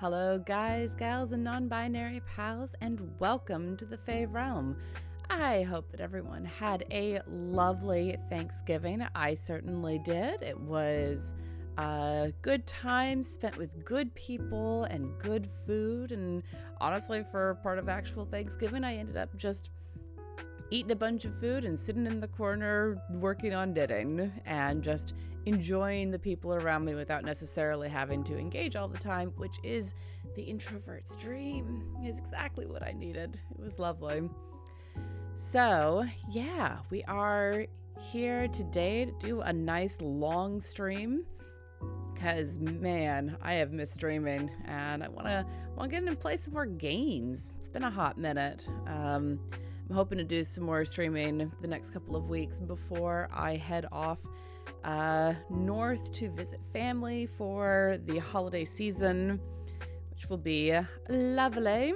Hello guys, gals, and non-binary pals, and welcome to the Fae Realm. I hope that everyone had a lovely Thanksgiving. I certainly did. It was a good time spent with good people and good food, and honestly, for part of actual Thanksgiving, I ended up just eating a bunch of food and sitting in the corner working on knitting and just enjoying the people around me without necessarily having to engage all the time, which is the introvert's dream. Is exactly what I needed. It was lovely. So yeah, we are here today to do a nice long stream because man, I have missed streaming and I want to get in play some more games. It's been a hot minute. I'm hoping to do some more streaming the next couple of weeks before I head off north to visit family for the holiday season, which will be lovely.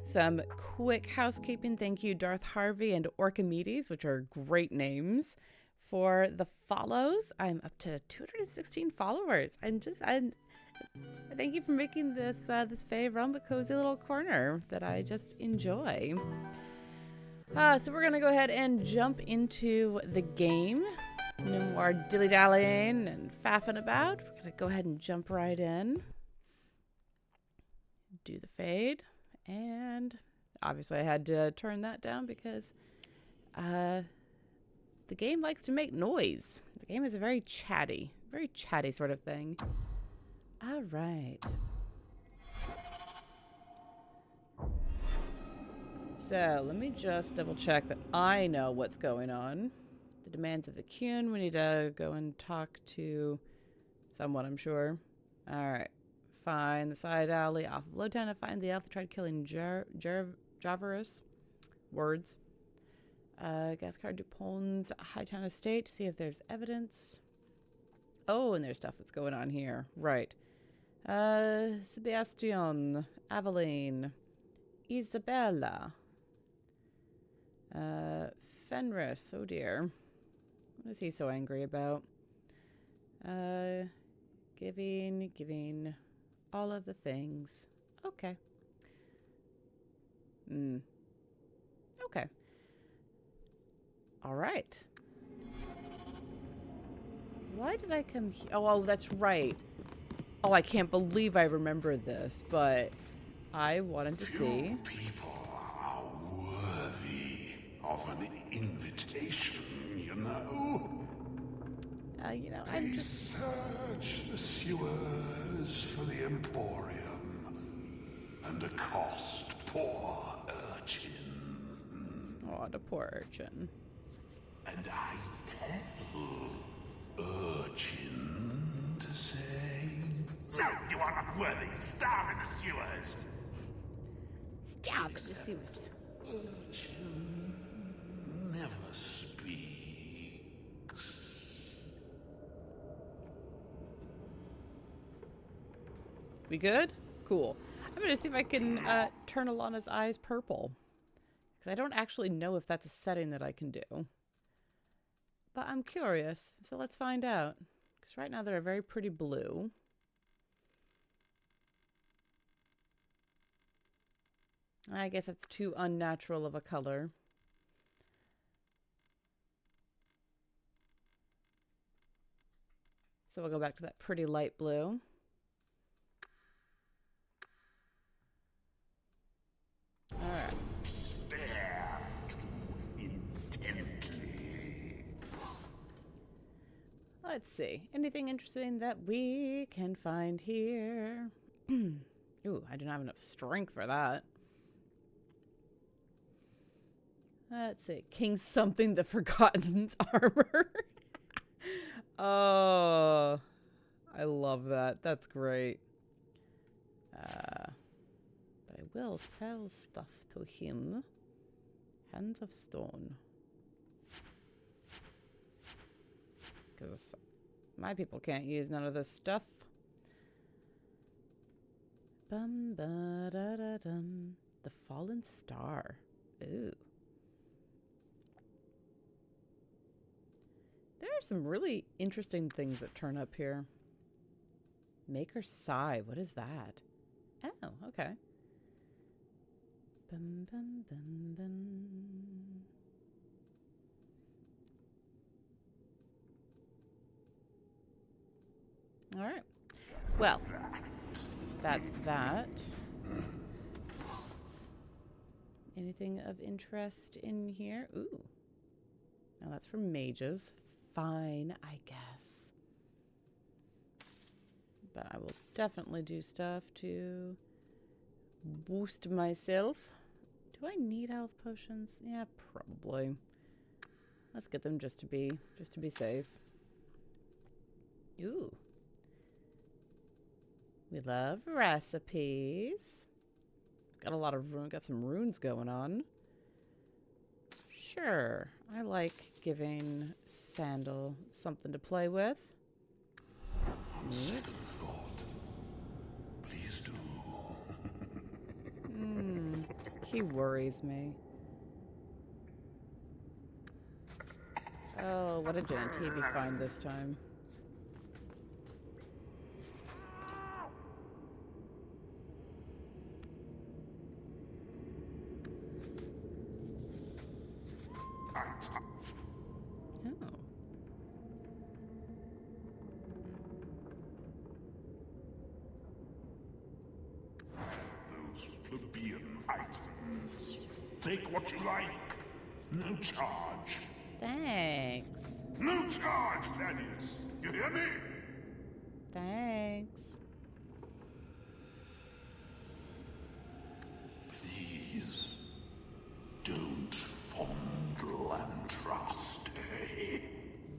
Some quick housekeeping. Thank you, Darth Harvey and Orchimedes, which are great names, for the follows. I'm up to 216 followers. Thank you for making this Fae Realm a cozy little corner that I just enjoy. So we're gonna go ahead and jump into the game. No more dilly-dallying and faffing about. We're gonna go ahead and jump right in. Do the fade. And obviously I had to turn that down because the game likes to make noise. The game is a very chatty sort of thing. All right. So let me just double check that I know what's going on. The demands of the Qun. We need to go and talk to someone, I'm sure. All right. Find the side alley off of Lowtown to find the elf that tried killing Javarus. Words. Gascard Dupon's Hightown Estate to see if there's evidence. Oh, and there's stuff that's going on here. Right. Sebastian, Aveline, Isabella, Fenris, oh dear. What is he so angry about? Giving all of the things. Okay. Okay. All right. Why did I come here? Oh, that's right. Oh, I can't believe I remember this, but I wanted to see. People are worthy of an invitation, you know. I'm just... Search the sewers for the Emporium and accost poor urchin. Oh, the poor urchin. And I tell urchin to say, "No, you are not worthy. Starve in the sewers." Stab in the sewers. Urchin never speaks. We good? Cool. I'm gonna see if I can turn Alanna's eyes purple. Because I don't actually know if that's a setting that I can do. But I'm curious, so let's find out. Because right now they're a very pretty blue. I guess it's too unnatural of a color. So we'll go back to that pretty light blue. Alright. Stare too intently. Let's see. Anything interesting that we can find here? Ooh, I don't have enough strength for that. Let's see. King something the Forgotten's armor. Oh, I love that. That's great. But I will sell stuff to him. Hands of Stone. Because my people can't use none of this stuff. Bum ba da da dum. The Fallen Star. Ooh. There are some really interesting things that turn up here. Make her sigh. What is that? Oh, okay. Bum, bum, bum, bum. All right. Well, that's that. Anything of interest in here? Ooh. Now that's for mages. Fine, I guess. But I will definitely do stuff to boost myself. Do I need health potions? Yeah, probably. Let's get them just to be safe. Ooh. We love recipes. Got a lot of got some runes going on. Sure. I like giving Sandal something to play with. Neat. Please do. He worries me. Oh, what did Genevieve find this time? Plebeian items. Take what you like. No charge. Thanks. No charge, Thaddeus. You hear me? Thanks. Please, don't fondle and trust.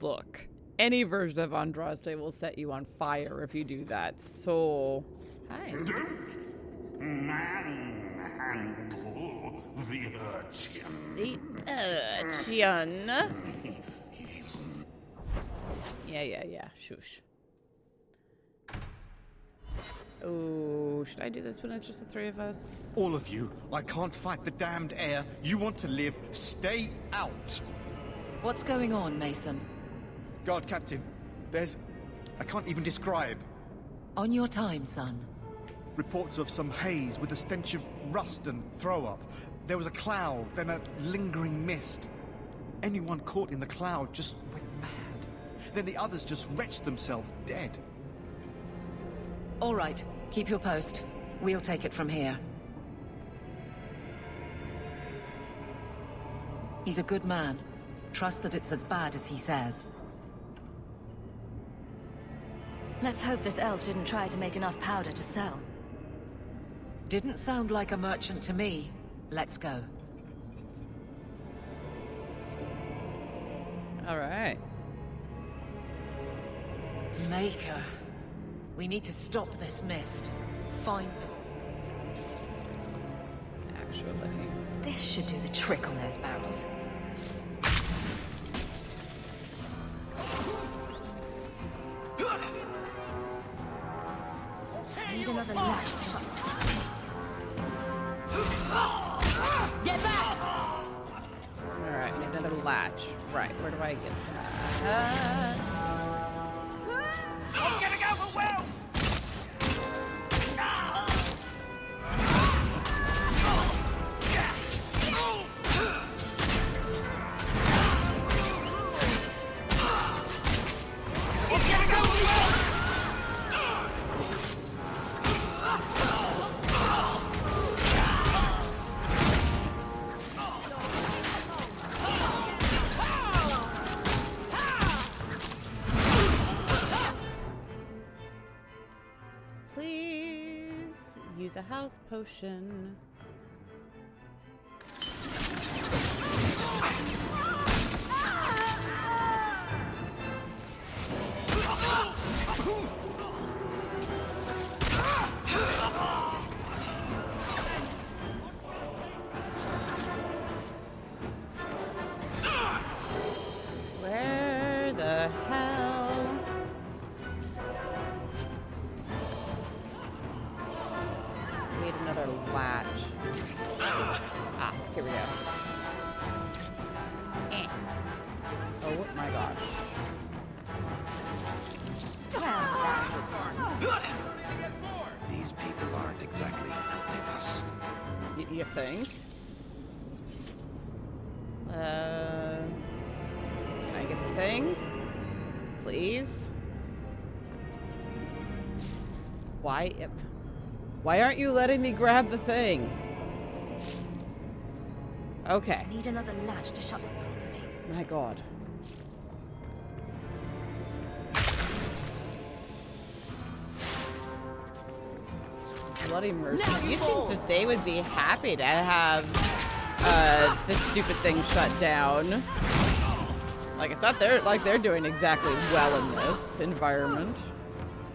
Look, any version of Andraste will set you on fire if you do that, so... Hi. Don't manhandle the urchin. The urchin. Yeah. Shush. Oh, should I do this when it's just the three of us? All of you, I can't fight the damned air. You want to live, stay out. What's going on, Mason? Guard Captain, I can't even describe. On your time, son. Reports of some haze with a stench of rust and throw-up. There was a cloud, then a lingering mist. Anyone caught in the cloud just went mad. Then the others just wretched themselves dead. All right, keep your post. We'll take it from here. He's a good man. Trust that it's as bad as he says. Let's hope this elf didn't try to make enough powder to sell. Didn't sound like a merchant to me. Let's go. All right. Maker. We need to stop this mist. Find the... Actually. This should do the trick on those barrels. Need another latch. Get back! Alright, we need another latch. Right, where do I get that? I'm gonna go for Will! Please use a health potion. Where the hell? We need another latch. you think? Can I get the thing? Please? Why aren't you letting me grab the thing? Okay. Need another latch to shut this properly. My god. Bloody mercy. You'd think that they would be happy to have this stupid thing shut down. Like, it's not they're doing exactly well in this environment.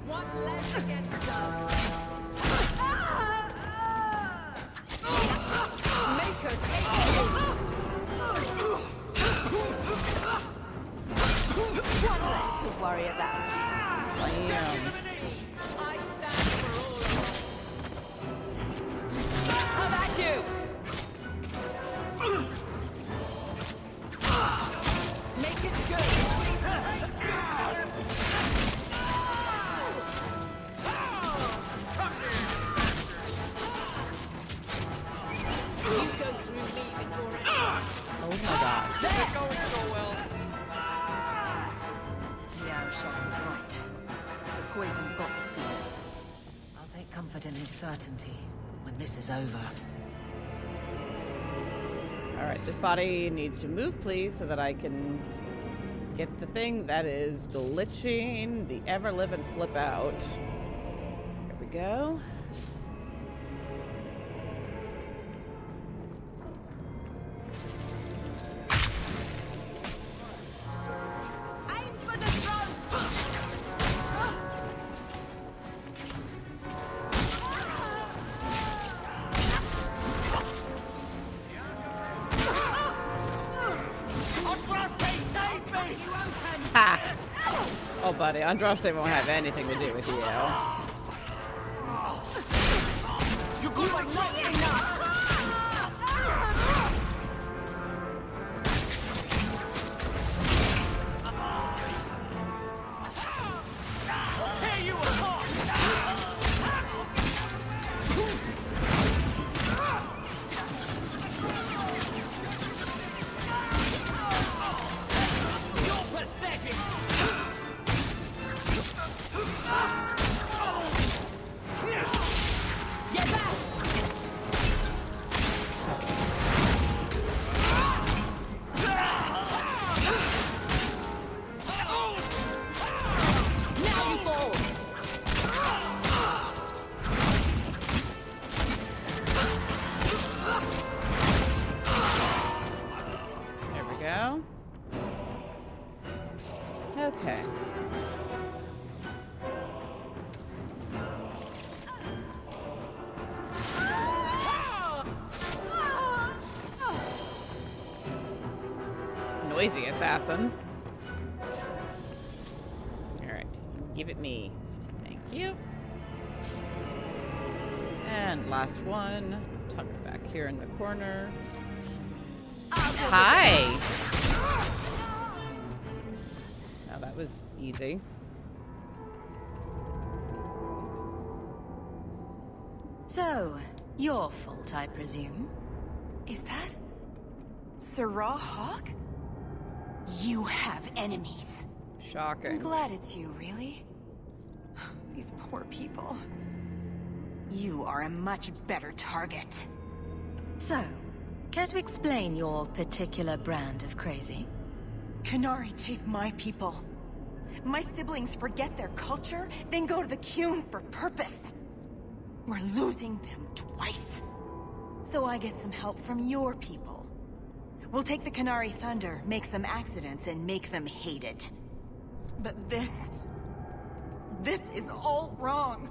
What left against us? Make her take you. One less to worry about. Bam. I stand for all of us. How about you? Make it good. You go through me before it. Oh my god. They're going so well. The arrow shot was right. The poison got the thieves. I'll take comfort in his certainty when this is over. Alright, this body needs to move, please, so that I can get the thing that is glitching the ever-living flip out. There we go. Aim for the throat! Ha! Oh, buddy, Andraste won't have anything to do with you. You are not enough! Okay. Noisy assassin. Alright, give it me. Thank you. And last one, tucked back here in the corner. Hi! Now that was easy. So, your fault, I presume? Is that Alanna Hawke? You have enemies. I'm Shocking. glad it's you, really. These poor people. You are a much better target. So, care to explain your particular brand of crazy? Canary take my people. My siblings forget their culture, then go to the Qun for purpose. We're losing them twice. So I get some help from your people. We'll take the Canary Thunder, make some accidents, and make them hate it. But this is all wrong.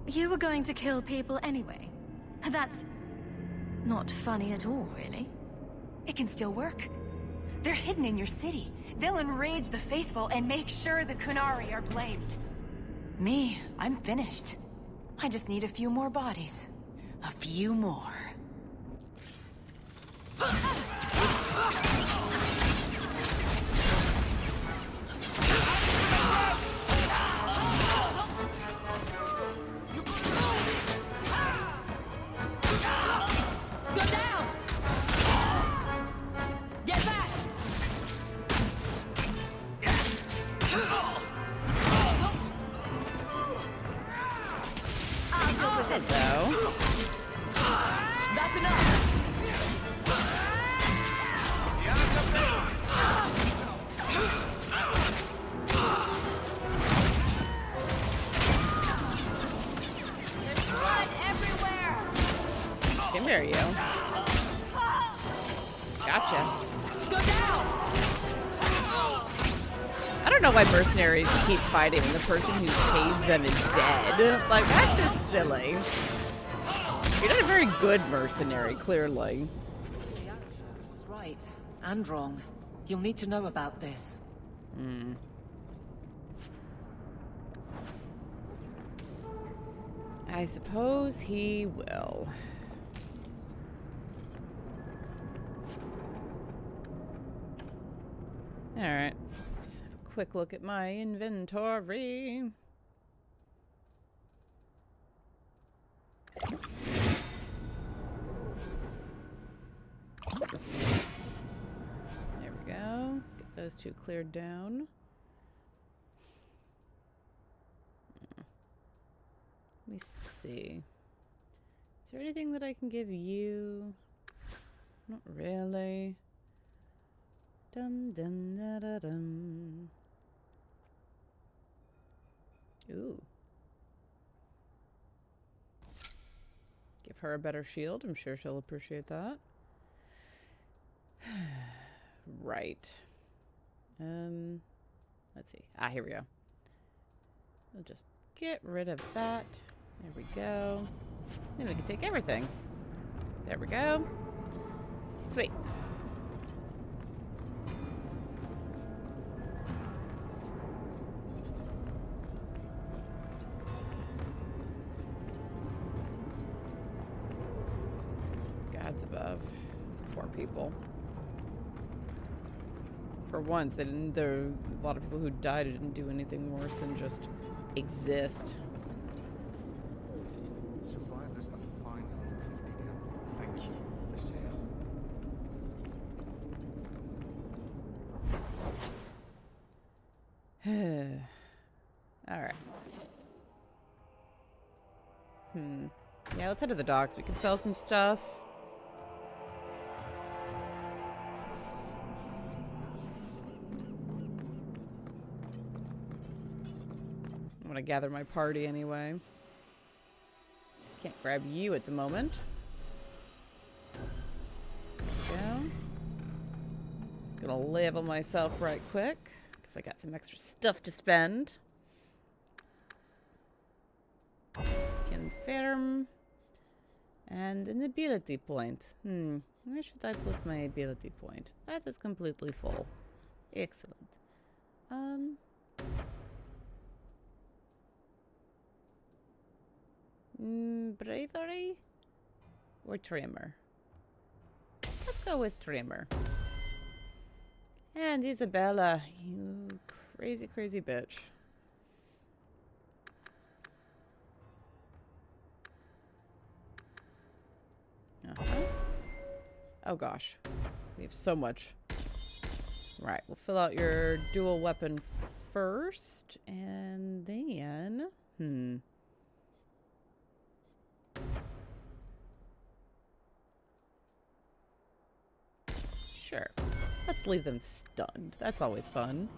You were going to kill people anyway. That's not funny at all, really. It can still work. They're hidden in your city. They'll enrage the faithful and make sure the Kunari are blamed. Me, I'm finished. I just need a few more bodies. A few more. Hello. That's enough! Come here, you. Gotcha. Go down! I don't know why mercenaries keep fighting when the person who pays them is dead. Like, that's just silly. You're not a very good mercenary, clearly. The Alanna was right. And wrong. You'll need to know about this. I suppose he will. Alright, let's have a quick look at my inventory. There we go. Get those two cleared down. Let me see. Is there anything that I can give you? Not really. Dum dum da da dum. Ooh. Give her a better shield. I'm sure she'll appreciate that. Right. Let's see. Ah, here we go. We'll just get rid of that. There we go. Then we can take everything. There we go. Sweet. God's above. These poor people. For once, there are a lot of people who died who didn't do anything worse than just exist. Survivors are finally creeping out. Thank you, Miss Hale. Alright. Yeah, let's head to the docks. We can sell some stuff. I want to gather my party anyway. Can't grab you at the moment. There we go. Gonna level myself right quick, because I got some extra stuff to spend. Confirm. And an ability point. Where should I put my ability point? That is completely full. Excellent. Bravery or Trimmer? Let's go with Trimmer. And Isabella, you crazy, crazy bitch. Oh gosh, we have so much. Right, we'll fill out your dual weapon first, and then sure. Let's leave them stunned. That's always fun.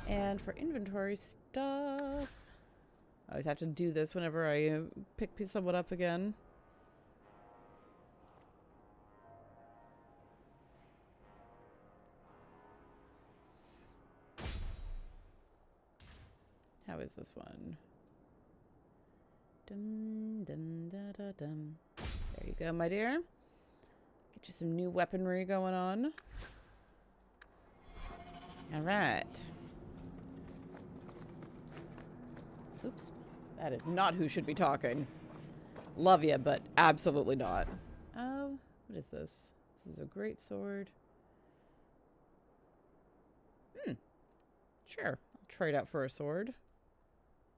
And for inventory stuff, I always have to do this whenever I pick someone up again. How is this one? Dum dum da da dum. There you go, my dear. Get you some new weaponry going on. All right. Oops. That is not who should be talking. Love ya, but absolutely not. Oh, what is this? This is a great sword. Sure. I'll trade out for a sword.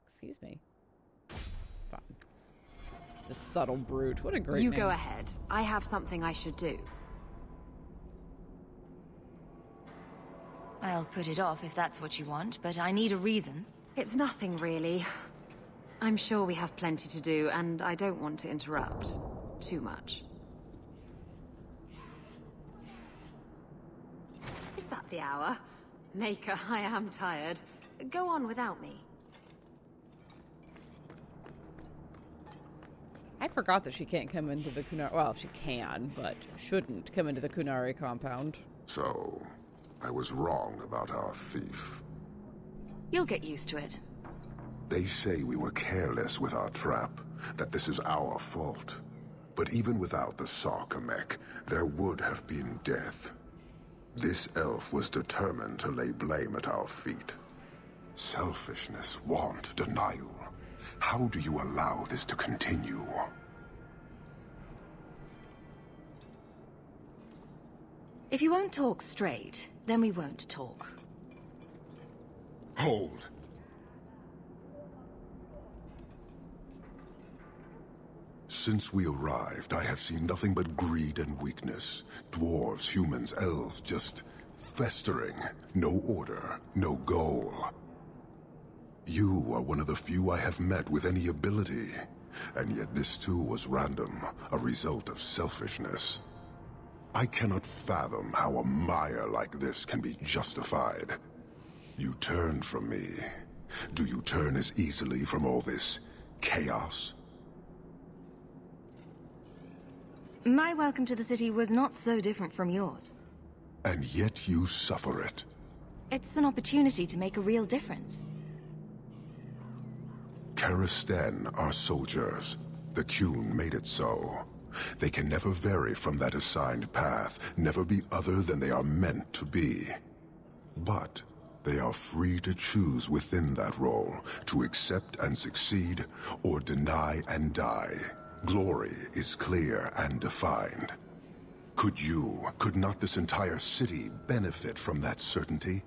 Excuse me. Fine. The subtle brute. What a great name. You go ahead. I have something I should do. I'll put it off if that's what you want, but I need a reason. It's nothing really. I'm sure we have plenty to do, and I don't want to interrupt too much. Is that the hour? Maker, I am tired. Go on without me. I forgot that she can't come into the Kunari. Well, she can, but shouldn't come into the Kunari compound. So, I was wrong about our thief. You'll get used to it. They say we were careless with our trap, that this is our fault. But even without the Sarkamek, there would have been death. This elf was determined to lay blame at our feet. Selfishness, want, denial. How do you allow this to continue? If you won't talk straight, then we won't talk. Hold. Since we arrived, I have seen nothing but greed and weakness. Dwarves, humans, elves, just festering. No order, no goal. You are one of the few I have met with any ability. And yet this too was random, a result of selfishness. I cannot fathom how a mire like this can be justified. You turned from me. Do you turn as easily from all this chaos? My welcome to the city was not so different from yours. And yet you suffer it. It's an opportunity to make a real difference. Karisten are soldiers. The Qun made it so. They can never vary from that assigned path, never be other than they are meant to be. But they are free to choose within that role, to accept and succeed, or deny and die. Glory is clear and defined. Could not this entire city benefit from that certainty?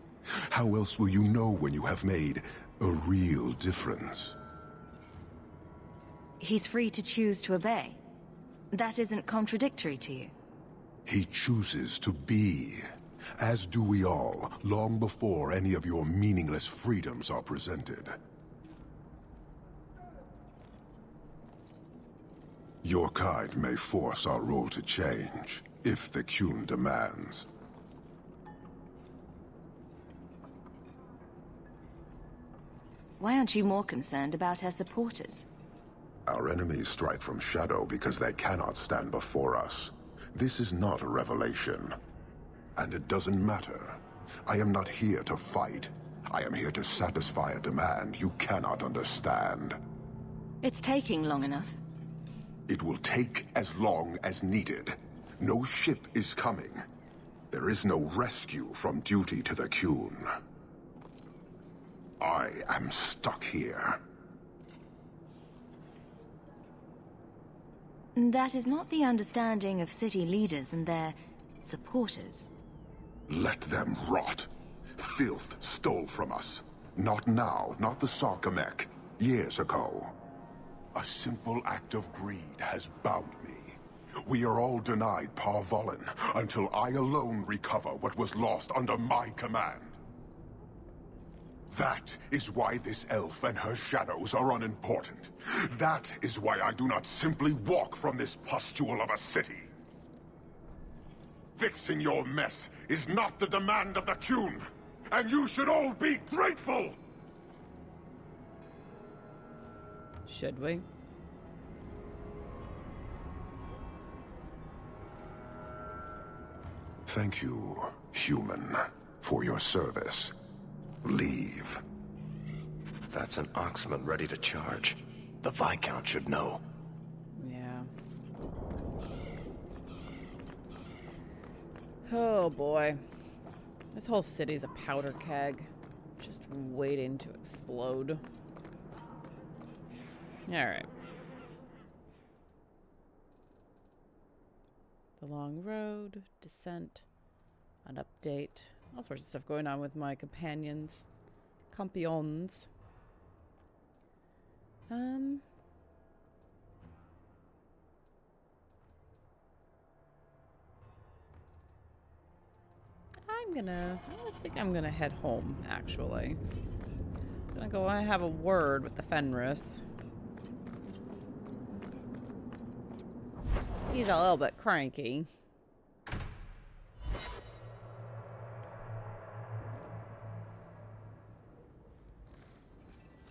How else will you know when you have made a real difference? He's free to choose to obey. That isn't contradictory to you. He chooses to be, as do we all, long before any of your meaningless freedoms are presented. Your kind may force our role to change, if the Qun demands. Why aren't you more concerned about our supporters? Our enemies strike from shadow because they cannot stand before us. This is not a revelation. And it doesn't matter. I am not here to fight. I am here to satisfy a demand you cannot understand. It's taking long enough. It will take as long as needed. No ship is coming. There is no rescue from duty to the Qun. I am stuck here. That is not the understanding of city leaders and their supporters. Let them rot. Filth stole from us. Not now, not the Sarkamek. Years ago. A simple act of greed has bound me. We are all denied Parvolin until I alone recover what was lost under my command. That is why this elf and her shadows are unimportant. That is why I do not simply walk from this pustule of a city. Fixing your mess is not the demand of the Qun, and you should all be grateful! Should we? Thank you, human, for your service. Leave. That's an Oxman ready to charge. The Viscount should know. Yeah. Oh boy. This whole city's a powder keg. Just waiting to explode. Alright. The long road, descent, an update. All sorts of stuff going on with my companions. Campions. I think I'm gonna head home, actually. I'm gonna go have a word with the Fenris. He's a little bit cranky.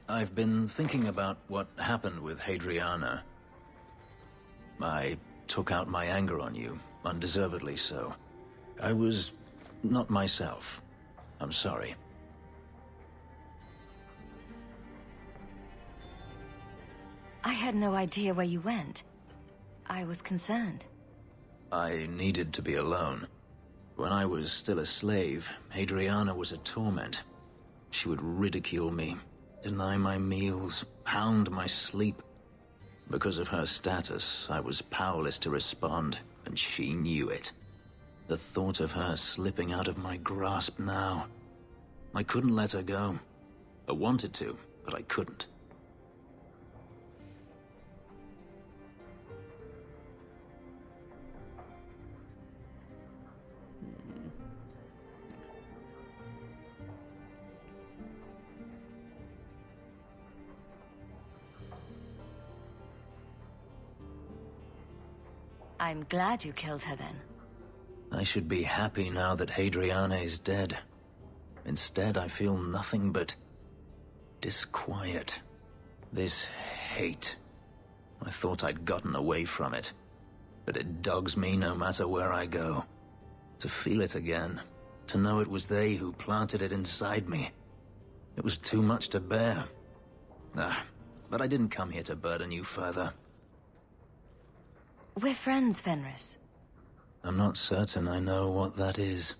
I've been thinking about what happened with Hadriana. I took out my anger on you, undeservedly so. I was not myself. I'm sorry. I had no idea where you went. I was concerned. I needed to be alone. When I was still a slave, Hadriana was a torment. She would ridicule me, deny my meals, hound my sleep. Because of her status, I was powerless to respond, and she knew it. The thought of her slipping out of my grasp now. I couldn't let her go. I wanted to, but I couldn't. I'm glad you killed her then. I should be happy now that Hadriana is dead. Instead, I feel nothing but disquiet. This hate. I thought I'd gotten away from it, but it dogs me no matter where I go. To feel it again, to know it was they who planted it inside me. It was too much to bear. But I didn't come here to burden you further. We're friends, Fenris. I'm not certain I know what that is.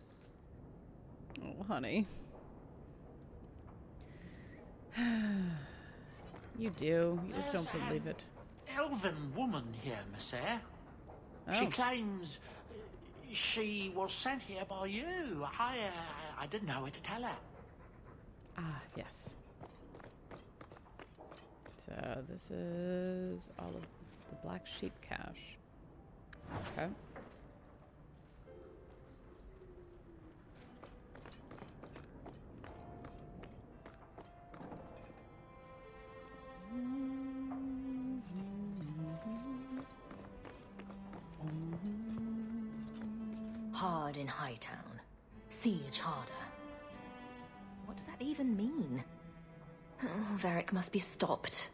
Oh, honey. You do. You just don't believe it. Elven woman here, Monsieur. Oh. She claims she was sent here by you. I didn't know where to tell her. Ah, yes. So this is all of the black sheep cache. Okay. Hard in Hightown. Siege harder. What does that even mean? Oh, Varric must be stopped.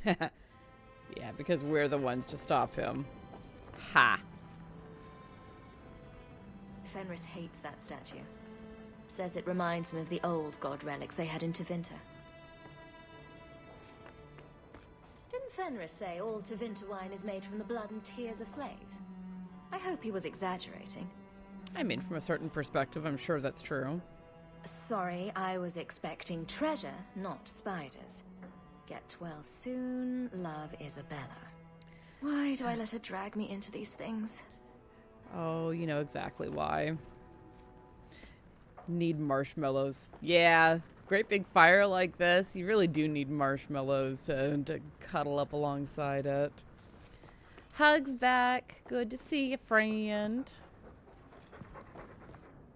Yeah, because we're the ones to stop him. Ha! Fenris hates that statue. Says it reminds him of the old god relics they had in Tevinter. Didn't Fenris say all Tevinter wine is made from the blood and tears of slaves? I hope he was exaggerating. I mean, from a certain perspective, I'm sure that's true. Sorry, I was expecting treasure, not spiders. Get well soon, love Isabella. Why do I let her drag me into these things? Oh, you know exactly why. Need marshmallows. Yeah, great big fire like this, you really do need marshmallows to cuddle up alongside it. Hugs back. Good to see you, friend.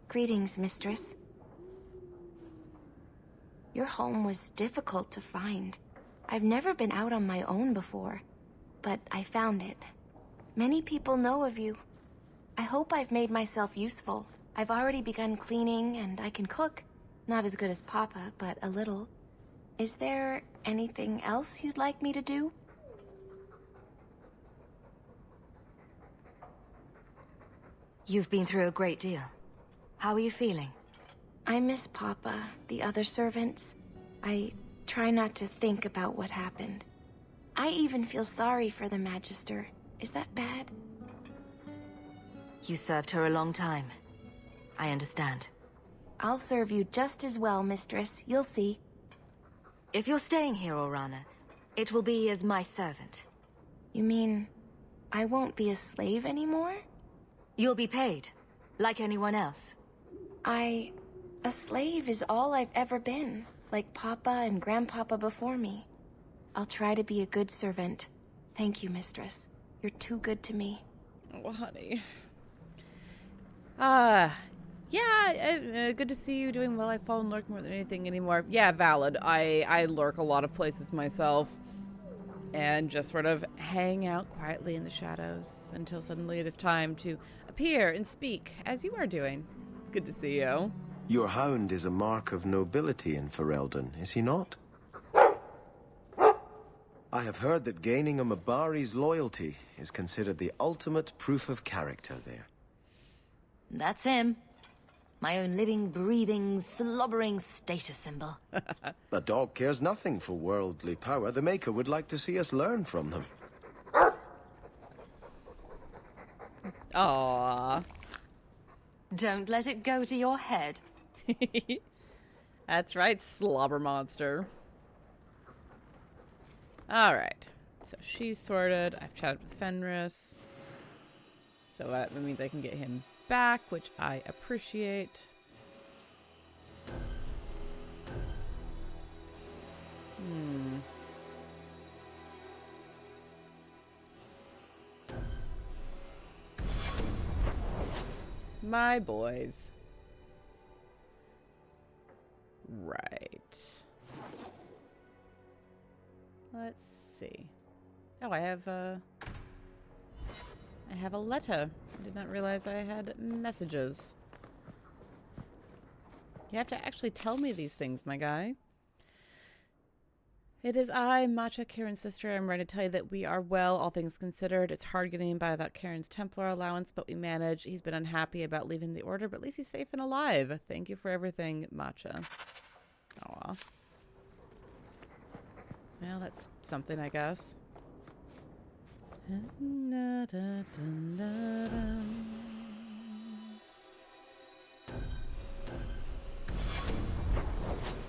Greetings, mistress. Your home was difficult to find. I've never been out on my own before, but I found it. Many people know of you. I hope I've made myself useful. I've already begun cleaning and I can cook. Not as good as Papa, but a little. Is there anything else you'd like me to do? You've been through a great deal. How are you feeling? I miss Papa, the other servants. I try not to think about what happened. I even feel sorry for the Magister. Is that bad? You served her a long time. I understand. I'll serve you just as well, mistress. You'll see. If you're staying here, Orana, it will be as my servant. You mean I won't be a slave anymore? You'll be paid, like anyone else. A slave is all I've ever been, like Papa and Grandpapa before me. I'll try to be a good servant. Thank you, mistress. You're too good to me. Oh, honey. Yeah, good to see you doing well. I fall and lurk more than anything anymore. Yeah, valid. I lurk a lot of places myself. and just sort of hang out quietly in the shadows until suddenly it is time to appear and speak, as you are doing. It's good to see you. Your hound is a mark of nobility in Ferelden, is he not? I have heard that gaining a Mabari's loyalty is considered the ultimate proof of character there. That's him. My own living, breathing, slobbering status symbol. The dog cares nothing for worldly power. The Maker would like to see us learn from them. Aww. Don't let it go to your head. That's right, slobber monster. Alright. So she's sorted. I've chatted with Fenris. So that means I can get him back, which I appreciate. My boys. Right. Let's see. Oh, I have a letter. I did not realize I had messages. You have to actually tell me these things, my guy. It is I, Matcha, Karen's sister. I'm ready to tell you that we are well, all things considered. It's hard getting by without Karen's Templar allowance, but we manage. He's been unhappy about leaving the order, but at least he's safe and alive. Thank you for everything, Matcha. Aw. Well, that's something, I guess.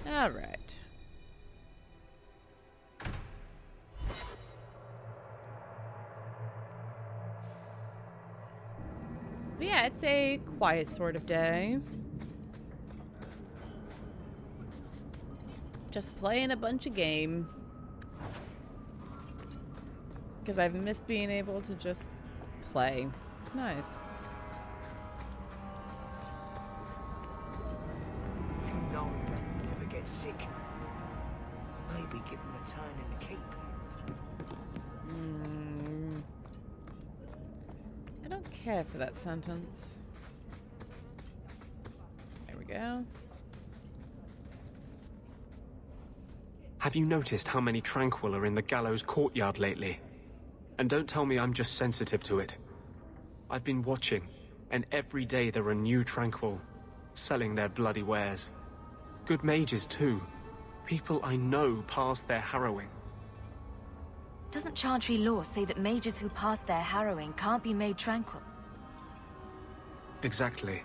All right. But yeah, it's a quiet sort of day. Just playing a bunch of game. Because I've missed being able to just play. It's nice. You know you never get sick. Maybe give him a turn in the keep. I don't care for that sentence. There we go. Have you noticed how many Tranquil are in the gallows courtyard lately? And don't tell me I'm just sensitive to it. I've been watching, and every day there are new Tranquil, selling their bloody wares. Good mages too. People I know pass their harrowing. Doesn't Chantry law say that mages who pass their harrowing can't be made tranquil? Exactly.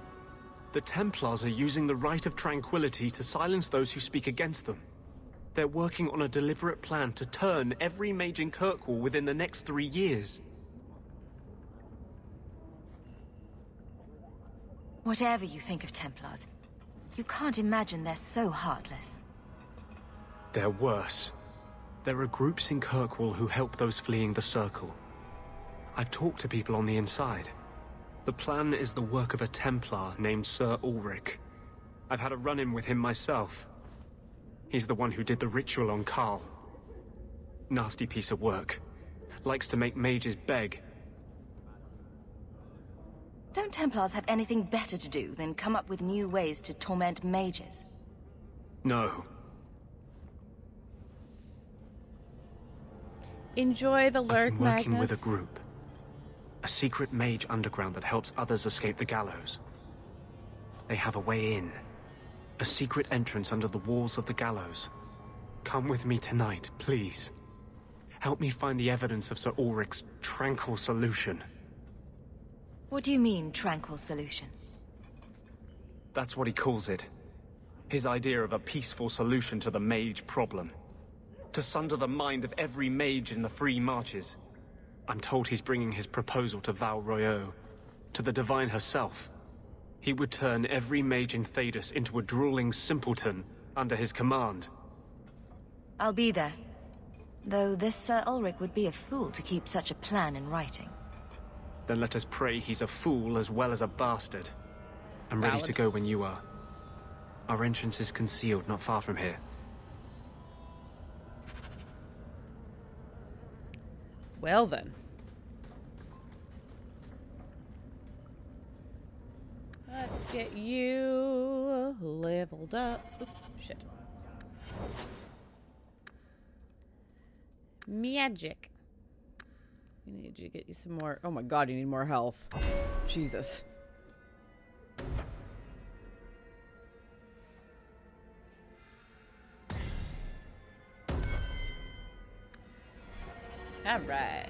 The Templars are using the right of tranquility to silence those who speak against them. They're working on a deliberate plan to turn every mage in Kirkwall within the next 3 years. Whatever you think of Templars, you can't imagine they're so heartless. They're worse. There are groups in Kirkwall who help those fleeing the Circle. I've talked to people on the inside. The plan is the work of a Templar named Sir Ulrich. I've had a run-in with him myself. He's the one who did the ritual on Carl. Nasty piece of work. Likes to make mages beg. Don't Templars have anything better to do than come up with new ways to torment mages? No. Enjoy the lurk, I've been working Magnus. with a group. A secret mage underground that helps others escape the gallows. They have a way in. A secret entrance under the walls of the gallows. Come with me tonight, please. Help me find the evidence of Sir Ulrich's tranquil solution. What do you mean, tranquil solution? That's what he calls it. His idea of a peaceful solution to the mage problem. To sunder the mind of every mage in the free marches. I'm told he's bringing his proposal to Val Royeaux, to the Divine herself. He would turn every mage in Thedas into a drooling simpleton under his command. I'll be there. Though this Sir Ulrich would be a fool to keep such a plan in writing. Then let us pray he's a fool as well as a bastard. I'm ready to go when you are. Our entrance is concealed not far from here. Well then. Let's get you leveled up. Oops, shit. Magic. You need to get you some more. Oh my god, you need more health. Jesus. Alright.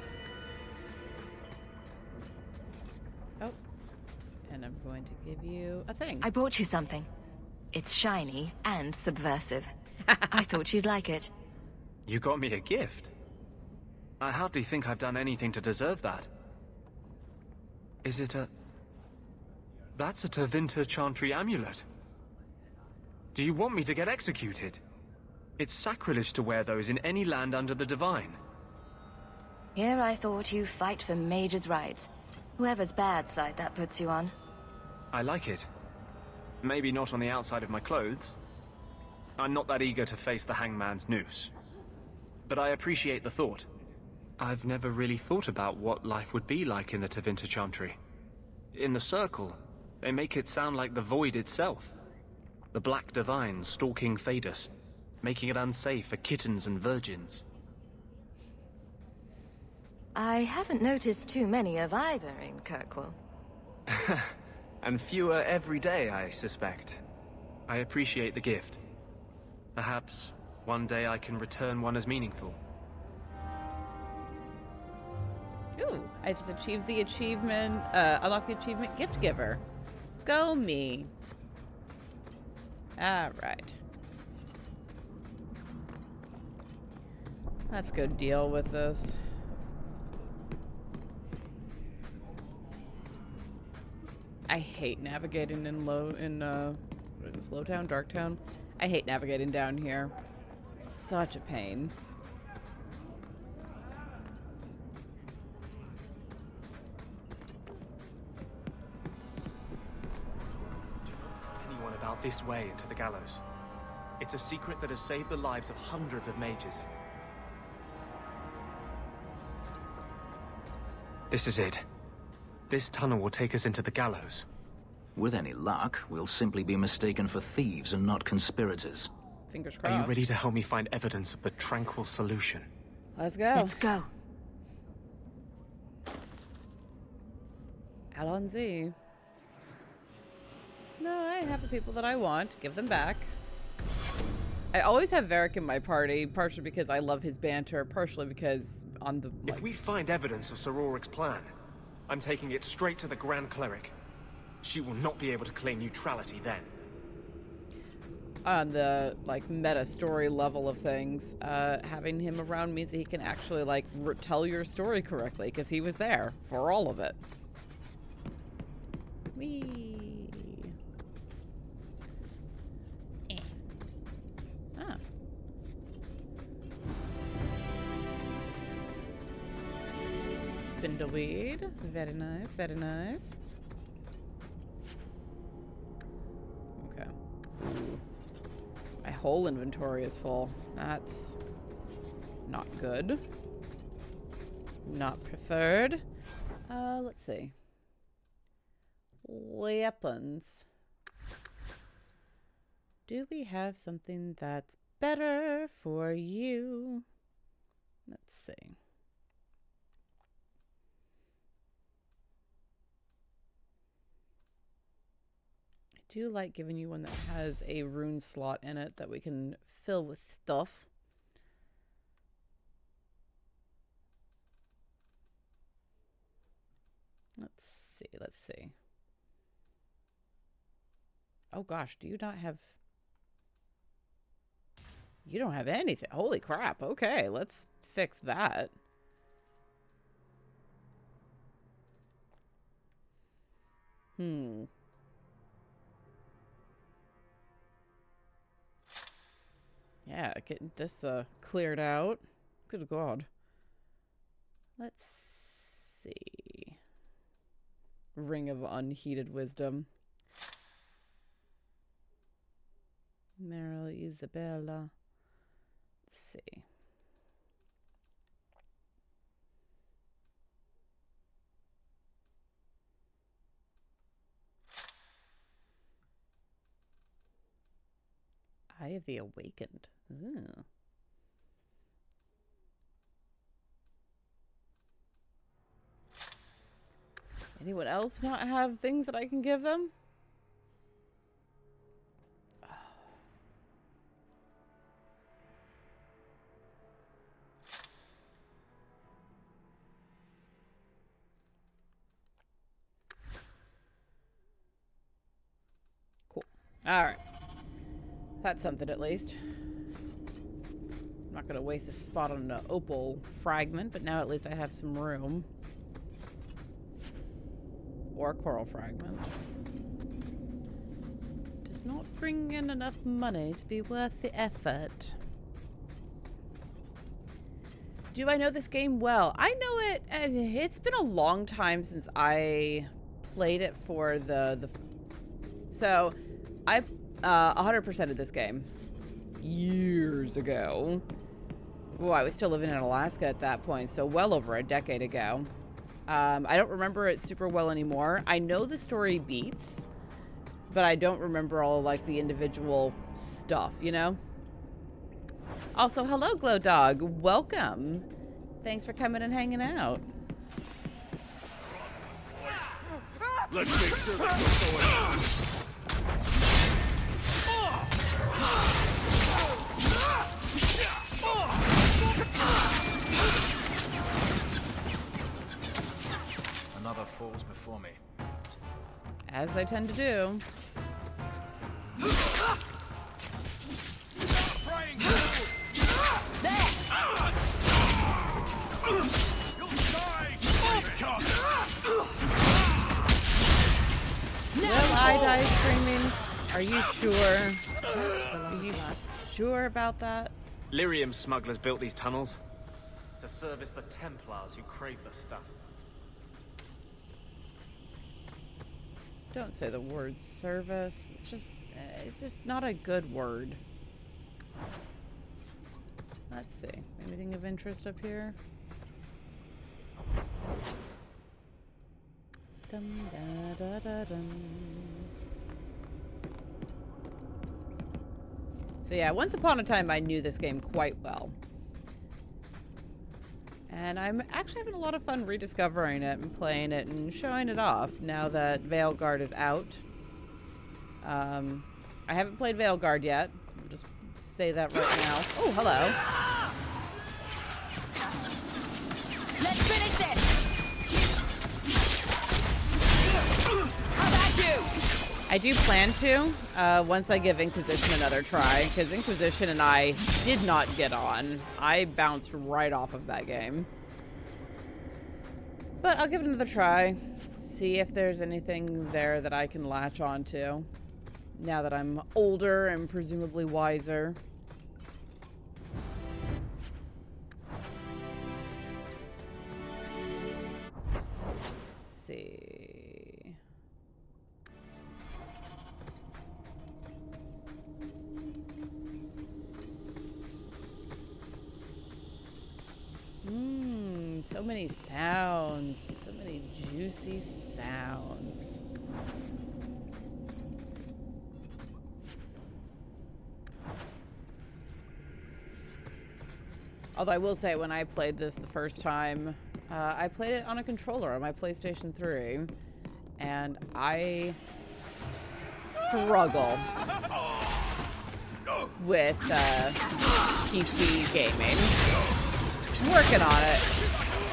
Oh. And I'm going to give you a thing. I brought you something. It's shiny and subversive. I thought you'd like it. You got me a gift? I hardly think I've done anything to deserve that. Is it a... That's a Tevinter Chantry amulet. Do you want me to get executed? It's sacrilege to wear those in any land under the Divine. Here I thought you fight for mage's rights. Whoever's bad side that puts you on. I like it. Maybe not on the outside of my clothes. I'm not that eager to face the hangman's noose. But I appreciate the thought. I've never really thought about what life would be like in the Tevinter Chantry. In the Circle, they make it sound like the Void itself. The Black Divine stalking Thedas, making it unsafe for kittens and virgins. I haven't noticed too many of either in Kirkwall. And fewer every day, I suspect. I appreciate the gift. Perhaps one day I can return one as meaningful. Ooh, I just achieved the achievement, unlock the achievement gift giver. Go me. Alright. Let's go deal with this. I hate navigating in what is this, Low Town, Dark Town? I hate navigating down here. It's such a pain. Anyone about this way into the gallows? It's a secret that has saved the lives of hundreds of mages. This is it. This tunnel will take us into the gallows. With any luck, we'll simply be mistaken for thieves and not conspirators. Fingers crossed. Are you ready to help me find evidence of the tranquil solution? Let's go. Let's go. Alonzi. No, I have the people that I want. Give them back. I always have Varric in my party, partially because I love his banter, partially because on the... If we find evidence of Sir Auric's plan, I'm taking it straight to the Grand Cleric. She will not be able to claim neutrality then. On the, like, meta story level of things, having him around means that he can actually, like, tell your story correctly, because he was there for all of it. Whee! Eh. Ah. Spindleweed. Very nice, very nice. Okay. Ooh. My whole inventory is full. That's not good. Not preferred. Let's see. Weapons. Do we have something that's better for you? Let's see. I do like giving you one that has a rune slot in it that we can fill with stuff. Let's see, let's see. Oh gosh, do you not have... You don't have anything. Holy crap. Okay, let's fix that. Yeah, getting this cleared out. Good God. Let's see. Ring of Unheeded Wisdom. Meryl Isabella. Let's see. Eye of the Awakened. Ooh. Anyone else not have things that I can give them? Cool. All right. That's something at least. I'm not going to waste a spot on an opal fragment, but now at least I have some room. Or a coral fragment. Does not bring in enough money to be worth the effort. Do I know this game well? I know it. It's been a long time since I played it for the so I 100%ed this game years ago. Oh, I was still living in Alaska at that point, so well over a decade ago. I don't remember it super well anymore. I know the story beats, but I don't remember all like the individual stuff, you know? Also, hello, Glow Dog. Welcome. Thanks for coming and hanging out. Let's make sure that's what's going on. Another falls before me. As I tend to do. Will I die screaming? Are you sure? Are you sure about that? Lyrium smugglers built these tunnels to service the Templars who crave the stuff. Don't say the word service. It's just not a good word. Let's see. Anything of interest up here? Dum da da da dum. So yeah, once upon a time I knew this game quite well. And I'm actually having a lot of fun rediscovering it and playing it and showing it off now that Veilguard is out. I haven't played Veilguard yet. I'll just say that right now. Oh, hello. Let's finish this! How about you? I do plan to, once I give Inquisition another try, because Inquisition and I did not get on. I bounced right off of that game. But I'll give it another try, see if there's anything there that I can latch onto, now that I'm older and presumably wiser. Let's see. So many sounds. So many juicy sounds. Although I will say, when I played this the first time, I played it on a controller on my PlayStation 3, and I struggle with PC gaming. I'm working on it.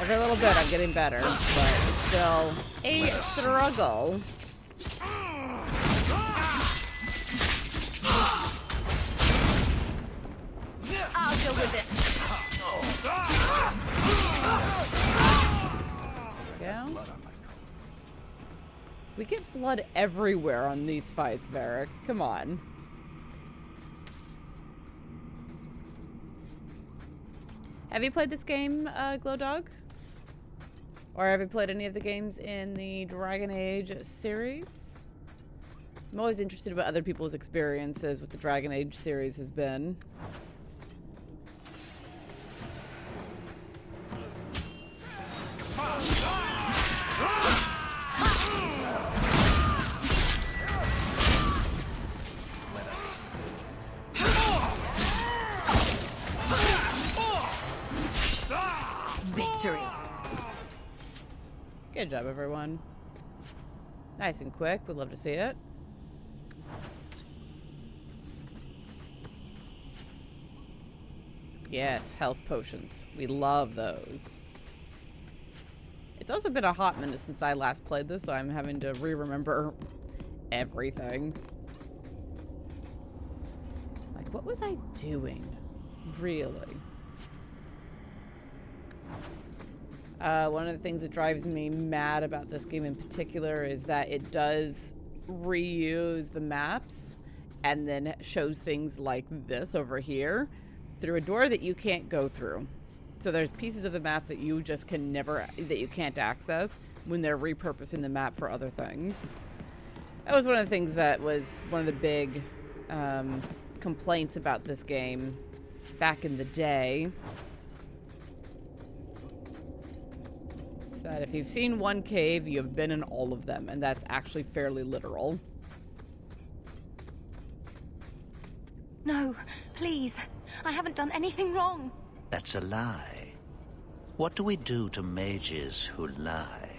Every little bit I'm getting better, but it's still a struggle. I'll deal with this. There we go. We get blood everywhere on these fights, Varric. Come on. Have you played this game, Glow Dog? Or have you played any of the games in the Dragon Age series? I'm always interested about other people's experiences with the Dragon Age series has been. victory. Good job, everyone. Nice and quick. We'd love to see it. Yes, health potions. We love those. It's also been a hot minute since I last played this, so I'm having to re-remember everything. Like, what was I doing? Really? One of the things that drives me mad about this game in particular is that it does reuse the maps and then shows things like this over here through a door that you can't go through. So there's pieces of the map that you just can never, that you can't access when they're repurposing the map for other things. That was one of the things that was one of the big complaints about this game back in the day. Is that if you've seen one cave, you have been in all of them, and that's actually fairly literal. No, please. I haven't done anything wrong. That's a lie. What do we do to mages who lie?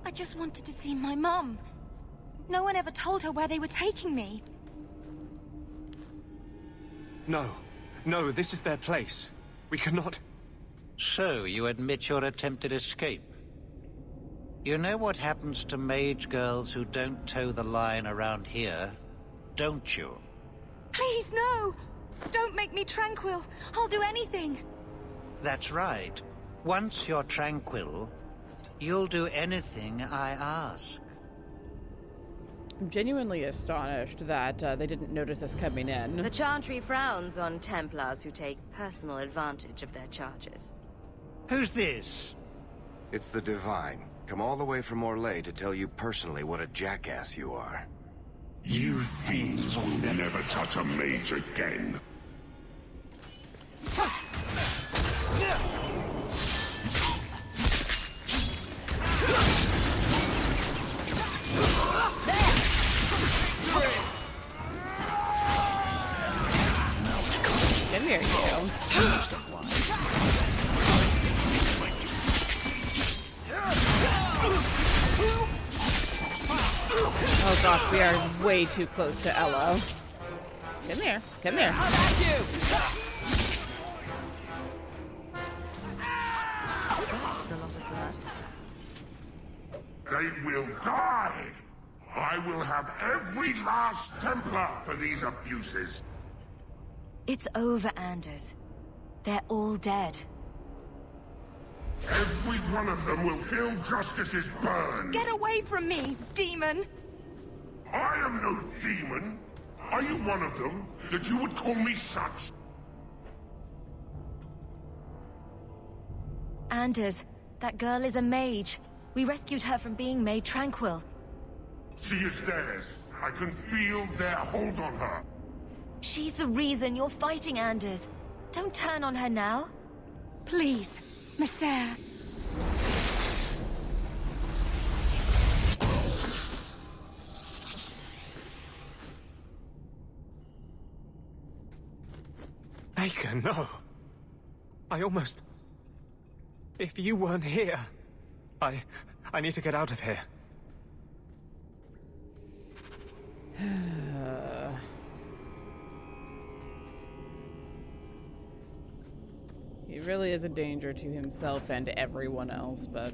I just wanted to see my mum. No one ever told her where they were taking me. No. No, this is their place. We cannot... So, you admit your attempted escape? You know what happens to mage girls who don't toe the line around here, don't you? Please, no! Don't make me tranquil. I'll do anything. That's right. Once you're tranquil, you'll do anything I ask. I'm genuinely astonished that they didn't notice us coming in. The Chantry frowns on Templars who take personal advantage of their charges. Who's this? It's the Divine. Come all the way from Orlais to tell you personally what a jackass you are. You fiends will never touch a mage again. Come here, you. Oh gosh, we are way too close to Ella. Come here, come here. How about you? That's a lot of blood. They will die! I will have every last Templar for these abuses. It's over, Anders. They're all dead. Every one of them will feel justice's burn. Get away from me, demon! I am no demon. Are you one of them, that you would call me such? Anders, that girl is a mage. We rescued her from being made tranquil. She is theirs. I can feel their hold on her. She's the reason you're fighting, Anders. Don't turn on her now. Please, Messer. Baker, no. I almost... If you weren't here... I need to get out of here. He really is a danger to himself and everyone else, but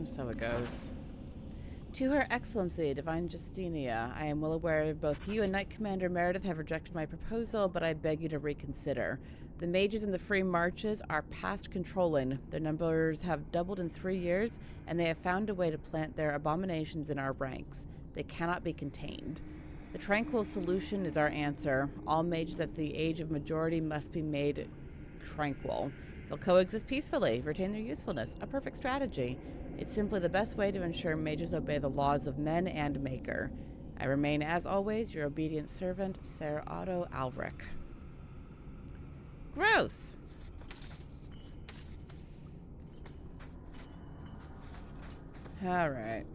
so it goes. To Her Excellency, Divine Justinia, I am well aware that both you and Knight Commander Meredith have rejected my proposal, but I beg you to reconsider. The mages in the Free Marches are past controlling. Their numbers have doubled in 3 years, and they have found a way to plant their abominations in our ranks. They cannot be contained. The tranquil solution is our answer. All mages at the age of majority must be made tranquil. They'll coexist peacefully, retain their usefulness. A perfect strategy. It's simply the best way to ensure mages obey the laws of men and Maker. I remain, as always, your obedient servant, Ser Otto Alvric. Gross! Alright.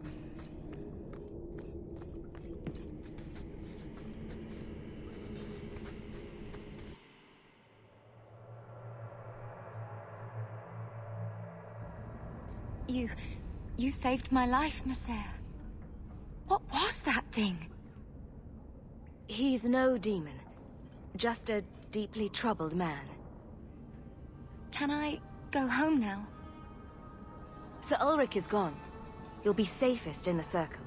You saved my life, Messer. What was that thing? He's no demon. Just a deeply troubled man. Can I go home now? Sir Ulrich is gone. You'll be safest in the circle.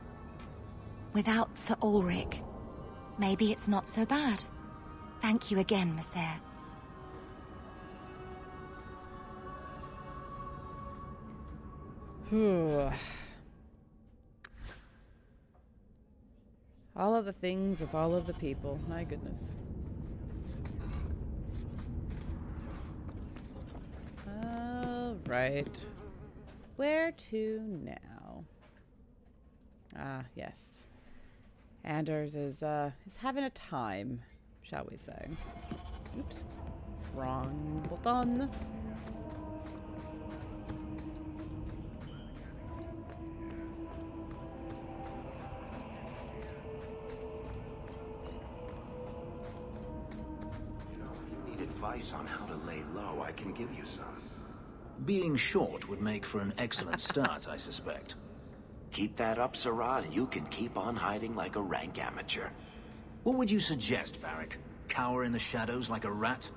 Without Sir Ulrich, maybe it's not so bad. Thank you again, Messer. All of the things with all of the people. My goodness. All right. Where to now? Ah, yes. Anders is having a time, shall we say. Oops. Wrong button. Advice on how to lay low, I can give you some. Being short would make for an excellent start, I suspect. Keep that up, Sirrah, and you can keep on hiding like a rank amateur. What would you suggest, Varric? Cower in the shadows like a rat?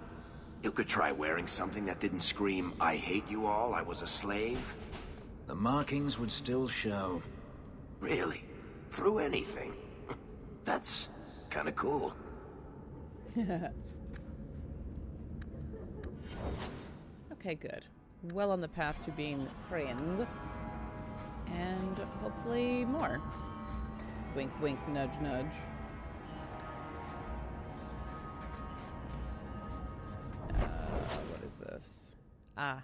You could try wearing something that didn't scream, "I hate you all, I was a slave." The markings would still show. Really? Through anything? That's kinda cool. Okay, good. Well on the path to being friend. And hopefully more. Wink, wink, nudge, nudge. What is this? Ah.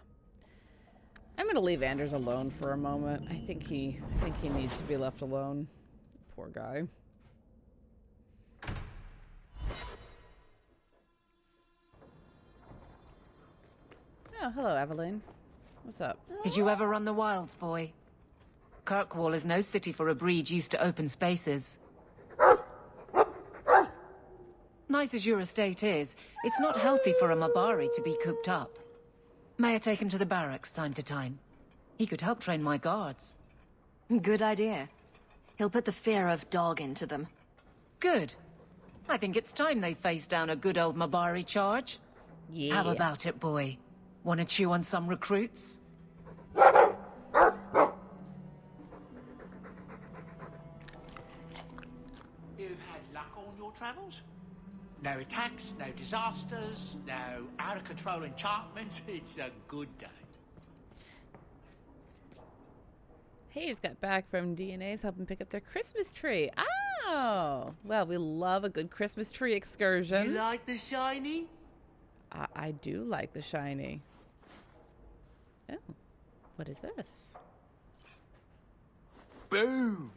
I'm gonna leave Anders alone for a moment. I think he needs to be left alone. Poor guy. Oh, hello, Evelyn. What's up? Did you ever run the wilds, boy? Kirkwall is no city for a breed used to open spaces. Nice as your estate is, it's not healthy for a Mabari to be cooped up. May I take him to the barracks time to time? He could help train my guards. Good idea. He'll put the fear of dog into them. Good. I think it's time they face down a good old Mabari charge. Yeah. How about it, boy? Want to chew on some recruits? You've had luck on your travels? No attacks, no disasters, no out-of-control enchantments. It's a good day. Hey, just got back from DNA's helping pick up their Christmas tree. Oh! Well, we love a good Christmas tree excursion. You like the shiny? I do like the shiny. Oh, what is this? Boom!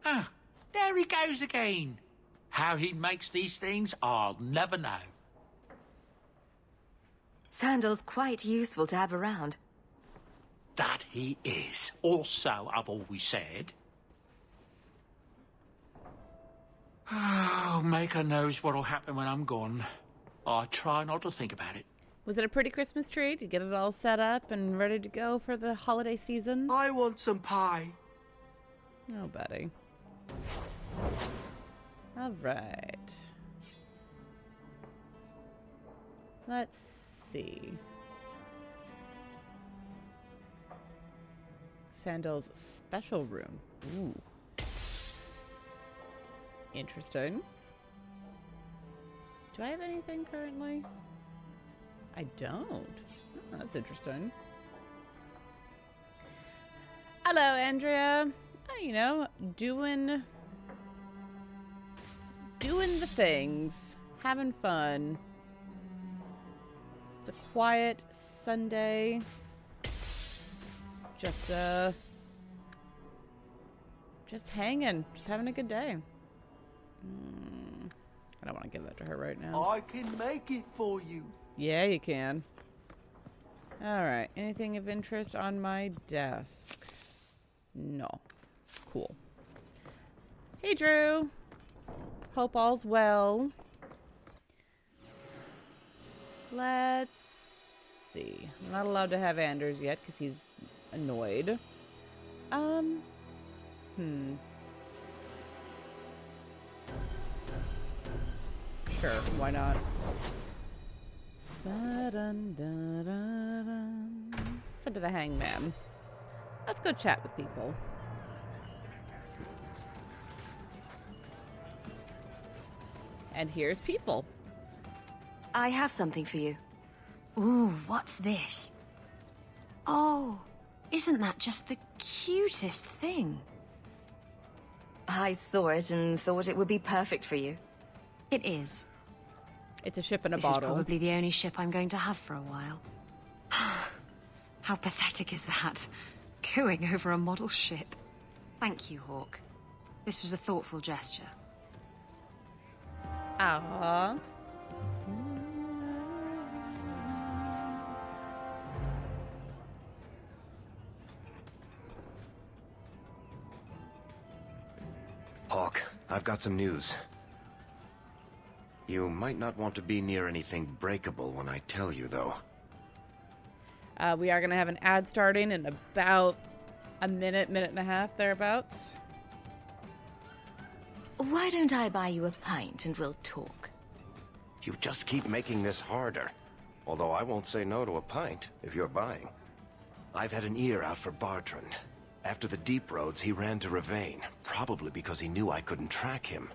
Ah, there he goes again. How he makes these things, I'll never know. Sandal's quite useful to have around. That he is. Also, I've always said. Oh, Maker knows what'll happen when I'm gone. I try not to think about it. Was it a pretty Christmas tree? Did you get it all set up and ready to go for the holiday season? I want some pie. Oh, buddy. All right. Let's see. Sandal's special room. Ooh. Interesting. Do I have anything currently? I don't. Oh, that's interesting. Hello, Andrea. You know, doing the things, having fun. It's a quiet Sunday. Just hanging, just having a good day. I don't want to give that to her right now. I can make it for you. Yeah, you can. All right. Anything of interest on my desk? No. Cool. Hey, Drew. Hope all's well. Let's see. I'm not allowed to have Anders yet because he's annoyed. Sure, why not? Send to the hangman. Let's go chat with people. And here's people. I have something for you. Ooh, what's this? Oh, isn't that just the cutest thing? I saw it and thought it would be perfect for you. It is. It's a ship in a This bottle. is probably the only ship I'm going to have for a while. How pathetic is that? Cooing over a model ship. Thank you, Hawke. This was a thoughtful gesture. Aww. Hawke, I've got some news. You might not want to be near anything breakable when I tell you, though. We are going to have an ad starting in about a minute and a half, thereabouts. Why don't I buy you a pint and we'll talk? You just keep making this harder. Although I won't say no to a pint, if you're buying. I've had an ear out for Bartrand. After the Deep Roads, he ran to Ravane, probably because he knew I couldn't track him.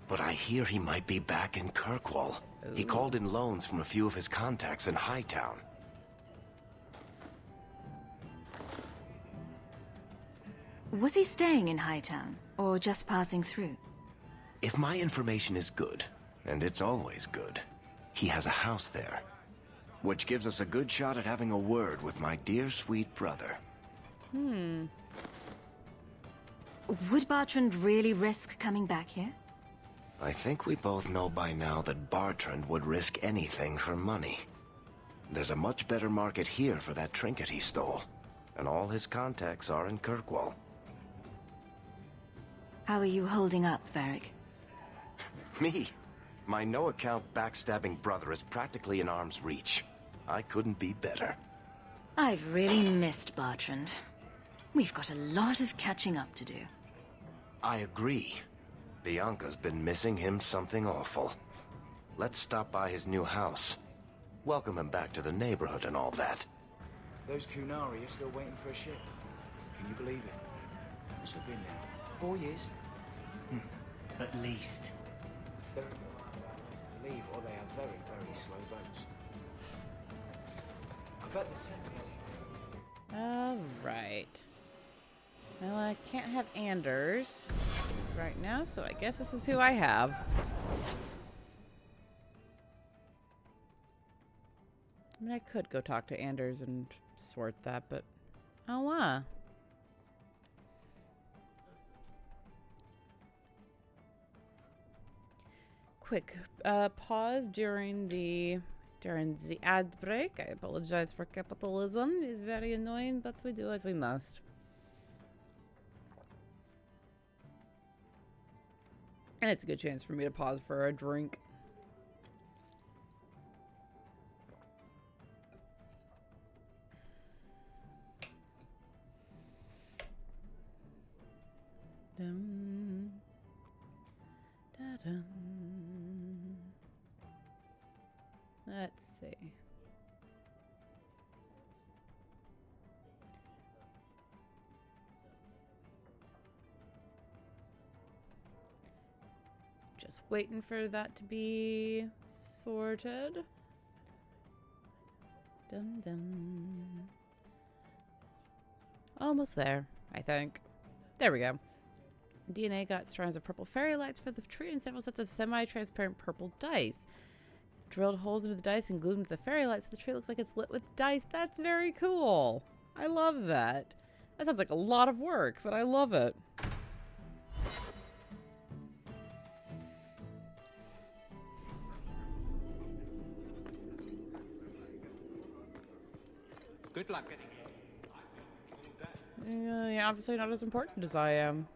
But I hear he might be back in Kirkwall. Ooh. He called in loans from a few of his contacts in Hightown. Was he staying in Hightown, or just passing through? If my information is good, and it's always good, he has a house there. Which gives us a good shot at having a word with my dear sweet brother. Would Bartrand really risk coming back here? I think we both know by now that Bartrand would risk anything for money. There's a much better market here for that trinket he stole, and all his contacts are in Kirkwall. How are you holding up, Varric? Me? My no-account backstabbing brother is practically in arm's reach. I couldn't be better. I've really missed Bartrand. We've got a lot of catching up to do. I agree. Bianca's been missing him something awful. Let's stop by his new house. Welcome him back to the neighborhood and all that. Those Kunari are still waiting for a ship. Can you believe it? Must have been there 4 years. At least. They're to leave, or they have very, very slow boats. I bet the All right. Well, I can't have Anders right now, so I guess this is who I have. I mean, I could go talk to Anders and sort that, but I don't wanna. Quick pause during the ad break. I apologize for capitalism. It's very annoying, but we do as we must. And it's a good chance for me to pause for a drink. Dum, da-dum. Let's see. Just waiting for that to be sorted. Dum dum. Almost there, I think. There we go. DNA got strands of purple fairy lights for the tree and several sets of semi-transparent purple dice. Drilled holes into the dice and glued into the fairy lights so the tree looks like it's lit with dice. That's very cool. I love that. That sounds like a lot of work, but I love it. Good luck getting here. You're obviously not as important as I am.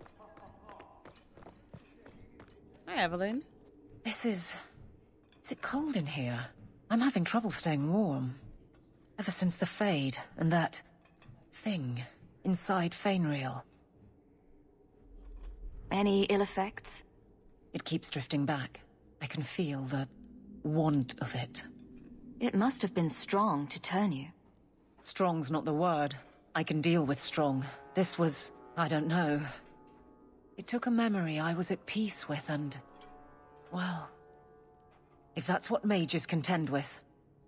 Hi, Evelyn. Is it cold in here? I'm having trouble staying warm. Ever since the fade and that thing inside Fainreal. Any ill effects? It keeps drifting back. I can feel the want of it. It must have been strong to turn you. Strong's not the word. I can deal with strong. This was, I don't know. It took a memory I was at peace with and, well, if that's what mages contend with,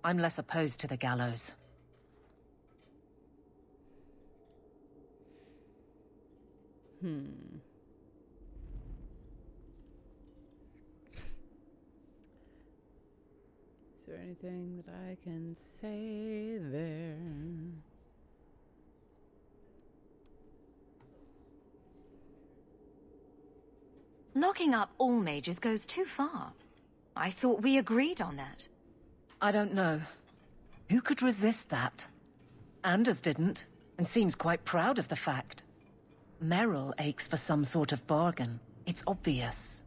I'm less opposed to the gallows. Is there anything that I can say there? Locking up all mages goes too far. I thought we agreed on that. I don't know. Who could resist that? Anders didn't, and seems quite proud of the fact. Merrill aches for some sort of bargain. It's obvious.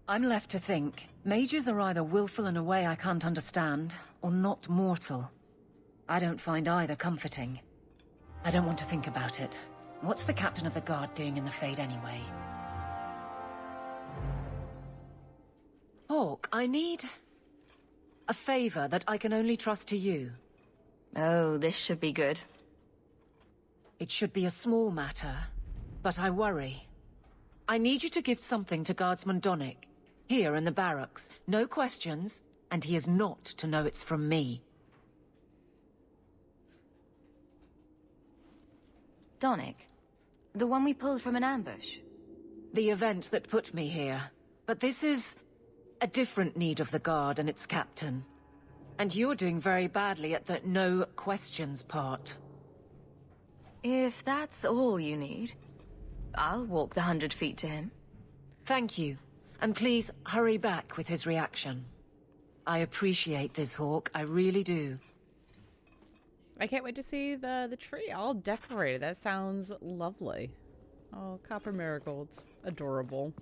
I'm left to think, mages are either willful in a way I can't understand, or not mortal. I don't find either comforting. I don't want to think about it. What's the captain of the guard doing in the Fade anyway? Hawke, I need a favor that I can only trust to you. Oh, this should be good. It should be a small matter, but I worry. I need you to give something to Guardsman Donnick, here in the barracks. No questions, and he is not to know it's from me. Donnick? The one we pulled from an ambush? The event that put me here. But this is a different need of the Guard and its captain. And you're doing very badly at the no questions part. If that's all you need, I'll walk the 100 feet to him. Thank you. And please, hurry back with his reaction. I appreciate this, Hawke. I really do. I can't wait to see the tree all decorated. That sounds lovely. Oh, copper marigolds. Adorable.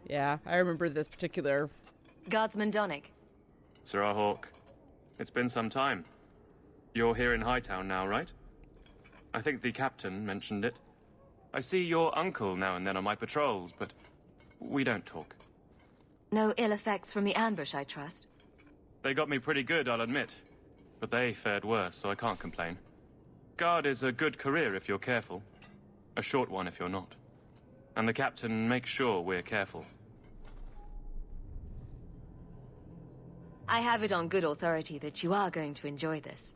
Yeah, I remember this particular... Guardsman Donnick. Sirrah Hawke. It's been some time. You're here in Hightown now, right? I think the captain mentioned it. I see your uncle now and then on my patrols, but we don't talk. No ill effects from the ambush, I trust? They got me pretty good, I'll admit. But they fared worse, so I can't complain. Guard is a good career if you're careful. A short one if you're not. And the captain makes sure we're careful. I have it on good authority that you are going to enjoy this.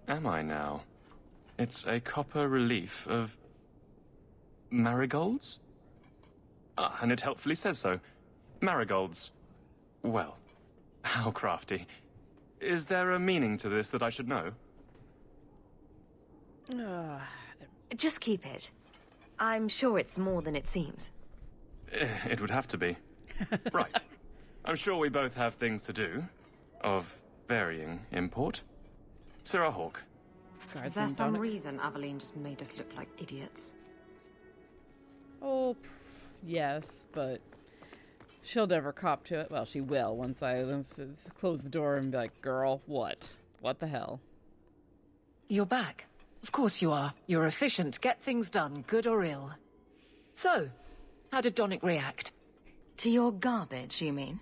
Am I now? It's a copper relief of... marigolds? Ah, and it helpfully says so. Marigolds. Well, how crafty. Is there a meaning to this that I should know? Just keep it. I'm sure it's more than it seems. It would have to be. Right. I'm sure we both have things to do, of varying import. Sirrah Hawke. Is there some reason Aveline just made us look like idiots? Oh, yes, but she'll never cop to it. Well, she will once I close the door and be like, girl, what? What the hell? You're back. Of course you are. You're efficient. Get things done, good or ill. So, how did Donnick react? To your garbage, you mean?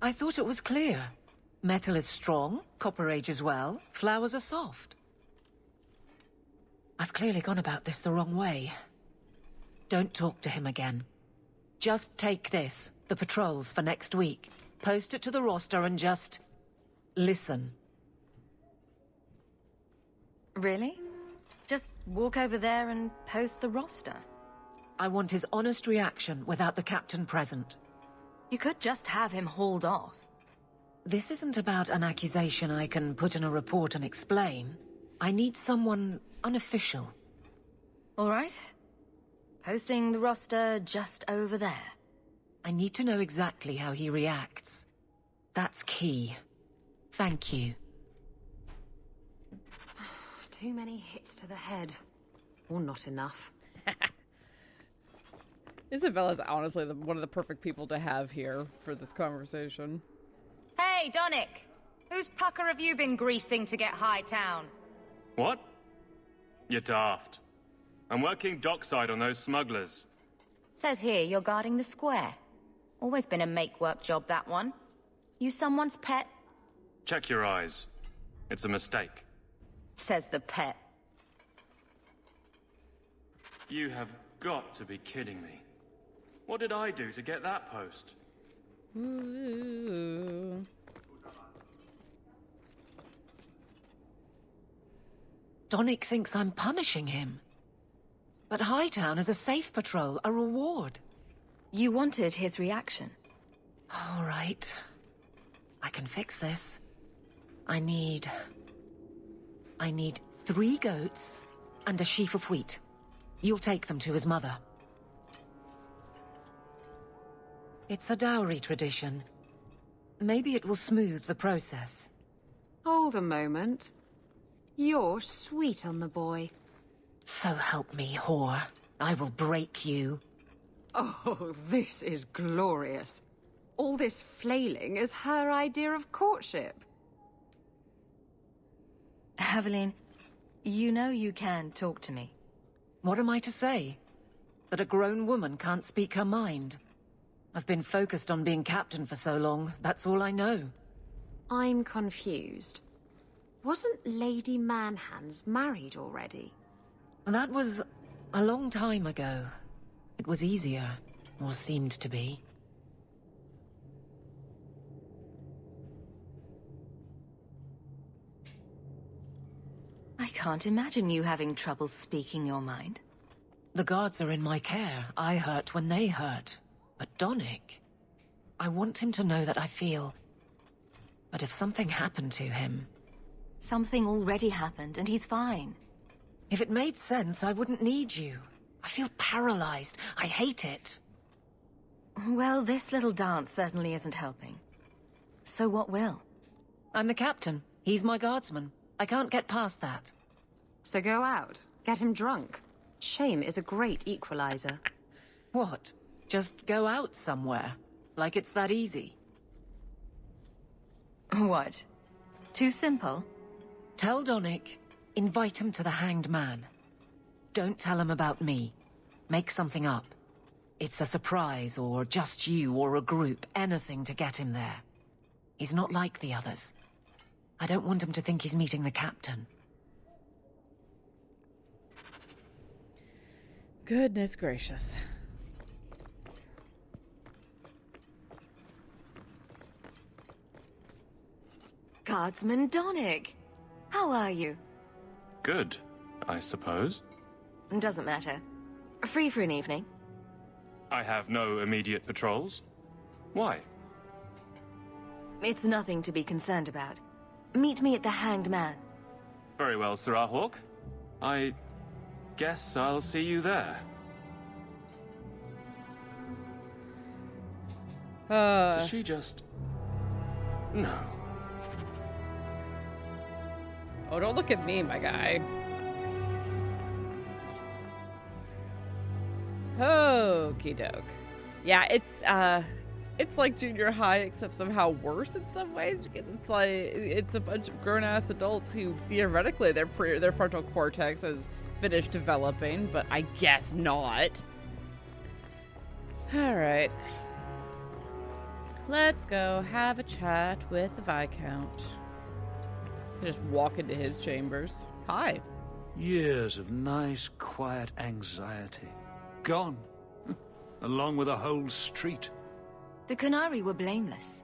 I thought it was clear. Metal is strong, copper ages well, flowers are soft. I've clearly gone about this the wrong way. Don't talk to him again. Just take this, the patrols for next week, post it to the roster and just... listen. Really? Just walk over there and post the roster? I want his honest reaction without the captain present. You could just have him hauled off. This isn't about an accusation I can put in a report and explain. I need someone unofficial. All right. Posting the roster just over there. I need to know exactly how he reacts. That's key. Thank you. Too many hits to the head. Or not enough. Isabella's honestly one of the perfect people to have here for this conversation. Hey, Donnick! Whose pucker have you been greasing to get Hightown? What? You're daft. I'm working dockside on those smugglers. Says here you're guarding the square. Always been a make-work job, that one. You someone's pet? Check your eyes. It's a mistake. Says the pet. You have got to be kidding me. What did I do to get that post? Ooh. Donnick thinks I'm punishing him. But Hightown is a safe patrol, a reward. You wanted his reaction. All right. I can fix this. I need 3 goats and a sheaf of wheat. You'll take them to his mother. It's a dowry tradition. Maybe it will smooth the process. Hold a moment. You're sweet on the boy. So help me, whore. I will break you. Oh, this is glorious. All this flailing is her idea of courtship. Evelyn, you know you can talk to me. What am I to say? That a grown woman can't speak her mind? I've been focused on being captain for so long, that's all I know. I'm confused. Wasn't Lady Manhands married already? That was a long time ago. It was easier, or seemed to be. I can't imagine you having trouble speaking your mind. The guards are in my care. I hurt when they hurt. But Donnick, I want him to know that I feel. But if something happened to him... Something already happened, and he's fine. If it made sense, I wouldn't need you. I feel paralyzed. I hate it. Well, this little dance certainly isn't helping. So what will? I'm the captain. He's my guardsman. I can't get past that. So go out. Get him drunk. Shame is a great equalizer. What? Just go out somewhere? Like it's that easy? What? Too simple? Tell Donnick, invite him to the Hanged Man. Don't tell him about me. Make something up. It's a surprise, or just you, or a group, anything to get him there. He's not like the others. I don't want him to think he's meeting the captain. Goodness gracious. Guardsman Donnick, how are you? Good, I suppose. Doesn't matter. Free for an evening? I have no immediate patrols. Why? It's nothing to be concerned about. Meet me at the Hanged Man. Very well, Sirrah Hawke. I guess I'll see you there. Does she just... No. Oh, don't look at me, my guy. Okie doke. Yeah, it's like junior high, except somehow worse in some ways, because it's a bunch of grown-ass adults who theoretically their frontal cortex has finished developing, but I guess not. All right, let's go have a chat with the Viscount. Just walk into his chambers. Hi. Years of nice, quiet anxiety. Gone. Along with a whole street. The Canary were blameless.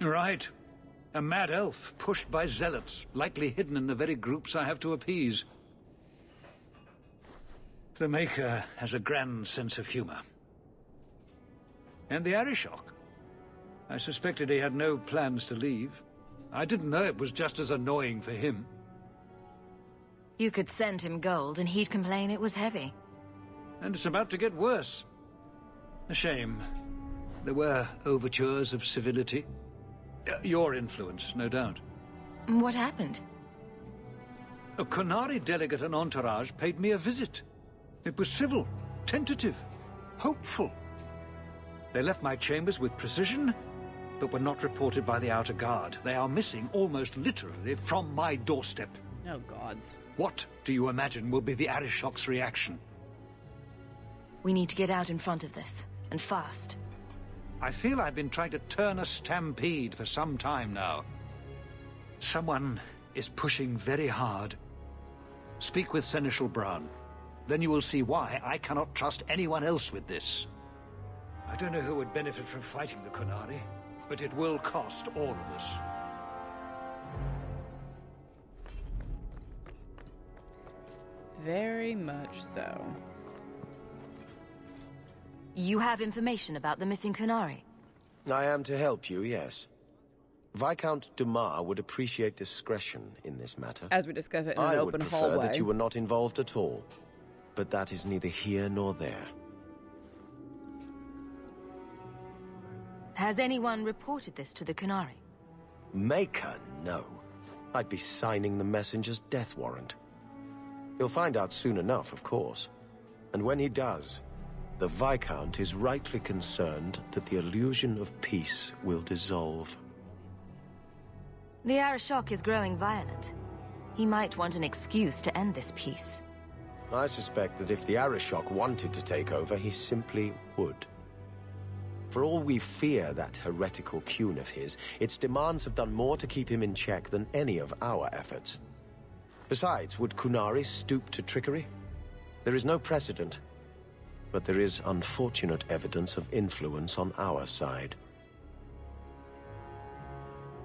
Right. A mad elf, pushed by zealots, likely hidden in the very groups I have to appease. The Maker has a grand sense of humor. And the Arishok. I suspected he had no plans to leave. I didn't know it was just as annoying for him. You could send him gold and he'd complain it was heavy. And it's about to get worse. A shame. There were overtures of civility. Your influence, no doubt. What happened? A Qunari delegate and entourage paid me a visit. It was civil, tentative, hopeful. They left my chambers with precision, but were not reported by the outer guard. They are missing almost literally from my doorstep. Oh, gods. What do you imagine will be the Arishok's reaction? We need to get out in front of this, and fast. I feel I've been trying to turn a stampede for some time now. Someone is pushing very hard. Speak with Seneschal Brown. Then you will see why I cannot trust anyone else with this. I don't know who would benefit from fighting the Qunari, but it will cost all of us. Very much so. You have information about the missing Qunari? I am to help you, yes. Viscount Dumas would appreciate discretion in this matter. As we discuss it in an open hallway. I would prefer that you were not involved at all. But that is neither here nor there. Has anyone reported this to the Qunari? Maker, no. I'd be signing the messenger's death warrant. He'll find out soon enough, of course. And when he does, the Viscount is rightly concerned that the illusion of peace will dissolve. The Arishok is growing violent. He might want an excuse to end this peace. I suspect that if the Arishok wanted to take over, he simply would. For all we fear that heretical Qun of his, its demands have done more to keep him in check than any of our efforts. Besides, would Qunari stoop to trickery? There is no precedent, but there is unfortunate evidence of influence on our side.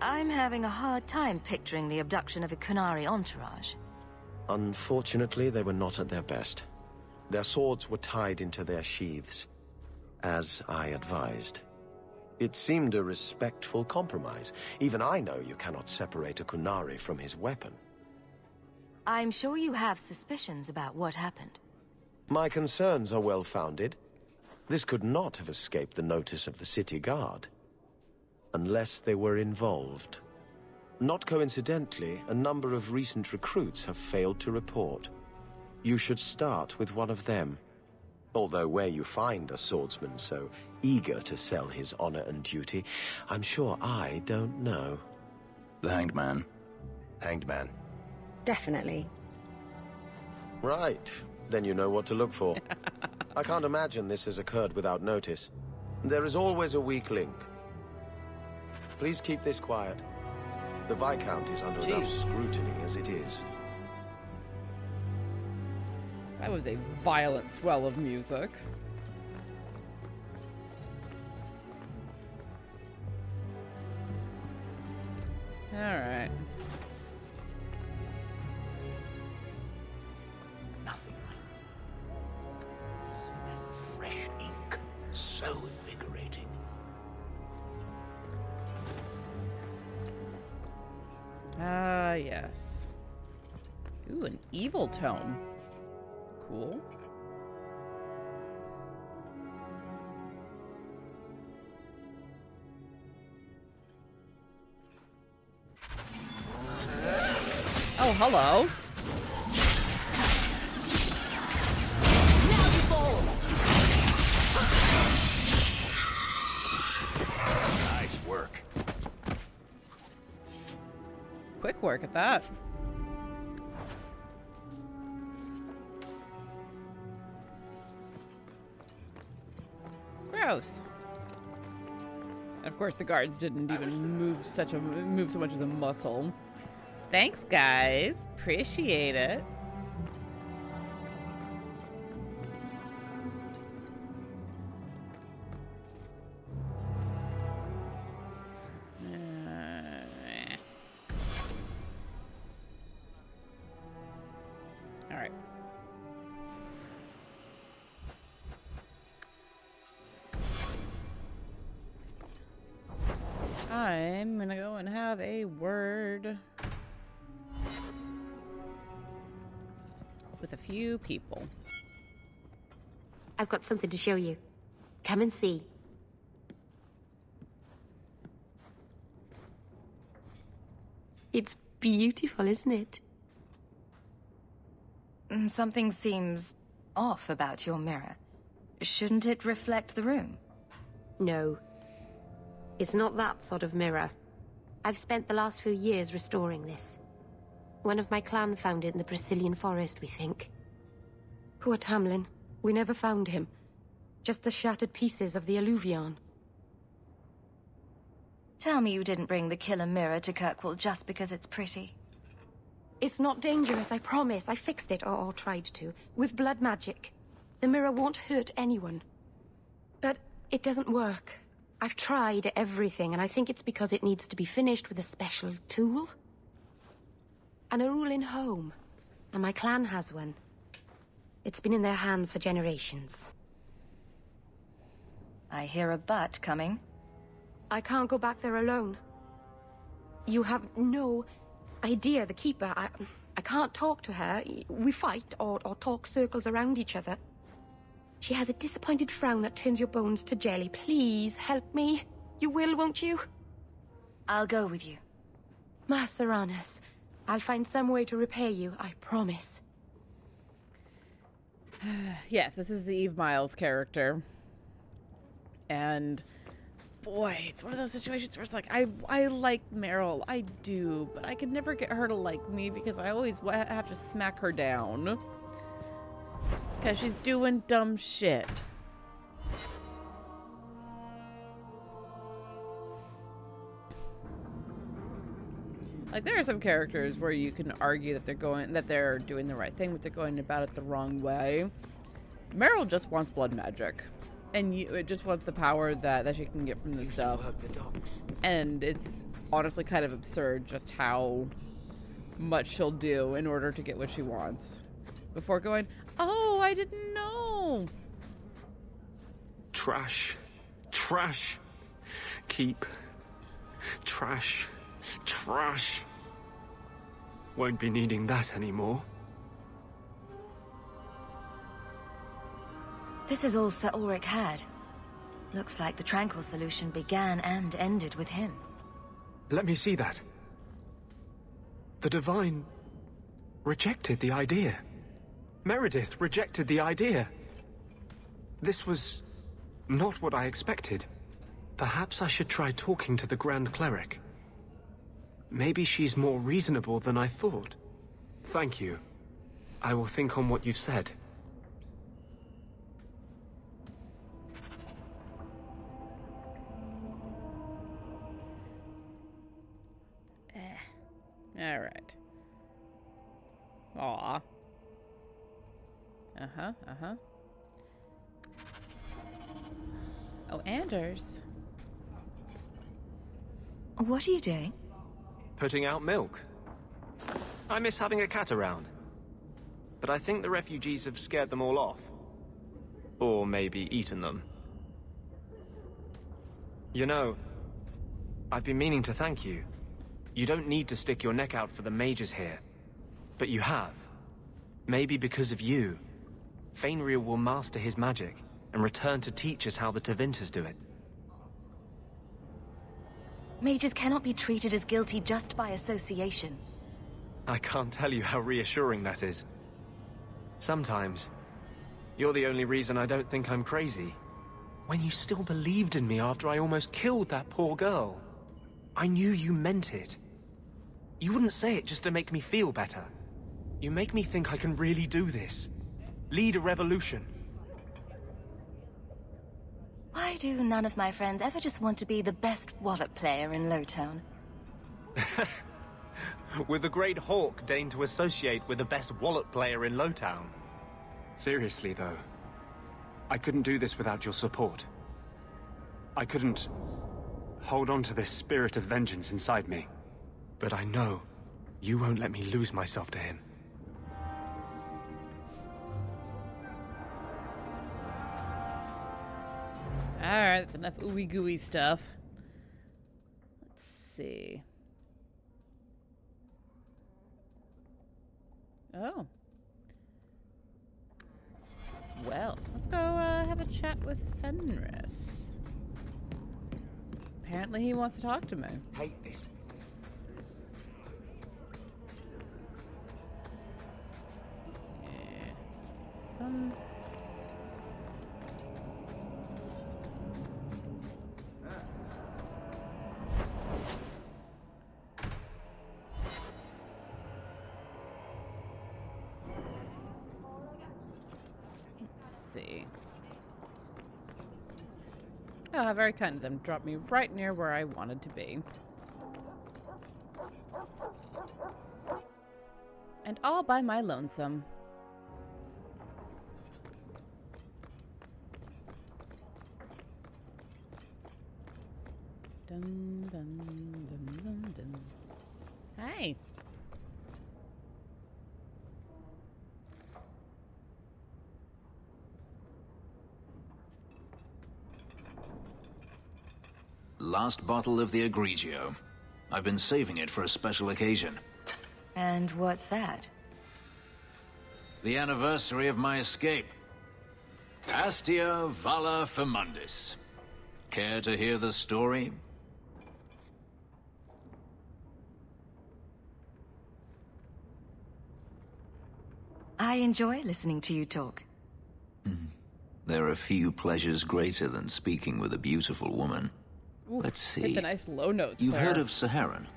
I'm having a hard time picturing the abduction of a Qunari entourage. Unfortunately, they were not at their best. Their swords were tied into their sheaths, as I advised. It seemed a respectful compromise. Even I know you cannot separate a Qunari from his weapon. I'm sure you have suspicions about what happened. My concerns are well-founded. This could not have escaped the notice of the city guard. Unless they were involved. Not coincidentally, a number of recent recruits have failed to report. You should start with one of them. Although where you find a swordsman so eager to sell his honor and duty, I'm sure I don't know. The Hanged Man. Hanged Man. Definitely. Right. Then you know what to look for. I can't imagine this has occurred without notice. There is always a weak link. Please keep this quiet. The Viscount is under enough scrutiny as it is. That was a violent swell of music. All right. Nothing. Fresh ink. So invigorating. Ah, yes. Ooh, an evil tome. Cool. Oh, hello. Nice work. Quick work at that. Gross. And of course, the guards didn't even move so much as a muscle. Thanks, guys. Appreciate it. All right. I'm gonna go and have a word with a few people. I've got something to show you. Come and see. It's beautiful, isn't it? Something seems off about your mirror. Shouldn't it reflect the room? No. It's not that sort of mirror. I've spent the last few years restoring this. One of my clan found it in the Brazilian forest, we think. Poor Tamlin. We never found him. Just the shattered pieces of the Alluvion. Tell me you didn't bring the killer mirror to Kirkwall just because it's pretty. It's not dangerous, I promise. I fixed it, or tried to, with blood magic. The mirror won't hurt anyone. But it doesn't work. I've tried everything, and I think it's because it needs to be finished with a special tool. An Arulin home. And my clan has one. It's been in their hands for generations. I hear a but coming. I can't go back there alone. You have no idea, the Keeper. I can't talk to her. We fight or talk circles around each other. She has a disappointed frown that turns your bones to jelly. Please, help me. You will, won't you? I'll go with you. Master Arnus, I'll find some way to repay you, I promise. Yes, this is the Eve Miles character. And boy, it's one of those situations where it's like, I like Meryl, I do, but I could never get her to like me because I always have to smack her down. Because she's doing dumb shit. Like, there are some characters where you can argue that they're doing the right thing, but they're going about it the wrong way. Meryl just wants blood magic. And it just wants the power that she can get from this stuff. And it's honestly kind of absurd just how much she'll do in order to get what she wants. Before going, oh, I didn't know. Trash. Trash. Keep. Trash. Trash. Won't be needing that anymore. This is all Sir Ulrich had. Looks like the Tranquil solution began and ended with him. Let me see that. The Divine rejected the idea. Meredith rejected the idea. This was not what I expected. Perhaps I should try talking to the Grand Cleric. Maybe she's more reasonable than I thought. Thank you. I will think on what you've said. All right. Aw. Uh-huh. Oh, Anders. What are you doing? Putting out milk. I miss having a cat around. But I think the refugees have scared them all off. Or maybe eaten them. You know, I've been meaning to thank you. You don't need to stick your neck out for the mages here. But you have. Maybe because of you. Fainriel will master his magic and return to teach us how the Tevinters do it. Mages cannot be treated as guilty just by association. I can't tell you how reassuring that is. Sometimes, you're the only reason I don't think I'm crazy. When you still believed in me after I almost killed that poor girl. I knew you meant it. You wouldn't say it just to make me feel better. You make me think I can really do this. Lead a revolution. Why do none of my friends ever just want to be the best wallet player in Lowtown? With the great Hawke deigned to associate with the best wallet player in Lowtown. Seriously, though, I couldn't do this without your support. I couldn't hold on to this spirit of vengeance inside me. But I know you won't let me lose myself to him. Alright, that's enough ooey gooey stuff. Let's see. Oh. Well, let's go have a chat with Fenris. Apparently he wants to talk to me. Hate this. Yeah. see. Oh, how very kind of them. Dropped me right near where I wanted to be. And all by my lonesome. Dun, dun, dun, dun, dun. Hey. Last bottle of the Egregio. I've been saving it for a special occasion. And what's that? The anniversary of my escape. Astia Vala Firmundis. Care to hear the story? I enjoy listening to you talk. There are few pleasures greater than speaking with a beautiful woman. Ooh, Let's see. hit the nice low notes You've there. heard of Saharan?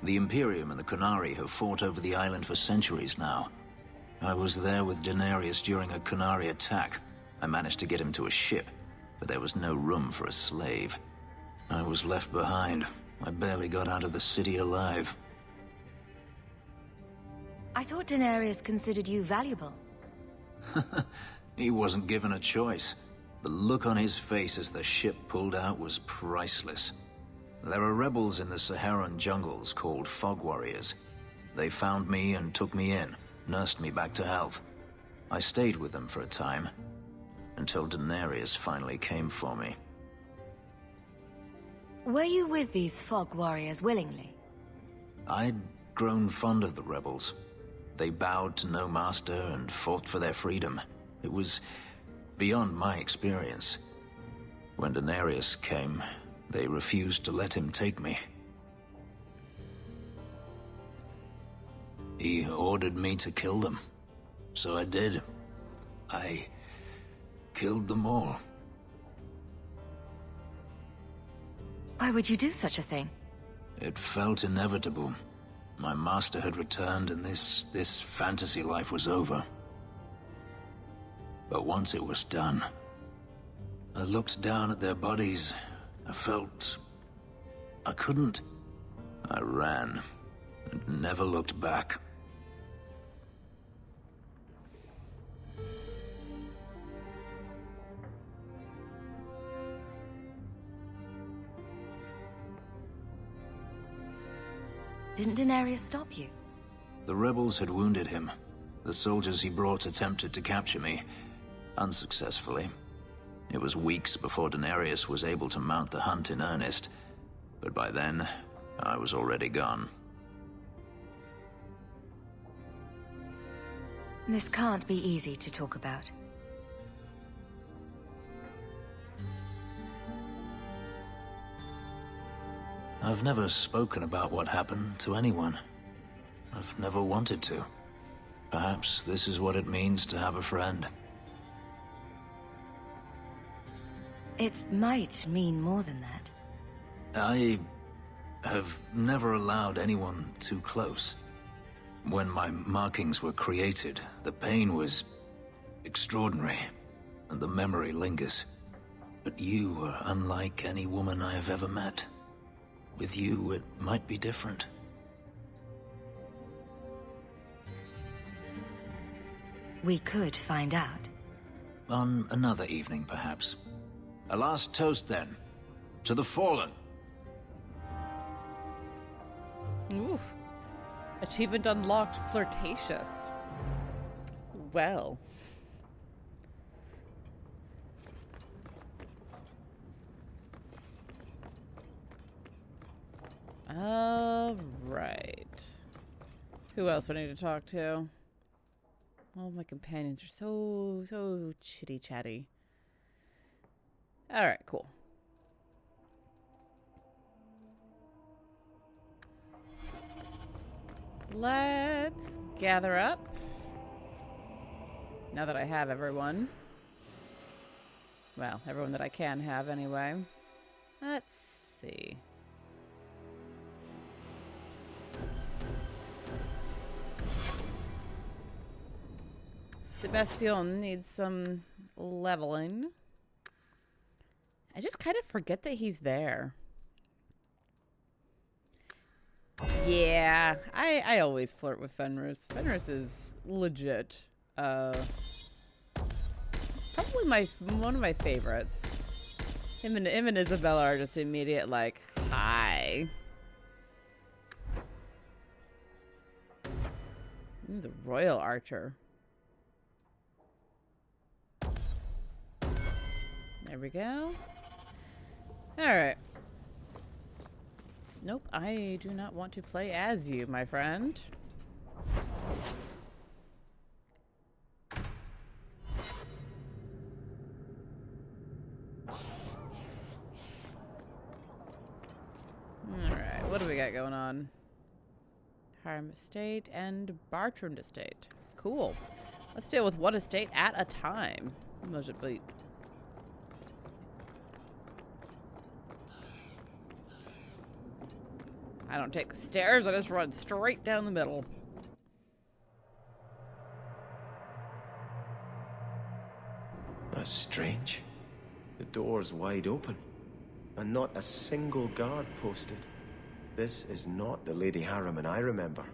The Imperium and the Qunari have fought over the island for centuries now. I was there with Daenerys during a Qunari attack. I managed to get him to a ship, but there was no room for a slave. I was left behind. I barely got out of the city alive. I thought Daenerys considered you valuable. He wasn't given a choice. The look on his face as the ship pulled out was priceless. There are rebels in the Saharan jungles called Fog Warriors. They found me and took me in, nursed me back to health. I stayed with them for a time, until Daenerys finally came for me. Were you with these Fog Warriors willingly? I'd grown fond of the rebels. They bowed to no master and fought for their freedom. It was beyond my experience. When Daenerys came, they refused to let him take me. He ordered me to kill them. So I did. I killed them all. Why would you do such a thing? It felt inevitable. My master had returned and this fantasy life was over. But once it was done, I looked down at their bodies. I felt I couldn't. I ran and never looked back. Didn't Daenerys stop you? The rebels had wounded him. The soldiers he brought attempted to capture me, unsuccessfully. It was weeks before Daenerys was able to mount the hunt in earnest, but by then, I was already gone. This can't be easy to talk about. I've never spoken about what happened to anyone. I've never wanted to. Perhaps this is what it means to have a friend. It might mean more than that. I have never allowed anyone too close. When my markings were created, the pain was extraordinary, and the memory lingers. But you were unlike any woman I have ever met. With you, it might be different. We could find out. On another evening, perhaps. A last toast, then. To the fallen. Oof. Achievement unlocked, flirtatious. Well. All right. Who else do I need to talk to? All of my companions are so chitty-chatty. All right, cool. Let's gather up. Now that I have everyone. Well, everyone that I can have anyway. Let's see. Sebastian needs some leveling. I just kind of forget that he's there. Yeah, I always flirt with Fenris. Fenris is legit. Probably one of my favorites. Him and Isabella are just immediate like, hi. Ooh, the Royal Archer. There we go. Alright. Nope, I do not want to play as you, my friend. Alright, what do we got going on? Harem Estate and Bartrand Estate. Cool. Let's deal with one estate at a time. Mojabit. I don't take the stairs, I just run straight down the middle. That's strange. The door's wide open, and not a single guard posted. This is not the Lady Harriman I remember.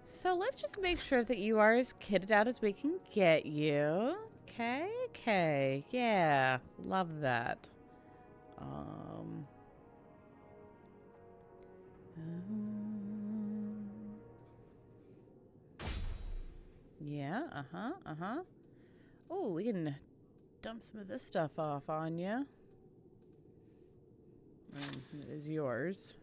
So let's just make sure that you are as kitted out as we can get you. Okay, yeah, love that. Yeah, Oh, we can dump some of this stuff off on you. It is yours.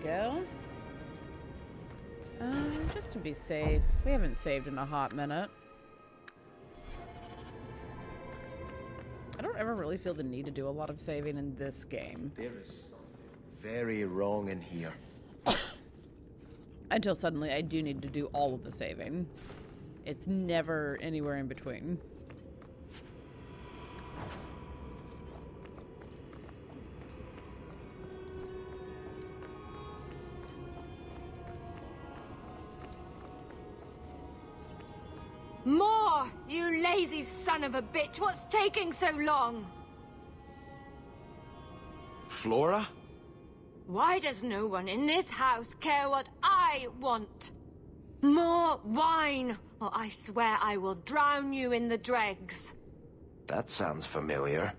Go. Just to be safe. We haven't saved in a hot minute. I don't ever really feel the need to do a lot of saving in this game. There is something very wrong in here. Until suddenly I do need to do all of the saving. It's never anywhere in between. More! You lazy son of a bitch! What's taking so long? Flora? Why does no one in this house care what I want? More wine, or I swear I will drown you in the dregs. That sounds familiar.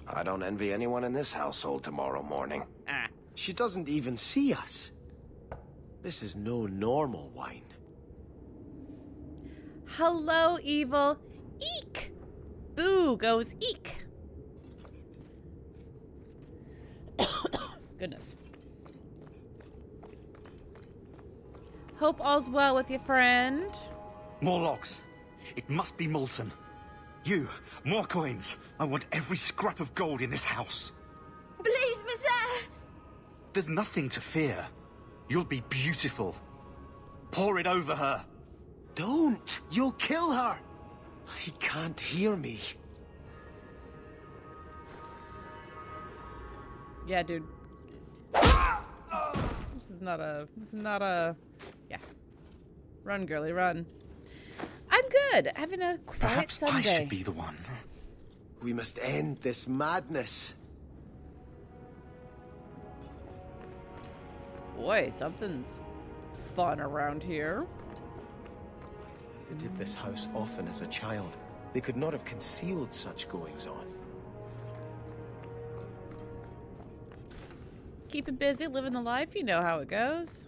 I don't envy anyone in this household tomorrow morning. She doesn't even see us. This is no normal wine. Hello, evil. Eek! Boo goes eek. Goodness. Hope all's well with your friend. More logs. It must be molten. You, more coins. I want every scrap of gold in this house. Please, monsieur! There's nothing to fear. You'll be beautiful. Pour it over her. Don't! You'll kill her! He can't hear me. Yeah, dude. This is not a... Yeah. Run, girly, run. I'm good. Having a quiet Perhaps Sunday. I should be the one. We must end this madness. Boy, something's fun around here. I visited this house often as a child. They could not have concealed such goings-on. Keep it busy, living the life. You know how it goes.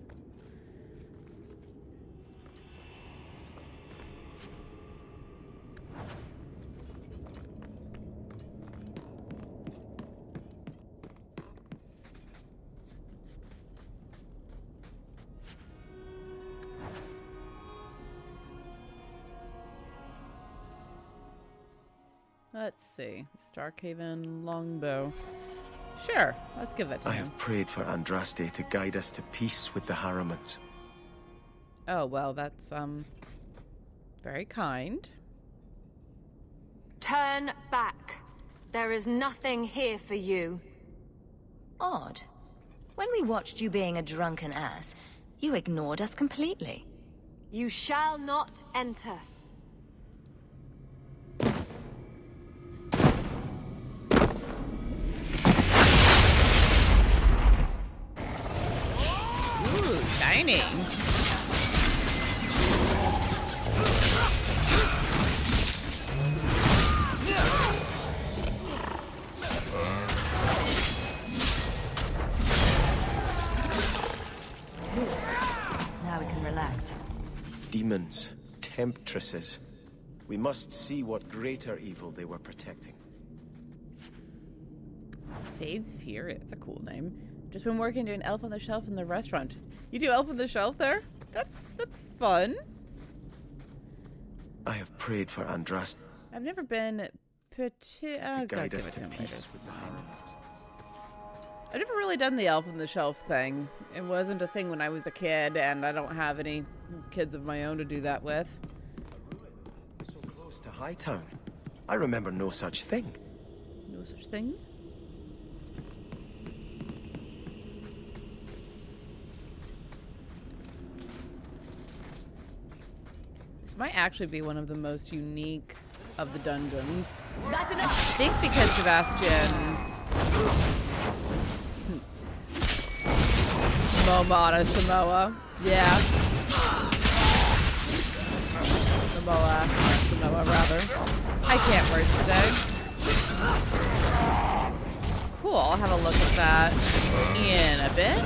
Let's see. Starkhaven longbow. Sure, let's give it to I him. have prayed for Andraste to guide us to peace with the Harrimans. Oh, well, that's, very kind. Turn back. There is nothing here for you. Odd. When we watched you being a drunken ass, you ignored us completely. You shall not enter. Ooh, dining. Now we can relax. Demons, temptresses. We must see what greater evil they were protecting. Fade's Fury. That's a cool name. Just been working doing Elf on the Shelf in the restaurant. You do Elf on the Shelf there? That's fun. I have prayed for Andraste. I've never been to guide us to peace. I've never really done the Elf on the Shelf thing. It wasn't a thing when I was a kid, and I don't have any kids of my own to do that with. So close to Hightown. I remember no such thing. No such thing? This might actually be one of the most unique of the dungeons. That's enough. I think because Sebastian Momana Samoa. Yeah. Samoa rather. I can't words today. Cool, I'll have a look at that in a bit.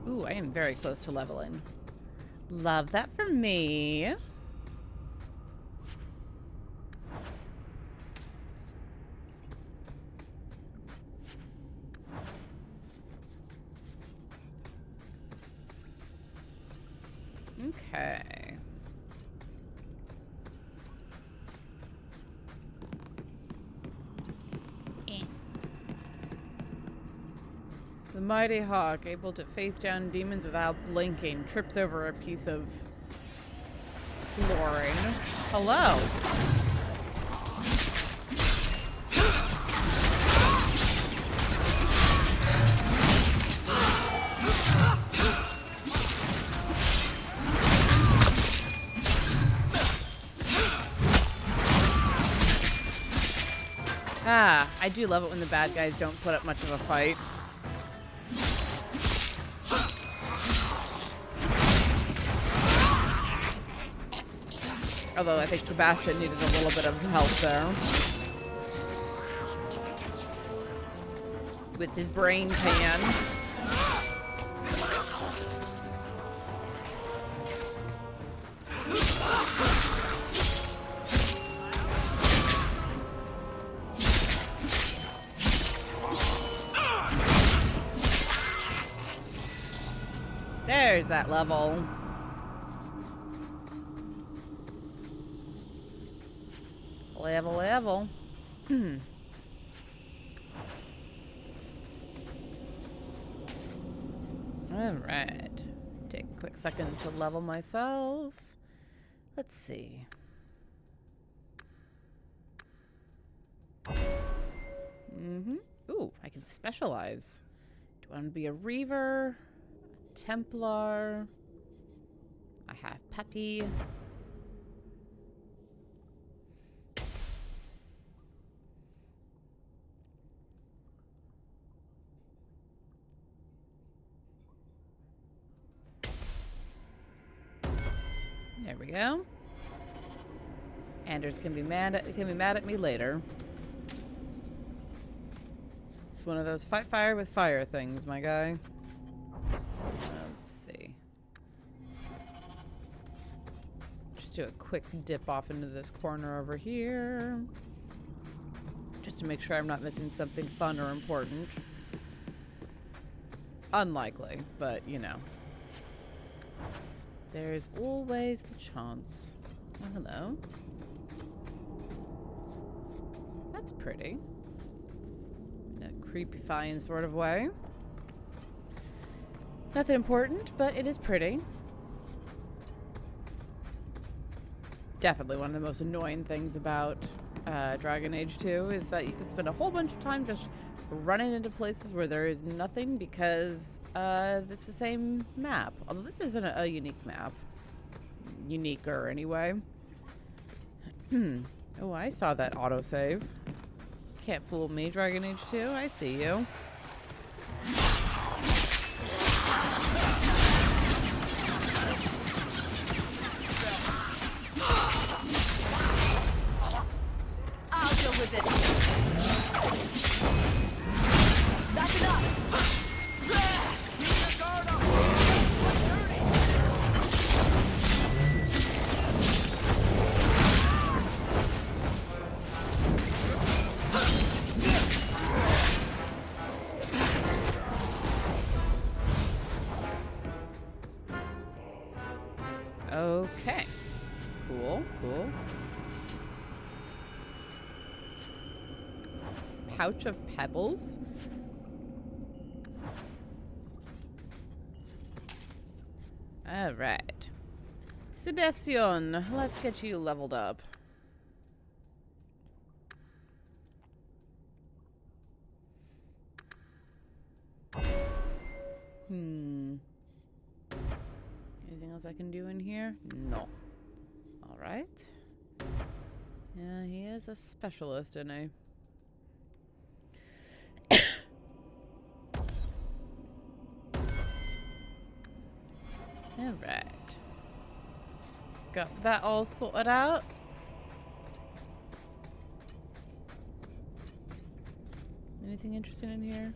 Ooh, I am very close to leveling. Love that for me. Okay. The mighty hawk, able to face down demons without blinking, trips over a piece of flooring. Hello. Ah, I do love it when the bad guys don't put up much of a fight. Although I think Sebastian needed a little bit of help there. With his brain pan. There's that level. Level. Alright. Take a quick second to level myself. Let's see. Ooh, I can specialize. Do I want to be a Reaver? A Templar? I have Peppy. There we go. Anders can be mad at me later. It's one of those fight fire with fire things, my guy. Let's see. Just do a quick dip off into this corner over here. Just to make sure I'm not missing something fun or important. Unlikely, but you know. There's always the chance. Oh, hello. That's pretty. In a creepifying sort of way. Nothing important, but it is pretty. Definitely one of the most annoying things about Dragon Age 2 is that you can spend a whole bunch of time just running into places where there is nothing because it's the same map. Although this isn't a unique map. Uniquer, anyway. Oh, I saw that autosave. Can't fool me, Dragon Age 2. I see you. I'll deal with it. That's enough. Keep your guard up. Okay. Cool, cool. Pouch of pebbles? Alright. Sebastian, let's get you leveled up. Anything else I can do in here? No. Alright. Yeah, he is a specialist, isn't he? Alright. Got that all sorted out. Anything interesting in here?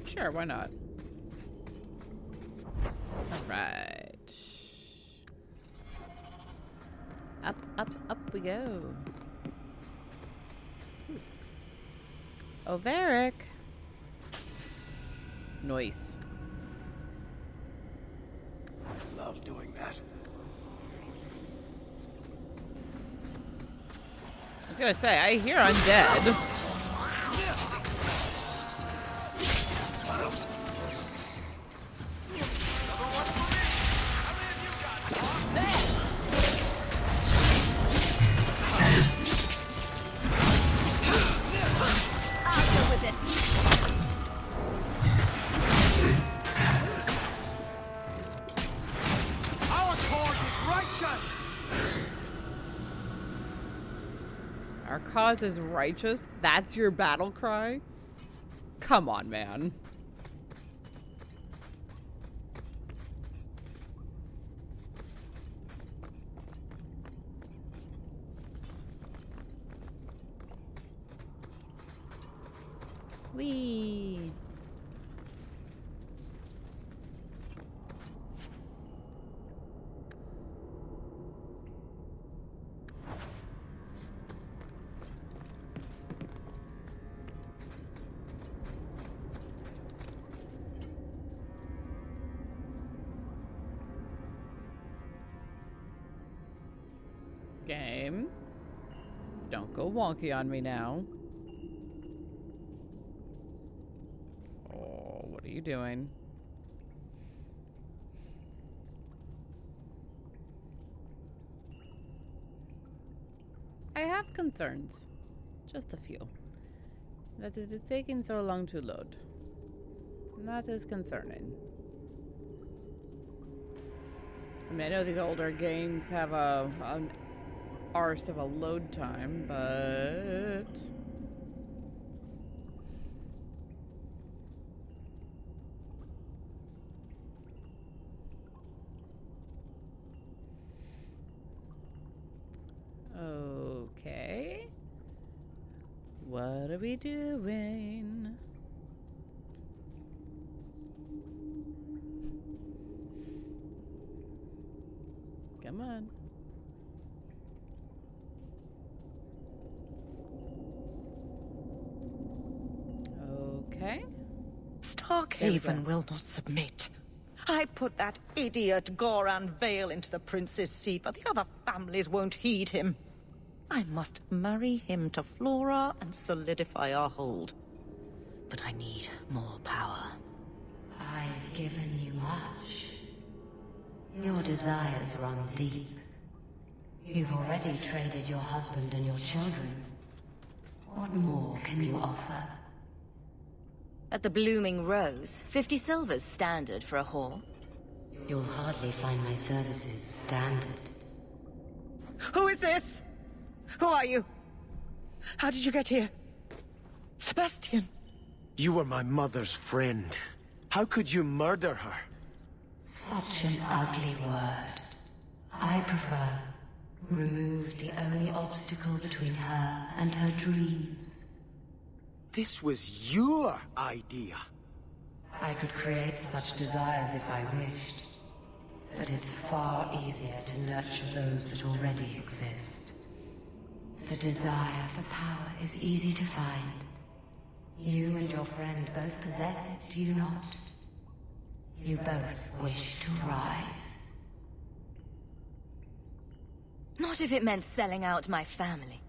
Sure, why not? Alright. Up, up, up we go. Oh, Varric. Nice. I love doing that. I was gonna say, I hear undead. Our cause is righteous? That's your battle cry? Come on, man. Whee! Game. Don't go wonky on me now. Oh, what are you doing? I have concerns. Just a few. That it is taking so long to load. That is concerning. I mean, I know these older games have an arse of a load time, but... Okay. What are we doing? Okay. Starkhaven will not submit. I put that idiot Goran Vale into the prince's seat, but the other families won't heed him. I must marry him to Flora and solidify our hold. But I need more power. I've given you much. Your desires run deep. You've already traded your husband and your children. What more can you offer? At the Blooming Rose, 50 silver's standard for a whore. You'll hardly find my services standard. Who is this? Who are you? How did you get here? Sebastian! You were my mother's friend. How could you murder her? Such an ugly word. I prefer remove the only obstacle between her and her dreams. This was your idea. I could create such desires if I wished. But it's far easier to nurture those that already exist. The desire for power is easy to find. You and your friend both possess it, do you not? You both wish to rise. Not if it meant selling out my family.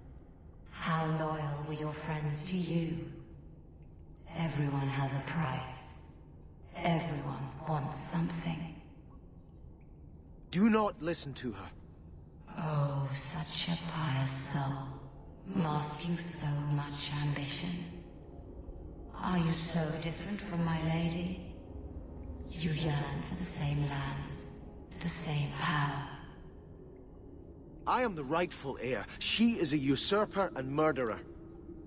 How loyal were your friends to you? Everyone has a price. Everyone wants something. Do not listen to her. Oh, such a pious soul, masking so much ambition. Are you so different from my lady? You yearn for the same lands, the same power. I am the rightful heir. She is a usurper and murderer.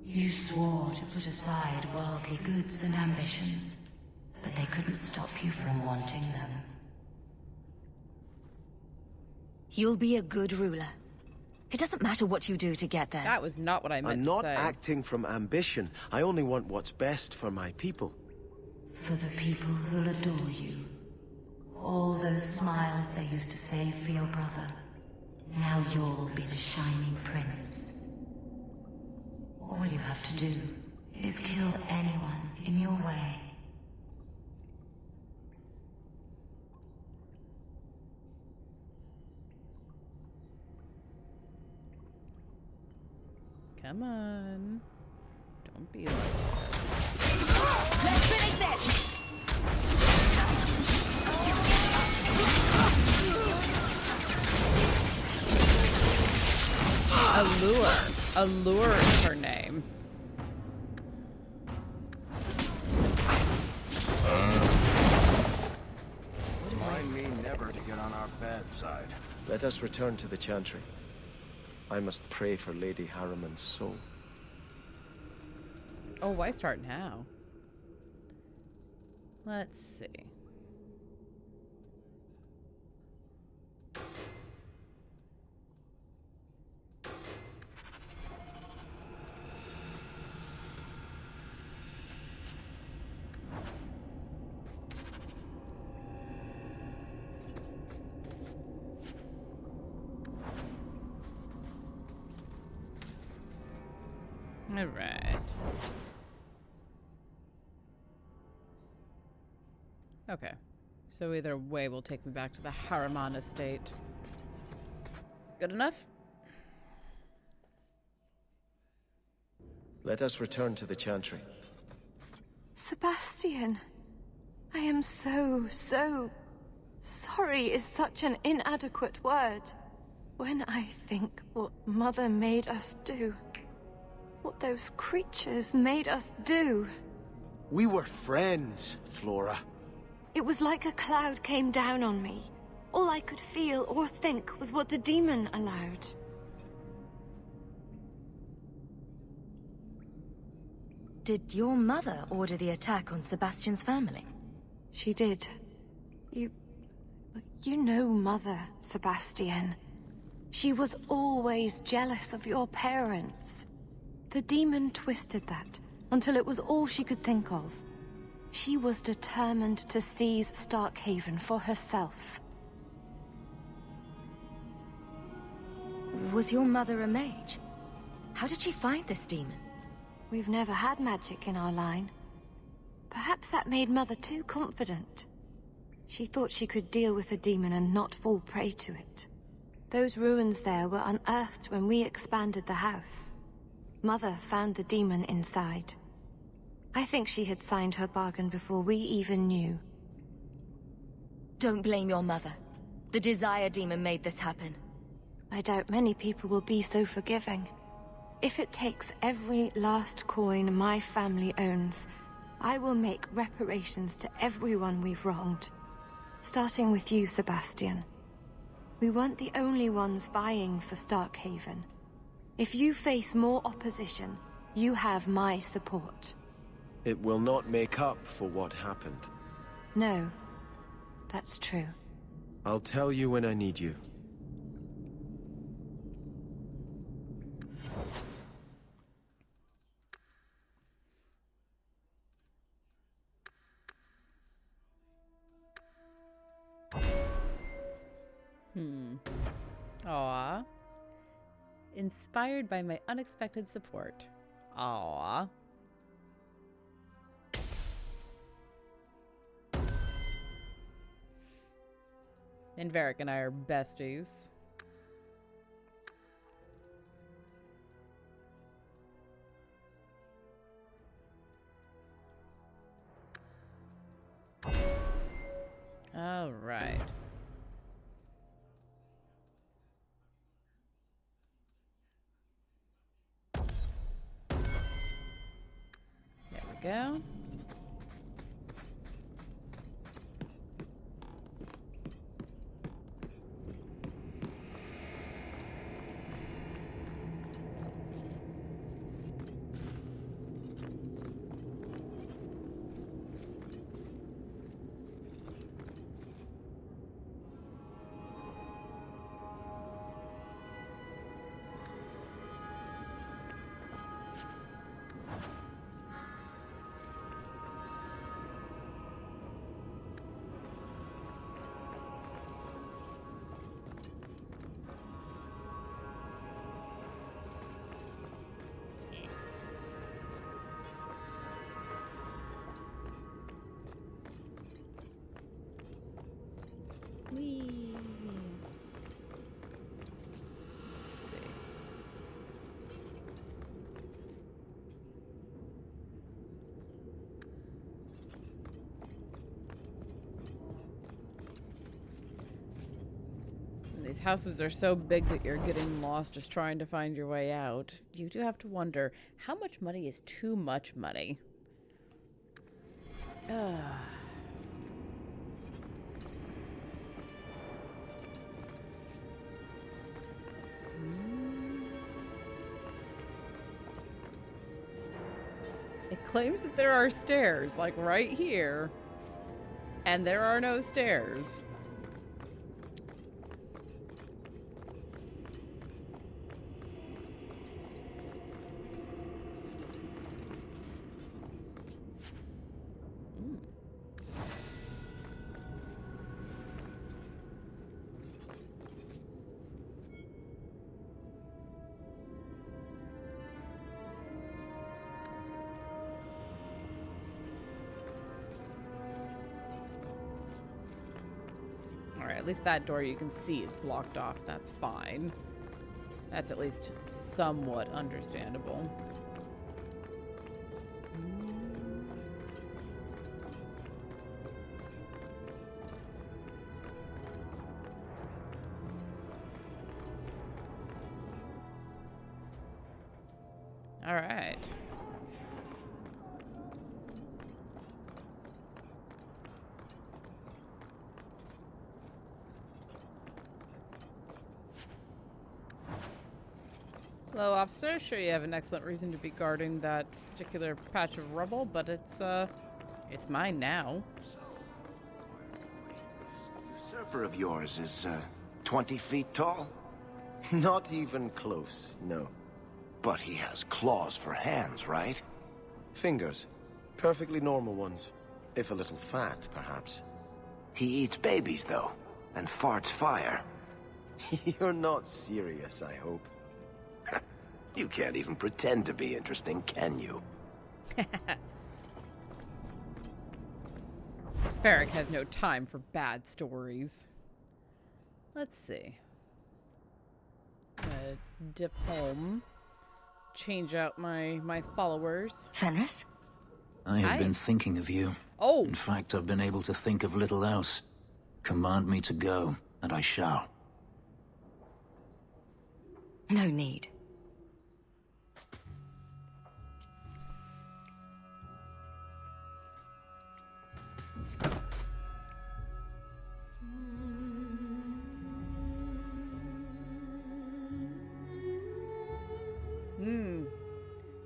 You swore to put aside worldly goods and ambitions, but they couldn't stop you from wanting them. You'll be a good ruler. It doesn't matter what you do to get there. That was not what I meant I'm to not say. acting from ambition. I only want what's best for my people. For the people who'll adore you. All those smiles they used to save for your brother. Now you'll be the shining prince. All you have to do is kill anyone in your way. Come on. Don't be like this. Let's finish this! Allure is her name. Remind me never to get on our bad side. Let us return to the Chantry. I must pray for Lady Harriman's soul. Oh, why start now? Let's see. All right. Okay. So either way will take me back to the Harriman estate. Good enough? Let us return to the Chantry. Sebastian, I am so sorry is such an inadequate word. When I think what Mother made us do, what those creatures made us do. We were friends, Flora. It was like a cloud came down on me. All I could feel or think was what the demon allowed. Did your mother order the attack on Sebastian's family? She did. You know Mother, Sebastian. She was always jealous of your parents. The demon twisted that until it was all she could think of. She was determined to seize Starkhaven for herself. Was your mother a mage? How did she find this demon? We've never had magic in our line. Perhaps that made Mother too confident. She thought she could deal with the demon and not fall prey to it. Those ruins there were unearthed when we expanded the house. Mother found the demon inside. I think she had signed her bargain before we even knew. Don't blame your mother. The Desire Demon made this happen. I doubt many people will be so forgiving. If it takes every last coin my family owns, I will make reparations to everyone we've wronged. Starting with you, Sebastian. We weren't the only ones vying for Starkhaven. If you face more opposition, you have my support. It will not make up for what happened. No, that's true. I'll tell you when I need you. Aw. Inspired by my unexpected support. Aw. And Varric and I are besties. All right. There we go. Whee. Let's see. These houses are so big that you're getting lost just trying to find your way out. You do have to wonder, how much money is too much money? It claims that there are stairs, like right here, and there are no stairs. At least that door you can see is blocked off. That's fine. That's at least somewhat understandable. All right. Hello, officer. Sure, you have an excellent reason to be guarding that particular patch of rubble, but it's mine now. Usurper of yours is, 20 feet tall? Not even close, no. But he has claws for hands, right? Fingers. Perfectly normal ones. If a little fat, perhaps. He eats babies, though, and farts fire. You're not serious, I hope. You can't even pretend to be interesting, can you? Varric has no time for bad stories. Let's see. Dip home. Change out my followers. Fenris? I have Hi. been thinking of you. Oh. In fact, I've been able to think of little else. Command me to go, and I shall. No need.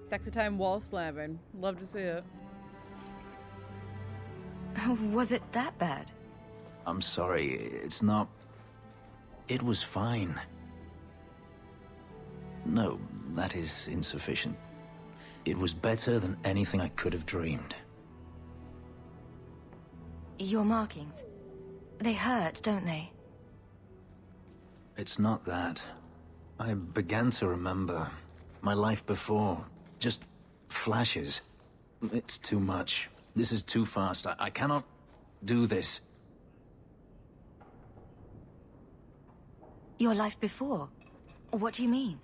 Sexy time wall slamming. Love to see it. Was it that bad? I'm sorry, it's not... It was fine. No, that is insufficient. It was better than anything I could have dreamed. Your markings. They hurt, don't they? It's not that. I began to remember my life before. Just flashes. It's too much. This is too fast. I cannot do this. Your life before? What do you mean?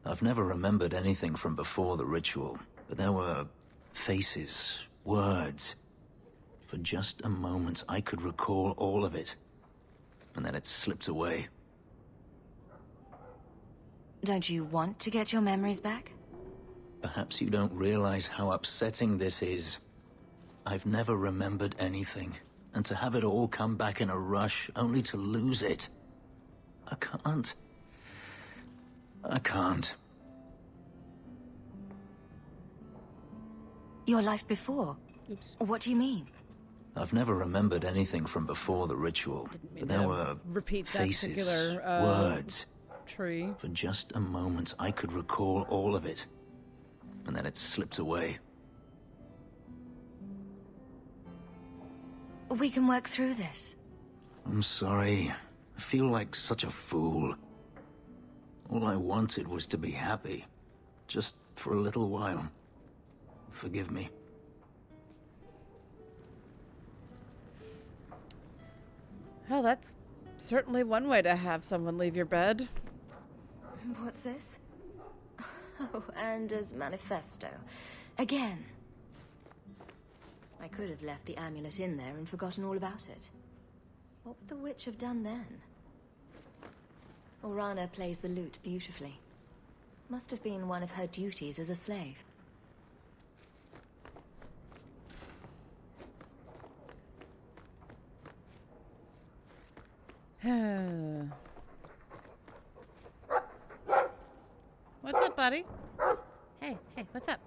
I've never remembered anything from before the ritual, but there were faces, words. For just a moment, I could recall all of it, and then it slipped away. Don't you want to get your memories back? Perhaps you don't realize how upsetting this is. I've never remembered anything, and to have it all come back in a rush, only to lose it. I can't. I can't. Your life before? Oops. What do you mean? I've never remembered anything from before the ritual, but there were repeat that faces, particular words. Tree. For just a moment, I could recall all of it, and then it slipped away. We can work through this. I'm sorry. I feel like such a fool. All I wanted was to be happy. Just for a little while. Forgive me. Well, that's certainly one way to have someone leave your bed. What's this? Oh, Anders' manifesto. Again. I could have left the amulet in there and forgotten all about it. What would the witch have done then? Orana plays the lute beautifully. Must have been one of her duties as a slave. What's up, buddy? Hey, what's up?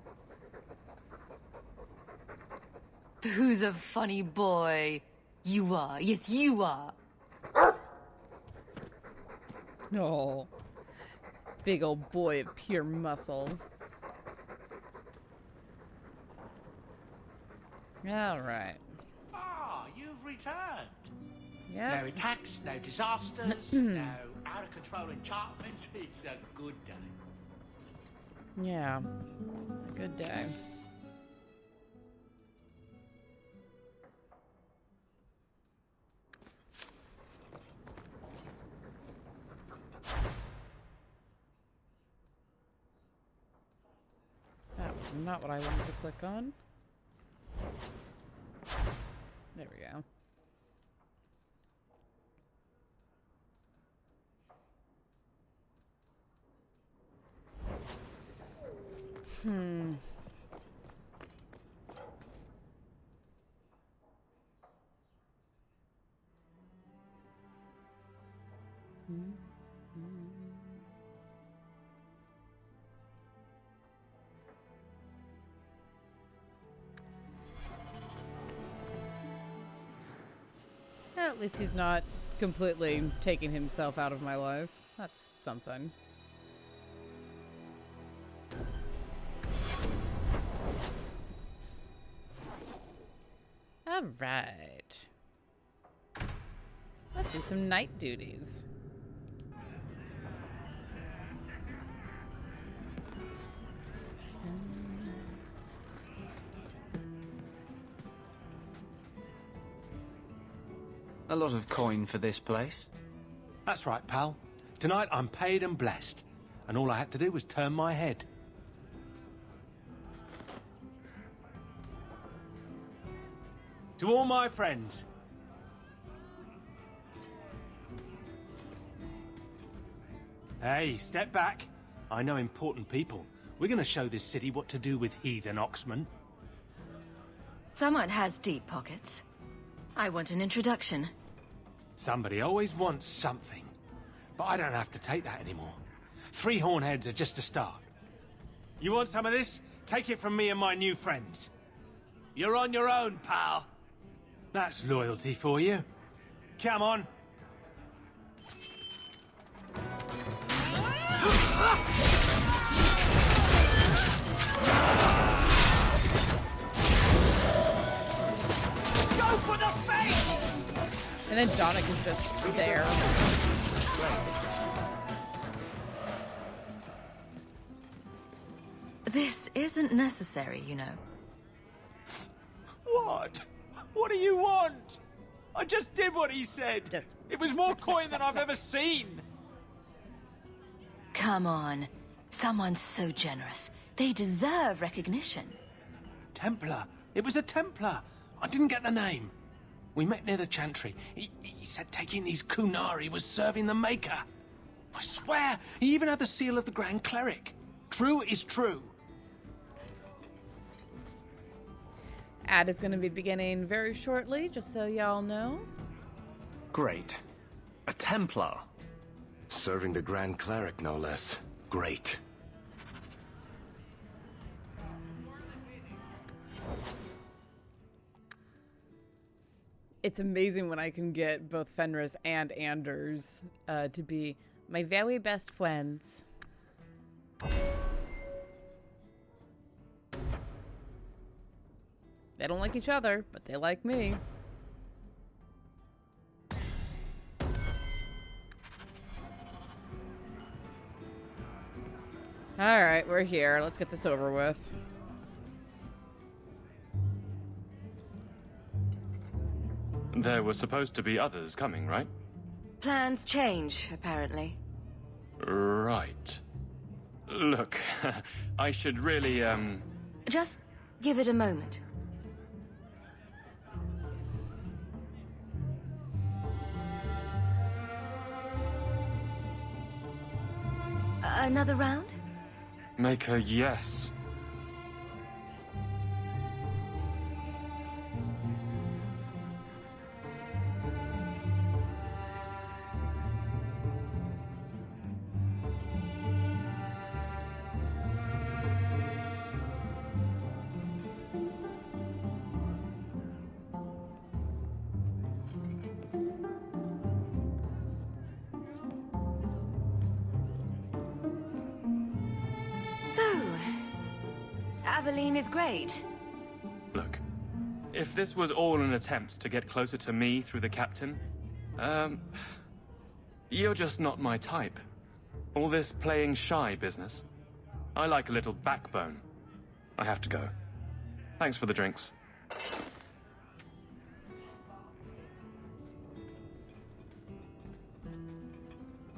Who's a funny boy? You are. Yes, you are. Oh, big old boy of pure muscle. All right. Ah, you've returned. Yeah. No attacks, no disasters, no out-of-control enchantments. It's a good day. Yeah, a good day. That was not what I wanted to click on. There we go. At least he's not completely taking himself out of my life. That's something. All right. Let's do some night duties. lot of coin for this place. That's right, pal. Tonight I'm paid and blessed, and all I had to do was turn my head. To all my friends. Hey, step back. I know important people. We're gonna show this city what to do with heathen oxmen. Someone has deep pockets. I want an introduction. Somebody always wants something. But I don't have to take that anymore. 3 hornheads are just a start. You want some of this? Take it from me and my new friends. You're on your own, pal. That's loyalty for you. Come on. Go for the face! And then Donick is just there. This isn't necessary, you know. What? What do you want? I just did what he said. It was more coin than I've ever seen. Come on. Someone's so generous. They deserve recognition. Templar. It was a Templar. I didn't get the name. We met near the Chantry. He said taking these Kunari was serving the Maker. I swear, he even had the seal of the Grand Cleric. True is true. Ad is going to be beginning very shortly, just so y'all know. Great. A Templar. Serving the Grand Cleric, no less. Great. It's amazing when I can get both Fenris and Anders to be my very best friends. They don't like each other, but they like me. Alright, we're here. Let's get this over with. There were supposed to be others coming, right? Plans change, apparently. Right. Look, I should really, Just give it a moment. Another round? make a yes. Aveline is great. Look, if this was all an attempt to get closer to me through the captain, you're just not my type. All this playing shy business. I like a little backbone. I have to go. Thanks for the drinks.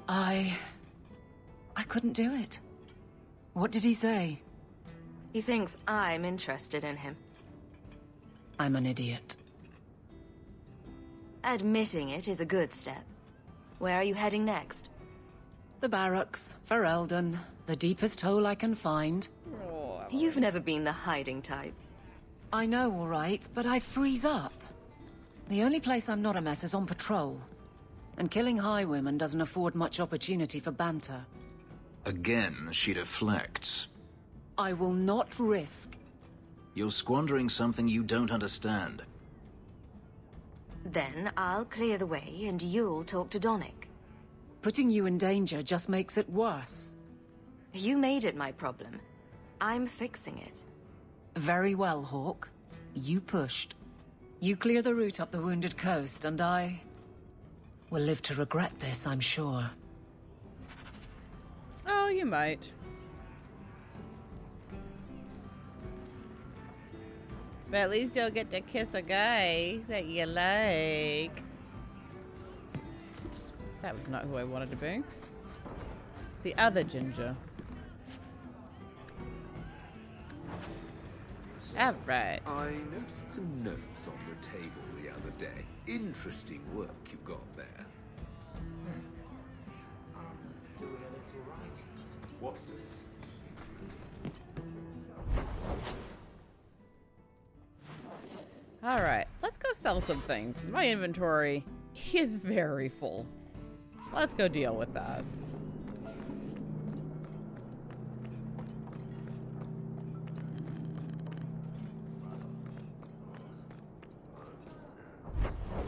I couldn't do it. What did he say? He thinks I'm interested in him. I'm an idiot. Admitting it is a good step. Where are you heading next? The barracks, for Eldon. The deepest hole I can find. You've never been the hiding type. I know, all right, but I freeze up. The only place I'm not a mess is on patrol. And killing highwaymen doesn't afford much opportunity for banter. Again, she deflects. I will not risk. You're squandering something you don't understand. Then I'll clear the way and you'll talk to Donick. Putting you in danger just makes it worse. You made it my problem. I'm fixing it. Very well, Hawke. You pushed. You clear the route up the Wounded Coast, and I will live to regret this, I'm sure. Oh, you might. But at least you'll get to kiss a guy that you like. That was not who I wanted to be. The other ginger. Alright. I noticed some notes on the table the other day. Interesting work you got there. I'm doing a little writing. What's this? Alright, let's go sell some things. My inventory is very full. Let's go deal with that.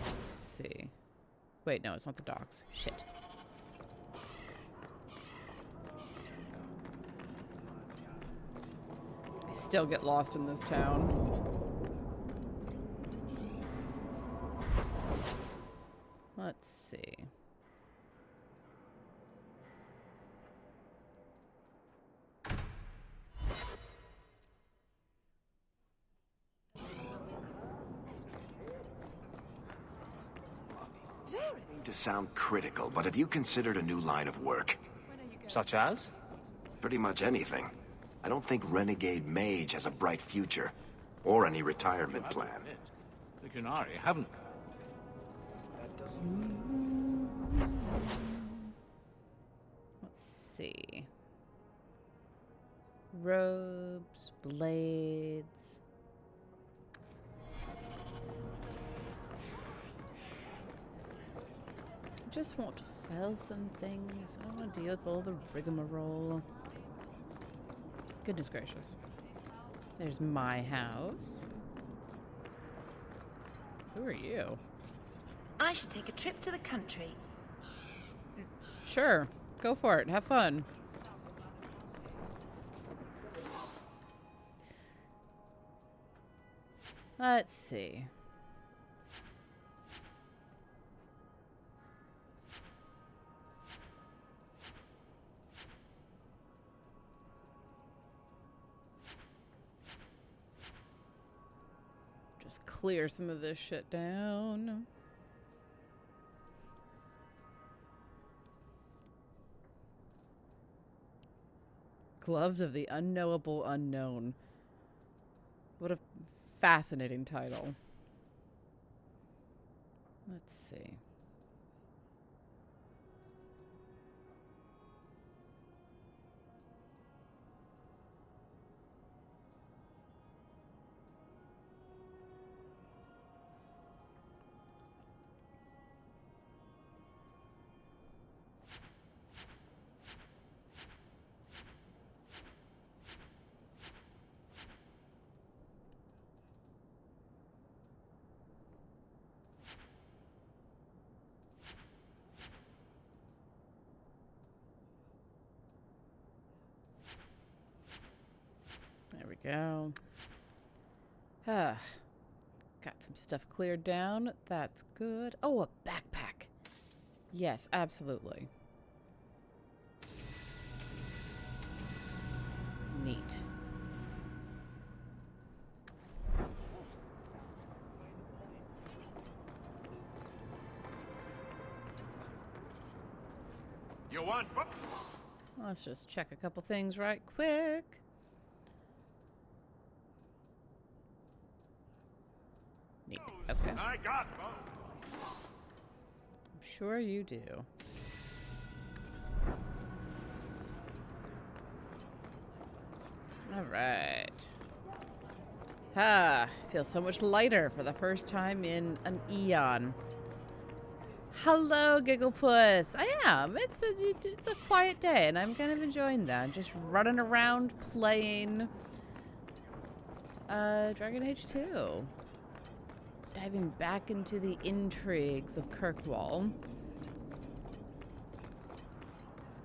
Let's see. Wait, no, it's not the docks. Shit. I still get lost in this town. Let's see. To sound critical, but have you considered a new line of work? Such as? Pretty much anything. I don't think Renegade Mage has a bright future, or any retirement plan. The Qunari haven't. Let's see. Robes, blades. I just want to sell some things. I don't want to deal with all the rigmarole. Goodness gracious. There's my house. Who are you? I should take a trip to the country. Sure. Go for it. Have fun. Let's see. Just clear some of this shit down. Gloves of the Unknowable Unknown. What a fascinating title. Let's see. There we go. Got some stuff cleared down. That's good. Oh, a backpack. Yes, absolutely. Neat. You want? Let's just check a couple things right quick. Neat. Okay. I got both. I'm sure you do. All right. I feel so much lighter for the first time in an eon. Hello, Gigglepuss. I am. It's a quiet day, and I'm kind of enjoying that. Just running around playing Dragon Age 2. Diving back into the intrigues of Kirkwall.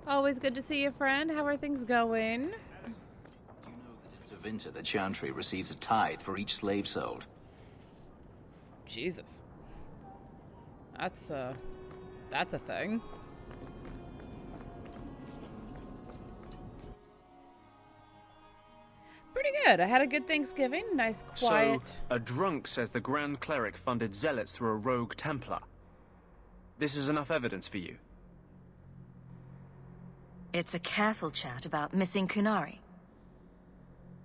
Always good to see you, friend. How are things going? To Vinter, the Chantry receives a tithe for each slave sold. Jesus. That's a thing. Pretty good. I had a good Thanksgiving. Nice, quiet. So, a drunk says the Grand Cleric funded zealots through a rogue Templar. This is enough evidence for you? It's a careful chat about missing Kunari.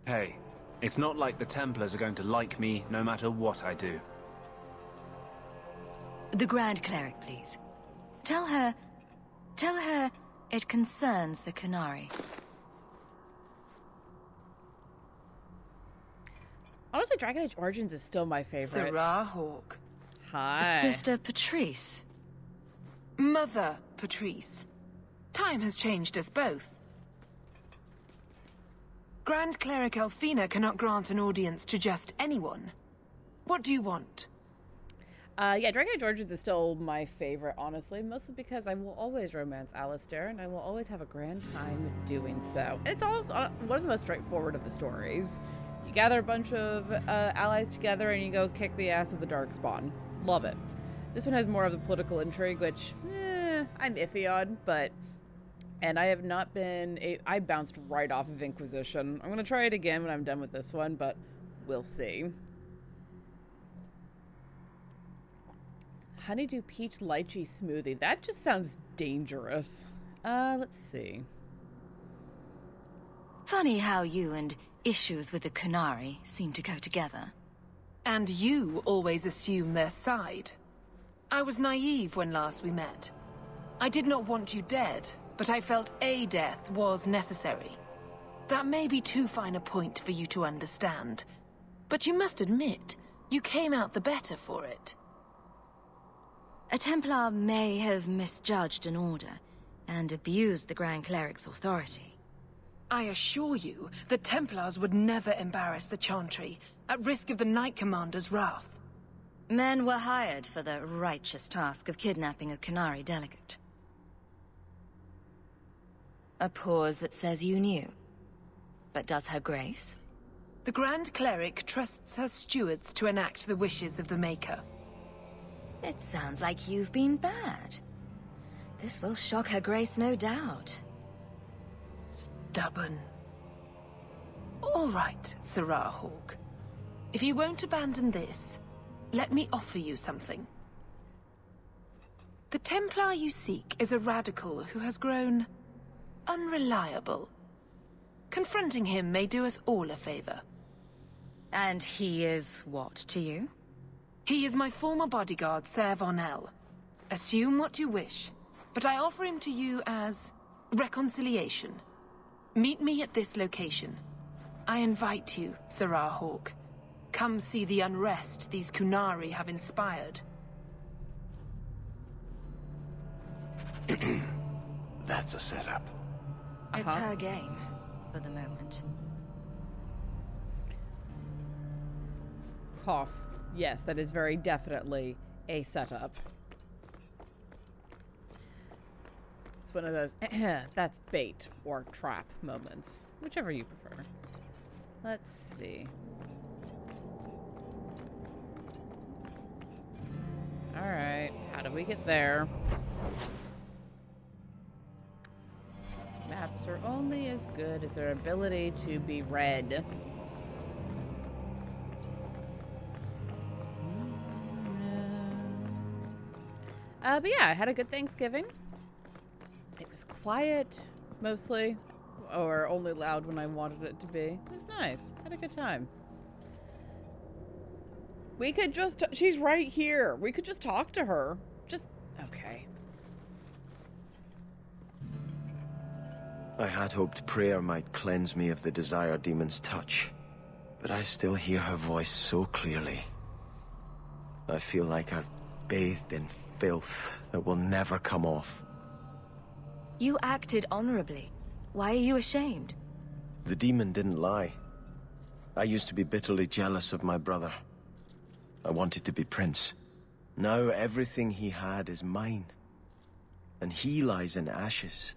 Hey, it's not like the Templars are going to like me no matter what I do. The Grand Cleric, please. Tell her it concerns the Kunari. Honestly, Dragon Age Origins is still my favorite. Tamora Hawke. Hi. Sister Patrice. Mother Patrice. Time has changed us both. Grand Cleric Elfina cannot grant an audience to just anyone. What do you want? Yeah, Dragon Age Origins is still my favorite, honestly, mostly because I will always romance Alistair, and I will always have a grand time doing so. It's also one of the most straightforward of the stories. You gather a bunch of allies together, and you go kick the ass of the Darkspawn. Love it. This one has more of the political intrigue, which, I'm iffy on, but... And I have not been... I bounced right off of Inquisition. I'm going to try it again when I'm done with this one, but we'll see. Honeydew peach lychee smoothie. That just sounds dangerous. Let's see. Funny how you and issues with the Kunari seem to go together. And you always assume their side. I was naive when last we met. I did not want you dead, but I felt a death was necessary. That may be too fine a point for you to understand, but you must admit, you came out the better for it. A Templar may have misjudged an order and abused the Grand Cleric's authority. I assure you, the Templars would never embarrass the Chantry, at risk of the Knight Commander's wrath. Men were hired for the righteous task of kidnapping a Kunari delegate. A pause that says you knew. But does her grace? The Grand Cleric trusts her stewards to enact the wishes of the Maker. It sounds like you've been bad. This will shock her grace, no doubt. Stubborn. All right, Tamora Hawke. If you won't abandon this, let me offer you something. The Templar you seek is a radical who has grown unreliable. Confronting him may do us all a favor. And he is what to you? He is my former bodyguard, Ser Vonel. Assume what you wish, but I offer him to you as reconciliation. Meet me at this location. I invite you, Tamora Hawke. Come see the unrest these Kunari have inspired. That's a setup. It's her game, for the moment. Cough. Yes, that is very definitely a setup. It's one of those, that's bait or trap moments, whichever you prefer. Let's see. Alright, how do we get there? Maps are only as good as their ability to be read. But yeah, I had a good Thanksgiving. It was quiet, mostly, or only loud when I wanted it to be. It was nice. Had a good time. We could just... She's right here. We could just talk to her. Just... Okay. I had hoped prayer might cleanse me of the Desire Demon's touch, but I still hear her voice so clearly. I feel like I've bathed in filth that will never come off. You acted honorably. Why are you ashamed? The demon didn't lie. I used to be bitterly jealous of my brother. I wanted to be prince. Now everything he had is mine. And he lies in ashes.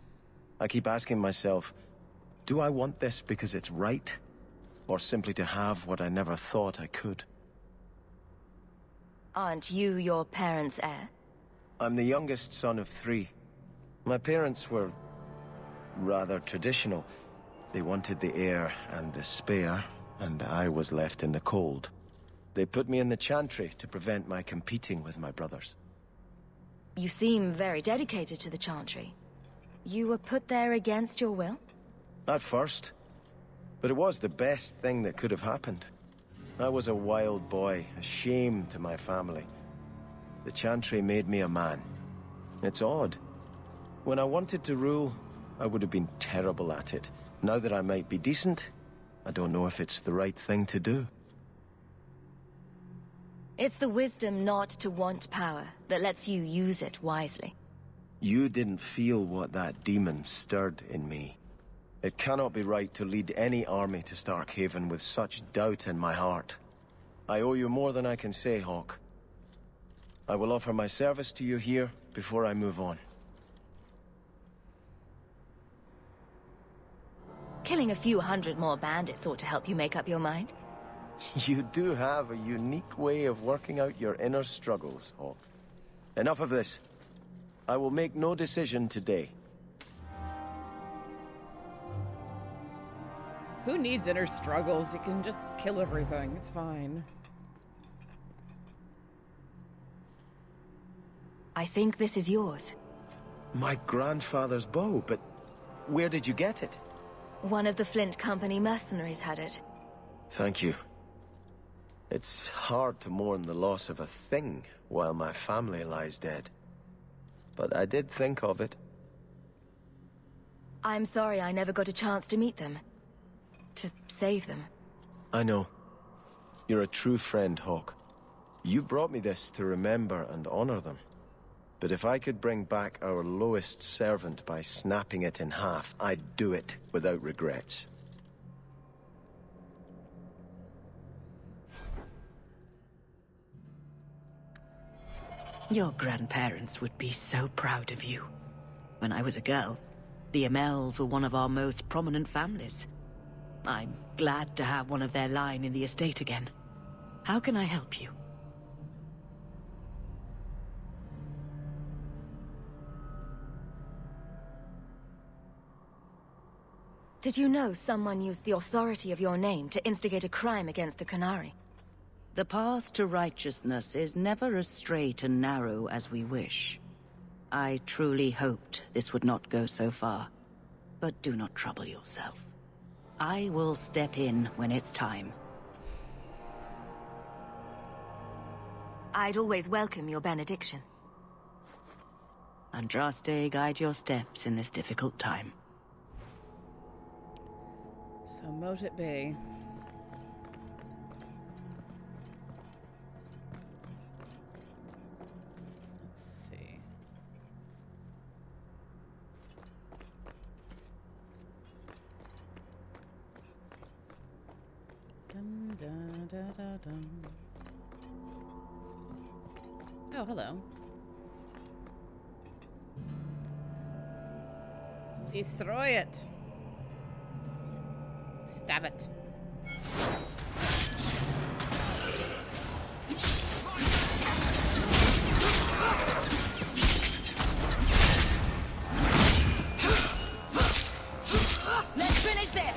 I keep asking myself, do I want this because it's right? Or simply to have what I never thought I could? Aren't you your parents' heir? I'm the youngest son of 3. My parents were rather traditional. They wanted the heir and the spare, and I was left in the cold. They put me in the Chantry to prevent my competing with my brothers. You seem very dedicated to the Chantry. You were put there against your will? At first. But it was the best thing that could have happened. I was a wild boy, a shame to my family. The Chantry made me a man. It's odd. When I wanted to rule, I would have been terrible at it. Now that I might be decent, I don't know if it's the right thing to do. It's the wisdom not to want power that lets you use it wisely. You didn't feel what that demon stirred in me. It cannot be right to lead any army to Starkhaven with such doubt in my heart. I owe you more than I can say, Hawke. I will offer my service to you here before I move on. Killing a few hundred more bandits ought to help you make up your mind. You do have a unique way of working out your inner struggles, Hawke. Enough of this. I will make no decision today. Who needs inner struggles? You can just kill everything. It's fine. I think this is yours. My grandfather's bow, but where did you get it? One of the Flint Company mercenaries had it. Thank you. It's hard to mourn the loss of a thing while my family lies dead. But I did think of it. I'm sorry I never got a chance to meet them. To save them. I know. You're a true friend, Hawke. You brought me this to remember and honor them. But if I could bring back our lowest servant by snapping it in half, I'd do it without regrets. Your grandparents would be so proud of you. When I was a girl, the Amels were one of our most prominent families. I'm glad to have one of their line in the estate again. How can I help you? Did you know someone used the authority of your name to instigate a crime against the Qunari? The path to righteousness is never as straight and narrow as we wish. I truly hoped this would not go so far, but do not trouble yourself. I will step in when it's time. I'd always welcome your benediction. Andraste, guide your steps in this difficult time. So mote it be. Let's see. Dum, da, da, da, dum. Oh, hello. Destroy it. Stab it. Let's finish this!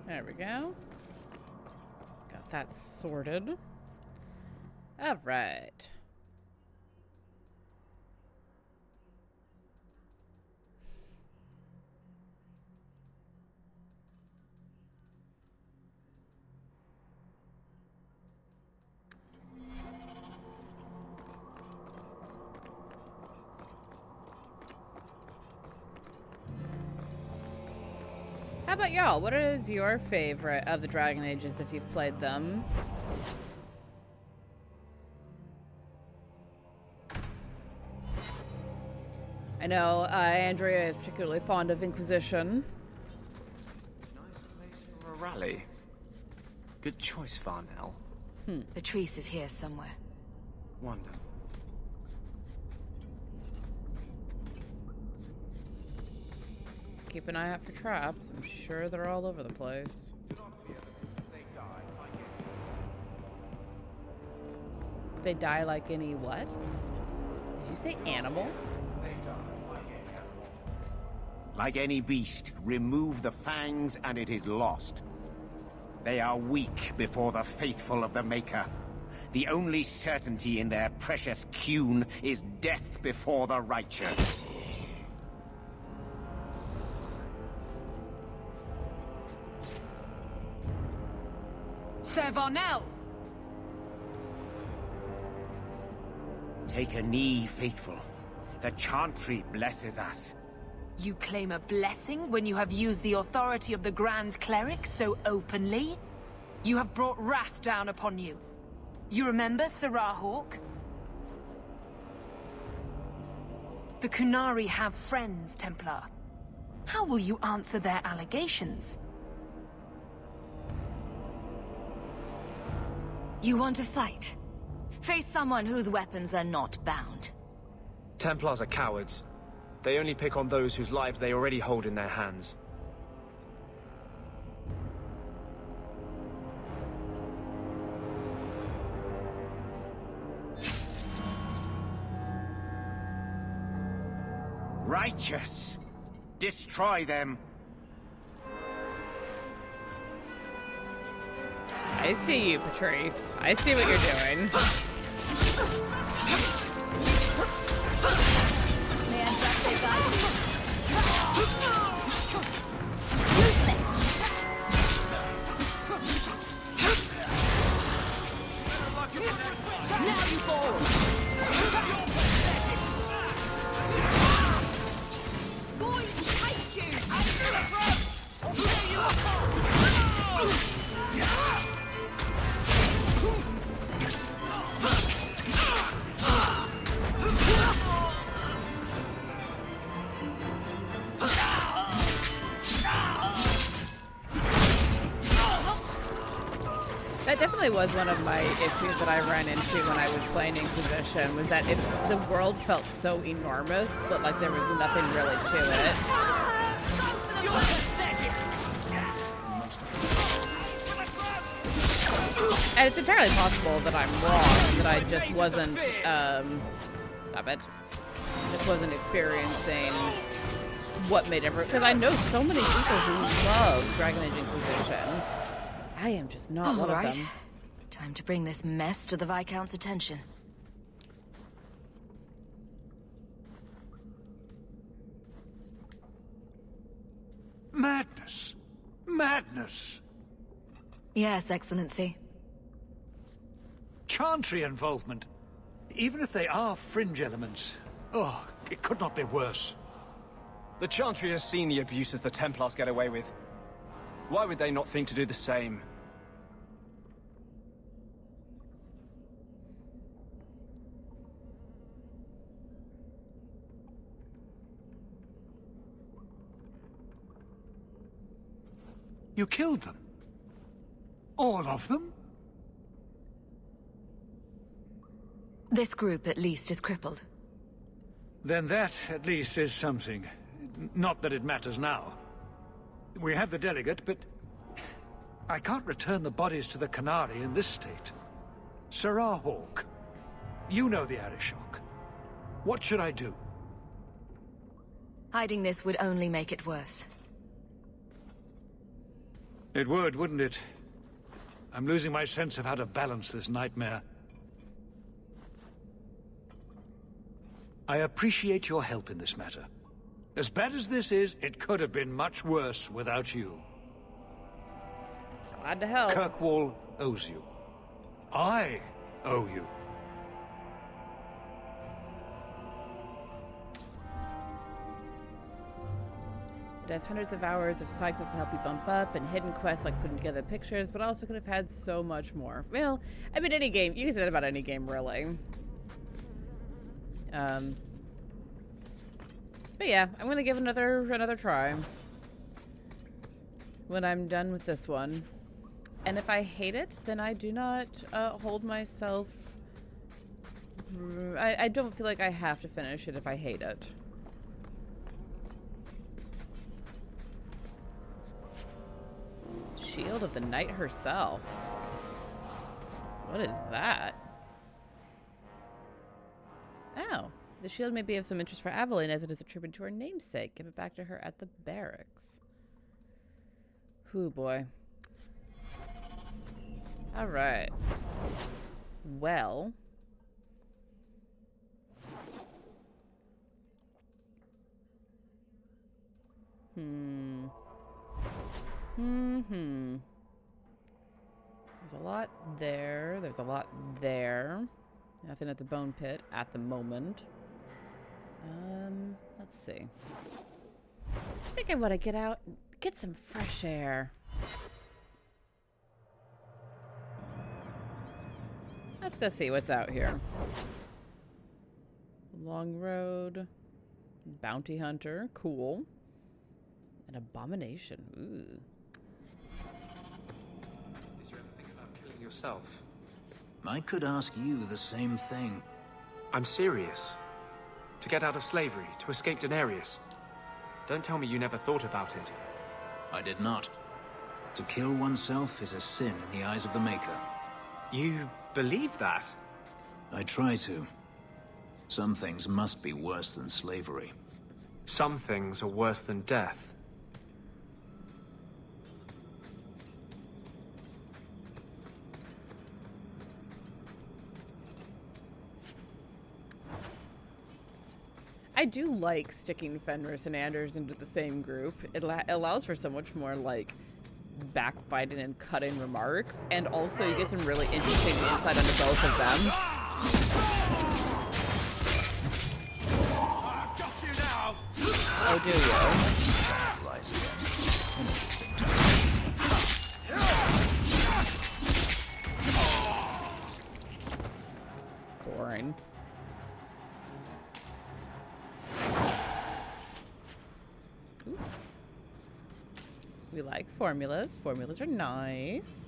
There we go. Got that sorted. All right. How about y'all? What is your favorite of the Dragon Ages if you've played them? I know Andrea is particularly fond of Inquisition. Nice place for a rally. Good choice, Varnell. Patrice is here somewhere. Wonderful. Keep an eye out for traps. I'm sure they're all over the place. They die like any what? Did you say animal? Like any beast, remove the fangs and it is lost. They are weak before the faithful of the Maker. The only certainty in their precious Qun is death before the righteous. Sir Varnell! Take a knee, faithful. The Chantry blesses us. You claim a blessing when you have used the authority of the Grand Cleric so openly? You have brought wrath down upon you. You remember Alanna Hawke? The Qunari have friends, Templar. How will you answer their allegations? You want to fight? Face someone whose weapons are not bound. Templars are cowards. They only pick on those whose lives they already hold in their hands. Righteous! Destroy them! I see you, Patrice. I see what you're doing. Now you fall! Going to take you! That definitely was one of my issues that I ran into when I was playing Inquisition, was that the world felt so enormous, but like there was nothing really to it. And it's entirely possible that I'm wrong, that I just wasn't, stop it, just wasn't experiencing what made because I know so many people who love Dragon Age Inquisition. I am just not one of them. Time to bring this mess to the Viscount's attention. Madness! Madness! Yes, Excellency. Chantry involvement. Even if they are fringe elements. Oh, it could not be worse. The Chantry has seen the abuses the Templars get away with. Why would they not think to do the same? You killed them? All of them? This group, at least, is crippled. Then that, at least, is something. Not that it matters now. We have the delegate, but I can't return the bodies to the Qunari in this state. Alanna Hawke, you know the Arishok. What should I do? Hiding this would only make it worse. It would, wouldn't it? I'm losing my sense of how to balance this nightmare. I appreciate your help in this matter. As bad as this is, it could have been much worse without you. Glad to help. Kirkwall owes you. I owe you. It has hundreds of hours of side quests to help you bump up, and hidden quests like putting together pictures, but also could have had so much more. Well, I mean, any game. You can say that about any game, really. But yeah, I'm gonna give another try when I'm done with this one. And if I hate it, then I do not hold myself. I don't feel like I have to finish it if I hate it. Shield of the Knight herself. What is that? Oh, the shield may be of some interest for Evelyn as it is attributed to her namesake. Give it back to her at the barracks. Hoo boy. All right. Well. There's a lot there. There's a lot there. Nothing at the bone pit at the moment. Let's see. I think I want to get out and get some fresh air. Let's go see what's out here. Long road. Bounty hunter. Cool. An abomination. Ooh. Did you ever think about killing yourself? I could ask you the same thing. I'm serious. To get out of slavery, to escape Daenerys. Don't tell me you never thought about it. I did not. To kill oneself is a sin in the eyes of the Maker. You believe that? I try to. Some things must be worse than slavery. Some things are worse than death. I do like sticking Fenris and Anders into the same group. It allows for so much more, like, backbiting and cutting remarks, and also you get some really interesting insight into both of them. Oh, do you? Boring. Ooh. We like formulas. Formulas are nice.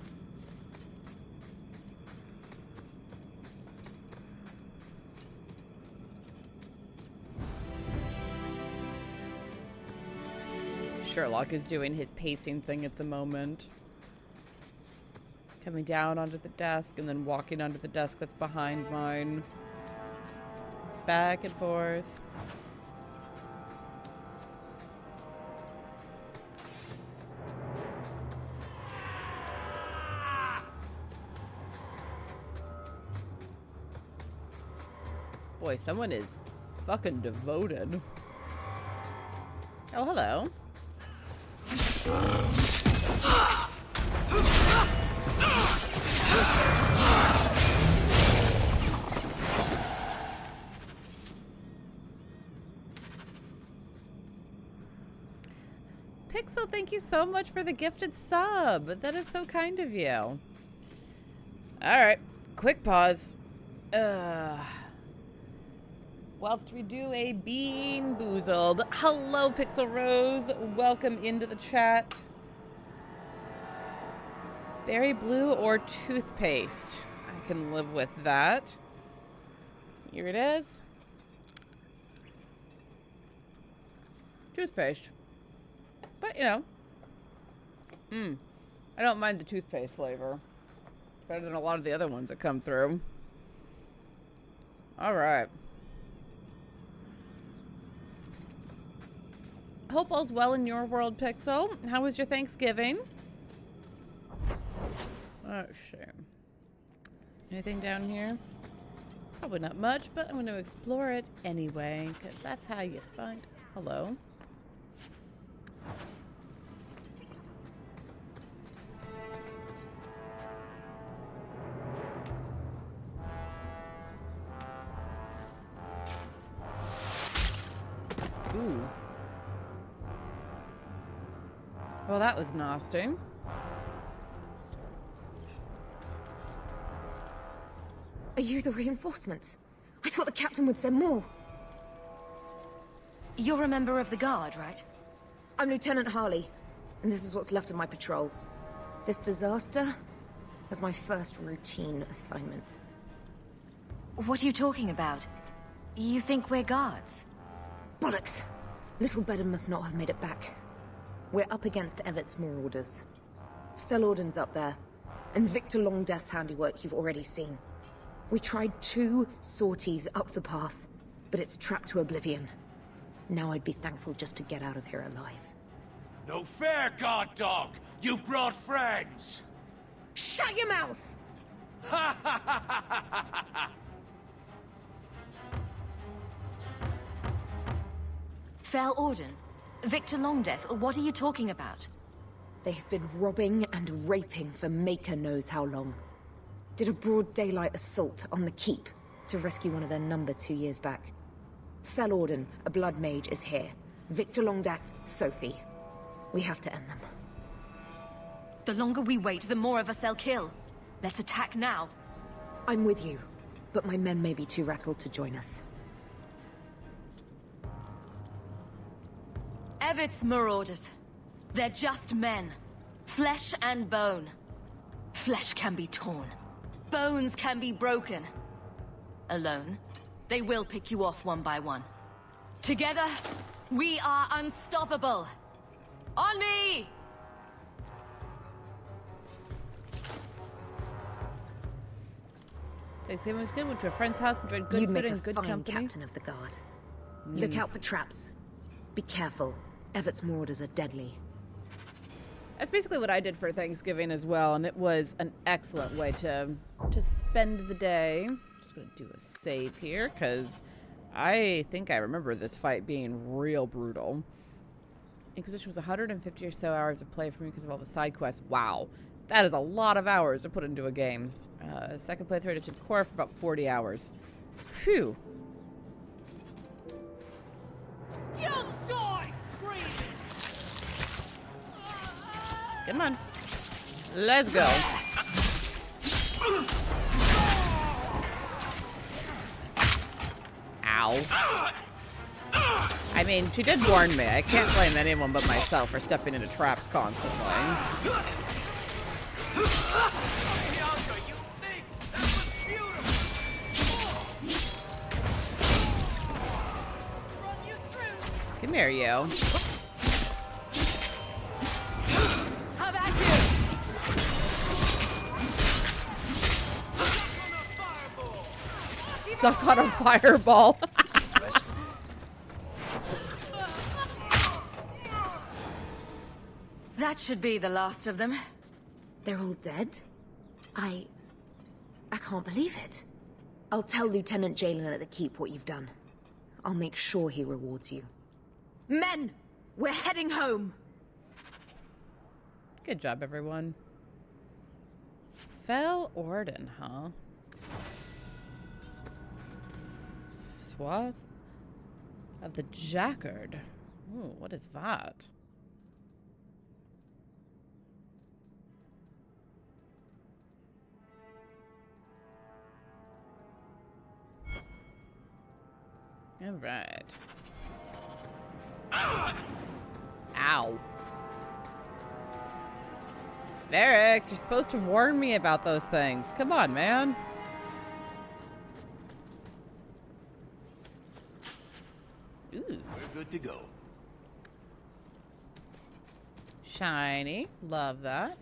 Sherlock is doing his pacing thing at the moment. Coming down onto the desk and then walking onto the desk that's behind mine. Back and forth. Boy, someone is fucking devoted. Oh, hello. Pixel, thank you so much for the gifted sub. That is so kind of you. All right, quick pause. Whilst we do a Bean Boozled. Hello, Pixel Rose. Welcome into the chat. Berry blue or toothpaste? I can live with that. Here it is. Toothpaste. But, you know. I don't mind the toothpaste flavor. It's better than a lot of the other ones that come through. All right. Hope all's well in your world, Pixel. How was your Thanksgiving? Oh, shame. Anything down here? Probably not much, but I'm going to explore it anyway, because that's how you find... Hello? Ooh. Well, that was nasty. Are you the reinforcements? I thought the captain would send more. You're a member of the Guard, right? I'm Lieutenant Harley, and this is what's left of my patrol. This disaster was my first routine assignment. What are you talking about? You think we're guards? Bollocks! Little Bedham must not have made it back. We're up against Everett's Marauders. Fellorden's up there, and Victor Longdeath's handiwork you've already seen. We tried 2 sorties up the path, but it's trapped to oblivion. Now I'd be thankful just to get out of here alive. No fair, guard dog! You brought friends! Shut your mouth! Fell Orden? Victor Longdeath? What are you talking about? They've been robbing and raping for Maker knows how long. Did a broad daylight assault on the keep to rescue one of their number 2 years back. Fell Orden, a blood mage, is here. Victor Longdeath, Sophie. We have to end them. The longer we wait, the more of us they'll kill. Let's attack now. I'm with you, but my men may be too rattled to join us. Evit's marauders. They're just men. Flesh and bone. Flesh can be torn. Bones can be broken. Alone, they will pick you off one by one. Together, we are unstoppable. On me! Thanksgiving was good. Went to a friend's house, enjoyed good food and good company. Captain of the guard. Look out for traps. Be careful. Everett's marauders are deadly. That's basically what I did for Thanksgiving as well, and it was an excellent way to spend the day. Just gonna do a save here because I think I remember this fight being real brutal. Inquisition was 150 or so hours of play for me because of all the side quests. Wow, that is a lot of hours to put into a game. Second playthrough, I just did Core for about 40 hours. Phew. You'll die screaming! Come on. Let's go. Ow. I mean, she did warn me. I can't blame anyone but myself for stepping into traps constantly. Come here, you. How about you? Stuck on a fireball. That should be the last of them. They're all dead? I can't believe it. I'll tell Lieutenant Jalen at the keep what you've done. I'll make sure he rewards you. Men! We're heading home! Good job, everyone. Fell Orden, huh? Swath of the Jackard. Ooh, what is that? All right. Ow. Varric, you're supposed to warn me about those things. Come on, man. Ooh. We're good to go. Shiny. Love that.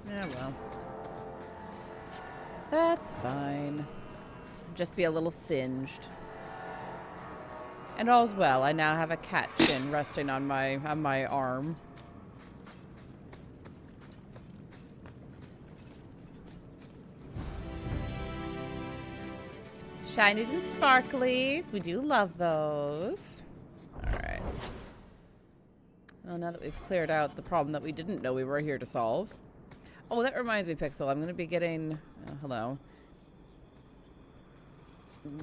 Yeah, well. That's fine. Just be a little singed. And all's well. I now have a cat chin resting on my arm. Shinies and sparklies. We do love those. Alright. Well, now that we've cleared out the problem that we didn't know we were here to solve. Oh, that reminds me, Pixel. I'm going to be getting... hello.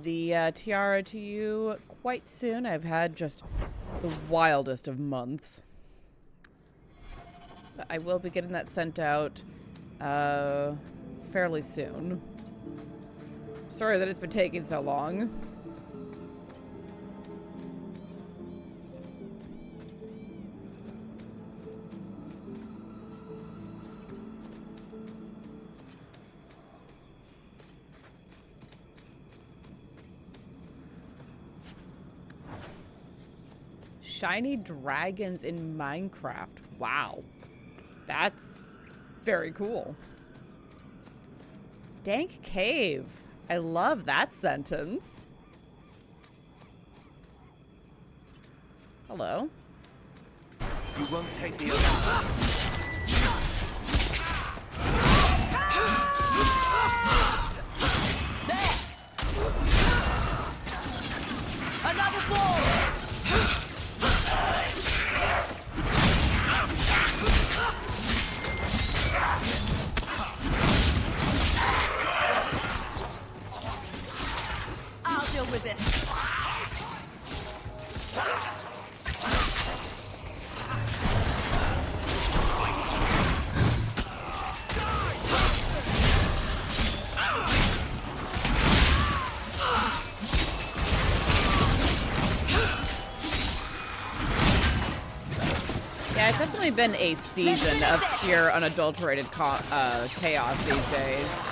The tiara to you quite soon. I've had just the wildest of months. But I will be getting that sent out fairly soon. Sorry that it's been taking so long. Shiny dragons in Minecraft. Wow. That's very cool. Dank cave. I love that sentence. Hello. You won't take the alarm. There! Another ball! I'll deal with this. Yeah, it's definitely been a season of pure unadulterated chaos these days.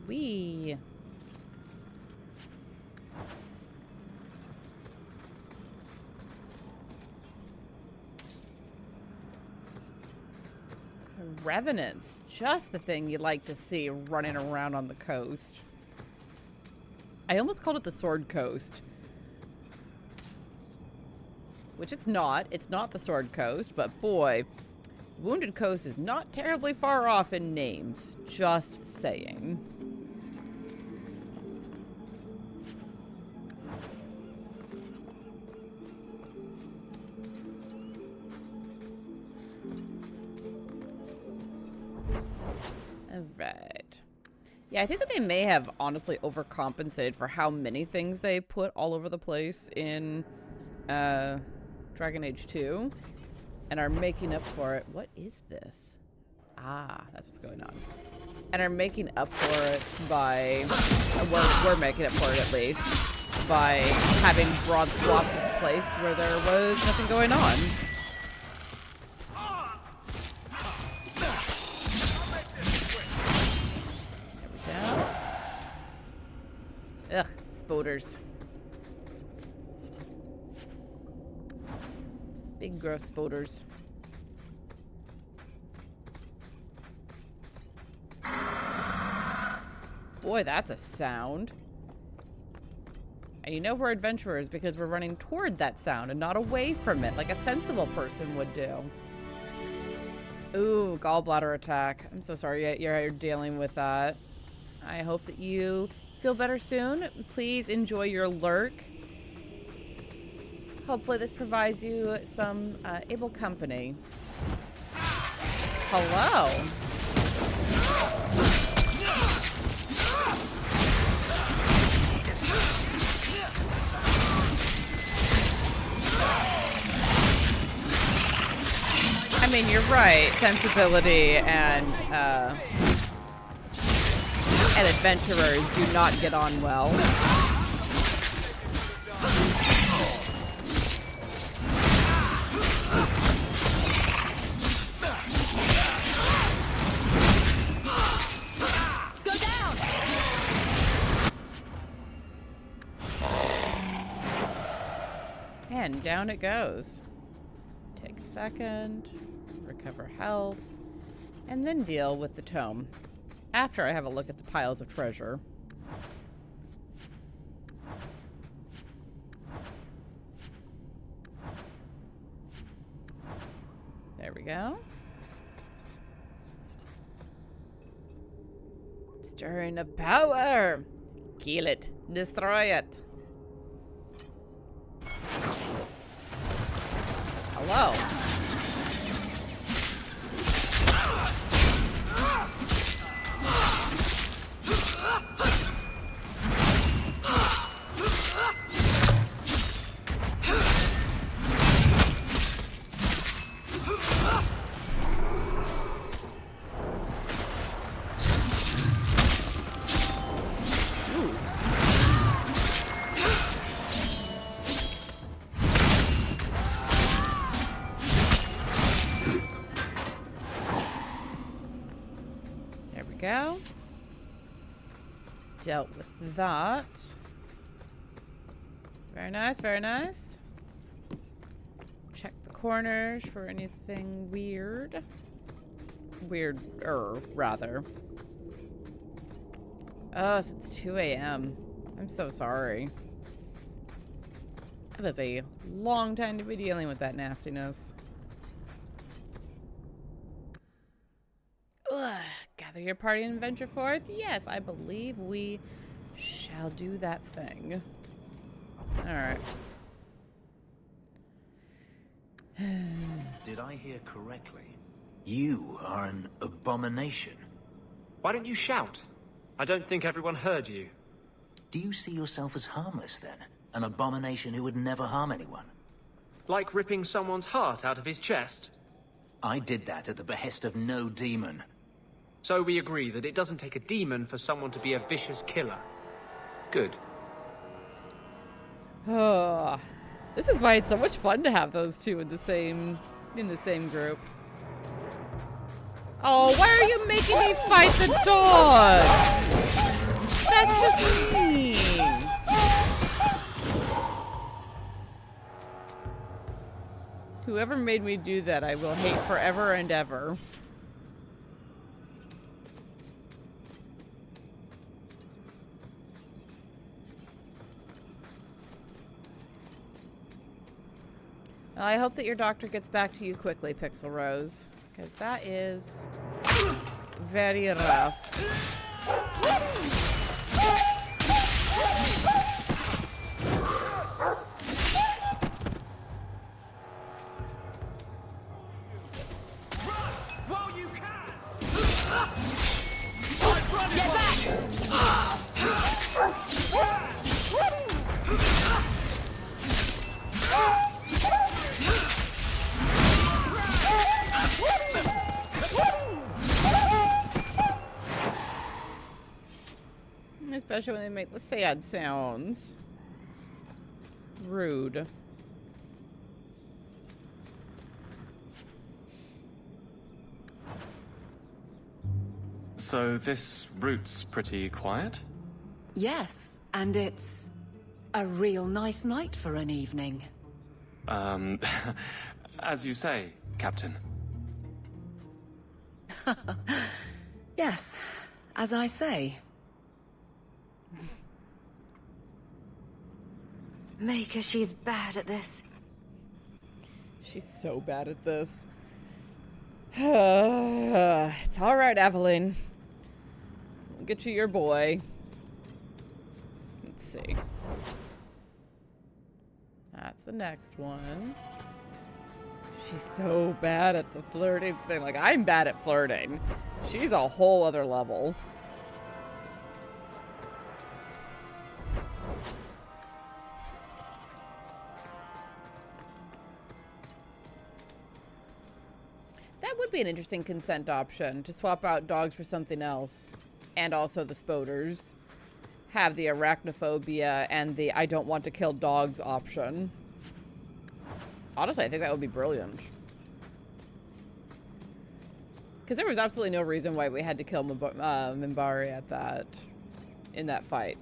Wee. Revenants, just the thing you'd like to see running around on the coast. I almost called it the Sword Coast. Which it's not. It's not the Sword Coast, but boy, Wounded Coast is not terribly far off in names. Just saying. Alright. Yeah, I think that they may have honestly overcompensated for how many things they put all over the place in Dragon Age 2 and are making up for it. What is this? Ah, that's what's going on. And are making up for it by, we're making up for it at least, by having broad swaths of the place where there was nothing going on. Ugh, spoders. Big gross spoders. Boy, that's a sound. And you know we're adventurers because we're running toward that sound and not away from it like a sensible person would do. Ooh, gallbladder attack. I'm so sorry you're dealing with that. I hope that you feel better soon. Please enjoy your lurk. Hopefully this provides you some able company. Hello. I mean, you're right. Sensibility and adventurers do not get on well. Go down! And down it goes. Take a second, recover health, and then deal with the tome. After I have a look at the piles of treasure. There we go. Stirring of power! Kill it. Destroy it. Hello. Go. Dealt with that. Very nice, very nice. Check corners for anything weird. Weirder, rather. Oh, so it's 2 a.m. I'm so sorry. That is a long time to be dealing with that nastiness. Ugh. Gather your party and venture forth? Yes, I believe we shall do that thing. Alright. Did I hear correctly? You are an abomination. Why don't you shout? I don't think everyone heard you. Do you see yourself as harmless then? An abomination who would never harm anyone? Like ripping someone's heart out of his chest? I did that at the behest of no demon. So we agree that it doesn't take a demon for someone to be a vicious killer. Good. Oh, this is why it's so much fun to have those two in the same group. Oh, why are you making me fight the dog? That's just mean. Whoever made me do that, I will hate forever and ever. Well, I hope that your doctor gets back to you quickly, Pixel Rose, because that is very rough. Get back! Especially when they make the sad sounds. Rude. So this route's pretty quiet? Yes, and it's a real nice night for an evening. As you say, Captain. Yes, as I say. Maker, she's bad at this. She's so bad at this. It's all right, Evelyn. We'll get you your boy. Let's see. That's the next one. She's so bad at the flirting thing. Like, I'm bad at flirting. She's a whole other level. That would be an interesting consent option, to swap out dogs for something else. And also the spoders. Have the arachnophobia and the I don't want to kill dogs option. Honestly, I think that would be brilliant. Because there was absolutely no reason why we had to kill Minbari in that fight.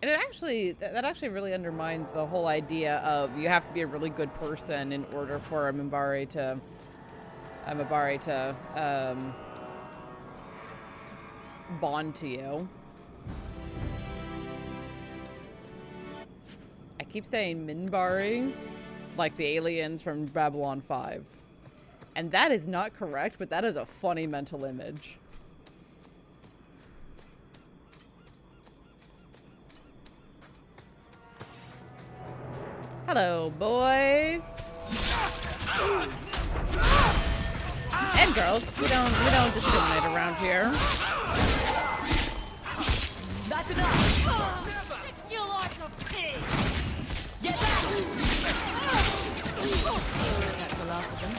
And that actually really undermines the whole idea of you have to be a really good person in order for a Minbari to bond to you. I keep saying Minbari, like the aliens from Babylon 5. And that is not correct, but that is a funny mental image. Hello, boys. And girls. We don't discriminate around here. That's enough! You're like a pig! Get back! That's the last of them.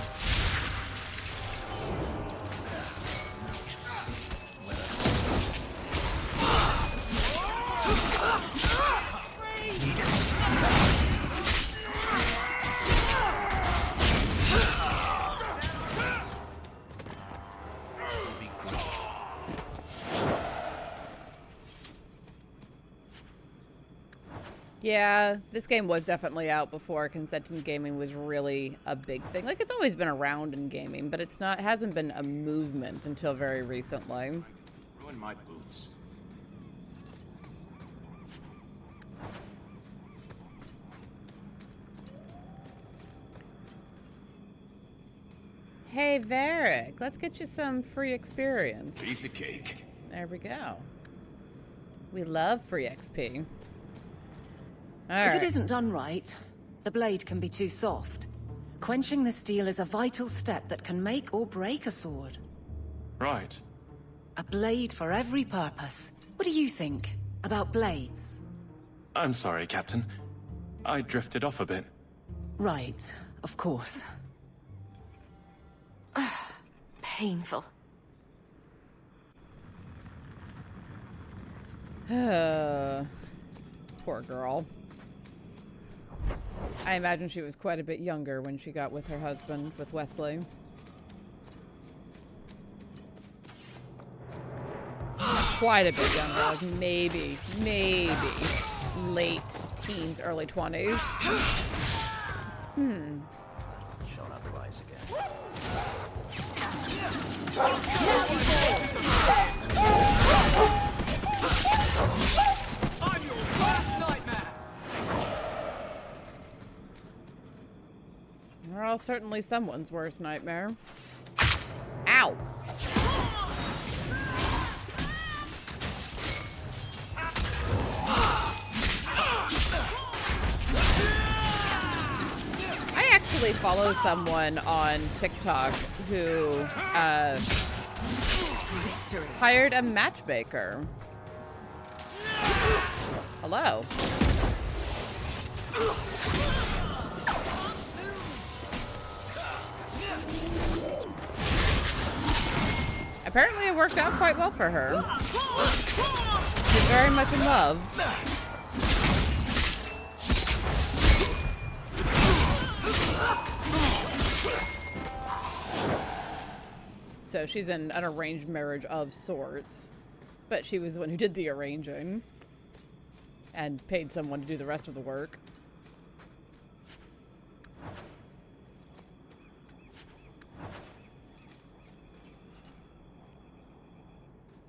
Yeah, this game was definitely out before consenting gaming was really a big thing. Like, it's always been around in gaming, but it hasn't been a movement until very recently. Ruin my boots. Hey, Varric, let's get you some free experience. Piece of cake. There we go. We love free XP. All If right. it isn't done right, the blade can be too soft. Quenching the steel is a vital step that can make or break a sword. Right. A blade for every purpose. What do you think about blades? I'm sorry, Captain. I drifted off a bit. Right, of course. Painful. Poor girl. I imagine she was quite a bit younger when she got with her husband, with Wesley. Quite a bit younger, like maybe late teens, early 20s. Shall not rise again. I'm your worst nightmare! Well, certainly someone's worst nightmare. Ow! I actually follow someone on TikTok who hired a matchmaker. Hello. Apparently it worked out quite well for her. She's very much in love. So she's in an arranged marriage of sorts. But she was the one who did the arranging. And paid someone to do the rest of the work.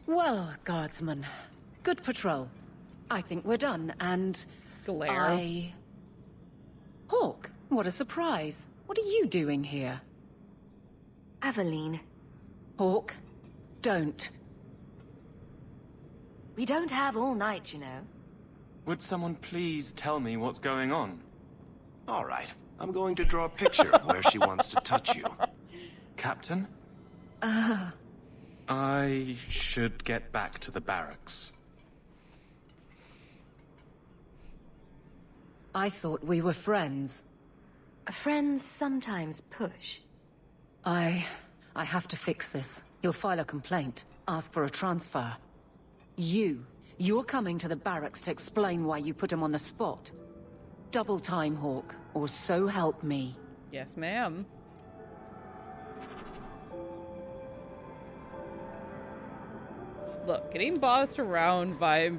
Well, guardsman, good patrol. I think we're done, and... Glare. Hawke, what a surprise. What are you doing here? Aveline. Hawke, don't. We don't have all night, you know. Would someone please tell me what's going on? All right. I'm going to draw a picture of where she wants to touch you. Captain? I should get back to the barracks. I thought we were friends. Friends sometimes push. I have to fix this. He'll file a complaint, ask for a transfer. You're coming to the barracks to explain why you put him on the spot. Double time, Hawke, or so help me. Yes, ma'am. Look, getting bossed around by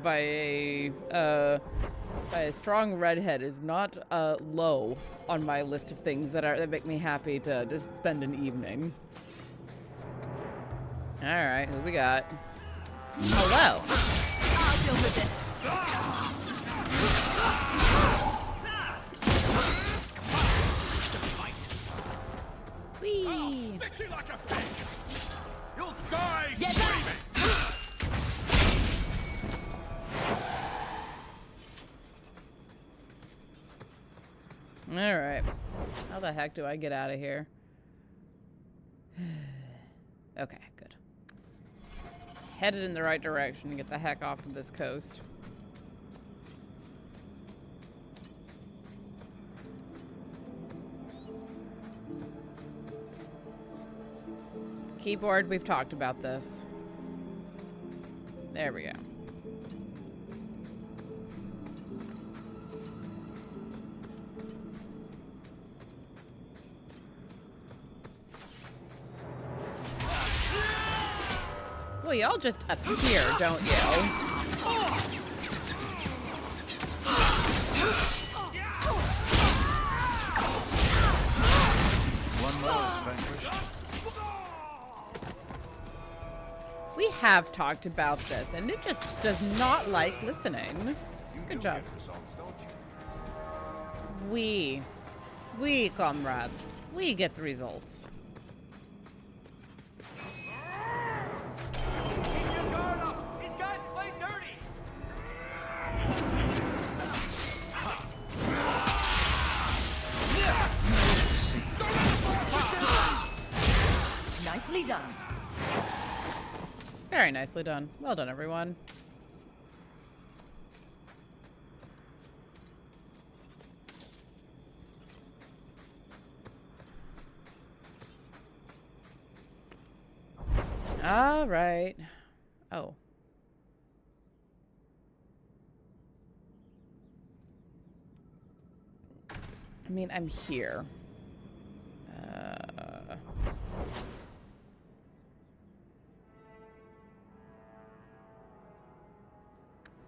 a strong redhead is not low on my list of things that make me happy to just spend an evening. All right, who we got? Hello. I'll deal with this. Whee! I'll stick you like a pig. You'll die screaming. All right. How the heck do I get out of here? Okay, good. Headed in the right direction to get the heck off of this coast. Keyboard, we've talked about this. There we go. Well, y'all just appear, don't you? have talked about this, and it just does not like listening. Good job. We, comrades, we get the results. Nicely done. Very nicely done. Well done, everyone. All right. Oh. I mean, I'm here.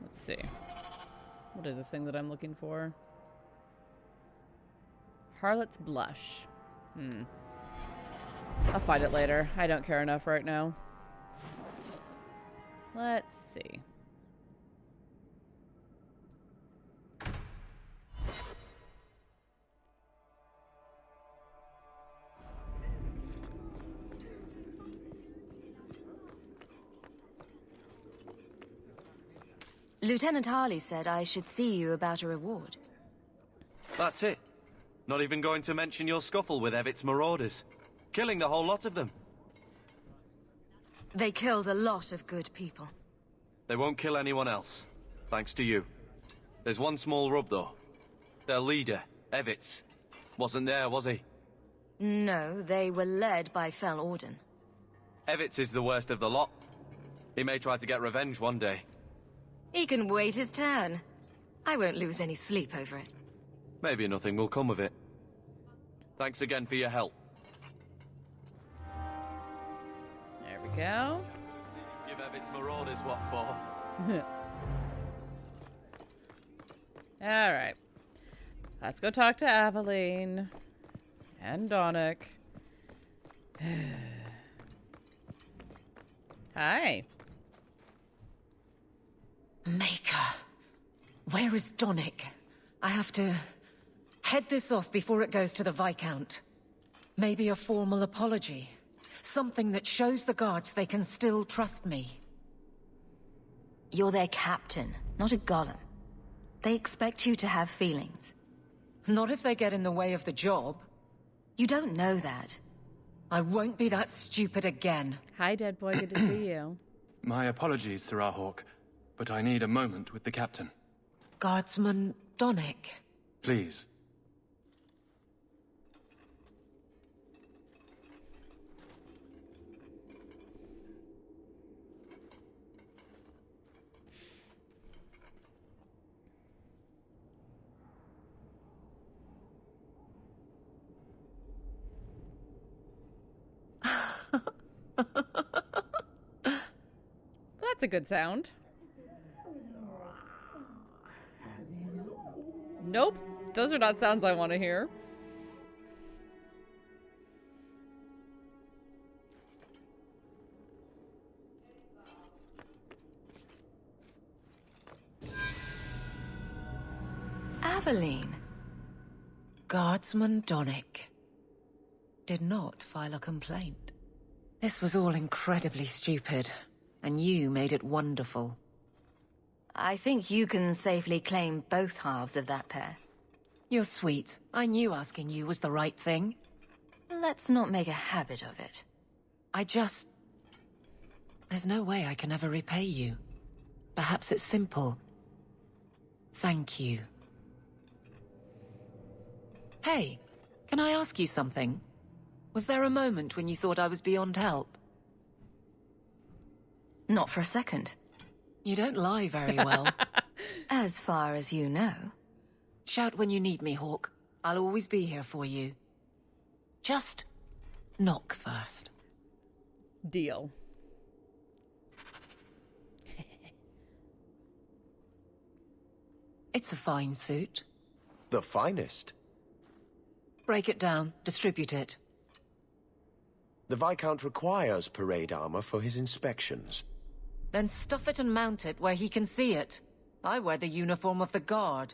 Let's see. What is this thing that I'm looking for? Harlot's Blush. I'll find it later. I don't care enough right now. Let's see. Lieutenant Harley said I should see you about a reward. That's it. Not even going to mention your scuffle with Evit's marauders. Killing the whole lot of them. They killed a lot of good people. They won't kill anyone else. Thanks to you. There's one small rub, though. Their leader, Evit's, wasn't there, was he? No, they were led by Fel Orden. Evit's is the worst of the lot. He may try to get revenge one day. He can wait his turn. I won't lose any sleep over it. Maybe nothing will come of it. Thanks again for your help. There we go. Give Evit's marauders what for. All right. Let's go talk to Aveline and Donnick. Hi. Maker. Where is Donnick? I have to head this off before it goes to the Viscount. Maybe a formal apology. Something that shows the guards they can still trust me. You're their captain, not a golem. They expect you to have feelings. Not if they get in the way of the job. You don't know that. I won't be that stupid again. Hi, dead boy. Good to see you. My apologies, Sirrah Hawke, but I need a moment with the captain. Guardsman Donnick. Please. That's a good sound. Nope. Those are not sounds I want to hear. Aveline. Guardsman Donnick did not file a complaint. This was all incredibly stupid, and you made it wonderful. I think you can safely claim both halves of that pair. You're sweet. I knew asking you was the right thing. Let's not make a habit of it. There's no way I can ever repay you. Perhaps it's simple. Thank you. Hey, can I ask you something? Was there a moment when you thought I was beyond help? Not for a second. You don't lie very well. As far as you know. Shout when you need me, Hawke. I'll always be here for you. Just knock first. Deal. It's a fine suit. The finest. Break it down. Distribute it. The Viscount requires parade armor for his inspections. Then stuff it and mount it where he can see it. I wear the uniform of the guard.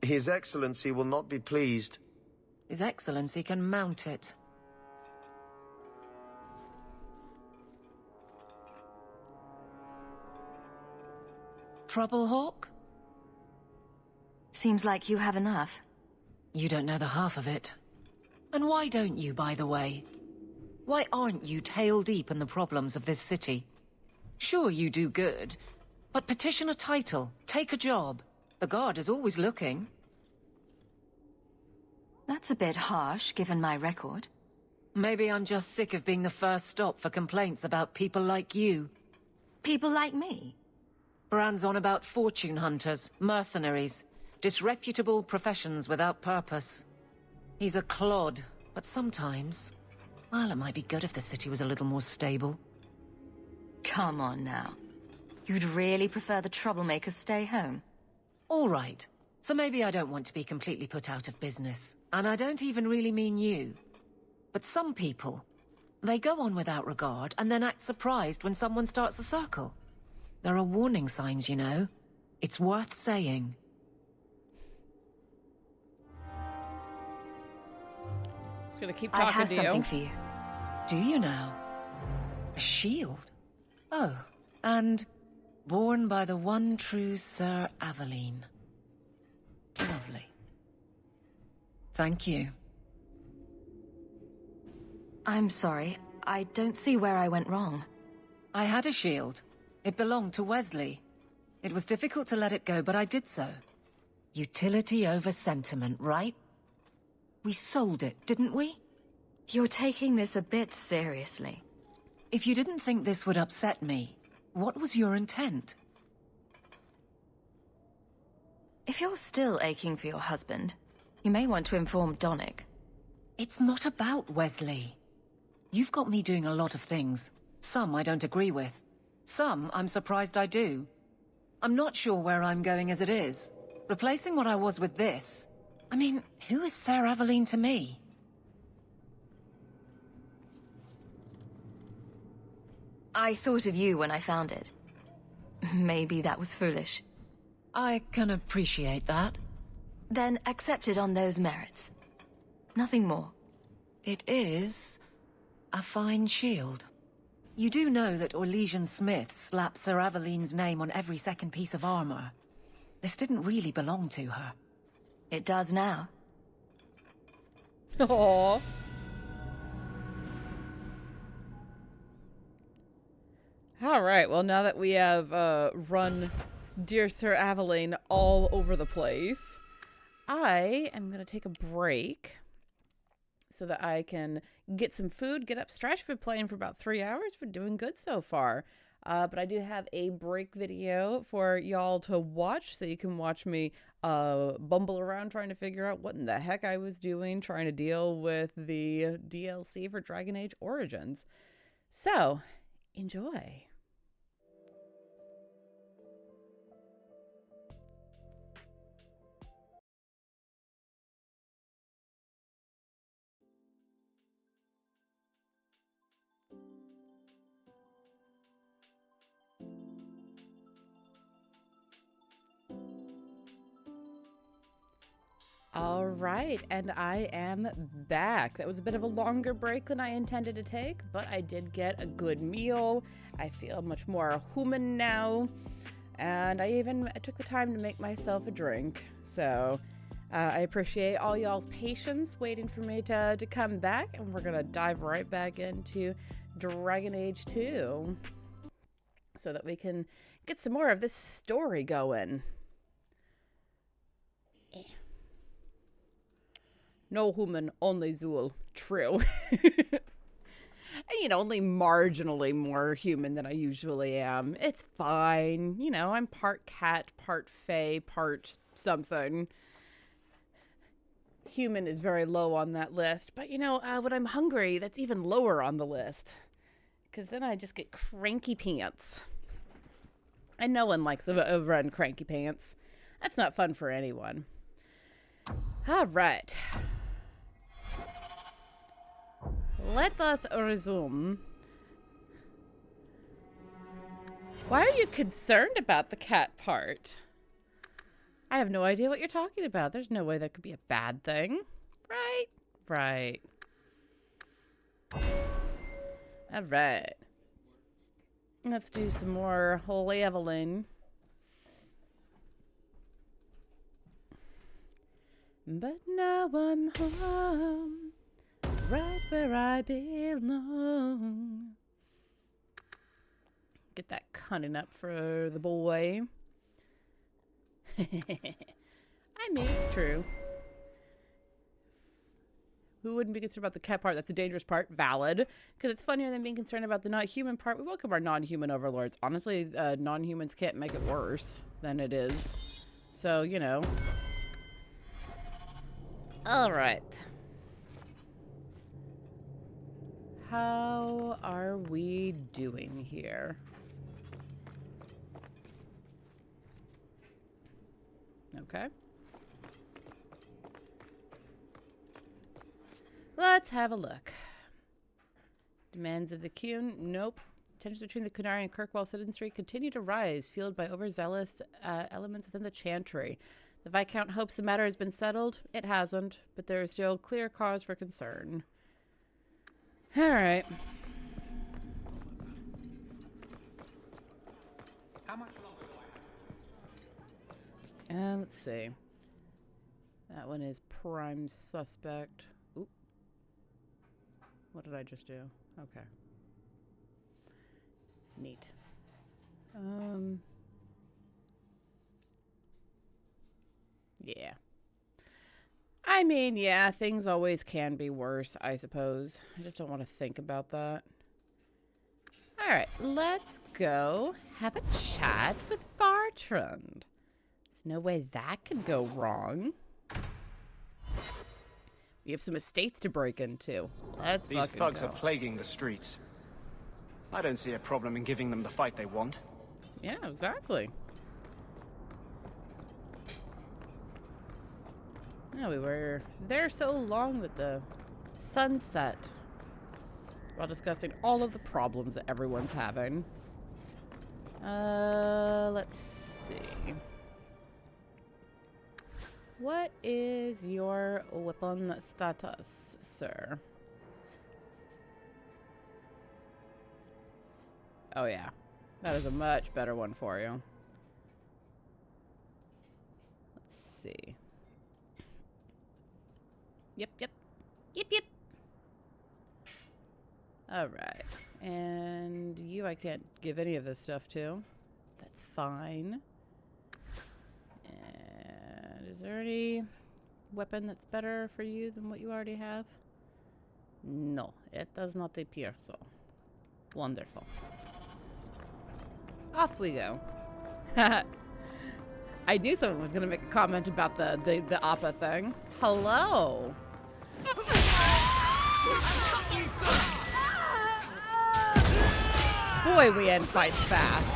His Excellency will not be pleased. His Excellency can mount it. Trouble, Hawke? Seems like you have enough. You don't know the half of it. And why don't you, by the way? Why aren't you tail deep in the problems of this city? Sure, you do good, but petition a title, take a job. The guard is always looking. That's a bit harsh, given my record. Maybe I'm just sick of being the first stop for complaints about people like you. People like me? Brand's on about fortune hunters, mercenaries, disreputable professions without purpose. He's a clod, but sometimes... well, it might be good if the city was a little more stable. Come on now. You'd really prefer the troublemakers stay home? All right. So maybe I don't want to be completely put out of business. And I don't even really mean you. But some people, they go on without regard and then act surprised when someone starts a circle. There are warning signs, you know. It's worth saying. Just gonna keep talking to you. I have something for you. Do you now? A shield? Oh, and born by the one true Sir Aveline. Lovely. Thank you. I'm sorry. I don't see where I went wrong. I had a shield. It belonged to Wesley. It was difficult to let it go, but I did so. Utility over sentiment, right? We sold it, didn't we? You're taking this a bit seriously. If you didn't think this would upset me, what was your intent? If you're still aching for your husband, you may want to inform Donnick. It's not about Wesley. You've got me doing a lot of things. Some I don't agree with. Some I'm surprised I do. I'm not sure where I'm going as it is. Replacing what I was with this... I mean, who is Sir Aveline to me? I thought of you when I found it. Maybe that was foolish. I can appreciate that. Then accept it on those merits. Nothing more. It is a fine shield. You do know that Orlesian smiths slap Sir Aveline's name on every second piece of armor. This didn't really belong to her. It does now. Aww. Alright, well now that we have run dear Sir Aveline all over the place, I am going to take a break so that I can get some food, get up, stretch. We've been playing for about 3 hours. We're doing good so far. But I do have a break video for y'all to watch, so you can watch me bumble around trying to figure out what in the heck I was doing, trying to deal with the DLC for Dragon Age Origins. So, enjoy. All right, and I am back. That was a bit of a longer break than I intended to take, but I did get a good meal. I feel much more human now, and I even took the time to make myself a drink. So I appreciate all y'all's patience waiting for me to come back, and we're gonna dive right back into Dragon Age 2 so that we can get some more of this story going. No human, only Zool. True. You know, only marginally more human than I usually am. It's fine. You know, I'm part cat, part fae, part something. Human is very low on that list. But, you know, when I'm hungry, that's even lower on the list. Because then I just get cranky pants. And no one likes a run cranky pants. That's not fun for anyone. All right. Let us resume. Why are you concerned about the cat part? I have no idea what you're talking about. There's no way that could be a bad thing. Right? Right. All right. Let's do some more Holy Evelyn. But now I'm home, right where I belong. Get that cunning up for the boy. I mean, it's true. Who wouldn't be concerned about the cat part? That's a dangerous part. Valid. Because it's funnier than being concerned about the not human part. We welcome our non-human overlords. Honestly, non-humans can't make it worse than it is. So, you know. Alright. How are we doing here? Okay. Let's have a look. Demands of the Qun? Nope. Tensions between the Qunari and Kirkwall citizenry continue to rise, fueled by overzealous elements within the Chantry. The Viscount hopes the matter has been settled. It hasn't, but there is still clear cause for concern. Alright. How much longer do I have? Let's see. That one is prime suspect. Oop. What did I just do? Okay. Neat. Yeah. I mean, yeah, things always can be worse, I suppose. I just don't want to think about that. Alright, let's go have a chat with Bertrand. There's no way that could go wrong. We have some estates to break into. Let's These fucking thugs go. are plaguing the streets. I don't see a problem in giving them the fight they want. Yeah, exactly. Yeah, we were there so long that the sun set while discussing all of the problems that everyone's having. Let's see. What is your weapon status, sir? Oh yeah, that is a much better one for you. Let's see. Yep. Alright. And you I can't give any of this stuff to. That's fine. And is there any weapon that's better for you than what you already have? No, it does not appear so. Wonderful. Off we go. I knew someone was going to make a comment about the Appa thing. Hello. Boy, we end fights fast.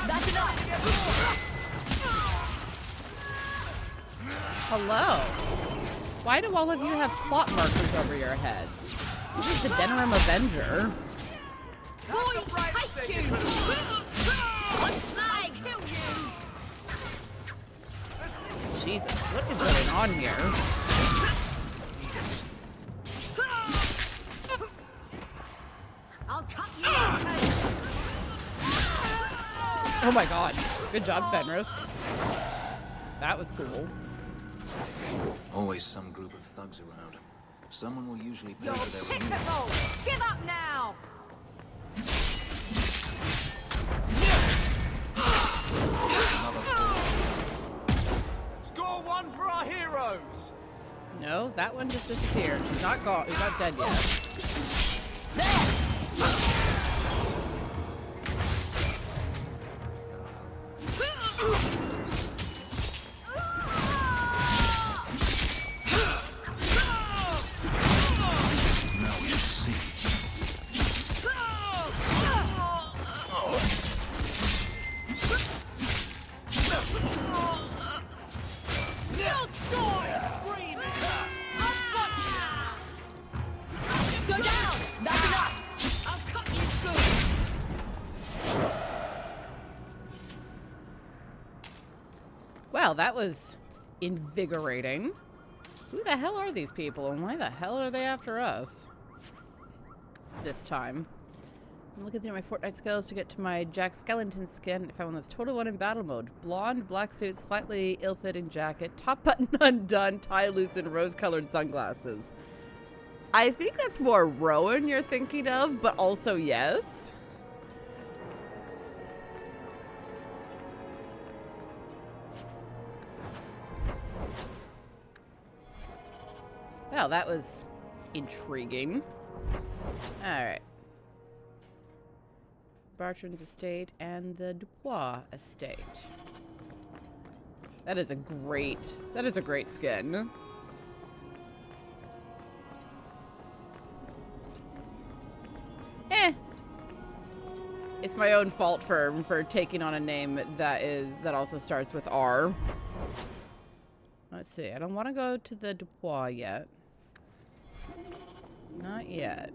That's enough. Hello. Why do all of you have plot markers over your heads? This is the Denerim Avenger. Jesus, what is going on here? I'll cut you. Oh my god. Good job, Fenris. That was cool. Always some group of thugs around. Someone will usually pay You're for their own. pitiful. Give up now. Score one for our heroes. No, that one just disappeared. She's not gone. He's not dead yet. Well, that was invigorating. Who the hell are these people, and why the hell are they after us? This time. I'm looking through my Fortnite skills to get to my Jack Skellington skin. I found one that's total one in battle mode. Blonde, black suit, slightly ill-fitting jacket, top button undone, tie loose, and rose-colored sunglasses. I think that's more Rowan you're thinking of, but also yes. Well, that was intriguing. Alright. Bartrand's estate and the Dubois estate. That is a great skin. It's my own fault for taking on a name that also starts with R. Let's see. I don't want to go to the Dubois yet. Not yet.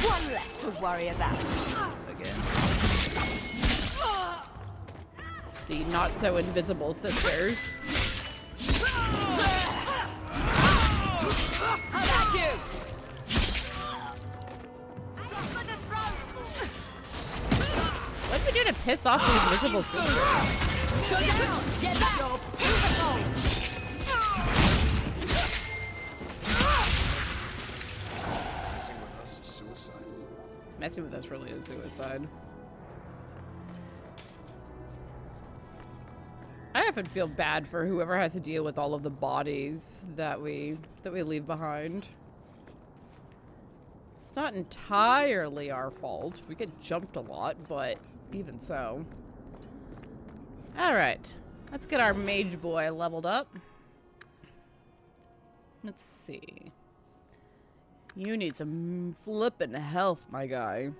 One less to worry about. Again. The not so invisible sisters. How about you? What did we do to piss off the invisible sisters? Get back! Messing with us really is suicide. I often feel bad for whoever has to deal with all of the bodies that we leave behind. It's not entirely our fault. We get jumped a lot, but even so. Alright. Let's get our mage boy leveled up. Let's see. You need some flippin' health, my guy.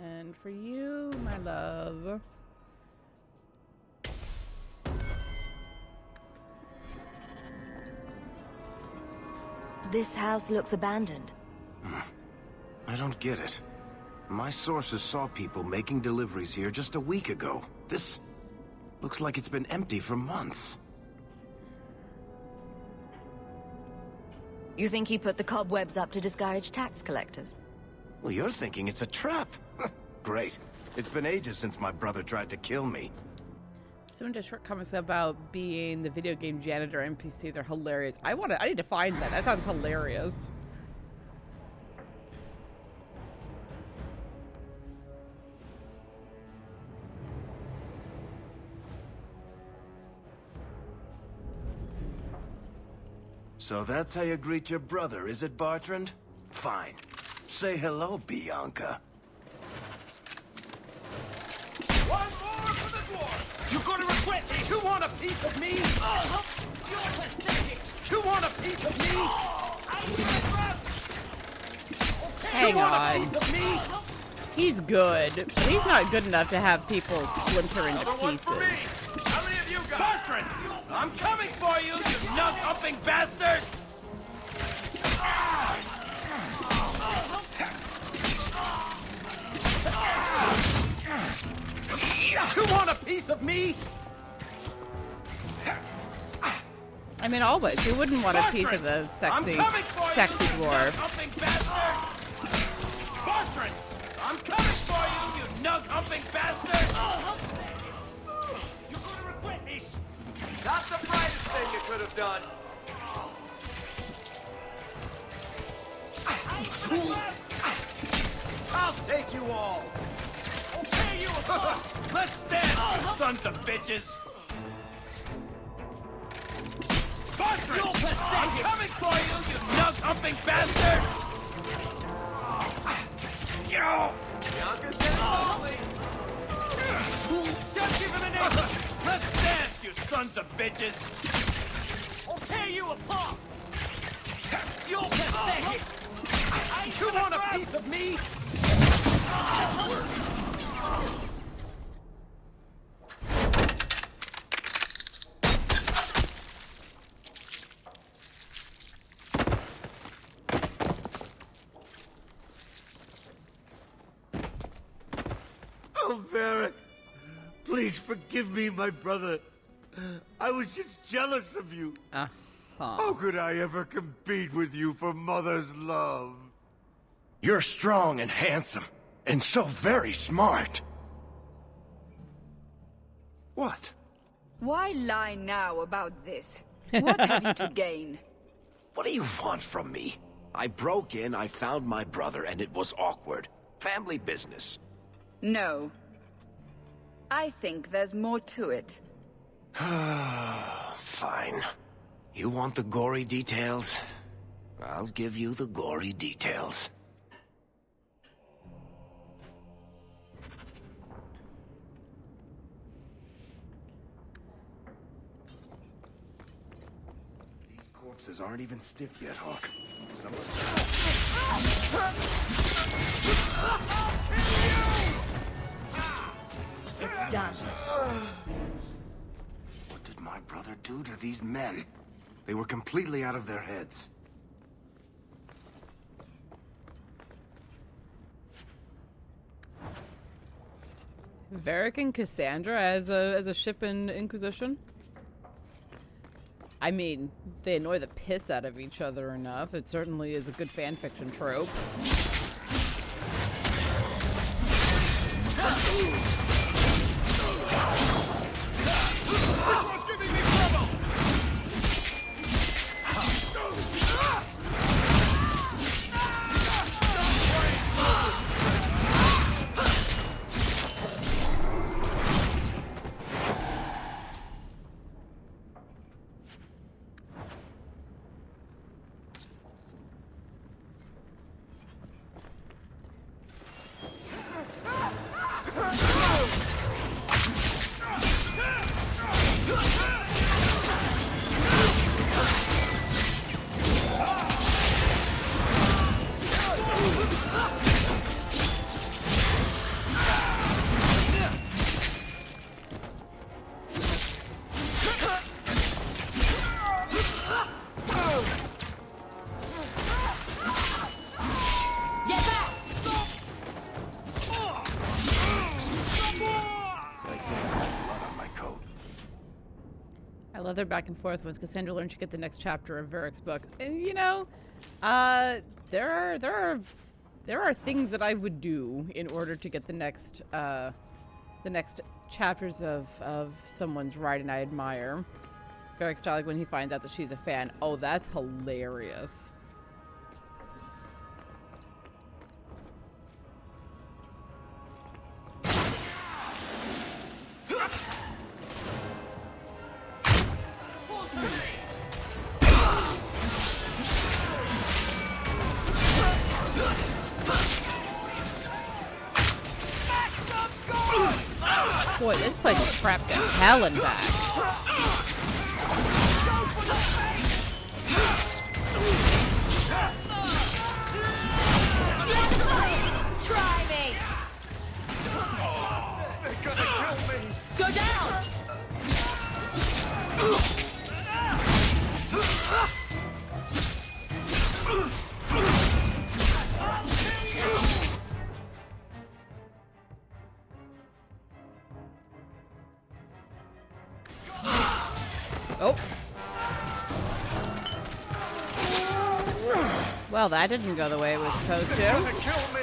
And for you, my love. This house looks abandoned. I don't get it. My sources saw people making deliveries here just a week ago. This looks like it's been empty for months. You think he put the cobwebs up to discourage tax collectors? Well, you're thinking it's a trap. Great. It's been ages since my brother tried to kill me. Someone did short comments about being the video game janitor NPC. They're hilarious. I need to find that. That sounds hilarious. So that's how you greet your brother, is it, Bartrand? Fine. Say hello, Bianca. One more for the dwarf! You're gonna regret this! You want a piece of me? You're pathetic! You want a piece of me? Hang on. He's good, but he's not good enough to have people splinter into pieces. How many of you got Bartrand! I'm coming for you, you nug-upping bastards! You want a piece of me? I mean, always. You wouldn't want a piece of the sexy dwarf. Bartrand! I'm coming for you, you nug-upping bastard! You're gonna regret this! Not the brightest thing you could have done. I'll take you all. Okay, you. Let's dance, you sons of bitches. Bartrand, I'm coming for you, you nug-upping bastard. Bianca's getting lonely. Just give him an inch. Let's dance, you sons of bitches. I'll tear you apart. You're pathetic! You want a piece of me? Oh, Varric. Please forgive me, my brother. I was just jealous of you. How could I ever compete with you for Mother's love? You're strong and handsome, and so very smart. What? Why lie now about this? What have you to gain? What do you want from me? I broke in, I found my brother, and it was awkward. Family business. No. I think there's more to it. Fine. You want the gory details? I'll give you the gory details. These corpses aren't even stiff yet, Hawke. It's done. What did my brother do to these men? They were completely out of their heads. Varric and Cassandra as a ship in Inquisition? I mean, they annoy the piss out of each other enough. It certainly is a good fanfiction trope. This one's giving me trouble! I love their back and forth once Cassandra learns she get the next chapter of Varric's book. And you know, there are things that I would do in order to get the next chapters of someone's writing I admire. Varric's dialogue when he finds out that she's a fan. Oh, that's hilarious. Boy, this place is trapped to hell and back. Try me! They're gonna kill me! Go down! Oh. Well, that didn't go the way it was supposed to. They're gonna kill me!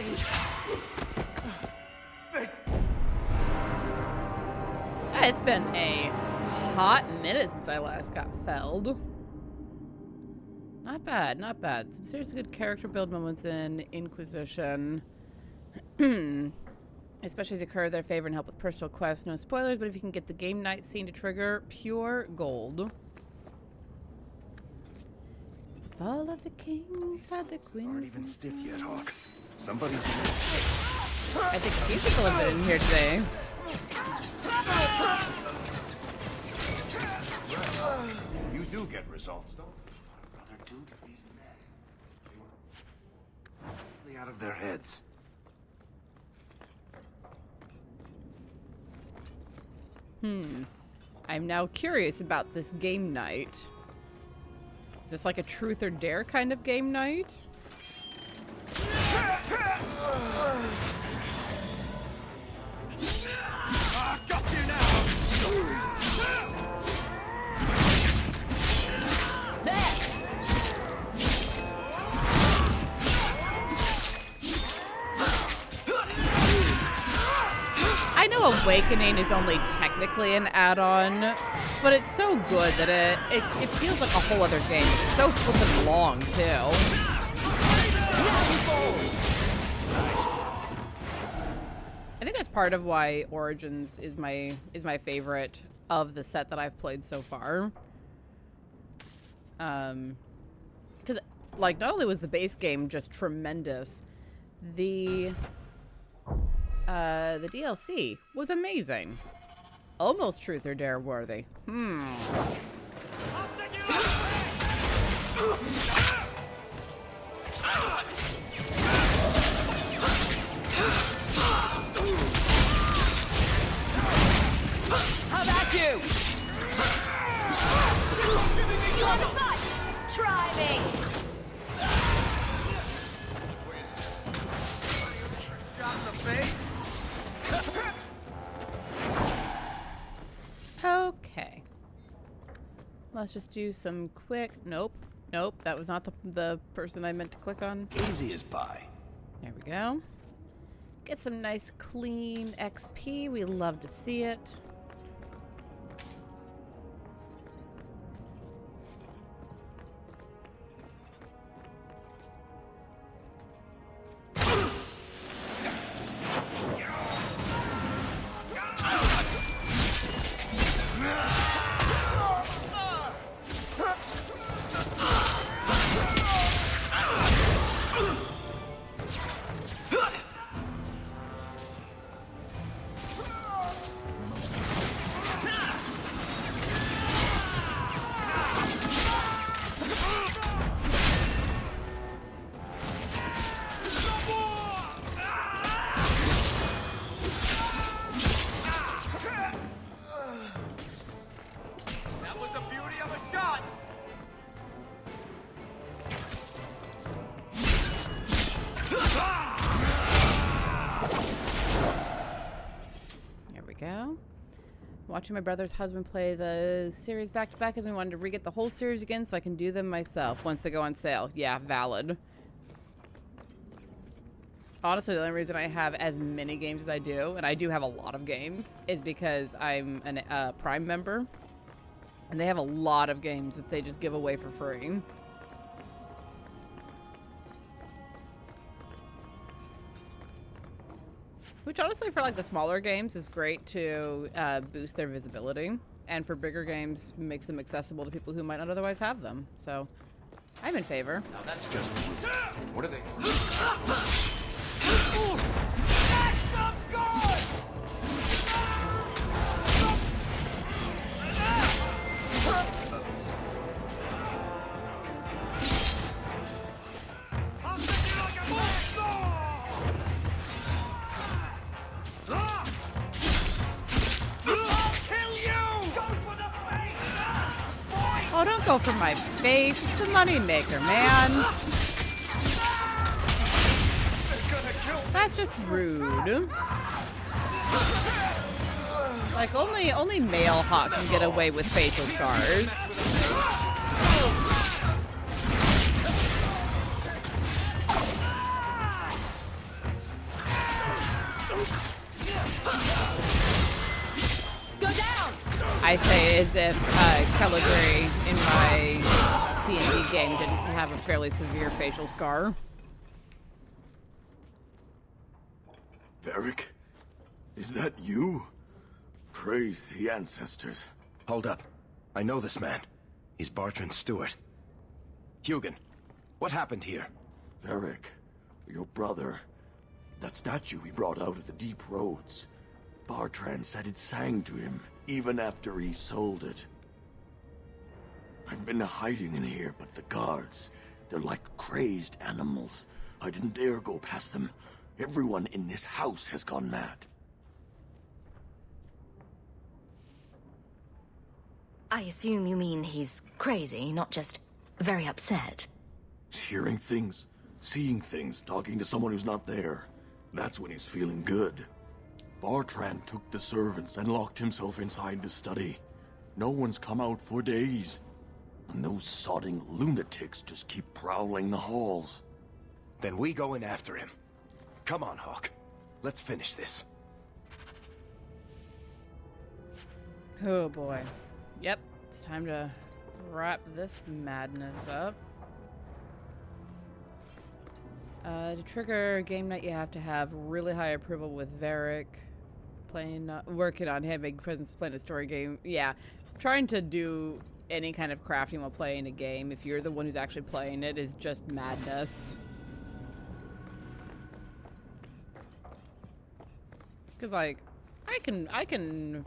It's been a hot minute since I last got felled. Not bad, not bad. Some seriously good character build moments in Inquisition. Especially as you curve their favor and help with personal quests. No spoilers, but if you can get the game night scene to trigger, pure gold. If all of the kings had the queen. Aren't even stiff yet, Hawke. Somebody's. I think a few people have been in here today. You do get results, don't you? My brother do to these men. me out of their heads. I'm now curious about this game night. Is this like a truth or dare kind of game night? Got you now! I know Awakening is only technically an add-on, but it's so good that it feels like a whole other game. It's so flippin' long, too. I think that's part of why Origins is my favorite of the set that I've played so far. Because, like, not only was the base game just tremendous, the DLC was amazing. Almost truth or dare worthy. How about you? Try to fight! Try me! Okay. Let's just do some quick... Nope. That was not the person I meant to click on. Easy as pie. There we go. Get some nice clean XP. We love to see it. Watching my brother's husband play the series back-to-back because we wanted to re-get the whole series again so I can do them myself once they go on sale. Yeah, valid. Honestly, the only reason I have as many games as I do, and I do have a lot of games, is because I'm a Prime member. And they have a lot of games that they just give away for free. Which honestly, for like the smaller games, is great to boost their visibility, and for bigger games, makes them accessible to people who might not otherwise have them. So, I'm in favor. Now that's just... What are they... Oh, don't go for my face. It's the money maker, man. That's just rude. Like, only male Hawk can get away with facial scars. Go down! I say as if Kelligray in my D&D game didn't have a fairly severe facial scar. Varric? Is that you? Praise the ancestors. Hold up. I know this man. He's Bartrand's steward. Hugin, what happened here? Varric, your brother. That statue he brought out of the deep roads. Bartrand said it sang to him, even after he sold it. I've been hiding in here, but the guards, they're like crazed animals, I didn't dare go past them. Everyone in this house has gone mad. I assume you mean he's crazy, not just very upset. He's hearing things, seeing things, talking to someone who's not there. That's when he's feeling good. Bartrand took the servants and locked himself inside the study. No one's come out for days. And those sodding lunatics just keep prowling the halls. Then we go in after him. Come on, Hawke. Let's finish this. Oh boy. Yep, it's time to wrap this madness up. To trigger game night, you have to have really high approval with Varric. Working on having presence playing a story game. Yeah, trying to do any kind of crafting while playing a game, if you're the one who's actually playing it, is just madness. Because, like, I can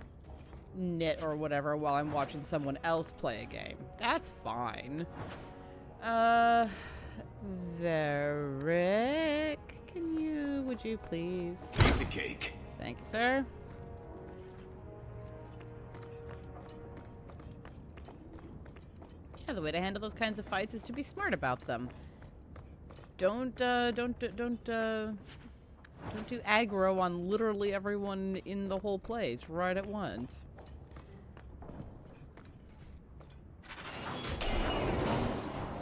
knit or whatever while I'm watching someone else play a game. That's fine. Varric, would you please? Piece of cake. Thank you, sir. Yeah, the way to handle those kinds of fights is to be smart about them. Don't do aggro on literally everyone in the whole place right at once.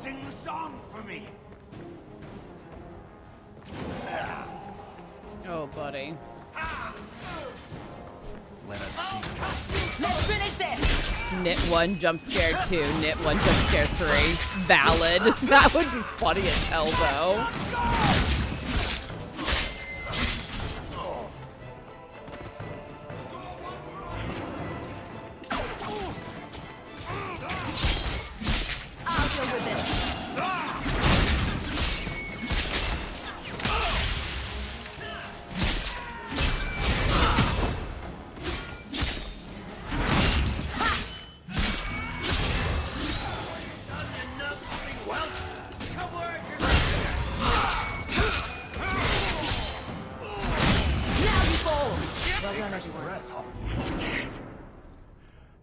Sing the song for me. Oh, buddy. Let us see. Let's finish this! Knit 1, jump scare 2, knit 1, jump scare 3. Valid. That would be funny as hell, though. I'll deal with this.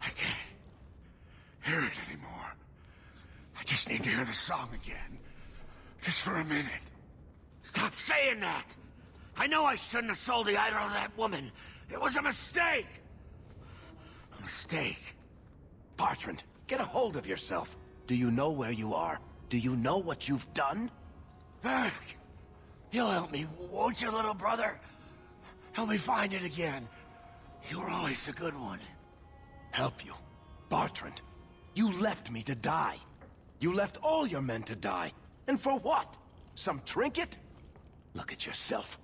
I can't hear it anymore. I just need to hear the song again. Just for a minute. Stop saying that! I know I shouldn't have sold the idol to that woman. It was a mistake! A mistake. Bartrand, get a hold of yourself. Do you know where you are? Do you know what you've done? Varric, you'll help me, won't you, little brother? Help me find it again. You were always a good one. Help you? Bartrand, you left me to die. You left all your men to die. And for what? Some trinket? Look at yourself.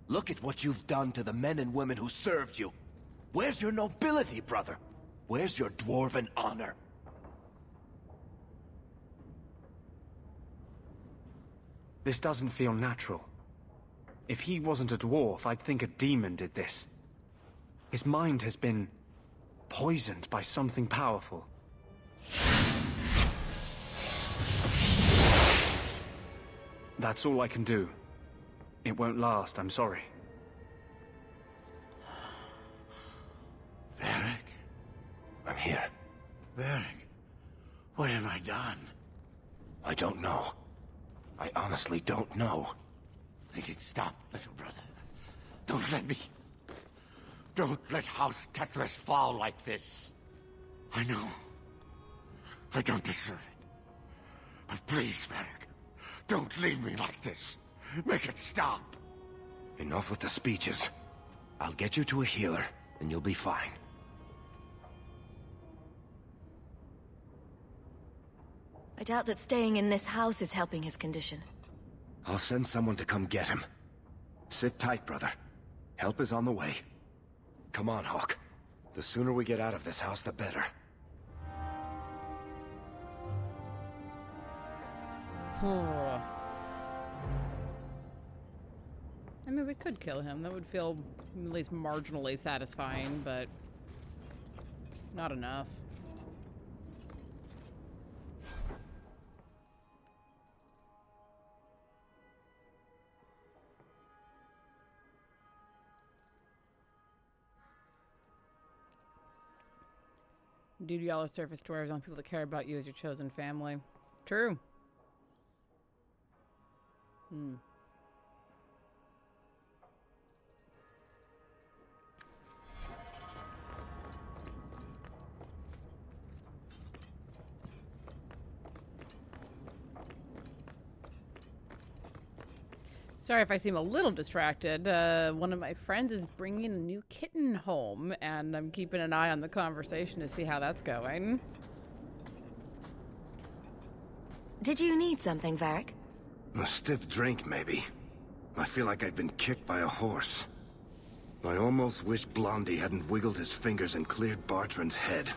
Look at what you've done to the men and women who served you. Where's your nobility, brother? Where's your dwarven honor? This doesn't feel natural. If he wasn't a dwarf, I'd think a demon did this. His mind has been poisoned by something powerful. That's all I can do. It won't last, I'm sorry. Varric? I'm here. Varric, what have I done? I don't know. I honestly don't know. Make it stop, little brother. Don't let me... Don't let House Kethris fall like this. I know. I don't deserve it. But please, Varric, don't leave me like this. Make it stop. Enough with the speeches. I'll get you to a healer, and you'll be fine. I doubt that staying in this house is helping his condition. I'll send someone to come get him. Sit tight, brother. Help is on the way. Come on, Hawke. The sooner we get out of this house, the better. I mean, we could kill him. That would feel at least marginally satisfying, but not enough. Dude, y'all are surface dwarves. Only people that care about you as your chosen family. True. Hmm. Sorry if I seem a little distracted. One of my friends is bringing a new kitten home, and I'm keeping an eye on the conversation to see how that's going. Did you need something, Varric? A stiff drink, maybe. I feel like I've been kicked by a horse. I almost wish Blondie hadn't wiggled his fingers and cleared Bartrand's head.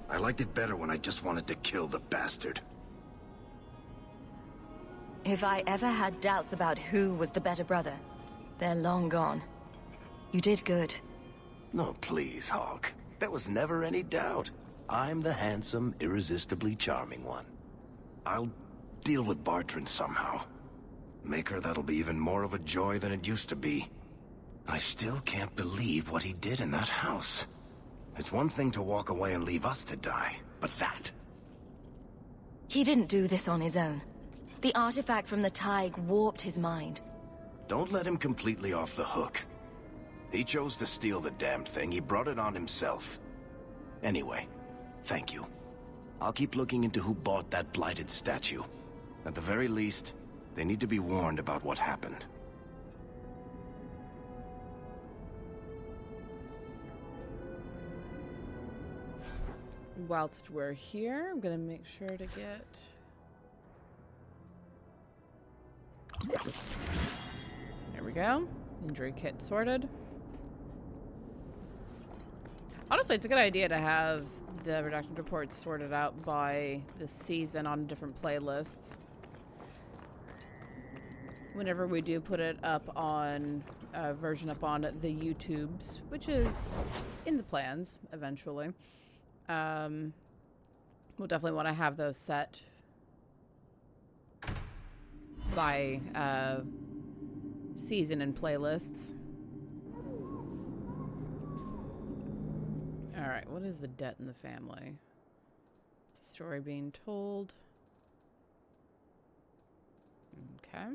I liked it better when I just wanted to kill the bastard. If I ever had doubts about who was the better brother, they're long gone. You did good. No, please, Hawke. There was never any doubt. I'm the handsome, irresistibly charming one. I'll deal with Bartrand somehow. Make her that'll be even more of a joy than it used to be. I still can't believe what he did in that house. It's one thing to walk away and leave us to die, but that... He didn't do this on his own. The artifact from the Tig warped his mind. Don't let him completely off the hook. He chose to steal the damned thing. He brought it on himself. Anyway, thank you. I'll keep looking into who bought that blighted statue. At the very least, they need to be warned about what happened. Whilst we're here, I'm gonna make sure to get... There we go. Injury kit sorted. Honestly, it's a good idea to have the redacted reports sorted out by the season on different playlists. Whenever we do put it up on version up on the YouTubes, which is in the plans eventually. We'll definitely want to have those set by season and playlists. Alright, what is the debt in the family? It's a story being told. Okay.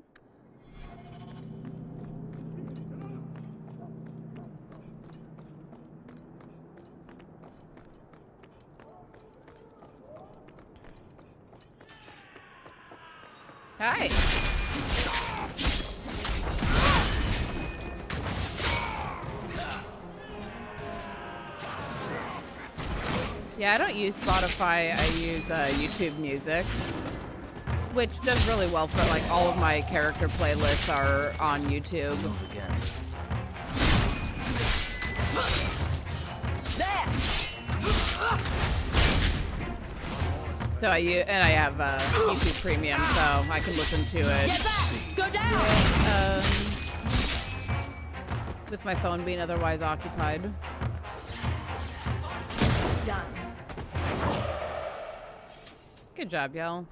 Hi. Yeah, I don't use Spotify. I use YouTube Music, which does really well for like all of my character playlists are on YouTube. Again. So I have YouTube Premium, so I can listen to it. Get back! Go down! With my phone being otherwise occupied. Done. Good job, y'all.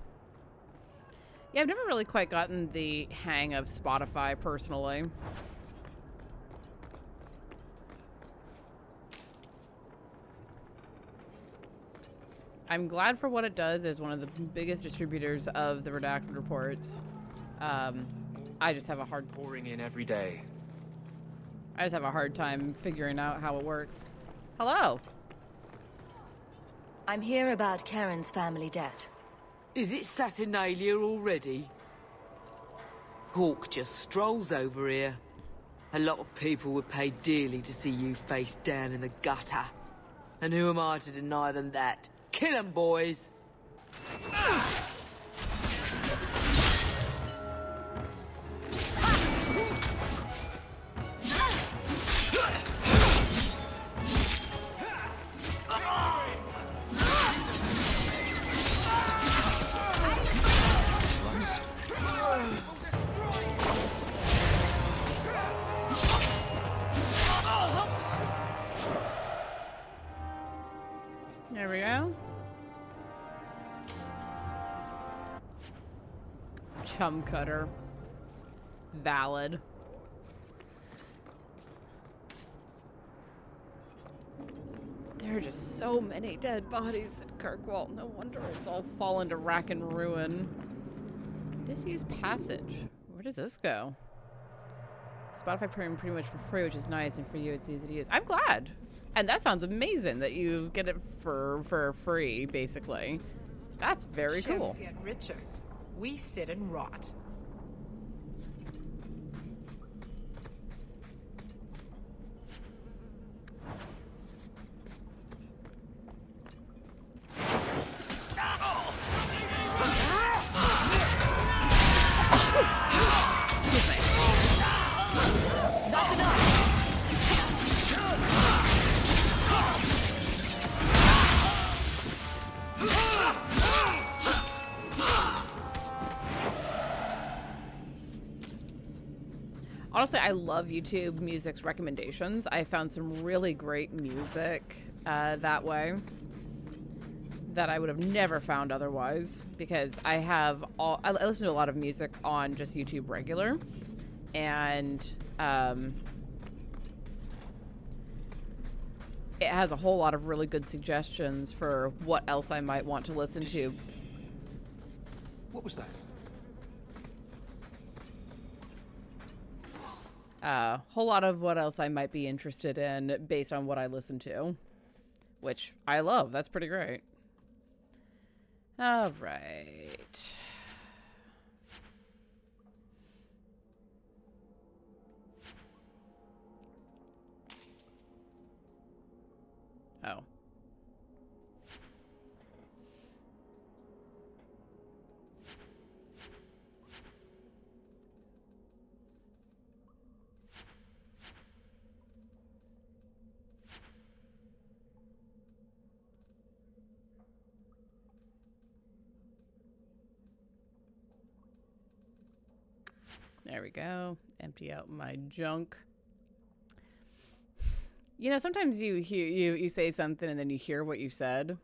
Yeah, I've never really quite gotten the hang of Spotify personally. I'm glad for what it does as one of the biggest distributors of the redacted reports. I just have a hard pouring in every day. I just have a hard time figuring out how it works. Hello. I'm here about Karen's family debt. Is it Saturnalia already? Hawke just strolls over here. A lot of people would pay dearly to see you face down in the gutter. And who am I to deny them that? Kill 'em, boys! There we go. Chum cutter. Valid. There are just so many dead bodies at Kirkwall. No wonder it's all fallen to rack and ruin. Disused passage. Where does this go? Spotify Premium pretty much for free, which is nice, and for you it's easy to use. I'm glad. And that sounds amazing that you get it for free, basically. That's very cool. Get richer. We sit and rot. That's enough. Honestly, I love YouTube music's recommendations. I found some really great music that way that I would have never found otherwise, because I listen to a lot of music on just YouTube regular, and it has a whole lot of really good suggestions for what else I might want to listen to. What was that? Whole lot of what else I might be interested in based on what I listen to, which I love. That's pretty great. All right. Oh. There we go. Empty out my junk. You know, sometimes you say something and then you hear what you said.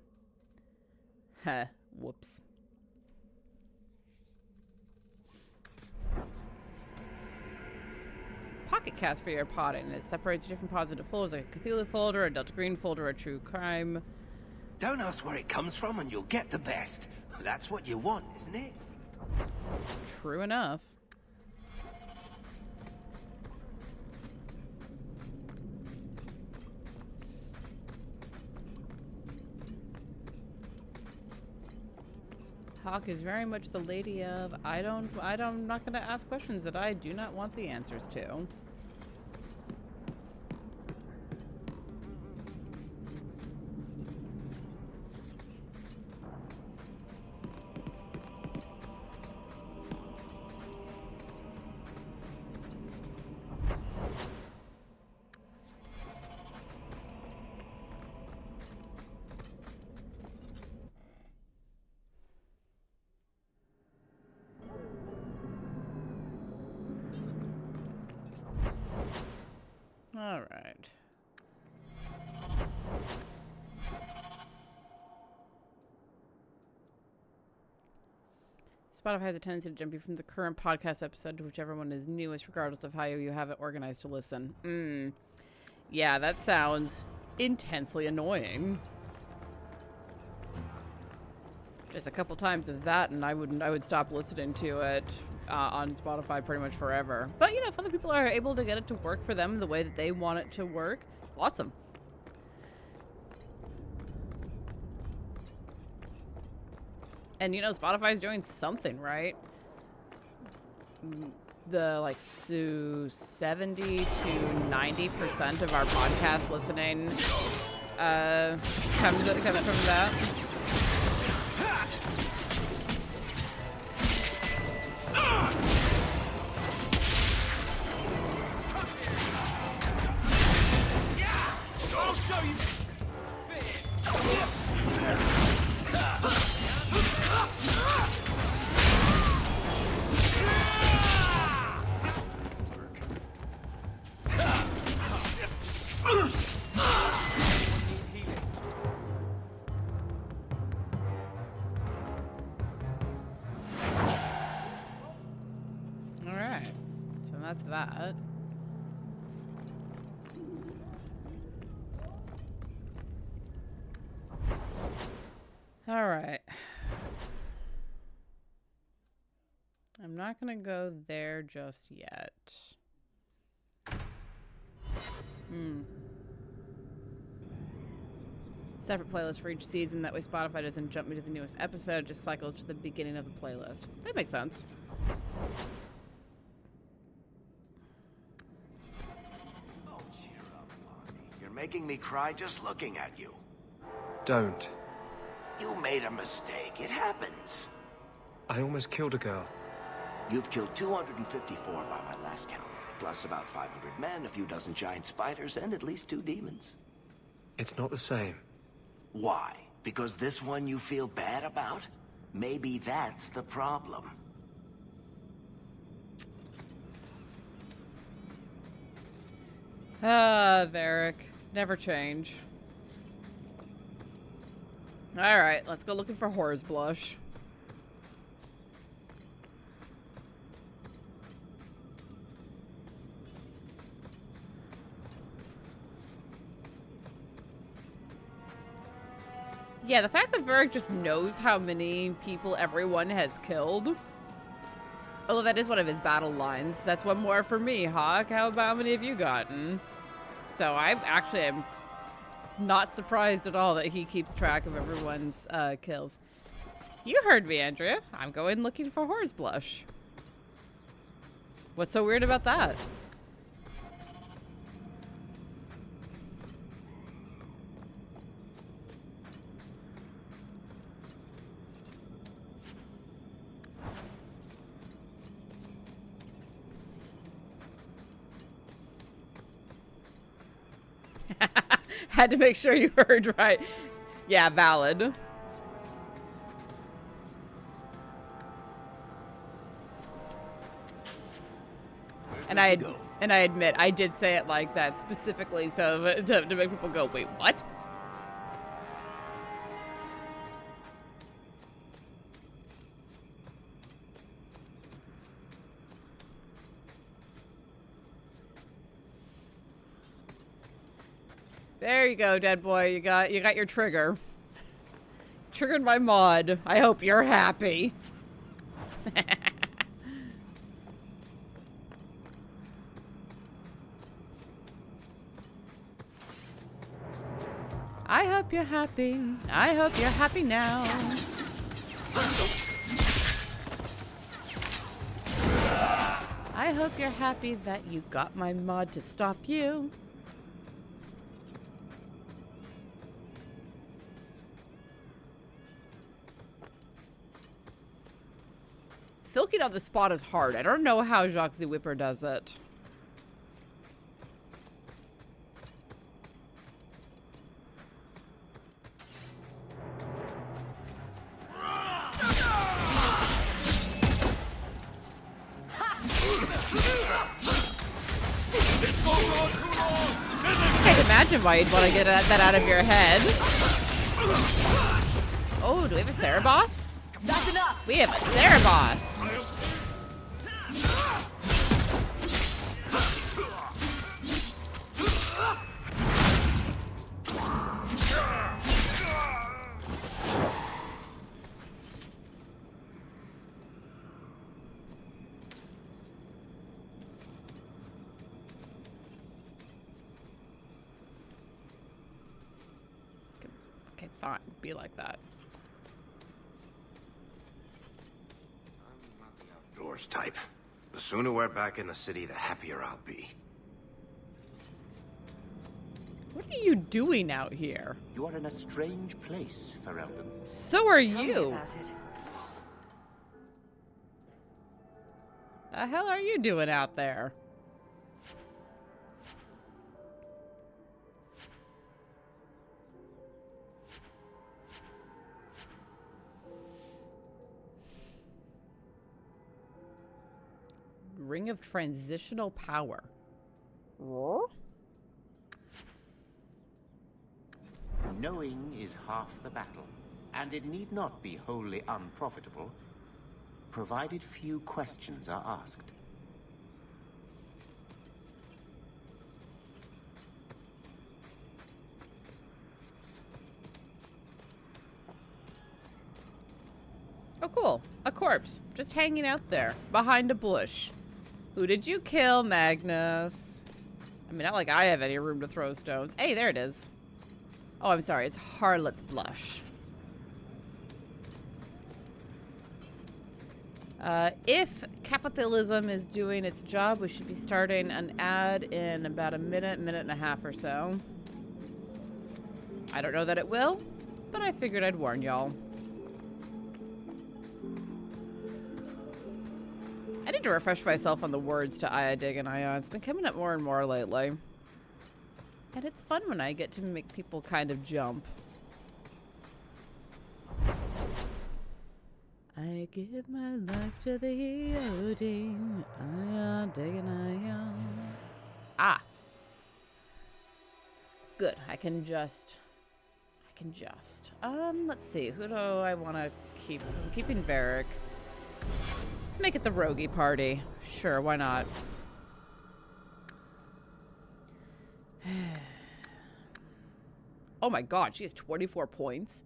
Huh. Whoops. Pocket cast for your potting. It separates different pods into folders, like a Cthulhu folder, a Delta Green folder, a True Crime. Don't ask where it comes from and you'll get the best. That's what you want, isn't it? True enough. Hawke is very much the lady of I'm not going to ask questions that I do not want the answers to. All right. Spotify has a tendency to jump you from the current podcast episode to whichever one is newest, regardless of how you have it organized to listen. Yeah, that sounds intensely annoying. Just a couple times of that, and I would stop listening to it on Spotify pretty much forever. But you know, if other people are able to get it to work for them the way that they want it to work, awesome. And you know, Spotify's doing something right. The like 70 to 90% of our podcast listening comes from that. I'll show you. All right, so that's that. All right. I'm not gonna go there just yet. Separate playlist for each season. That way Spotify doesn't jump me to the newest episode. It just cycles to the beginning of the playlist. That makes sense. Oh, cheer up, Marty. You're making me cry just looking at you. Don't. You made a mistake. It happens. I almost killed a girl. You've killed 254 by my last count. Plus about 500 men, a few dozen giant spiders, and at least 2 demons. It's not the same. Why? Because this one you feel bad about? Maybe that's the problem. Varric. Never change. Alright, let's go looking for Horror's Blush. Yeah, the fact that Varric just knows how many people everyone has killed. Although that is one of his battle lines. That's one more for me, Hawke. How many have you gotten? So I actually am not surprised at all that he keeps track of everyone's kills. You heard me, Andrea. I'm going looking for Horror's Blush. What's so weird about that? Had to make sure you heard right. Yeah, valid. And I admit I did say it like that specifically so to make people go, wait, what? There you go, dead boy. You got your trigger. Triggered my mod. I hope you're happy. I hope you're happy. I hope you're happy now. I hope you're happy that you got my mod to stop you. Filking on the spot is hard. I don't know how Jacques the Whipper does it. I can't imagine why you'd want to get that out of your head. Oh, do we have a Cerebos? That's enough. We have a Cerebos. Okay, fine. Be like that. Outdoors type. The sooner we're back in the city, the happier I'll be. What are you doing out here? You are in a strange place, Ferelden. So are Tell me you. about it. The hell are you doing out there? Ring of Transitional Power. Knowing is half the battle, and it need not be wholly unprofitable, provided few questions are asked. Oh, cool. A corpse. Just hanging out there, behind a bush. Who did you kill, Magnus? I mean, not like I have any room to throw stones. Hey, there it is. Oh, I'm sorry. It's Harlot's Blush. If capitalism is doing its job, we should be starting an ad in about a minute and a half or so. I don't know that it will, but I figured I'd warn y'all. I need to refresh myself on the words to Aya Dig and Aya. It's been coming up more and more lately. And it's fun when I get to make people kind of jump. I give my life to the Odin. Aya Dig and Aya. Ah. Good. I can just. Let's see. Who do I want to keep? I'm keeping Varric. Let's make it the roguey party. Sure, why not? Oh my god, she has 24 points.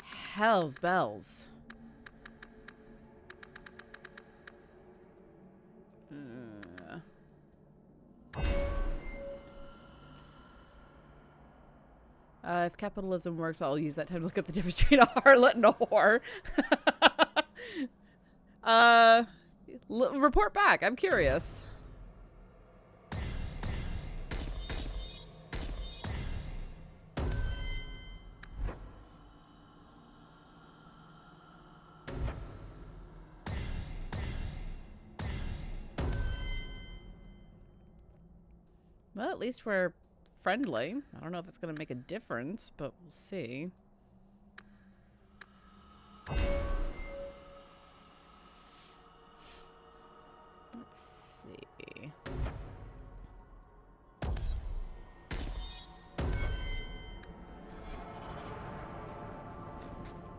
Hell's bells. If capitalism works, I'll use that time to look up the difference between a harlot and a whore. Report back. I'm curious. Well, at least we're friendly. I don't know if it's going to make a difference, but we'll see. Let's see.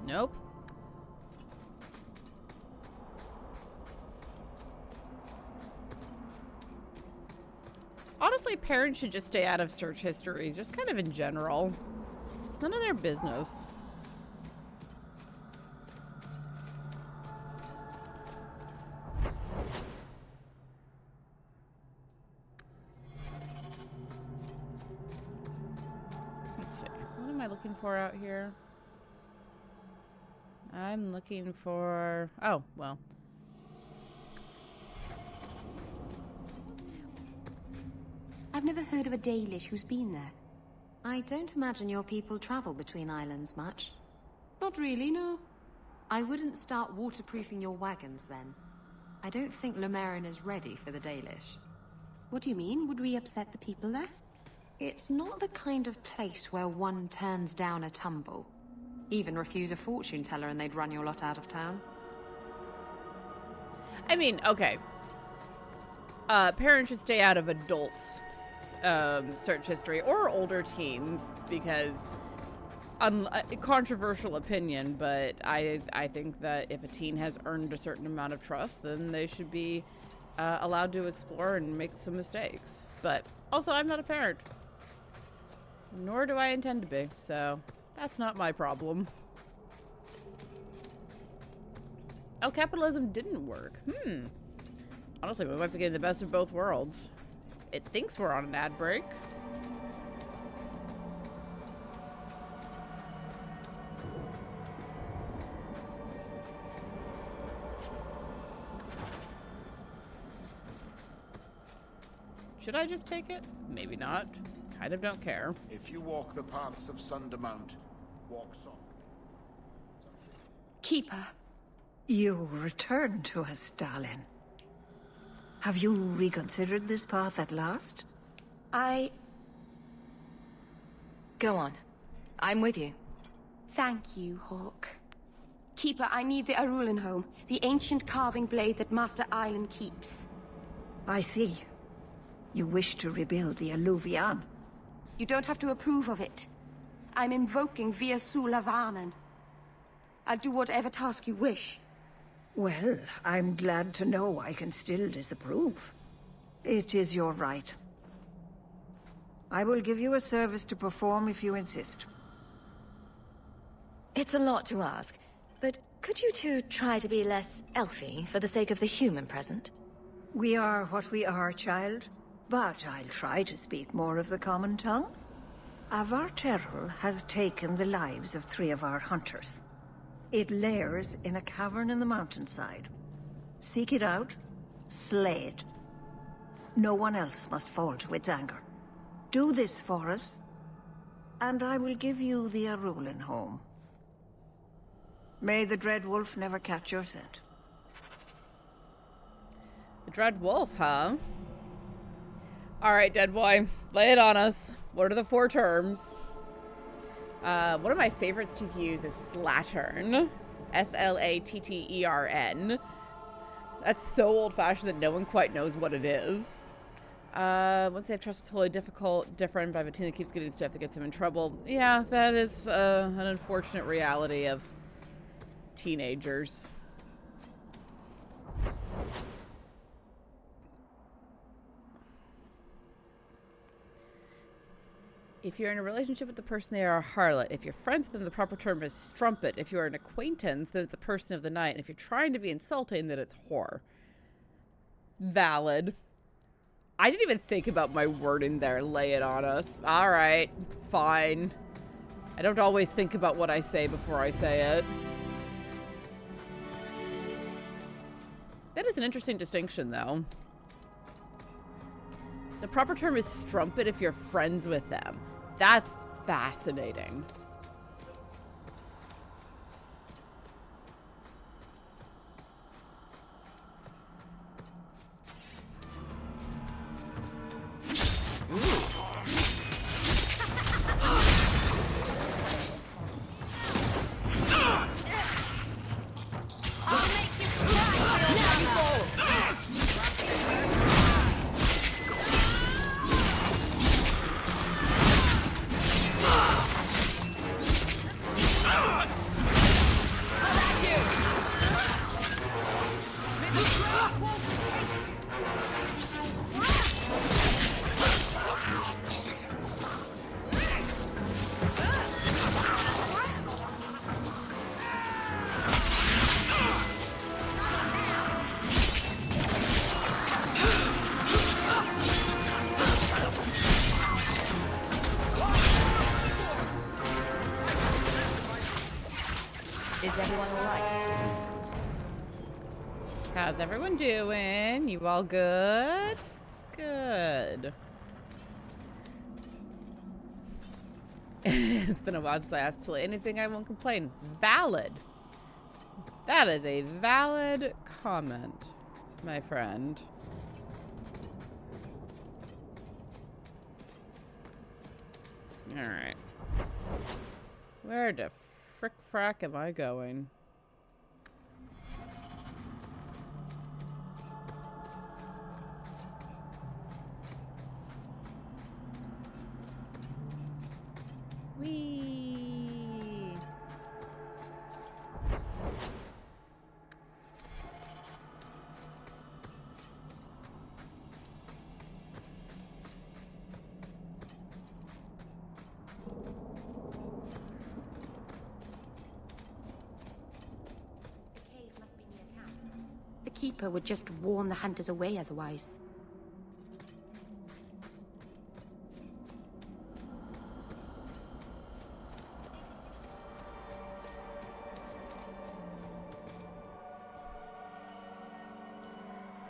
Nope. Honestly, parents should just stay out of search histories, just kind of in general. It's none of their business. Let's see. What am I looking for out here? I'm looking for... Oh, well. I've never heard of a Dalish who's been there. I don't imagine your people travel between islands much. Not really, no. I wouldn't start waterproofing your wagons then. I don't think Lomarin is ready for the Dalish. What do you mean? Would we upset the people there? It's not the kind of place where one turns down a tumble. Even refuse a fortune teller and they'd run your lot out of town. I mean, okay. Parents should stay out of adults' search history or older teens because controversial opinion, but I think that if a teen has earned a certain amount of trust, then they should be allowed to explore and make some mistakes. But also, I'm not a parent, nor do I intend to be, so that's not my problem. Oh, capitalism didn't work. Honestly, we might be getting the best of both worlds. It thinks we're on an ad break. Should I just take it? Maybe not. Kind of don't care. If you walk the paths of Sundermount, walk soft. Keeper, you return to us, darling. Have you reconsidered this path at last? Go on. I'm with you. Thank you, Hawke. Keeper, I need the Arulin home, the ancient carving blade that Master Island keeps. I see. You wish to rebuild the Alluvian. You don't have to approve of it. I'm invoking Via Sulavanen. I'll do whatever task you wish. Well, I'm glad to know I can still disapprove. It is your right. I will give you a service to perform if you insist. It's a lot to ask, but Could you two try to be less elfy for the sake of the human present? We are what we are, child. But I'll try to speak more of the common tongue. Avar Terrell has taken the lives of 3 of our hunters. It lairs in a cavern in the mountainside. Seek it out, slay it. No one else must fall to its anger. Do this for us, and I will give you the Arulin home. May the Dread Wolf never catch your scent. The Dread Wolf, huh? Alright, Dead Boy. Lay it on us. What are the 4 terms? One of my favorites to use is slattern. S-L-A-T-T-E-R-N. That's so old-fashioned that no one quite knows what it is. Once they have trust, it's totally different, but I have a team that keeps getting stuff that gets him in trouble. Yeah, that is an unfortunate reality of teenagers. If you're in a relationship with the person, they are a harlot. If you're friends with them, the proper term is strumpet. If you're an acquaintance, then it's a person of the night. And if you're trying to be insulting, then it's whore. Valid. I didn't even think about my wording there. Lay it on us. All right, fine. I don't always think about what I say before I say it. That is an interesting distinction, though. The proper term is strumpet if you're friends with them. That's fascinating. How's everyone doing? You all good? Good. It's been a while since I asked Tilly anything. I won't complain. Valid. That is a valid comment, my friend. Alright. Where the frick-frack am I going? Whee! The Keeper would just warn the hunters away otherwise.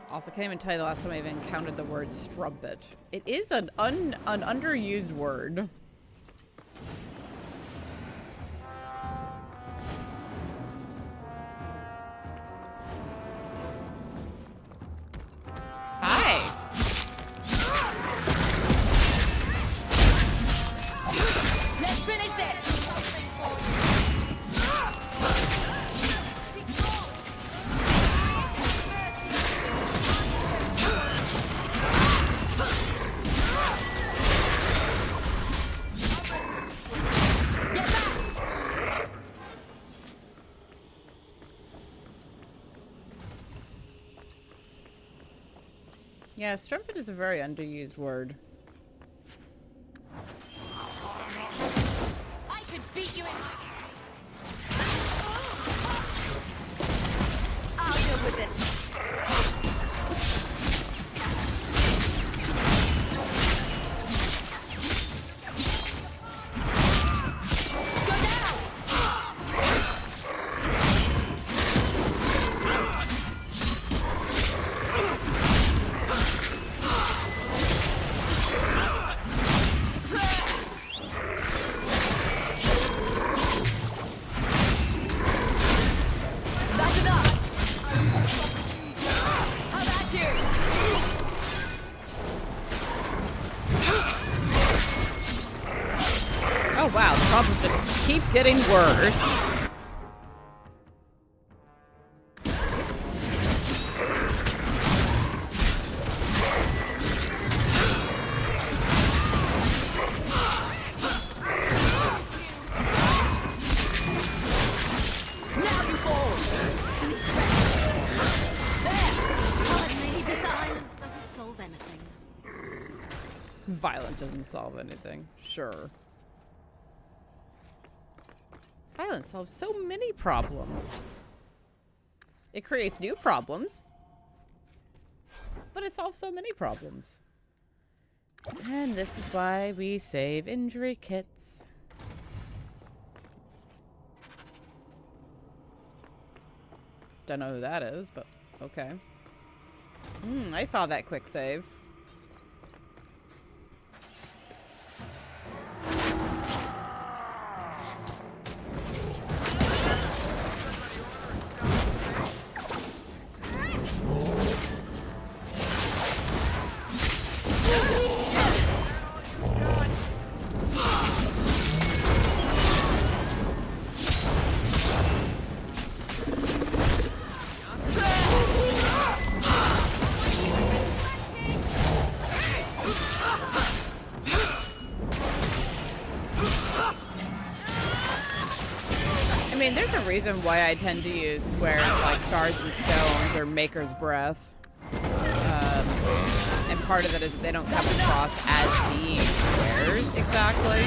Also, can't even tell you the last time I even encountered the word strumpet. It is an underused word. Hi. Let's finish this! Yeah, strumpet is a very underused word. I could beat you in my... Oh wow, the problems just keep getting worse. Violence doesn't solve anything. Sure. Violence solves so many problems. It creates new problems, but it solves so many problems. And this is why we save injury kits. Don't know who that is, but okay. I saw that quick save. There's a reason why I tend to use squares like Stars and Stones or Maker's Breath. And part of it is that they don't come across as being squares exactly.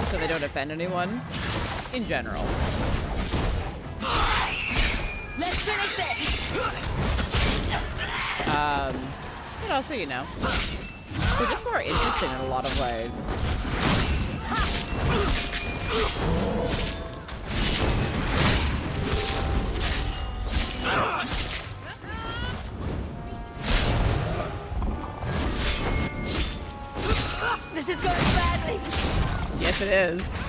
So they don't offend anyone in general. Let's finish this. But also, you know, they're just more interesting in a lot of ways. This is going badly. Yes, it is.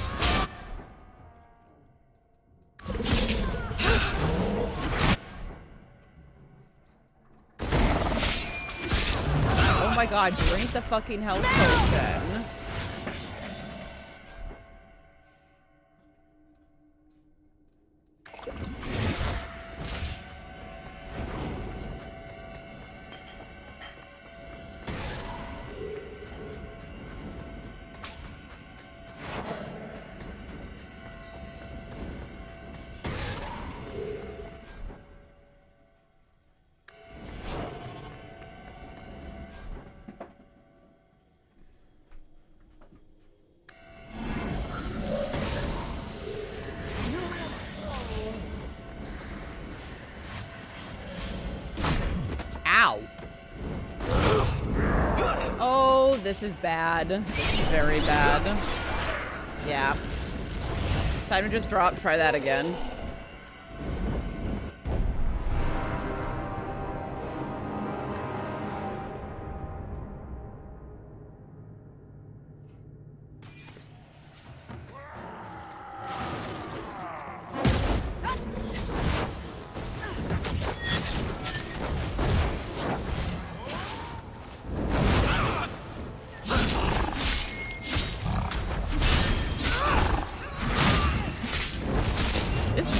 Oh my god, drink the fucking health potion. This is bad. This is very bad. Yeah. Time to just drop. Try that again.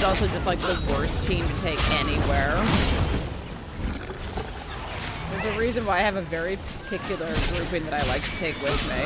Also just like the worst team to take anywhere. There's a reason why I have a very particular grouping that I like to take with me.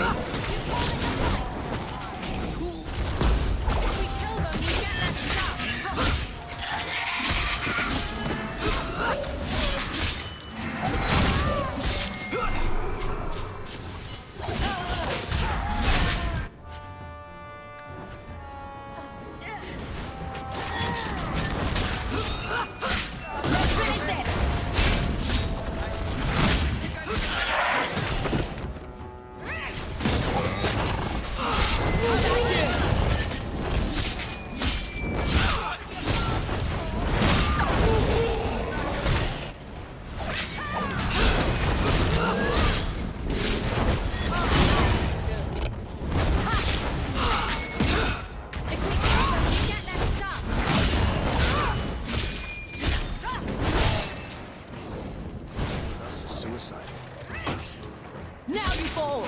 fall!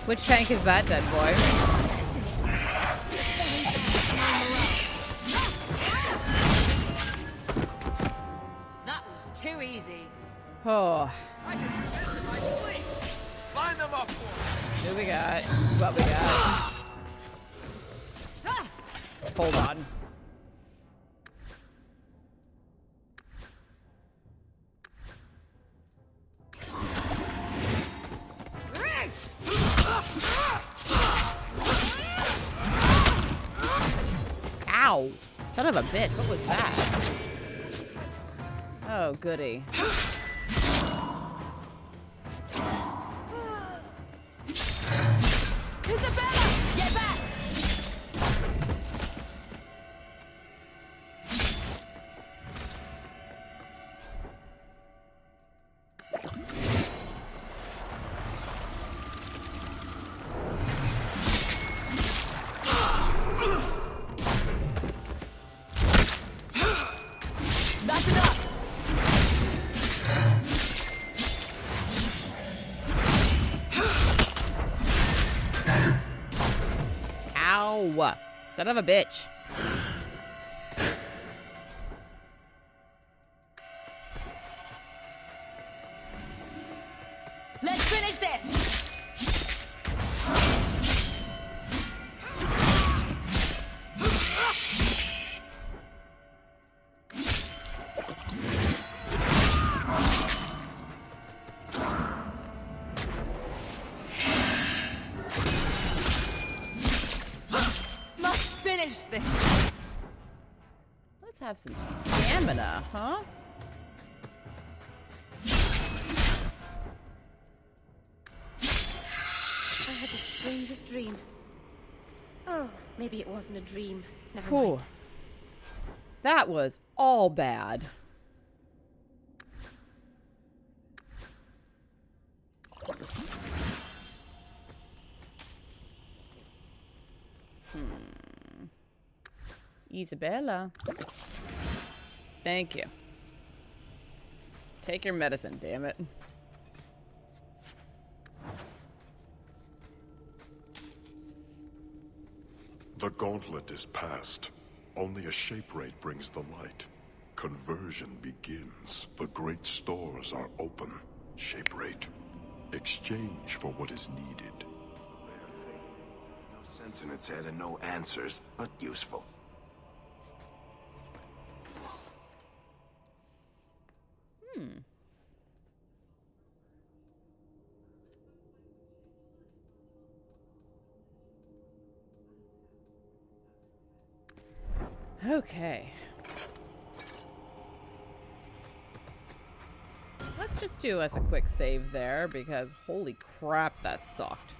Which tank is that, dead boy? That was too easy. Oh. Line them up for Who we got? What we got? Hold on. Ow! Son of a bitch, what was that? Oh, goody. Isabella! Get back! That's enough! Ow! Son of a bitch. Let's finish this! Must finish this! Let's have some stamina, huh? I had the strangest dream. Oh, maybe it wasn't a dream. Never Whew. mind. That was all bad. Isabella. Thank you. Take your medicine, damn it. The gauntlet is past. Only a shape rate brings the light. Conversion begins. The great stores are open. Shape rate. Exchange for what is needed. No sense in its head and no answers, but useful. Okay. Let's just do us a quick save there because holy crap, that sucked.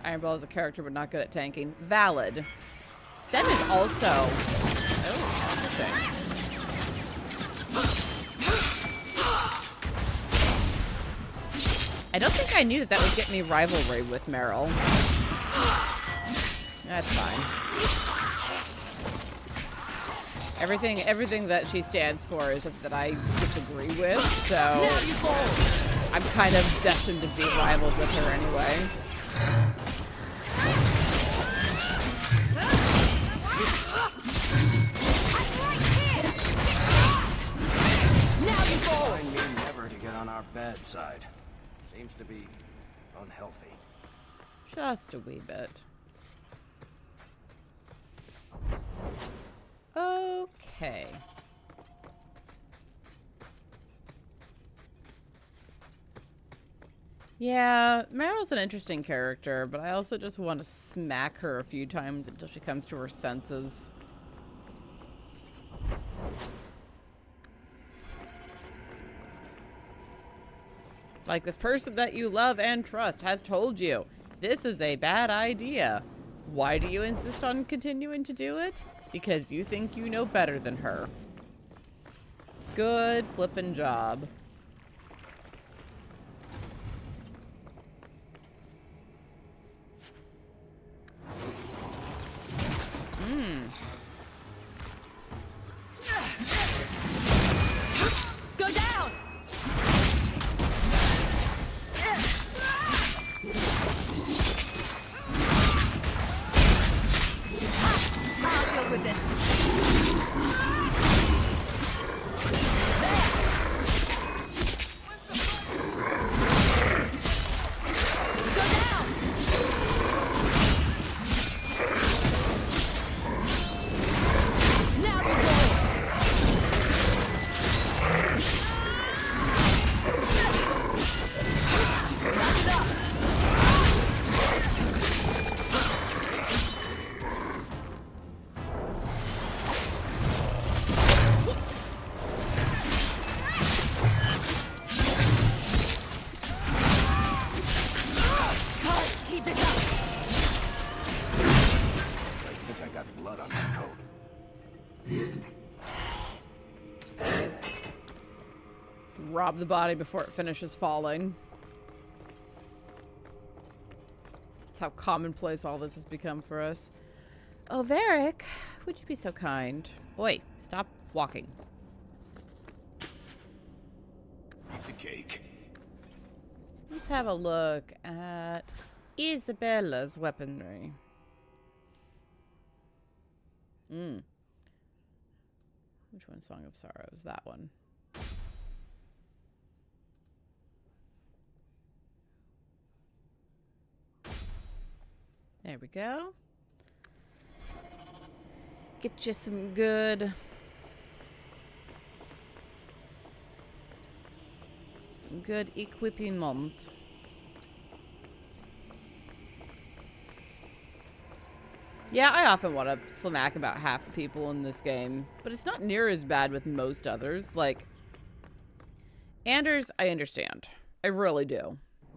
Ironball is a character but not good at tanking. Valid. Sten is also... Oh, interesting. I don't think I knew that that would get me rivalry with Meryl. That's fine. Everything that she stands for is that I disagree with, so I'm kind of destined to be rivals with her anyway. Telling me never to get on our bad side. Seems to be unhealthy. Just a wee bit. Okay. Yeah, Meryl's an interesting character, but I also just want to smack her a few times until she comes to her senses. Like this person that you love and trust has told you, this is a bad idea. Why do you insist on continuing to do it? Because you think you know better than her. Good flippin' job. Go down! I'll deal with this. Rob the body before it finishes falling. That's how commonplace all this has become for us. Oh, Varric, would you be so kind? Oi, stop walking. Piece of cake. Let's have a look at Isabella's weaponry. Which one? Song of Sorrows. That one. There we go. Get you some good... some good equipment. Yeah, I often want to smack about half the people in this game, but it's not near as bad with most others. Like, Anders, I understand. I really do.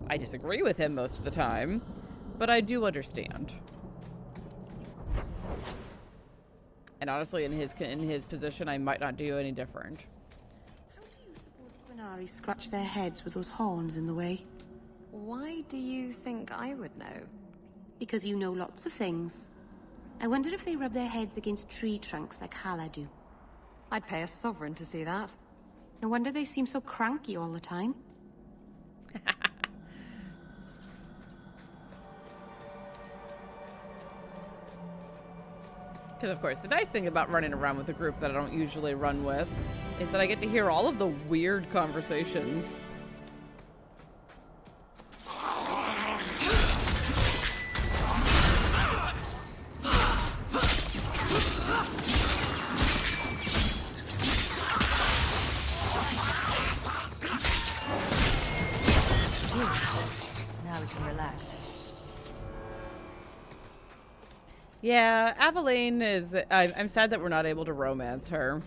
I disagree with him most of the time, but I do understand. And honestly, in his position, I might not do any different. Qunari scratch their heads with those horns in the way. Why do you think I would know? Because you know lots of things. I wonder if they rub their heads against tree trunks like Hala do. I'd pay a sovereign to see that. No wonder they seem so cranky all the time. Because, of course, the nice thing about running around with a group that I don't usually run with is that I get to hear all of the weird conversations. Now we can relax. Yeah, Aveline is... I'm sad that we're not able to romance her.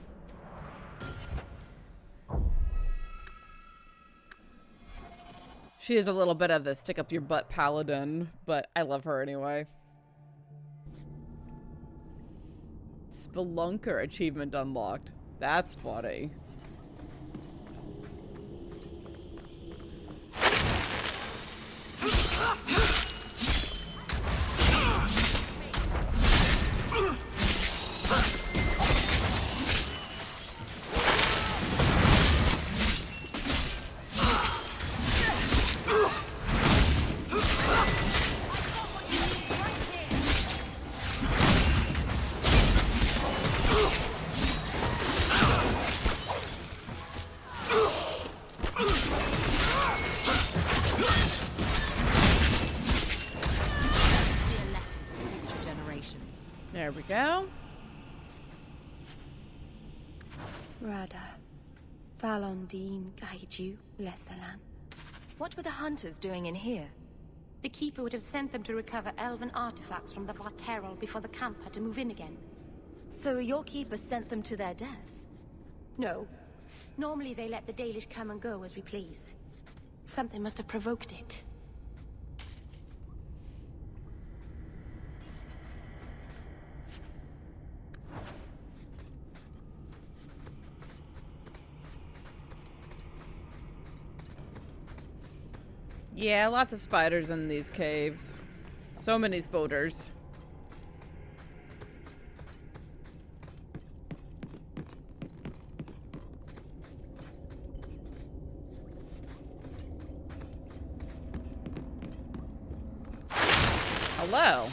She is a little bit of the stick-up-your-butt paladin, but I love her anyway. Spelunker achievement unlocked. That's funny. There we go. Rada. Valondine guide you, Lethalan. What were the hunters doing in here? The Keeper would have sent them to recover elven artifacts from the Varterol before the camp had to move in again. So your Keeper sent them to their deaths? No. Normally they let the Dalish come and go as we please. Something must have provoked it. Yeah, lots of spiders in these caves. So many spoders. Hello.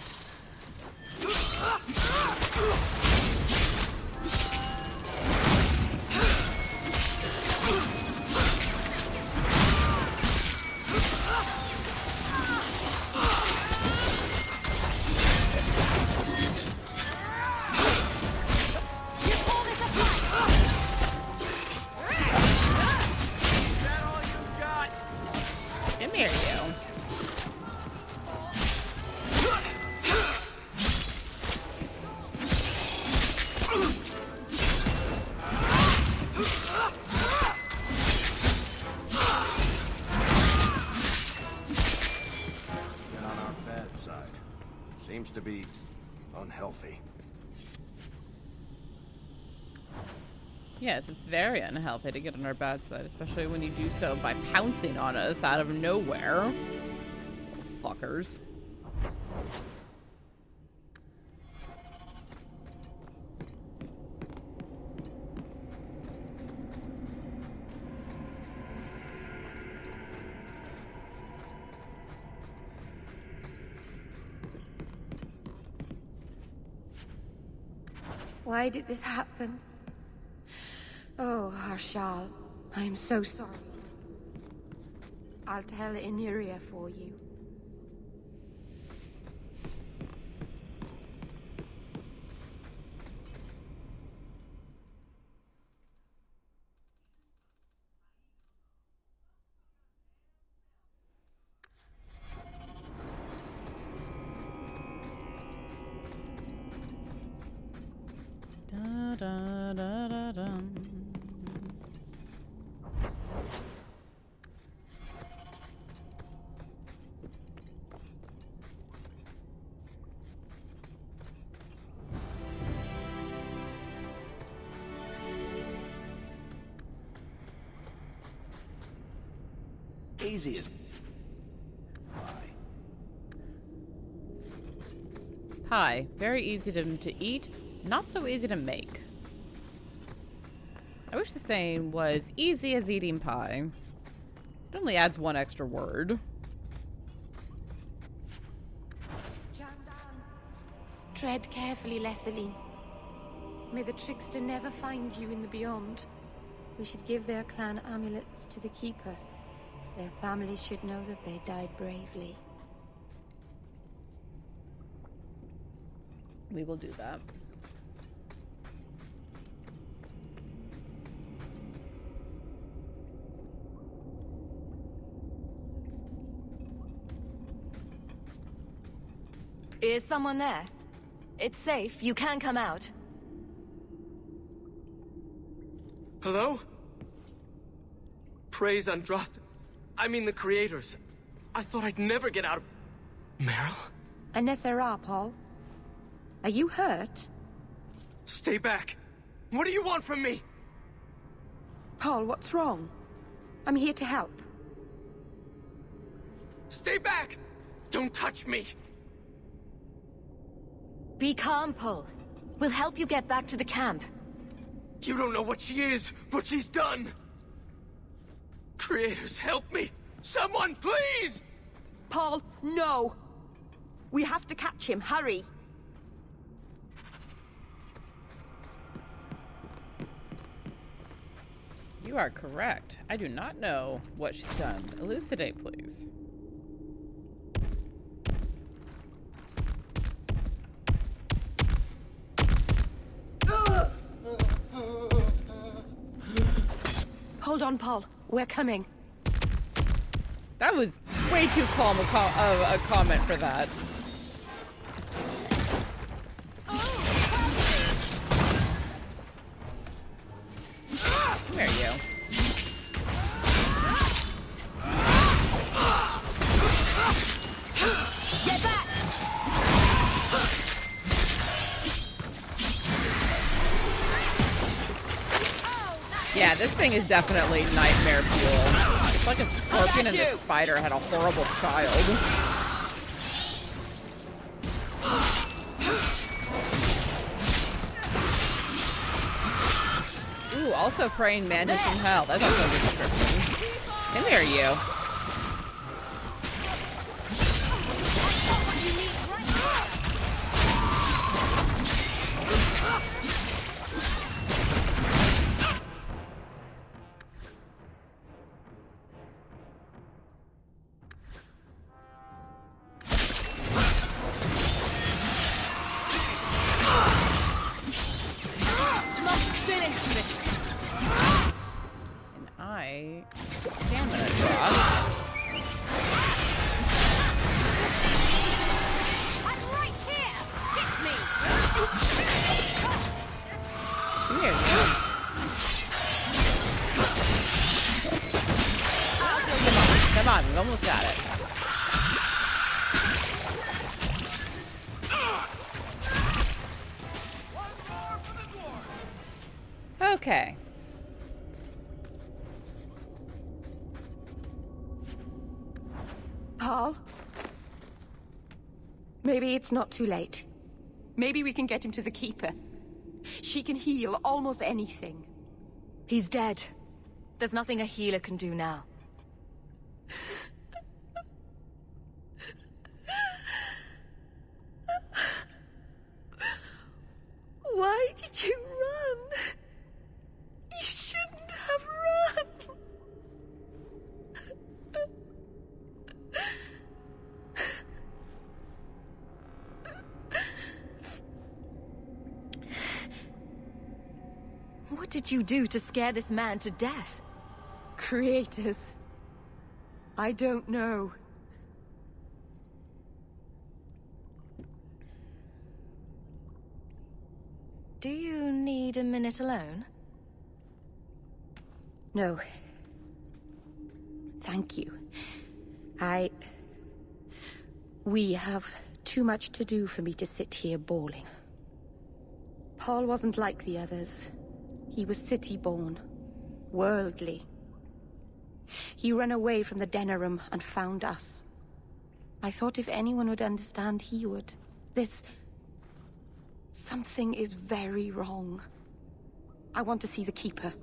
Come here, you. Been on our bad side. Seems to be unhealthy. Yes, it's very unhealthy to get on our bad side, especially when you do so by pouncing on us out of nowhere. Fuckers. Why did this happen? Oh, Harshal, I am so sorry. I'll tell Iniria for you. Da, da, da, da, da. Easy as Pie. Very easy to eat, not so easy to make. I wish the saying was easy as eating pie. It only adds one extra word. Tread carefully, Lethaline. May the trickster never find you in the beyond. We should give their clan amulets to the Keeper. Their families should know that they died bravely. We will do that. Is someone there? It's safe. You can come out. Hello? Praise Andraste. I mean the creators. I thought I'd never get out of... Meryl? Anethera, Paul. Are you hurt? Stay back. What do you want from me? Paul, what's wrong? I'm here to help. Stay back! Don't touch me! Be calm, Paul. We'll help you get back to the camp. You don't know what she is, what she's done! Creators, help me! Someone, please! Paul, no! We have to catch him, hurry! You are correct. I do not know what she's done. Elucidate, please. Hold on, Paul. We're coming. That was way too calm a comment for that. Come here, you. Get back! Yeah, Yeah, this thing is definitely nightmare fuel. It's like a scorpion and a spider had a horrible child. Ooh, also praying mantis from hell. That's also a good description. Come here, you. Stamina drop. I'm right here. Hit me. Come here, Come on, we've almost got it. Okay. Paul? Maybe it's not too late. Maybe we can get him to the Keeper. She can heal almost anything. He's dead. There's nothing a healer can do now. Why did you run? You shouldn't have run. What did you do to scare this man to death? Creators. I don't know. Do you need a minute alone? No. Thank you. We have too much to do for me to sit here bawling. Paul wasn't like the others. He was city-born, worldly. He ran away from the Denerim and found us. I thought if anyone would understand, he would. Something is very wrong. I want to see the Keeper.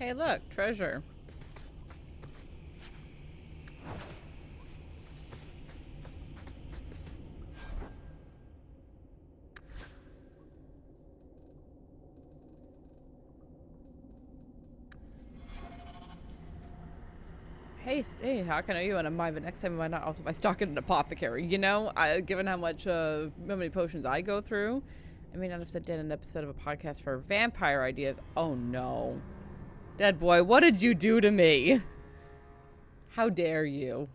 Hey, look, treasure. Hey, how can I you? And I might, but next time I might not also by stocking an apothecary. You know, given how many potions I go through, I may not have sent in an episode of a podcast for vampire ideas. Oh no, Dead boy, what did you do to me? How dare you?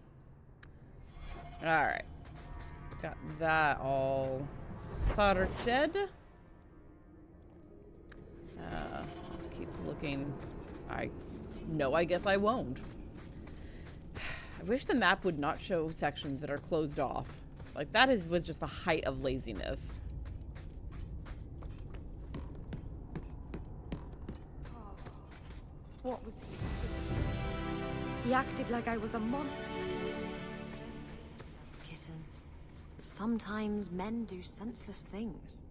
All right, got that all sorted. Keep looking. I guess I won't. I wish the map would not show sections that are closed off. Like, that was just the height of laziness. What was he? He acted like I was a monster. Kitten. Sometimes men do senseless things.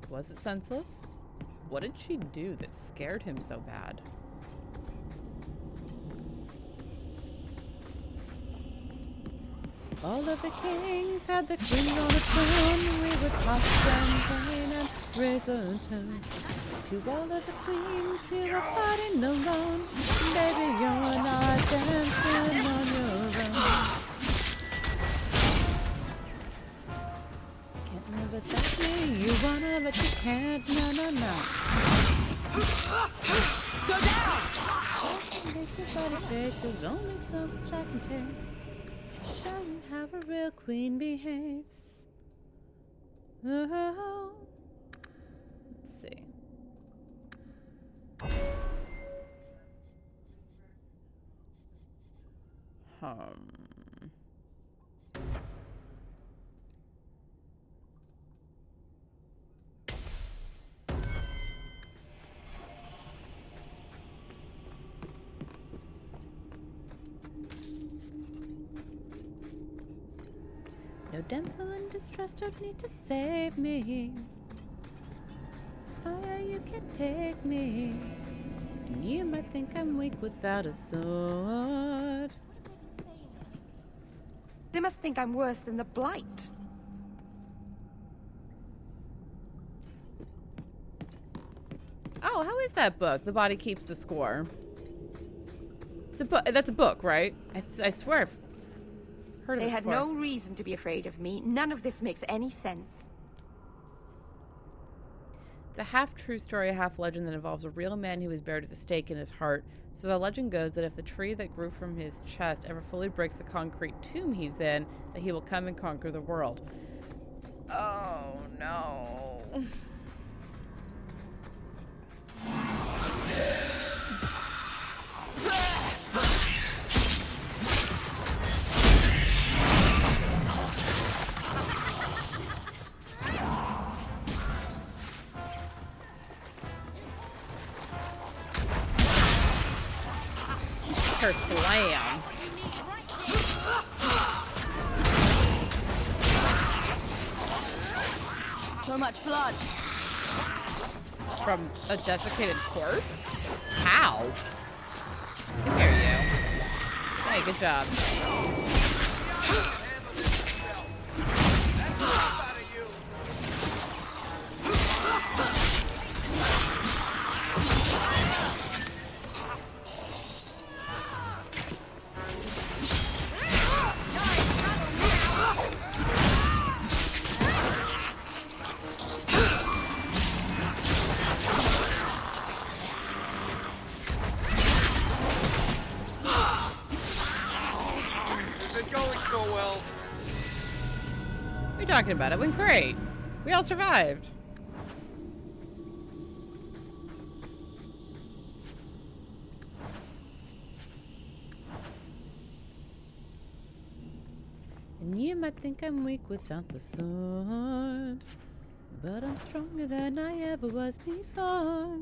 Was it senseless? What did she do that scared him so bad? All of the kings had the queen on a throne. We would pop champagne and raise a toast to all of the queens who were fighting alone. Baby, you're not dancing on your own. Can't live without me. You wanna, but you can't. No. Go down! Make your body shake. There's only so much I can take. Show you how a real queen behaves. Oh. Let's see. No damsel in distress, don't need to save me. Fire, you can't take me. And you might think I'm weak without a sword. They must think I'm worse than the Blight. Oh, how is that book? The body keeps the score. It's a book. That's a book, right? I swear I've heard of it They had before. no reason to be afraid of me. None of this makes any sense. It's a half-true story, a half-legend that involves a real man who was buried with a stake in his heart. So the legend goes that if the tree that grew from his chest ever fully breaks the concrete tomb he's in, that he will come and conquer the world. Oh, no. Her slam. So much blood. From a desiccated corpse? How? Come here, you. Hey, good job. What are you talking about? It went great. We all survived. And you might think I'm weak without the sword, but I'm stronger than I ever was before.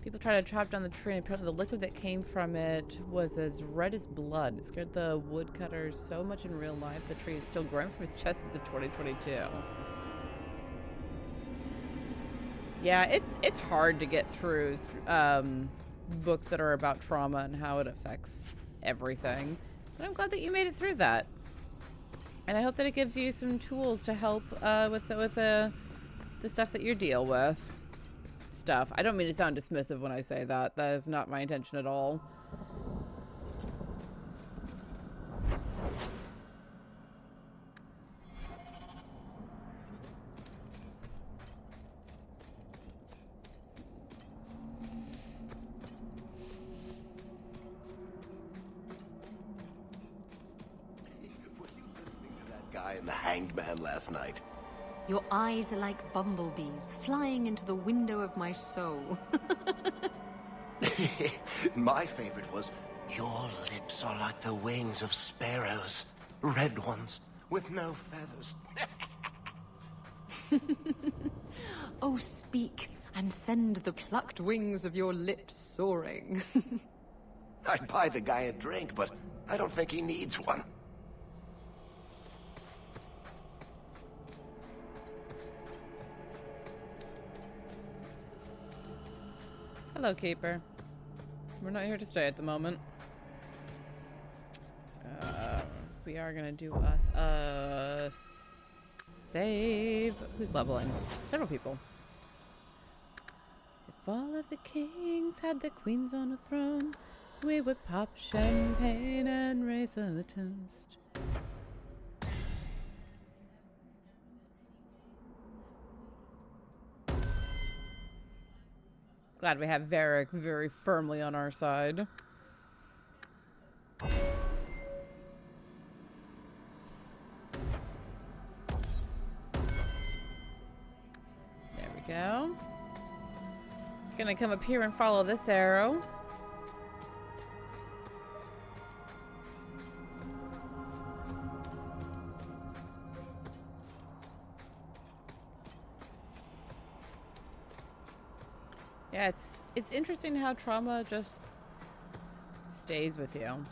People tried to chop down the tree, and apparently the liquid that came from it was as red as blood. It scared the woodcutters so much in real life. The tree is still growing from his chest as of 2022. Yeah, it's hard to get through books that are about trauma and how it affects everything. But I'm glad that you made it through that. And I hope that it gives you some tools to help with the stuff that you deal with. Stuff. I don't mean to sound dismissive when I say that. That is not my intention at all. Guy in the Hanged Man last night. Your eyes are like bumblebees, flying into the window of my soul. My favorite was, your lips are like the wings of sparrows. Red ones, with no feathers. Oh, speak, and send the plucked wings of your lips soaring. I'd buy the guy a drink, but I don't think he needs one. Hello, Keeper. We're not here to stay at the moment. We are gonna do us a save. Who's leveling? Several people. If all of the kings had their queens on a throne, we would pop champagne and raise a toast. Glad we have Varric very firmly on our side. There we go. Gonna come up here and follow this arrow. Yeah, it's interesting how trauma just stays with you.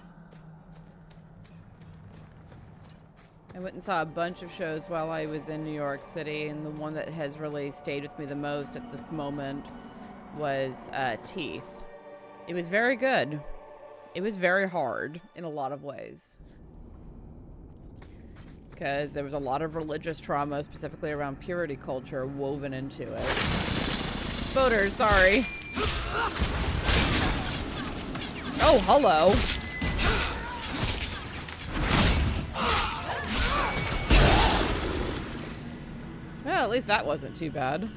I went and saw a bunch of shows while I was in New York City, and the one that has really stayed with me the most at this moment was Teeth. It was very good. It was very hard in a lot of ways. Because there was a lot of religious trauma, specifically around purity culture, woven into it. Voters, sorry. Oh, hello. Well, at least that wasn't too bad.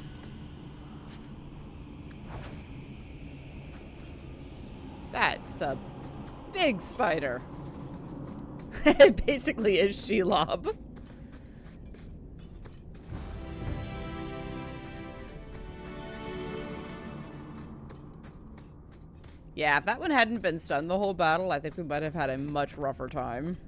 That's a big spider. It basically is Shelob. Yeah, if that one hadn't been stunned the whole battle, I think we might have had a much rougher time.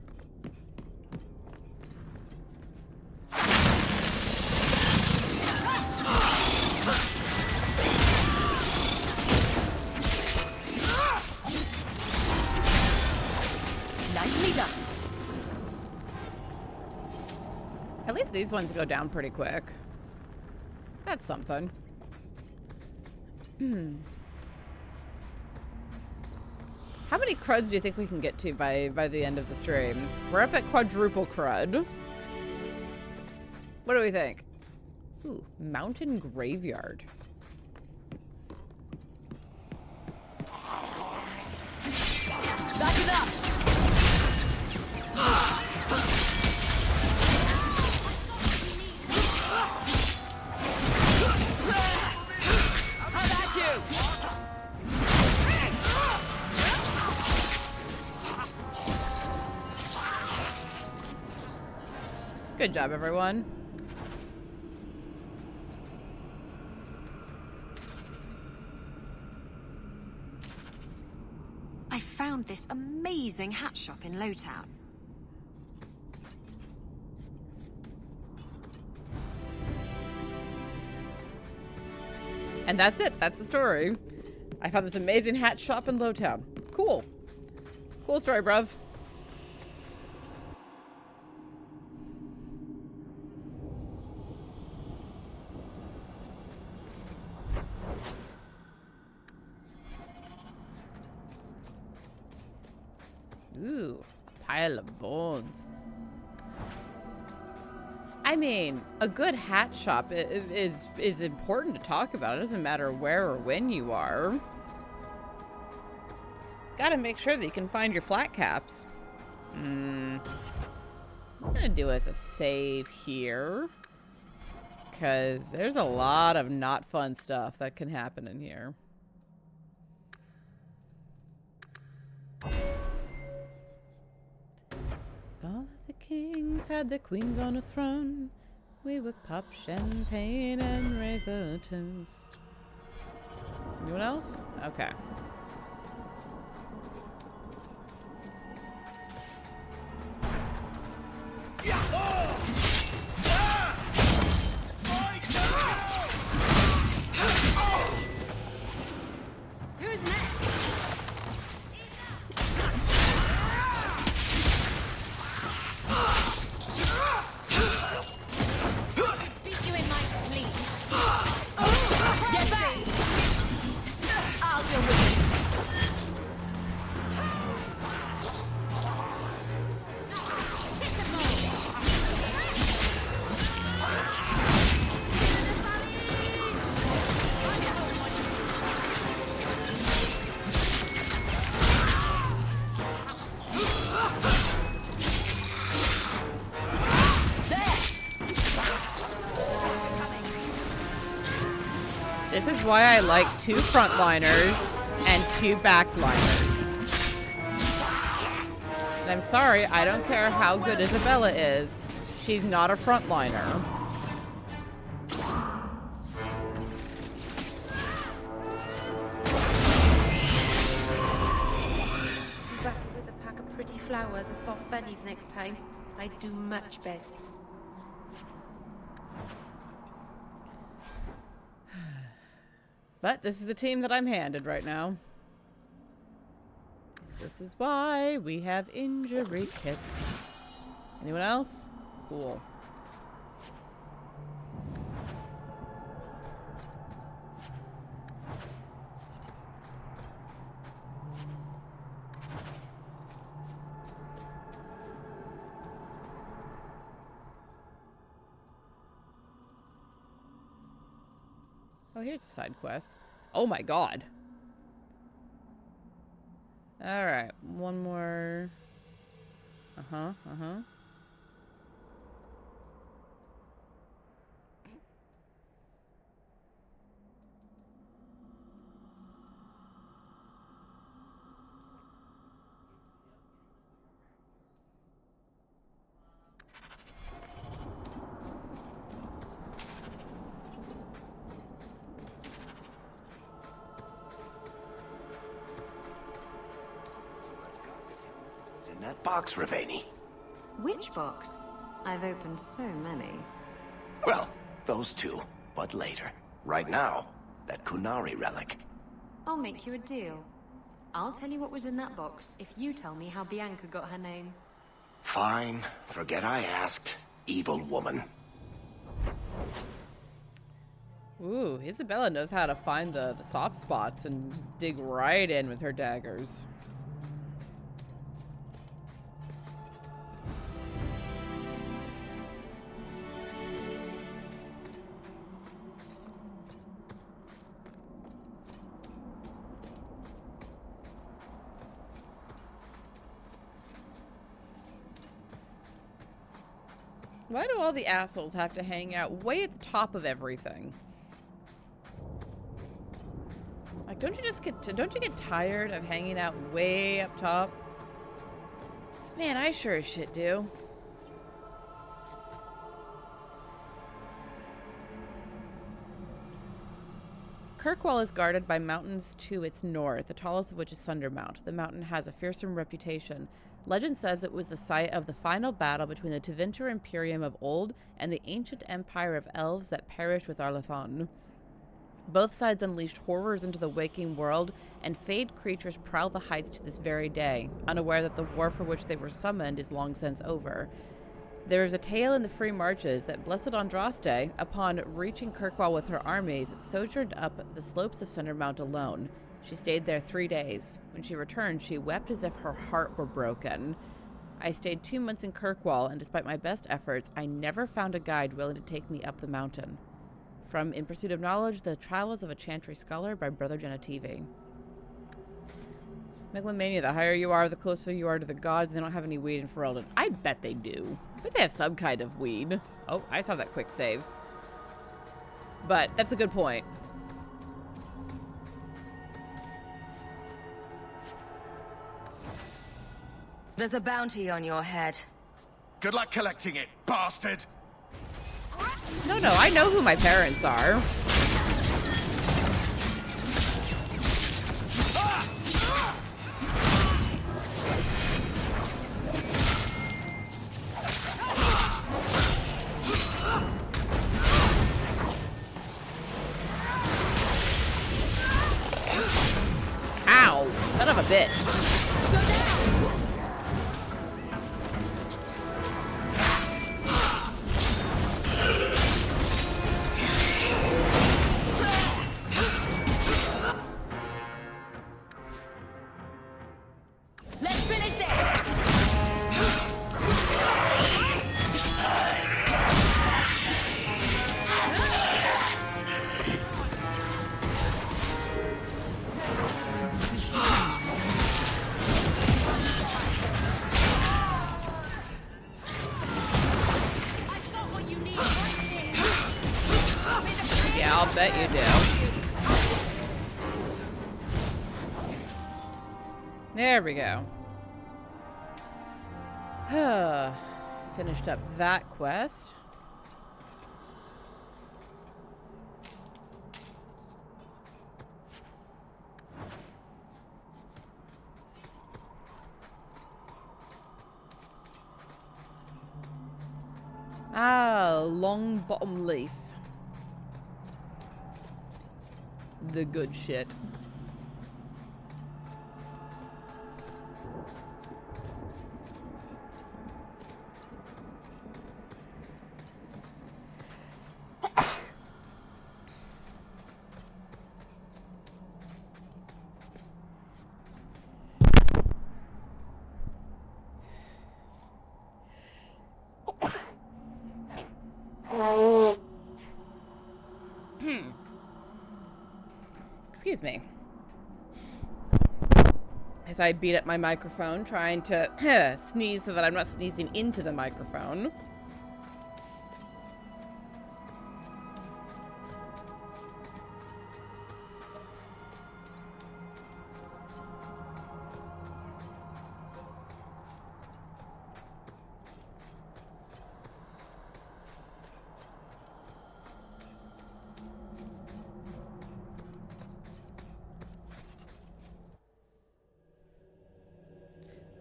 Nicely done. At least these ones go down pretty quick. That's something. How many cruds do you think we can get to by the end of the stream? We're up at quadruple crud. What do we think? Ooh, mountain graveyard. Back it up! How about you? Good job, everyone. I found this amazing hat shop in Lowtown. And that's it. That's the story. I found this amazing hat shop in Lowtown. Cool. Cool story, bruv. Ooh, a pile of bones. I mean, a good hat shop is important to talk about. It doesn't matter where or when you are. Gotta make sure that you can find your flat caps. I'm gonna do as a save here. Because there's a lot of not fun stuff that can happen in here. All the kings had their queens on a throne. We would pop champagne and raise a toast. Anyone else? Okay. Who's next? Beat you in my sleep. Get back! I'll deal with it. This is why I like 2 frontliners and 2 backliners. And I'm sorry, I don't care how good Isabella is. She's not a frontliner. Back with a pack of pretty flowers or soft bunnies next time. I'd do much better. But this is the team that I'm handed right now. This is why we have injury kits. Anyone else? Cool. Oh, here's a side quest. Oh my god. Alright, one more. That box, Ravani. Which box? I've opened so many. Well, those two, but later. Right now, that Kunari relic. I'll make you a deal. I'll tell you what was in that box if you tell me how Bianca got her name. Fine. Forget I asked. Evil woman. Ooh, Isabella knows how to find the soft spots and dig right in with her daggers. Why do all the assholes have to hang out way at the top of everything? Like, don't you get tired of hanging out way up top? 'Cause, man, I sure as shit do. Kirkwall is guarded by mountains to its north, the tallest of which is Sundermount. The mountain has a fearsome reputation. Legend says it was the site of the final battle between the Tevinter Imperium of old and the ancient empire of elves that perished with Arlathon. Both sides unleashed horrors into the waking world, and feyed creatures prowl the heights to this very day, unaware that the war for which they were summoned is long since over. There is a tale in the Free Marches that Blessed Andraste, upon reaching Kirkwall with her armies, sojourned up the slopes of Sundermount alone. She stayed there 3 days. When she returned, she wept as if her heart were broken. I stayed 2 months in Kirkwall, and despite my best efforts, I never found a guide willing to take me up the mountain. From In Pursuit of Knowledge, The Travels of a Chantry Scholar by Brother Genetivi. Megalomania, the higher you are, the closer you are to the gods. They don't have any weed in Ferelden. I bet they do. I bet they have some kind of weed. Oh, I saw that quick save. But that's a good point. There's a bounty on your head. Good luck collecting it, bastard! No, I know who my parents are. Ow, son of a bitch. Bet you do. There we go. Finished up that quest. Long bottom leaf. the good shit. Excuse me. As I beat up my microphone, trying to sneeze so that I'm not sneezing into the microphone.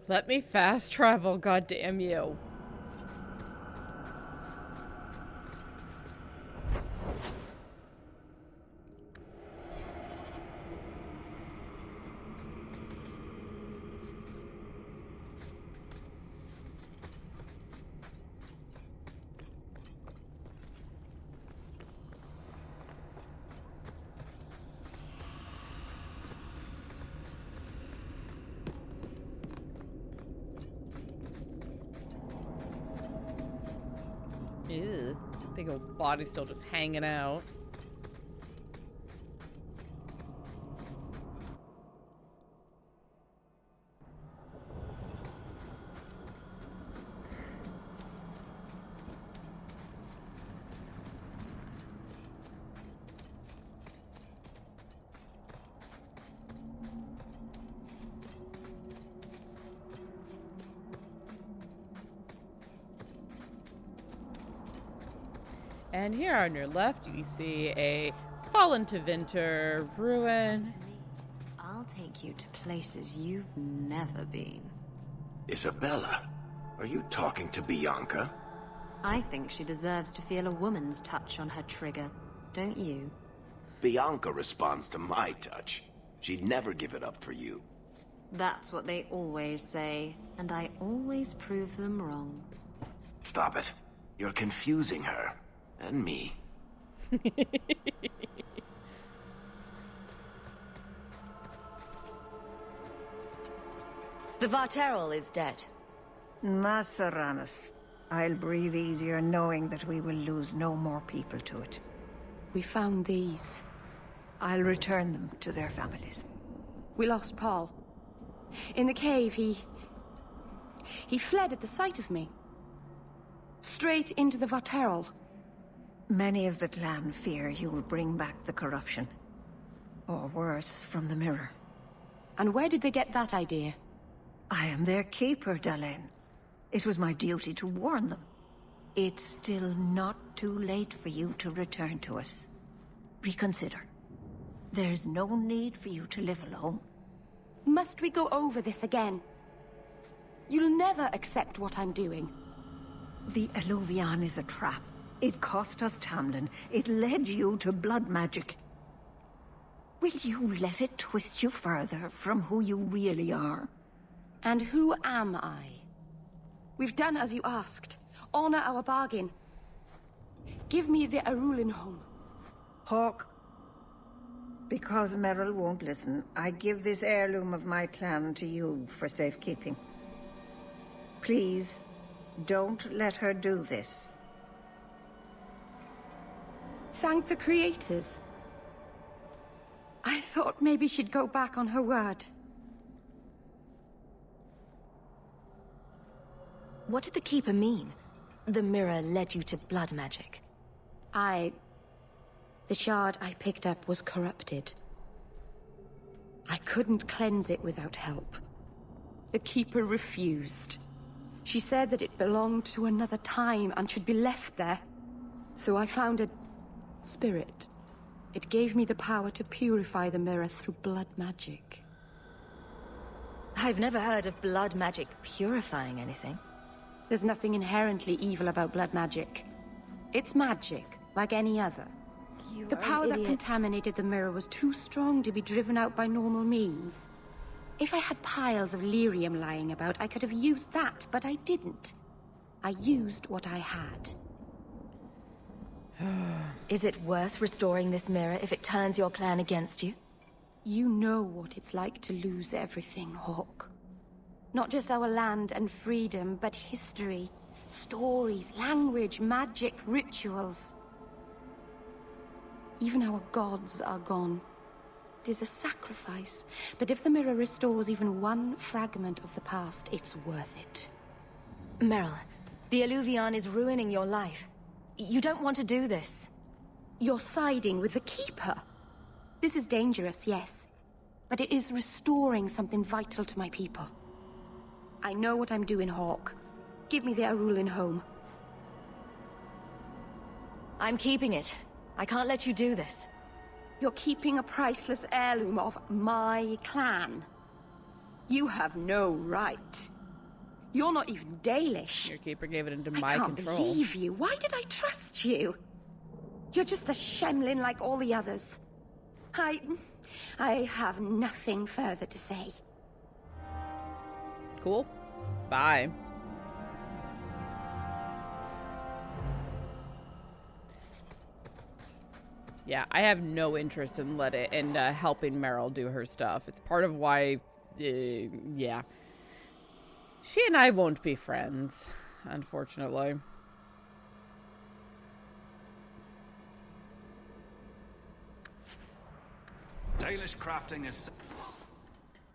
Let me fast travel, goddamn you. Ew. Big old body still just hanging out. And here on your left, you see a fallen to winter ruin. I'll take you to places you've never been. Isabella, are you talking to Bianca? I think she deserves to feel a woman's touch on her trigger, don't you? Bianca responds to my touch. She'd never give it up for you. That's what they always say, and I always prove them wrong. Stop it. You're confusing her. And me. The Varterol is dead. Masaranas. I'll breathe easier knowing that we will lose no more people to it. We found these. I'll return them to their families. We lost Paul. In the cave, he fled at the sight of me. Straight into the Varterol. Many of the clan fear you will bring back the corruption. Or worse, from the mirror. And where did they get that idea? I am their keeper, Dalain. It was my duty to warn them. It's still not too late for you to return to us. Reconsider. There's no need for you to live alone. Must we go over this again? You'll never accept what I'm doing. The Eluvian is a trap. It cost us Tamlin. It led you to blood magic. Will you let it twist you further from who you really are? And who am I? We've done as you asked. Honor our bargain. Give me the Arulin home. Hawke. Because Merrill won't listen, I give this heirloom of my clan to you for safekeeping. Please, don't let her do this. Thank the creators. I thought maybe she'd go back on her word. What did the Keeper mean? The mirror led you to blood magic. The shard I picked up was corrupted. I couldn't cleanse it without help. The Keeper refused. She said that it belonged to another time and should be left there. So I found a spirit. It gave me the power to purify the mirror through blood magic. I've never heard of blood magic purifying anything. There's nothing inherently evil about blood magic. It's magic, like any other. The power that contaminated the mirror was too strong to be driven out by normal means. If I had piles of lyrium lying about, I could have used that, but I didn't. I used what I had. Is it worth restoring this mirror if it turns your clan against you? You know what it's like to lose everything, Hawke. Not just our land and freedom, but history, stories, language, magic, rituals. Even our gods are gone. It is a sacrifice, but if the mirror restores even one fragment of the past, it's worth it. Meryl, the Alluvion is ruining your life. You don't want to do this. You're siding with the Keeper. This is dangerous, yes, but it is restoring something vital to my people. I know what I'm doing, Hawke. Give me the Arulin home. I'm keeping it. I can't let you do this. You're keeping a priceless heirloom of my clan. You have no right. You're not even Dalish. Your keeper gave it into my control. I can't believe you. Why did I trust you? You're just a shemlin like all the others. I have nothing further to say. Cool. Bye. Yeah, I have no interest in helping Meryl do her stuff. It's part of why, yeah. She and I won't be friends, unfortunately. Dalish crafting is...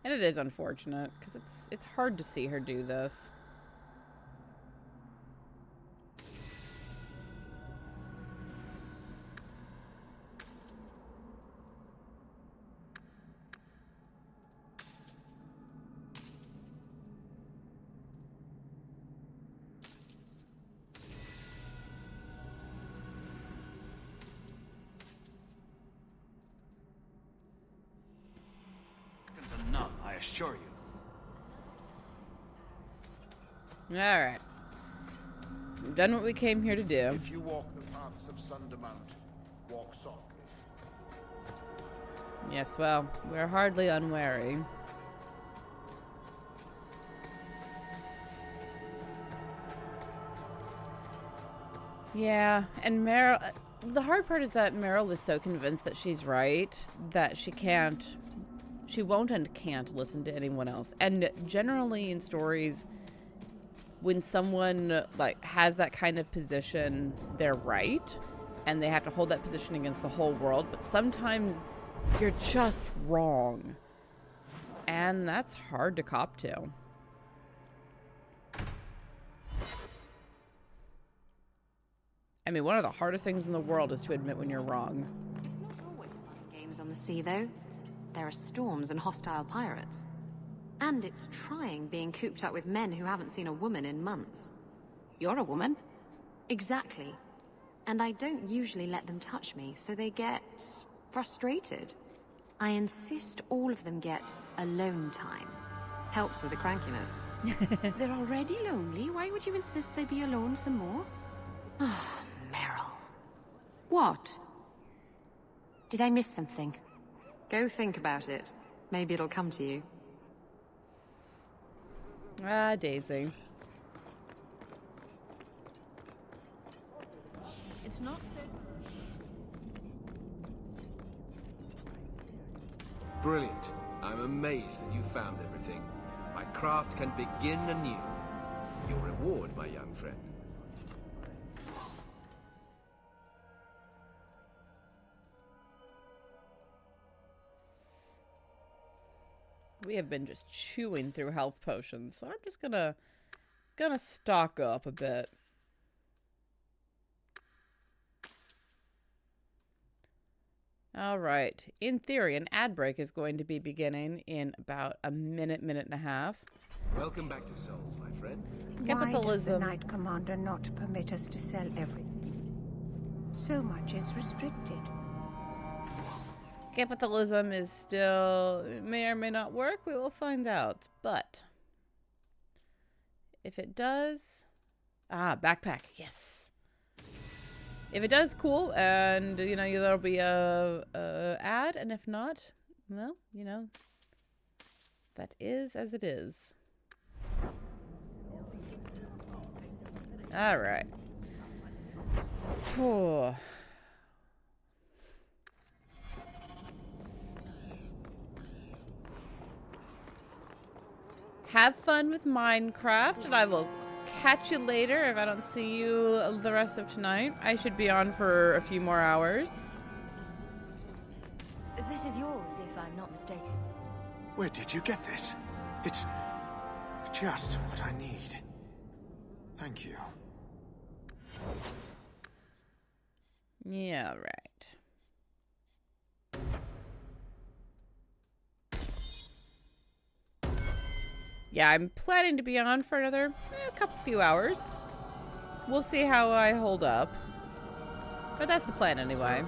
And it is unfortunate, because it's hard to see her do this. None, I assure you. Alright. We've done what we came here to do. If you walk the paths of Sundermount, walk softly. Yes, well, we're hardly unwary. Yeah, and Meryl... The hard part is that Meryl is so convinced that she's right that she won't and can't listen to anyone else. And generally in stories, when someone has that kind of position, they're right, and they have to hold that position against the whole world. But sometimes you're just wrong, and that's hard to cop to. I mean, one of the hardest things in the world is to admit when you're wrong. It's not always fun games on the sea, though. There are storms and hostile pirates. And it's trying being cooped up with men who haven't seen a woman in months. You're a woman. Exactly. And I don't usually let them touch me, so they get frustrated. I insist all of them get alone time. Helps with the crankiness. They're already lonely. Why would you insist they be alone some more? Oh, Meryl. What? Did I miss something? Go think about it. Maybe it'll come to you. Ah, Daisy. It's not so... Brilliant. I'm amazed that you found everything. My craft can begin anew. Your reward, my young friend. We have been just chewing through health potions, so I'm just gonna stock up a bit. Alright, in theory, an ad break is going to be beginning in about a minute and a half. Welcome back to Souls, my friend. Why does the Knight Commander not permit us to sell everything? So much is restricted. Capitalism is still, may or may not work, we will find out. But if it does, backpack, yes. If it does, cool, and you know there'll be a ad, and if not, well, you know, that is as it is. All right. Oh. Have fun with Minecraft, and I will catch you later if I don't see you the rest of tonight. I should be on for a few more hours. This is yours, if I'm not mistaken. Where did you get this? It's just what I need. Thank you. Yeah, right. Yeah, I'm planning to be on for another few hours. We'll see how I hold up. But that's the plan anyway.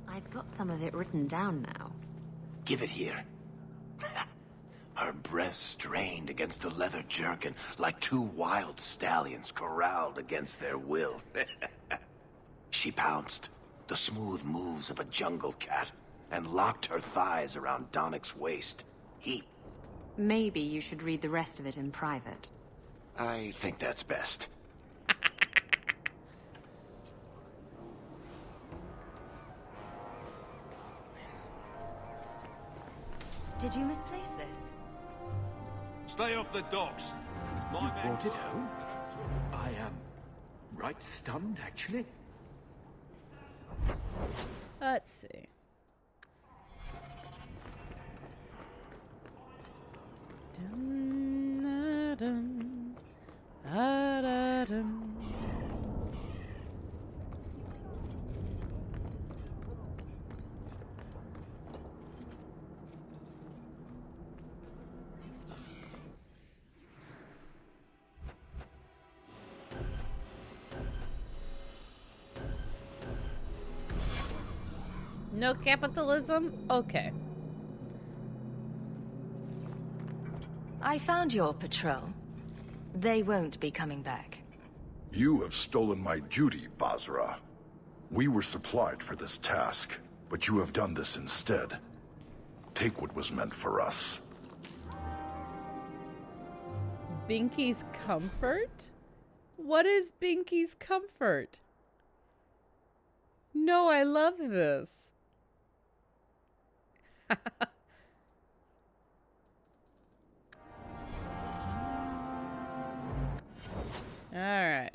I've got some of it written down now. Give it here. Her breasts strained against the leather jerkin like two wild stallions corralled against their will. She pounced, the smooth moves of a jungle cat, and locked her thighs around Donnick's waist. Maybe you should read the rest of it in private. I think that's best. Did you misplace this? Stay off the docks. You brought it home? I am right stunned, actually. Let's see. Dun, dun, da, da, dun. No capitalism? Okay. I found your patrol. They won't be coming back. You have stolen my duty, Basra. We were supplied for this task, but you have done this instead. Take what was meant for us. Binky's comfort? What is Binky's comfort? No, I love this. All right.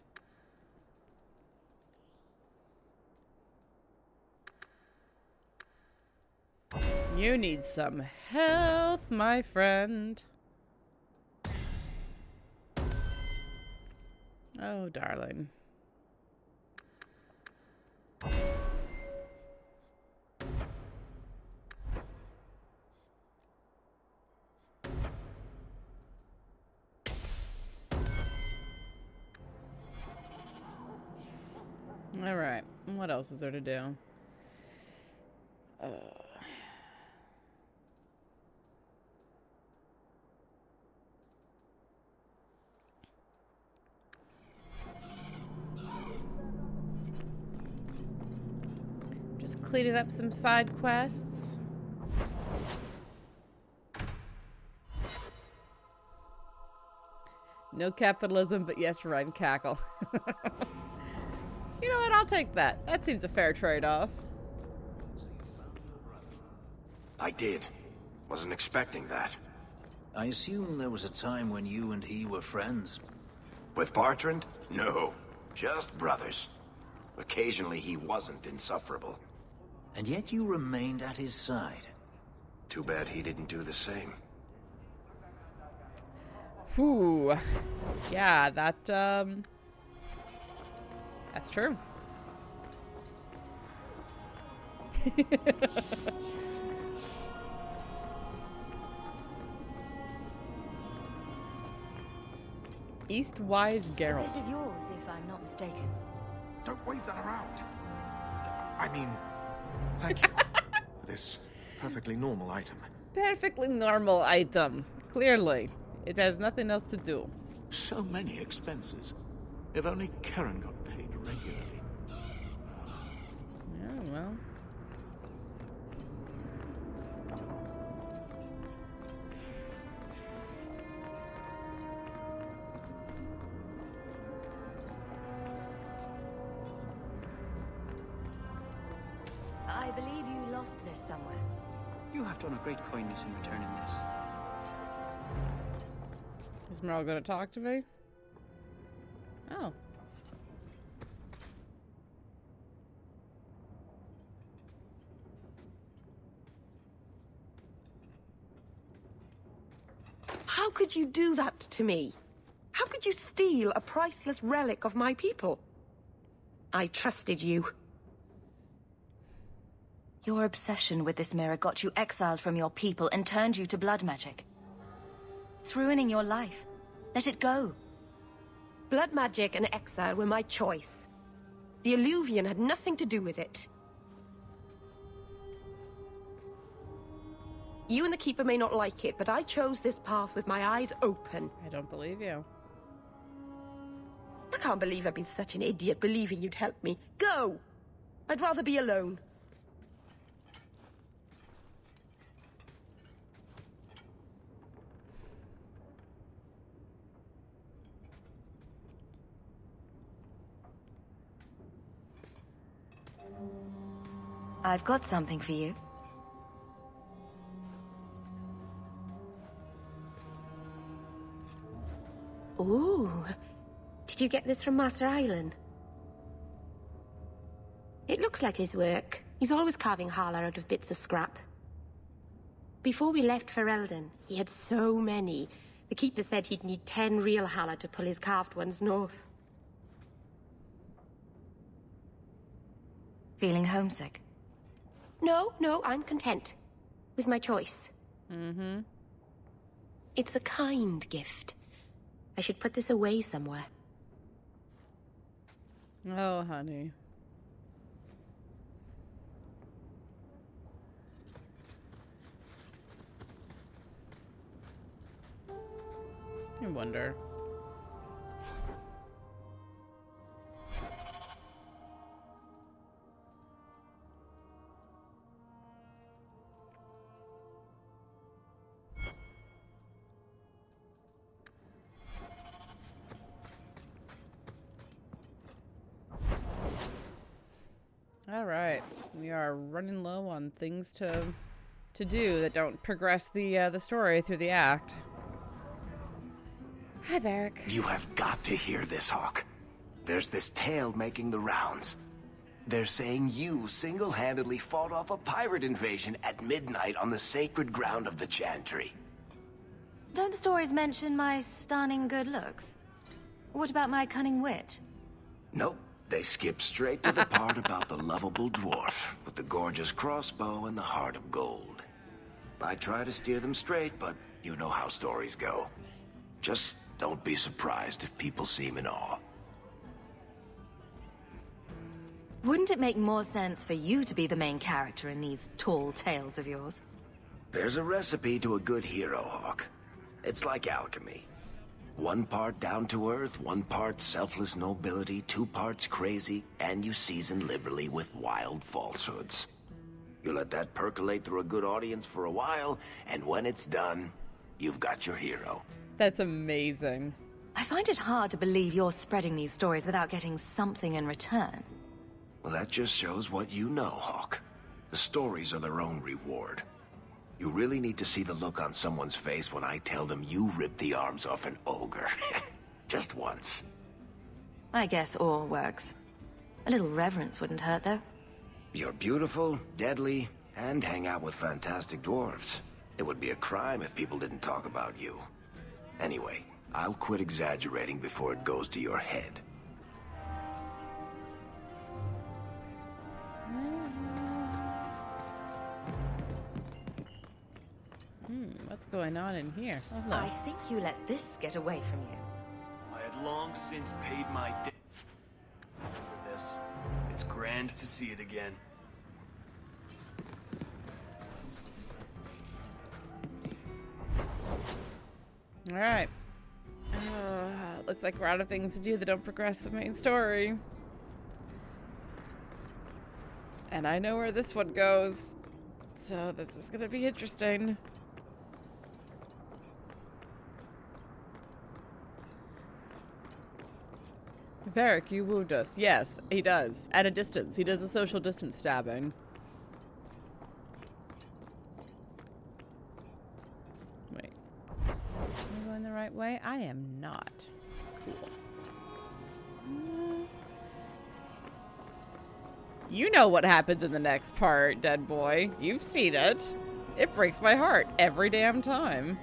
You need some health, my friend. Oh, darling. All right. What else is there to do? Just cleaning up some side quests. No capitalism, but yes, run cackle. You know what? I'll take that. That seems a fair trade-off. I did. Wasn't expecting that. I assume there was a time when you and he were friends. With Bartrand? No. Just brothers. Occasionally he wasn't insufferable. And yet you remained at his side. Too bad he didn't do the same. Whew. Yeah, that's true. Eastwise Geralt. This is yours, if I'm not mistaken. Don't wave that around. I mean, thank you for this perfectly normal item. Perfectly normal item. Clearly. It has nothing else to do. So many expenses. If only Karen got paid regularly. Oh, well. I believe you lost this somewhere. You have done a great kindness in returning this. Is Merle gonna talk to me? Oh. How could you do that to me? How could you steal a priceless relic of my people? I trusted you. Your obsession with this mirror got you exiled from your people and turned you to blood magic. It's ruining your life. Let it go. Blood magic and exile were my choice. The Illuvian had nothing to do with it. You and the Keeper may not like it, but I chose this path with my eyes open. I don't believe you. I can't believe I've been such an idiot believing you'd help me. Go! I'd rather be alone. I've got something for you. Ooh. Did you get this from Master Island? It looks like his work. He's always carving Hala out of bits of scrap. Before we left for Eldon, he had so many. The Keeper said he'd need 10 real Hala to pull his carved ones north. Feeling homesick? No, I'm content. With my choice. Mm-hmm. It's a kind gift. I should put this away somewhere. Oh, honey. I wonder. All right, we are running low on things to do that don't progress the story through the act. Hi, Varric. You have got to hear this, Hawke. There's this tale making the rounds. They're saying you single-handedly fought off a pirate invasion at midnight on the sacred ground of the Chantry. Don't the stories mention my stunning good looks? What about my cunning wit? Nope. They skip straight to the part about the lovable dwarf with the gorgeous crossbow and the heart of gold. I try to steer them straight, but you know how stories go. Just don't be surprised if people seem in awe. Wouldn't it make more sense for you to be the main character in these tall tales of yours? There's a recipe to a good hero, Hawke. It's like alchemy. 1 part down to earth, 1 part selfless nobility, 2 parts crazy, and you season liberally with wild falsehoods. You let that percolate through a good audience for a while, and when it's done, you've got your hero. That's amazing. I find it hard to believe you're spreading these stories without getting something in return. Well, that just shows what you know, Hawke. The stories are their own reward. You really need to see the look on someone's face when I tell them you ripped the arms off an ogre. Just once. I guess all works. A little reverence wouldn't hurt, though. You're beautiful, deadly, and hang out with fantastic dwarves. It would be a crime if people didn't talk about you. Anyway, I'll quit exaggerating before it goes to your head. What's going on in here? Oh, I think you let this get away from you. I long since paid my debt for this. It's grand to see it again. All right. Looks like we're out of things to do that don't progress the main story. And I know where this one goes. So this is gonna be interesting. Varric, you wooed us. Yes, he does. At a distance. He does a social distance stabbing. Wait. Am I going the right way? I am not. Cool. You know what happens in the next part, dead boy. You've seen it. It breaks my heart every damn time.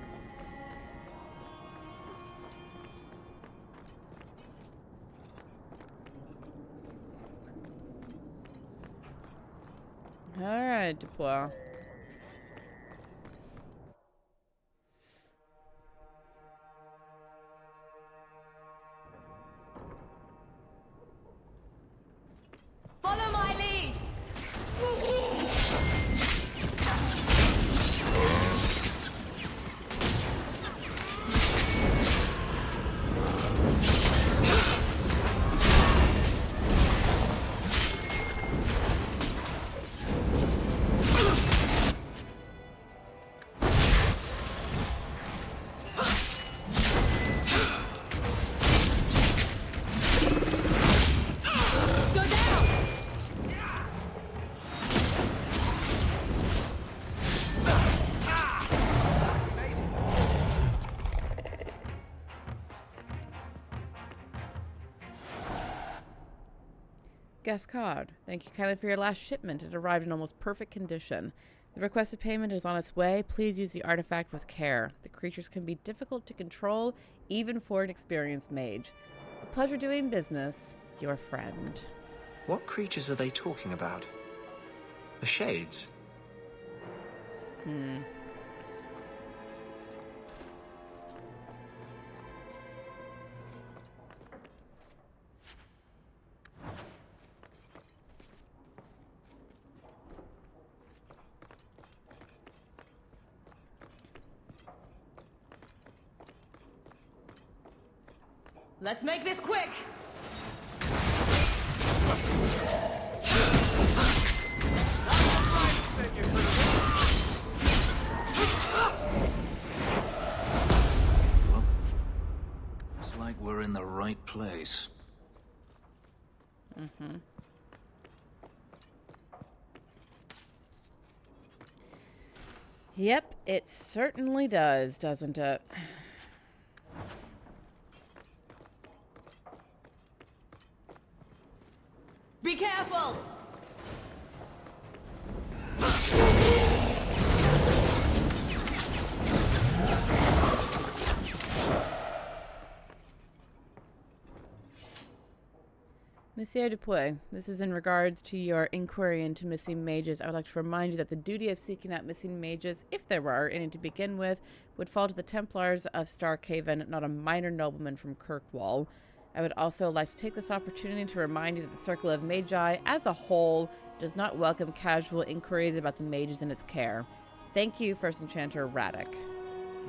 Alright, Dubois. Follow my lead! Guest card. Thank you kindly for your last shipment. It arrived in almost perfect condition. The requested payment is on its way. Please use the artifact with care. The creatures can be difficult to control, even for an experienced mage. A pleasure doing business. Your friend. What creatures are they talking about? The Shades? Let's make this quick! Looks like we're in the right place. Yep, it certainly does, doesn't it? Be careful! Monsieur Dupuy, this is in regards to your inquiry into missing mages. I would like to remind you that the duty of seeking out missing mages, if there were any to begin with, would fall to the Templars of Starkhaven, not a minor nobleman from Kirkwall. I would also like to take this opportunity to remind you that the Circle of Magi, as a whole, does not welcome casual inquiries about the mages in its care. Thank you, First Enchanter Radek.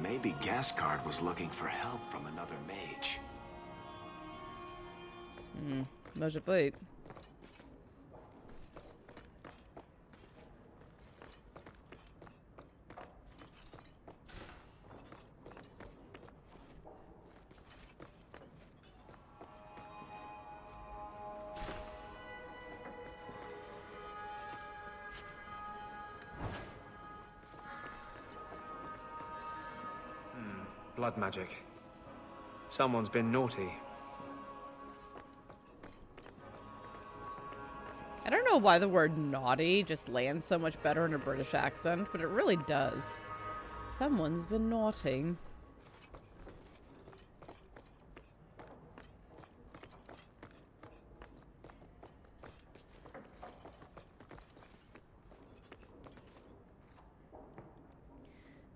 Maybe Gascard was looking for help from another mage. Może być. Blood magic. Someone's been naughty. I don't know why the word naughty just lands so much better in a British accent, but it really does. Someone's been naughty.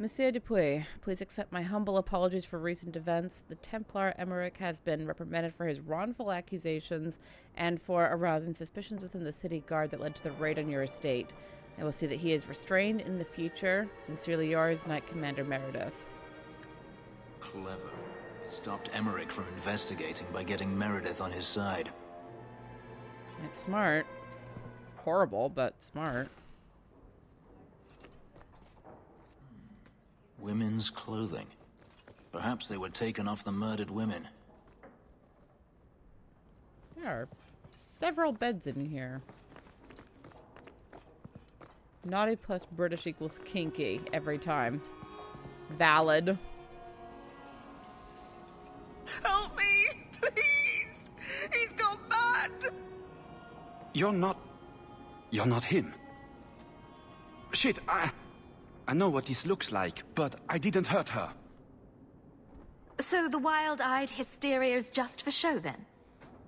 Monsieur Dupuy, please accept my humble apologies for recent events. The Templar Emmerich has been reprimanded for his wrongful accusations and for arousing suspicions within the city guard that led to the raid on your estate. I will see that he is restrained in the future. Sincerely yours, Knight Commander Meredith. Clever. Stopped Emmerich from investigating by getting Meredith on his side. It's smart. Horrible, but smart. Women's clothing. Perhaps they were taken off the murdered women. There are several beds in here. Naughty plus British equals kinky every time. Valid. Help me, please! He's gone mad! You're not him. Shit, I know what this looks like, but I didn't hurt her. So the wild-eyed hysteria is just for show, then?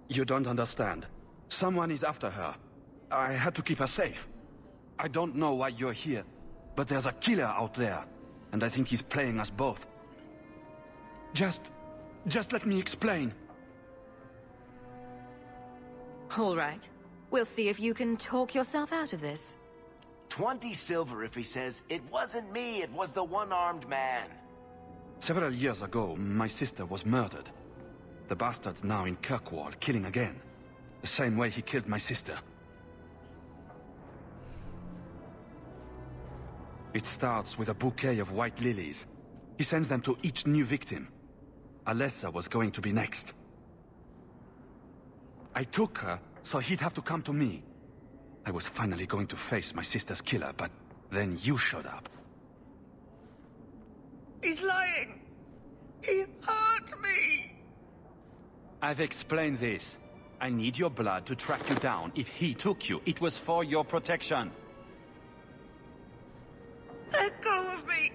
You don't understand. Someone is after her. I had to keep her safe. I don't know why you're here, but there's a killer out there, and I think he's playing us both. Just let me explain. All right. We'll see if you can talk yourself out of this. 20 silver if he says, "It wasn't me, it was the one-armed man." Several years ago, my sister was murdered. The bastard's now in Kirkwall, killing again. The same way he killed my sister. It starts with a bouquet of white lilies. He sends them to each new victim. Alessa was going to be next. I took her, so he'd have to come to me. I was finally going to face my sister's killer, but then you showed up. He's lying! He hurt me! I've explained this. I need your blood to track you down. If he took you, it was for your protection. Let go of me!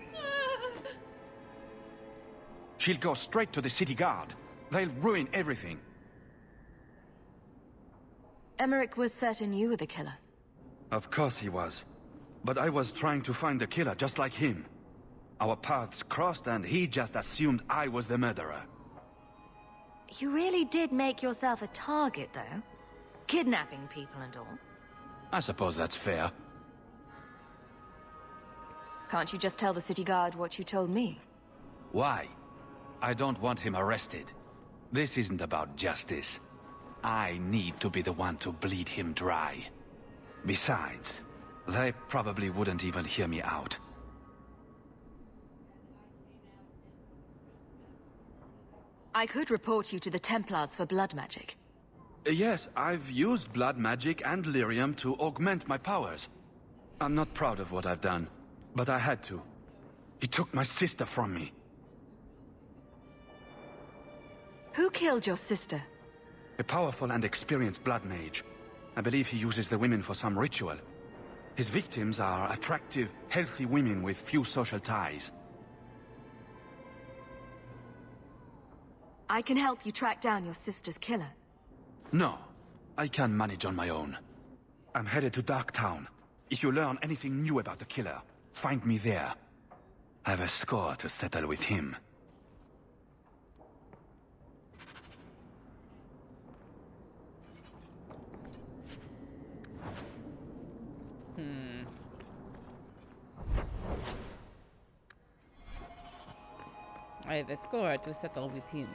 She'll go straight to the city guard. They'll ruin everything. Emmerich was certain you were the killer. Of course he was. But I was trying to find the killer just like him. Our paths crossed and he just assumed I was the murderer. You really did make yourself a target, though. Kidnapping people and all. I suppose that's fair. Can't you just tell the city guard what you told me? Why? I don't want him arrested. This isn't about justice. I need to be the one to bleed him dry. Besides, they probably wouldn't even hear me out. I could report you to the Templars for blood magic. Yes, I've used blood magic and lyrium to augment my powers. I'm not proud of what I've done, but I had to. He took my sister from me. Who killed your sister? A powerful and experienced blood mage. I believe he uses the women for some ritual. His victims are attractive, healthy women with few social ties. I can help you track down your sister's killer. No, I can manage on my own. I'm headed to Darktown. If you learn anything new about the killer, find me there. I have a score to settle with him. I have a score to settle with him.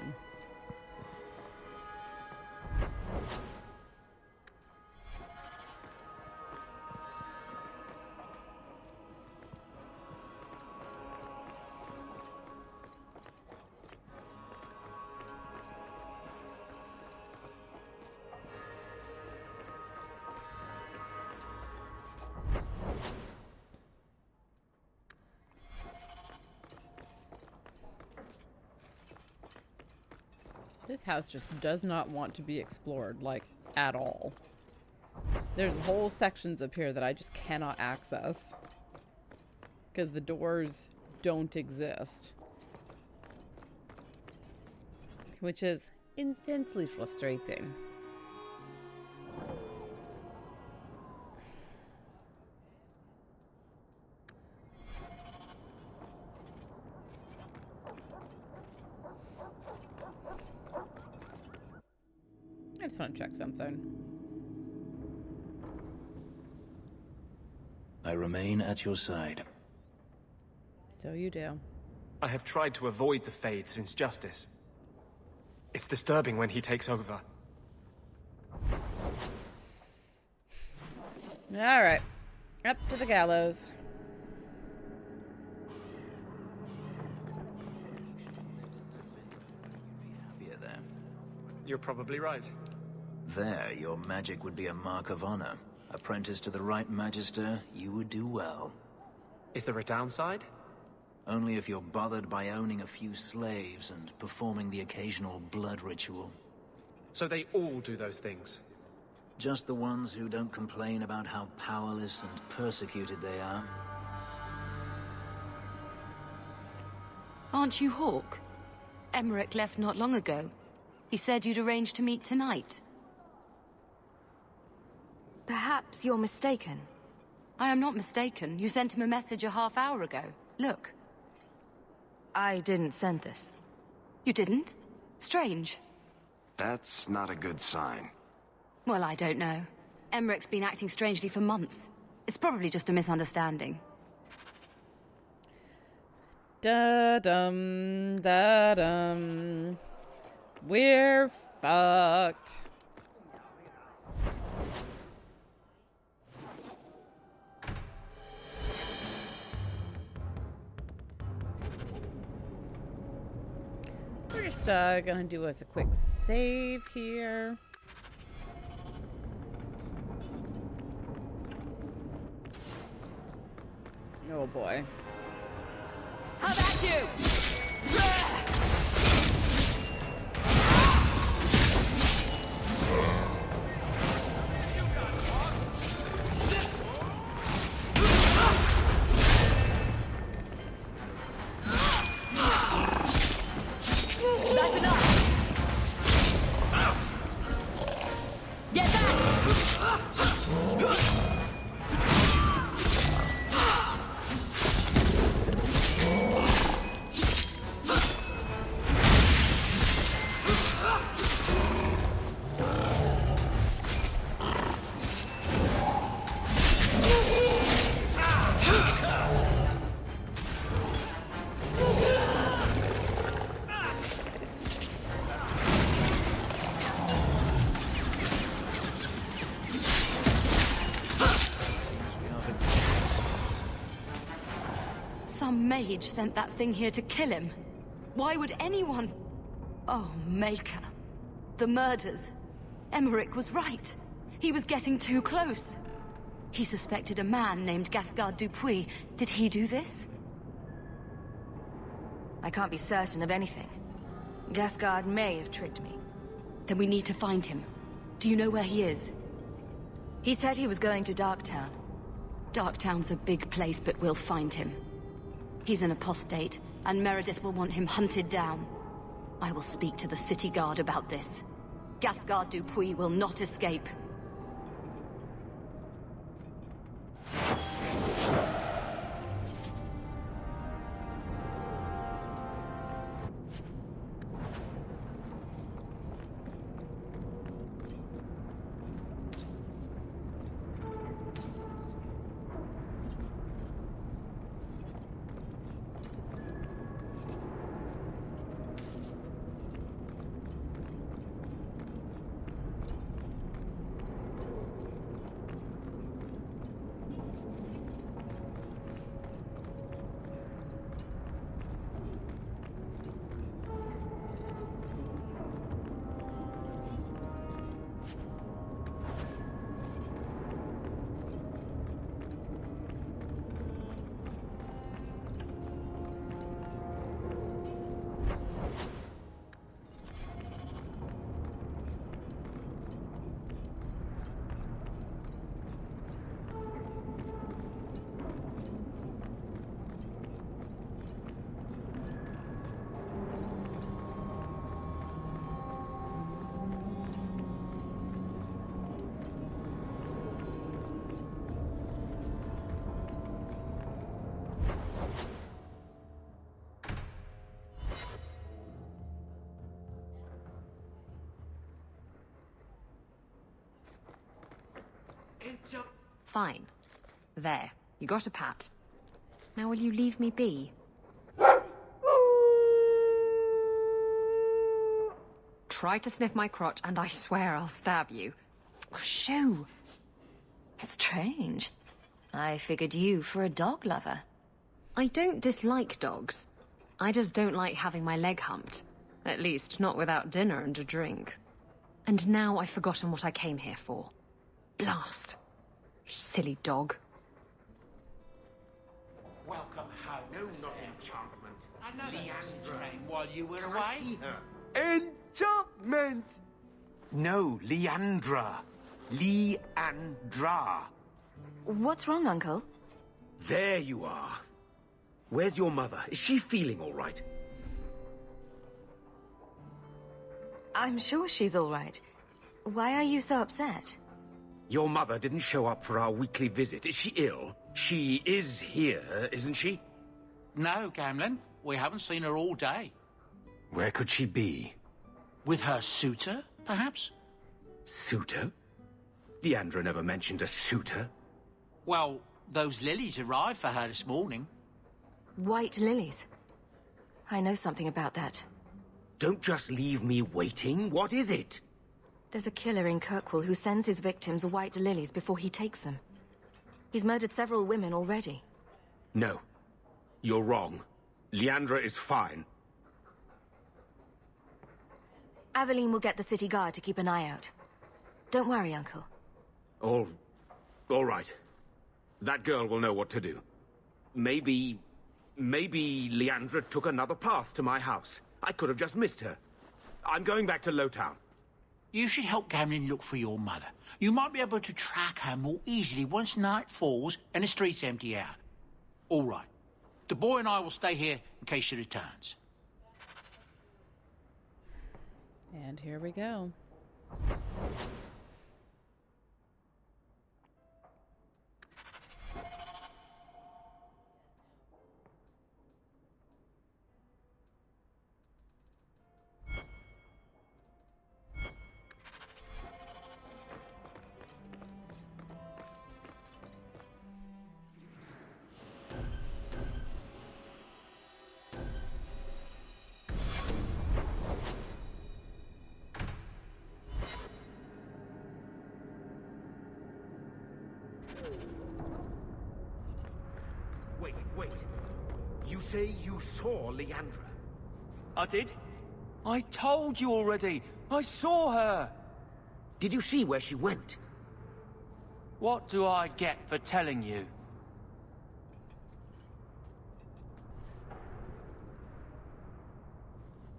This house just does not want to be explored, like, at all. There's whole sections up here that I just cannot access. Because the doors don't exist. Which is intensely frustrating. I just want to check something. I remain at your side. So you do. I have tried to avoid the Fade since Justice. It's disturbing when he takes over. Alright. Up to the gallows. Happier there. You're probably right. There, your magic would be a mark of honor. Apprentice to the right magister, you would do well. Is there a downside? Only if you're bothered by owning a few slaves and performing the occasional blood ritual. So they all do those things? Just the ones who don't complain about how powerless and persecuted they are. Aren't you Hawke? Emmerich left not long ago. He said you'd arranged to meet tonight. Perhaps you're mistaken. I am not mistaken. You sent him a message a half hour ago. Look. I didn't send this. You didn't? Strange. That's not a good sign. Well, I don't know. Emmerich's been acting strangely for months. It's probably just a misunderstanding. Da-dum, da-dum. We're fucked. We're just gonna do us a quick save here. Oh boy. How about you? That's enough. Get back. Some mage sent that thing here to kill him. Why would anyone... Oh, Maker. The murders. Emmerich was right. He was getting too close. He suspected a man named Gascard Dupuis. Did he do this? I can't be certain of anything. Gascard may have tricked me. Then we need to find him. Do you know where he is? He said he was going to Darktown. Darktown's a big place, but we'll find him. He's an apostate, and Meredith will want him hunted down. I will speak to the city guard about this. Gascard Dupuis will not escape. Fine. There. You got a pat. Now will you leave me be? Try to sniff my crotch and I swear I'll stab you. Shoo! Strange. I figured you for a dog lover. I don't dislike dogs. I just don't like having my leg humped. At least, not without dinner and a drink. And now I've forgotten what I came here for. Blast. Silly dog. Welcome home. No, not enchantment. I know that Leandra. came while you were Can away. I see her? Enchantment! No, Leandra. Leandra. What's wrong, Uncle? There you are. Where's your mother? Is she feeling all right? I'm sure she's all right. Why are you so upset? Your mother didn't show up for our weekly visit. Is she ill? She is here, isn't she? No, Gamlin. We haven't seen her all day. Where could she be? With her suitor, perhaps? Suitor? Leandra never mentioned a suitor. Well, those lilies arrived for her this morning. White lilies. I know something about that. Don't just leave me waiting. What is it? There's a killer in Kirkwall who sends his victims white lilies before he takes them. He's murdered several women already. No. You're wrong. Leandra is fine. Aveline will get the city guard to keep an eye out. Don't worry, Uncle. All right. That girl will know what to do. Maybe Leandra took another path to my house. I could have just missed her. I'm going back to Lowtown. You should help Gamlin look for your mother. You might be able to track her more easily once night falls and the streets empty out. All right. The boy and I will stay here in case she returns. And here we go. Wait. You say you saw Leandra? I did. I told you already. I saw her. Did you see where she went? What do I get for telling you?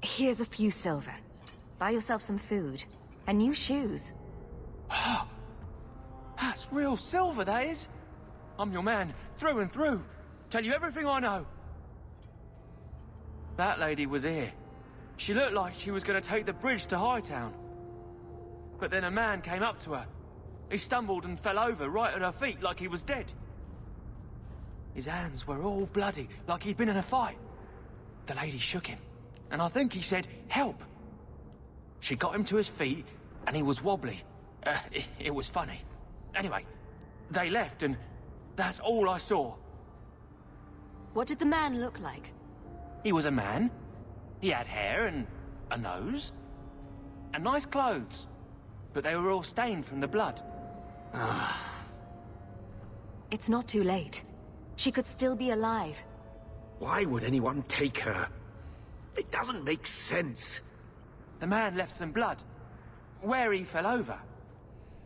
Here's a few silver. Buy yourself some food. And new shoes. That's real silver, that is. I'm your man, through and through. Tell you everything I know. That lady was here. She looked like she was going to take the bridge to Hightown. But then a man came up to her. He stumbled and fell over right at her feet like he was dead. His hands were all bloody, like he'd been in a fight. The lady shook him, and I think he said, "Help." She got him to his feet, and he was wobbly. It was funny. Anyway, they left, and that's all I saw. What did the man look like? He was a man. He had hair and a nose. And nice clothes. But they were all stained from the blood. It's not too late. She could still be alive. Why would anyone take her? It doesn't make sense. The man left some blood. Where he fell over.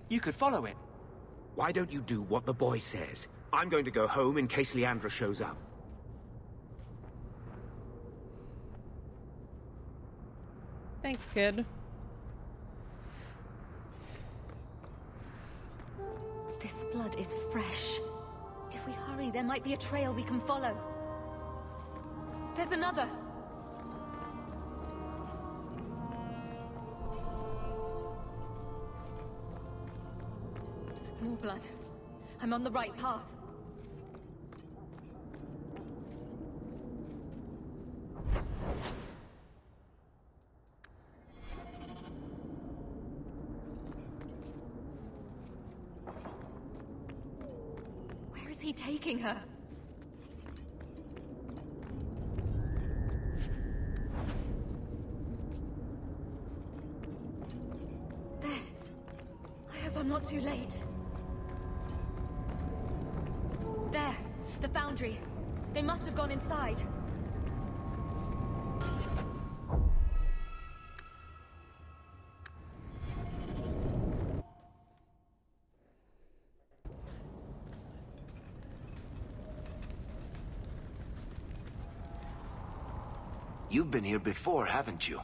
You could follow it. Why don't you do what the boy says? I'm going to go home in case Leandra shows up. Thanks, kid. This blood is fresh. If we hurry, there might be a trail we can follow. There's another. More blood. I'm on the right path. he taking her? There. I hope I'm not too late. There. The foundry. They must have gone inside. You've been here before, haven't you?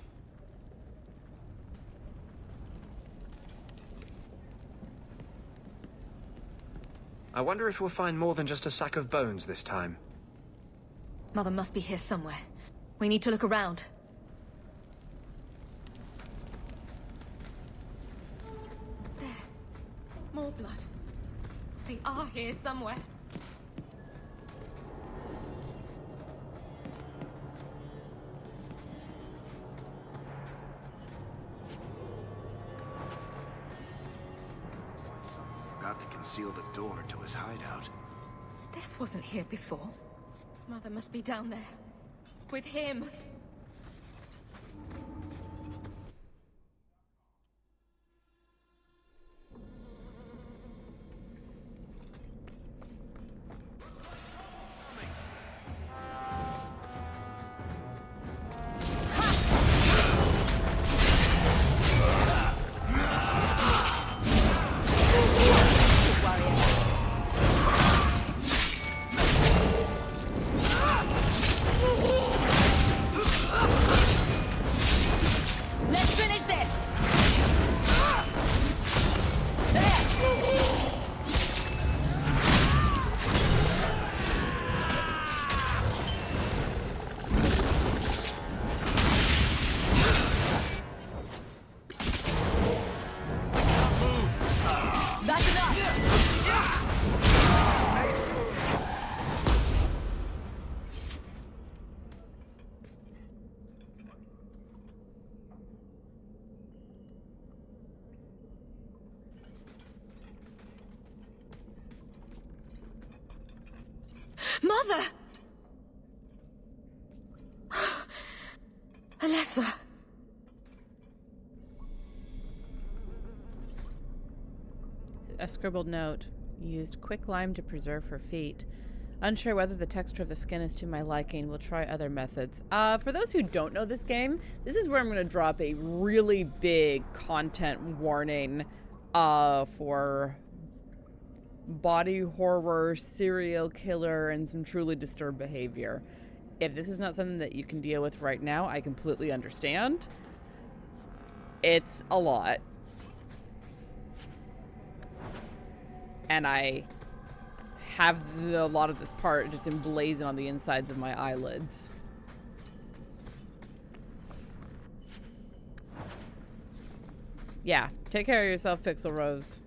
I wonder if we'll find more than just a sack of bones this time. Mother must be here somewhere. We need to look around. There. More blood. They are here somewhere. Forgot to conceal the door to his hideout. This wasn't here before. Mother must be down there. With him. Mother! Alessa! A scribbled note. Used quick lime to preserve her feet. Unsure whether the texture of the skin is to my liking. We'll try other methods. For those who don't know this game, this is where I'm going to drop a really big content warning for body horror, serial killer, and some truly disturbed behavior. If this is not something that you can deal with right now, I completely understand. It's a lot. And I have a lot of this part just emblazoned on the insides of my eyelids. Yeah, take care of yourself, Pixel Rose.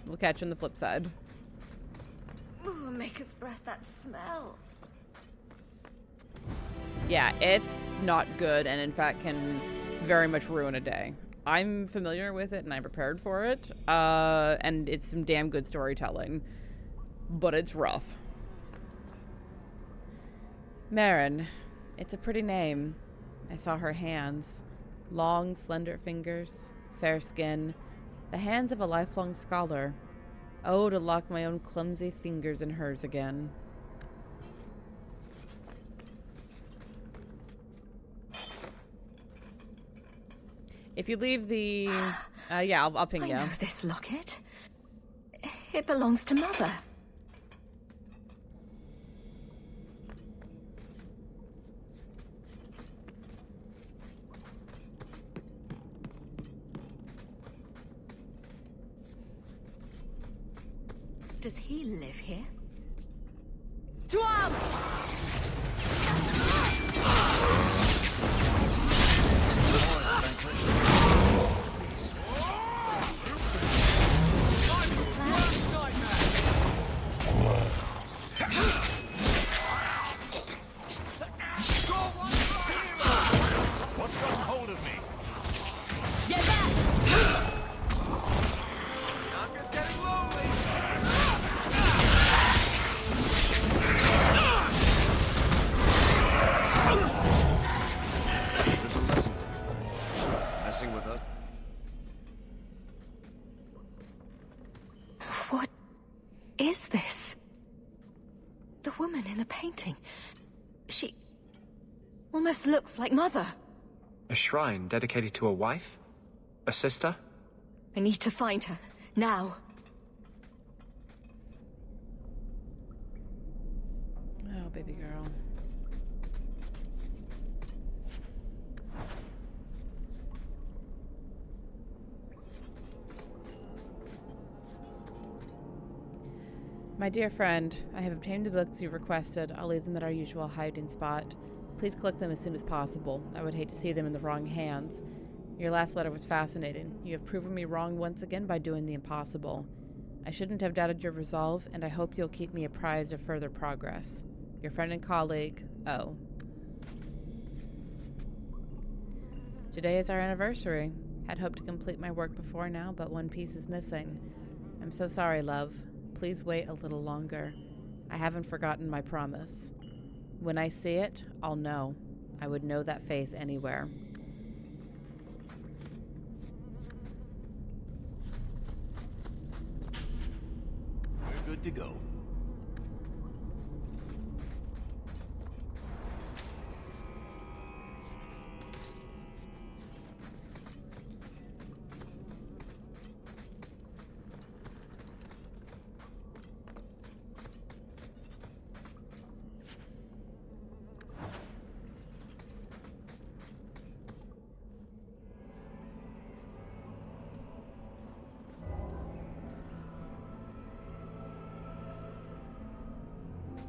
We'll catch you on the flip side. Ooh, Maker's breath, that smell. Yeah, it's not good, and in fact can very much ruin a day. I'm familiar with it and I'm prepared for it, and it's some damn good storytelling, but it's rough. Marin, it's a pretty name. I saw her hands. Long, slender fingers, fair skin, the hands of a lifelong scholar. Oh, to lock my own clumsy fingers in hers again. If you leave the... yeah, I'll ping you. I know this locket. It belongs to Mother. Does he live here? To arms! What's got hold of me? Get back! I'm just getting lonely. is this? The woman in the painting. She almost looks like Mother. A shrine dedicated to a wife? A sister? I need to find her. Now. Oh, baby girl. My dear friend, I have obtained the books you requested. I'll leave them at our usual hiding spot. Please collect them as soon as possible. I would hate to see them in the wrong hands. Your last letter was fascinating. You have proven me wrong once again by doing the impossible. I shouldn't have doubted your resolve, and I hope you'll keep me apprised of further progress. Your friend and colleague, O. Today is our anniversary. Had hoped to complete my work before now, but one piece is missing. I'm so sorry, love. Please wait a little longer. I haven't forgotten my promise. When I see it, I'll know. I would know that face anywhere. We're good to go.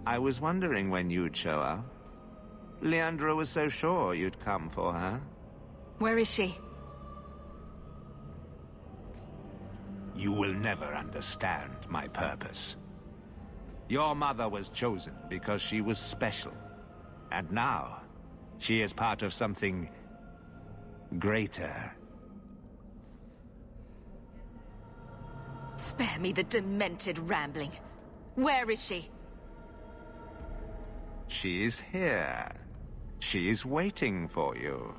I was wondering when you'd show up. Leandra was so sure you'd come for her. Where is she? You will never understand my purpose. Your mother was chosen because she was special. And now, she is part of something greater. Spare me the demented rambling. Where is she? She's here. She's waiting for you.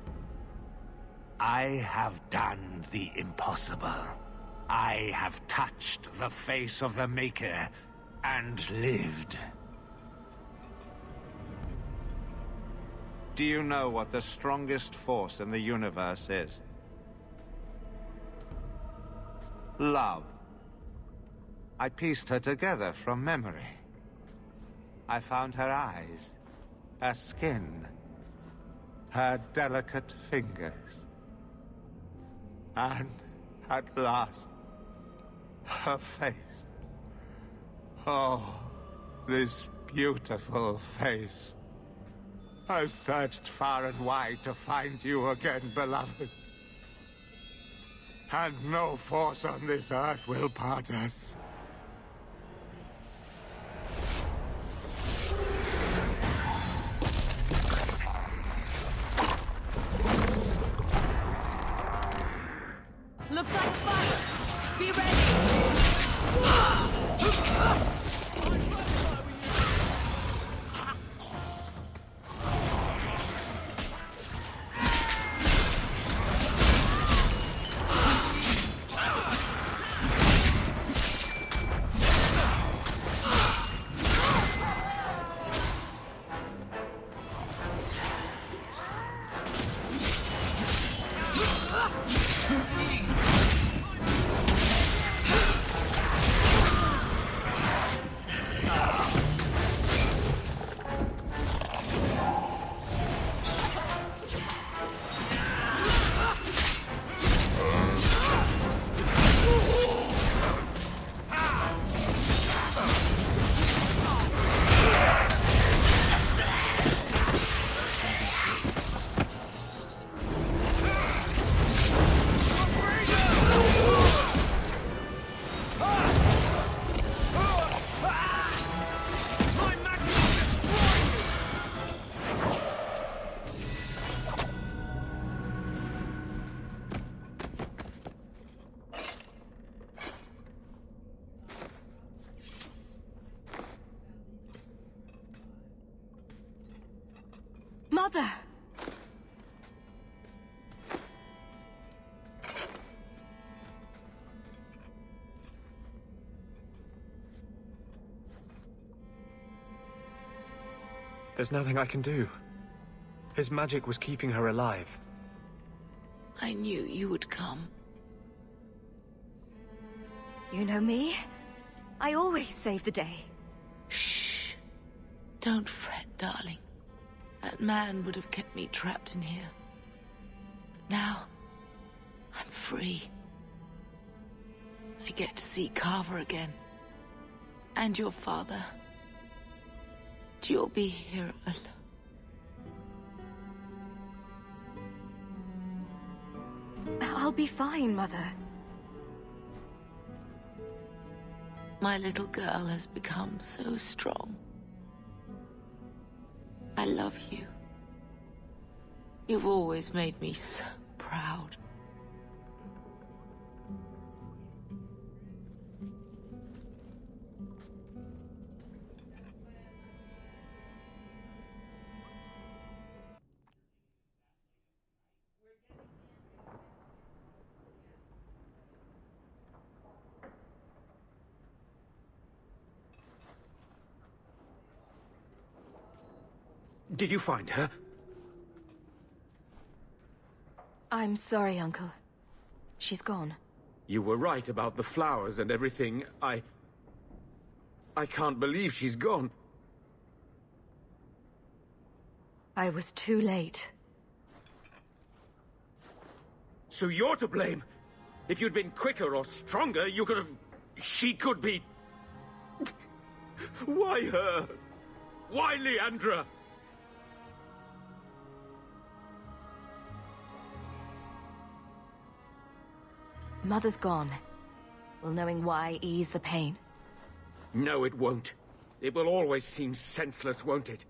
I have done the impossible. I have touched the face of the Maker and lived. Do you know what the strongest force in the universe is? Love. I pieced her together from memory. I found her eyes, her skin, her delicate fingers. And at last, her face. Oh, this beautiful face. I've searched far and wide to find you again, beloved. And no force on this earth will part us. Looks like a fight. Be ready. Mother! There's nothing I can do. His magic was keeping her alive. I knew you would come. You know me? I always save the day. Shh. Don't fret, darling. That man would have kept me trapped in here. But now, I'm free. I get to see Carver again. And your father. You'll be here alone. I'll be fine, Mother. My little girl has become so strong. I love you. You've always made me so proud. Did you find her? I'm sorry, Uncle. She's gone. You were right about the flowers and everything. I can't believe she's gone. I was too late. So you're to blame. If you'd been quicker or stronger, you could have... She could be... Why her? Why Leandra? Mother's gone. Will knowing why ease the pain? No, it won't. It will always seem senseless, won't it?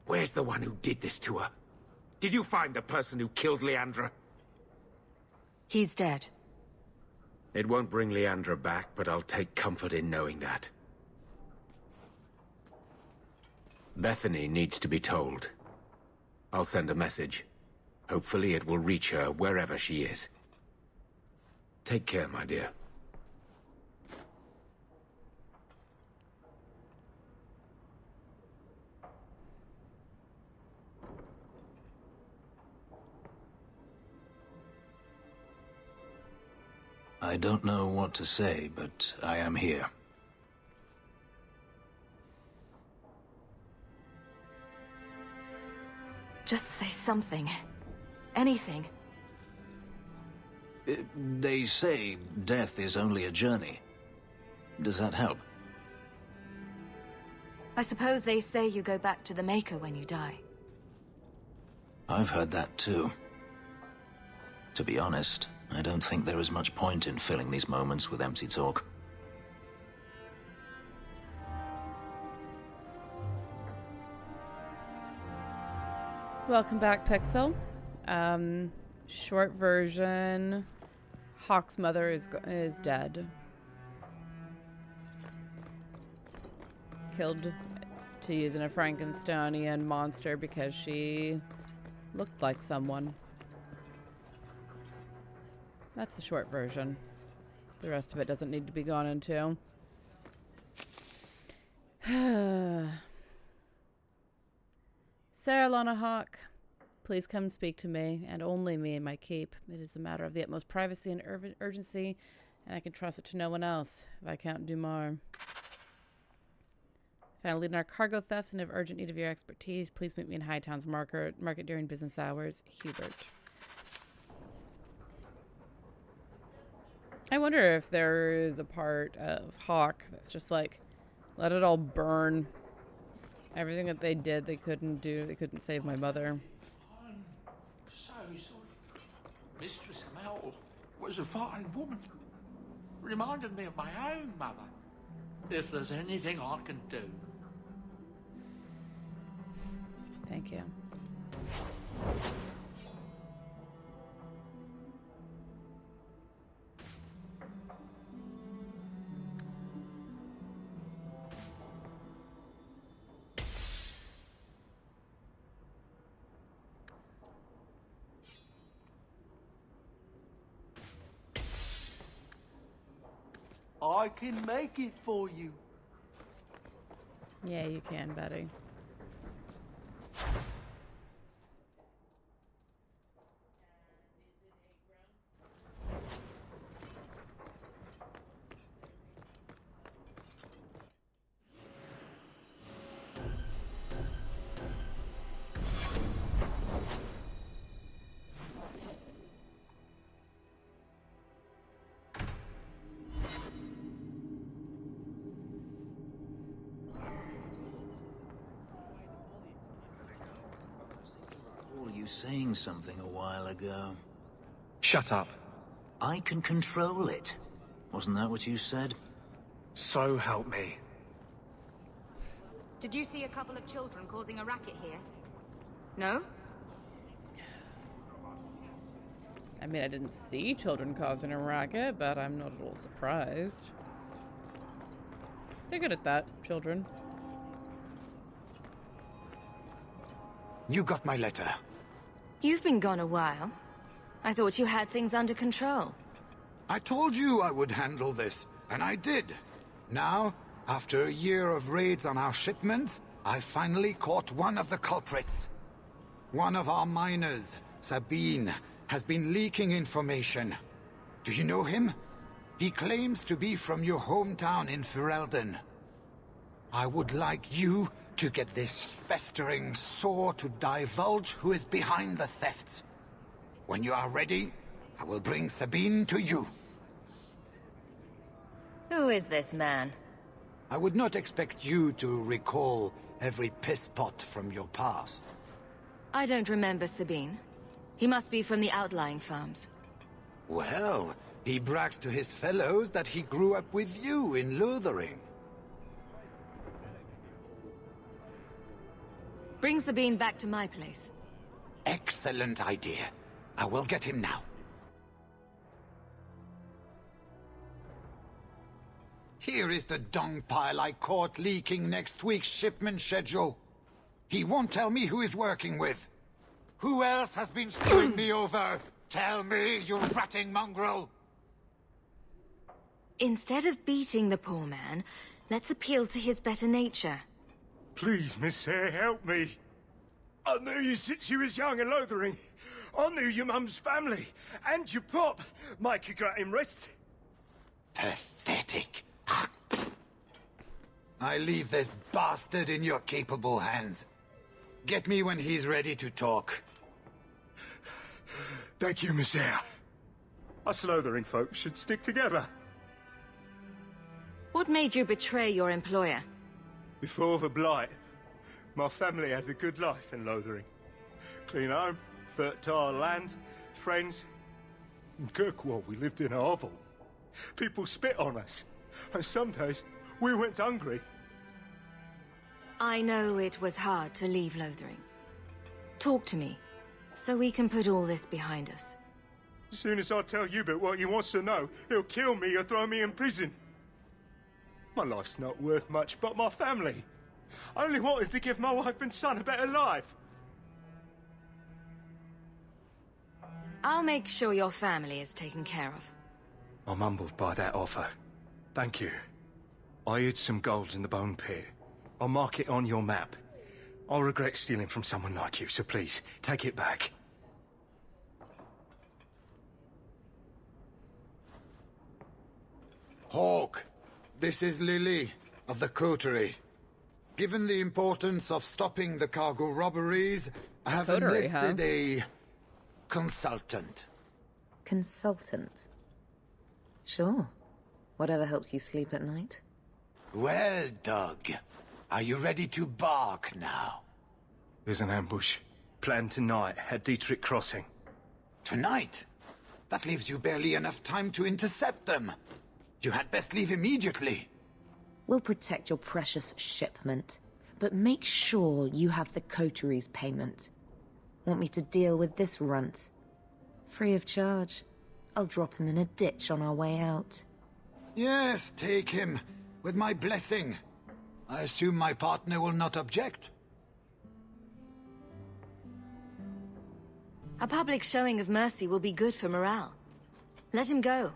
Where's the one who did this to her? Did you find the person who killed Leandra? He's dead. It won't bring Leandra back, but I'll take comfort in knowing that. Bethany needs to be told. I'll send a message. Hopefully it will reach her wherever she is. Take care, my dear. I don't know what to say, but I am here. Just say something. Anything. They say death is only a journey. Does that help? I suppose they say you go back to the Maker when you die. I've heard that too. To be honest, I don't think there is much point in filling these moments with empty talk. Welcome back, Pixel. Short version. Hawke's mother is dead. Killed to using a Frankensteinian monster because she looked like someone. That's the short version. The rest of it doesn't need to be gone into. Sarah Alanna Hawke, please come speak to me, and only me in my keep. It is a matter of the utmost privacy and urgency, and I can trust it to no one else, if I can't do more. Found a lead in our cargo thefts and have urgent need of your expertise. Please meet me in Hightown's market during business hours. Hubert. I wonder if there is a part of Hawke that's just like, let it all burn. Everything that they did, they couldn't do. They couldn't save my mother. I'm so sorry. Mistress Mel was a fine woman. Reminded me of my own mother. If there's anything I can do. Thank you. I can make it for you. Yeah, you can, buddy. you saying something a while ago. Shut up. I can control it. Wasn't that what you said? So help me. Did you see a couple of children causing a racket here? No? I mean, I didn't see children causing a racket, but I'm not at all surprised. They're good at that, children. You got my letter. You've been gone a while. I thought you had things under control. I told you I would handle this, and I did. Now, after a year of raids on our shipments, I finally caught one of the culprits. One of our miners, Sabine, has been leaking information. Do you know him? He claims to be from your hometown in Ferelden. I would like you to get this festering sore to divulge who is behind the thefts. When you are ready, I will bring Sabine to you. Who is this man? I would not expect you to recall every piss pot from your past. I don't remember Sabine. He must be from the outlying farms. Well, he brags to his fellows that he grew up with you in Lothering. Bring Sabine back to my place. Excellent idea. I will get him now. Here is the dung pile I caught leaking next week's shipment schedule. He won't tell me who he's working with. Who else has been screwing me over? Tell me, you ratting mongrel! Instead of beating the poor man, let's appeal to his better nature. Please, Miss Hare, help me. I knew you since you was young and Lothering. I knew your mum's family, and your pop. Mike, you got him rest. Pathetic. I leave this bastard in your capable hands. Get me when he's ready to talk. Thank you, Miss Hare. Us Lothering folks should stick together. What made you betray your employer? Before the Blight, my family had a good life in Lothering. Clean home, fertile land, friends. In Kirkwall, we lived in a hovel. People spit on us, and some days we went hungry. I know it was hard to leave Lothering. Talk to me, so we can put all this behind us. As soon as I tell Hubert what he wants to know, he'll kill me or throw me in prison. My life's not worth much, but my family. I only wanted to give my wife and son a better life. I'll make sure your family is taken care of. I'm humbled by that offer. Thank you. I hid some gold in the bone pit. I'll mark it on your map. I'll regret stealing from someone like you, so please, take it back. Hawke, this is Lily, of the Coterie. Given the importance of stopping the cargo robberies, I have enlisted a consultant. Consultant? Sure. Whatever helps you sleep at night. Well, Doug, are you ready to bark now? There's an ambush planned tonight at Dietrich Crossing. Tonight? That leaves you barely enough time to intercept them. You had best leave immediately. We'll protect your precious shipment, but make sure you have the coterie's payment. Want me to deal with this runt? Free of charge. I'll drop him in a ditch on our way out. Yes, take him, with my blessing. I assume my partner will not object. A public showing of mercy will be good for morale. Let him go.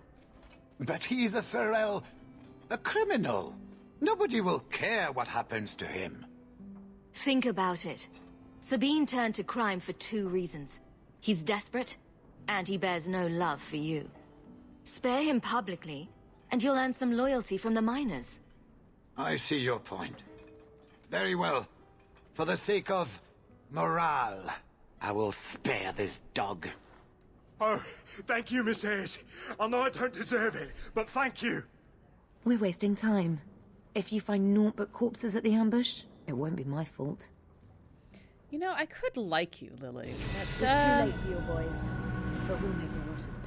But he's a Ferel, a criminal. Nobody will care what happens to him. Think about it. Sabine turned to crime for 2 reasons. He's desperate, and he bears no love for you. Spare him publicly, and you'll earn some loyalty from the miners. I see your point. Very well. For the sake of morale, I will spare this dog. Oh, thank you, Miss Hayes. I know I don't deserve it, but thank you. We're wasting time. If you find naught but corpses at the ambush, it won't be my fault. You know, I could like you, Lily. It's But, too late for your boys, but we'll make the waters pay.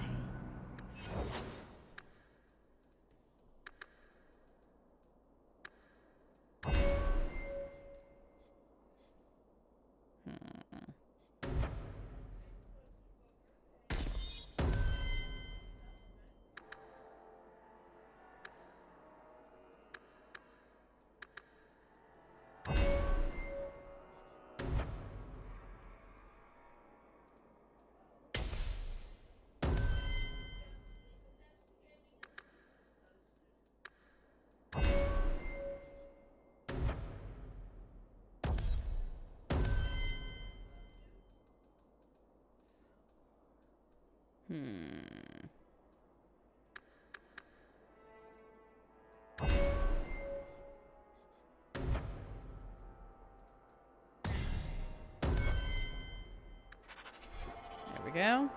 There we go.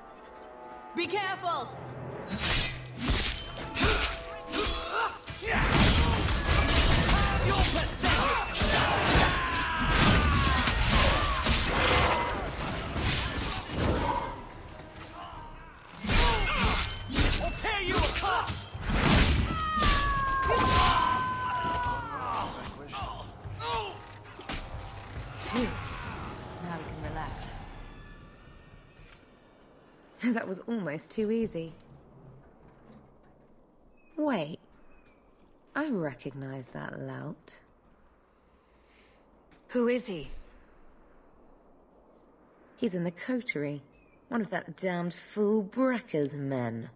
Be careful! I'll tear you apart! Now we can relax. That was almost too easy. Wait. I recognize that lout. Who is he? He's in the coterie. One of that damned fool Brekka's men.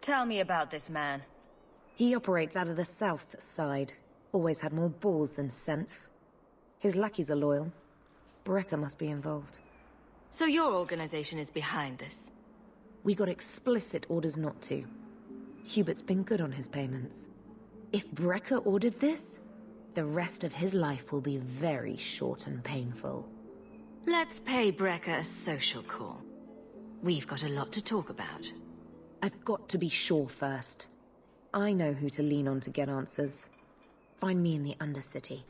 Tell me about this man. He operates out of the south side. Always had more balls than sense. His lackeys are loyal. Brekka must be involved. So your organization is behind this? We got explicit orders not to. Hubert's been good on his payments. If Brekka ordered this, the rest of his life will be very short and painful. Let's pay Brekka a social call. We've got a lot to talk about. I've got to be sure first. I know who to lean on to get answers. Find me in the Undercity.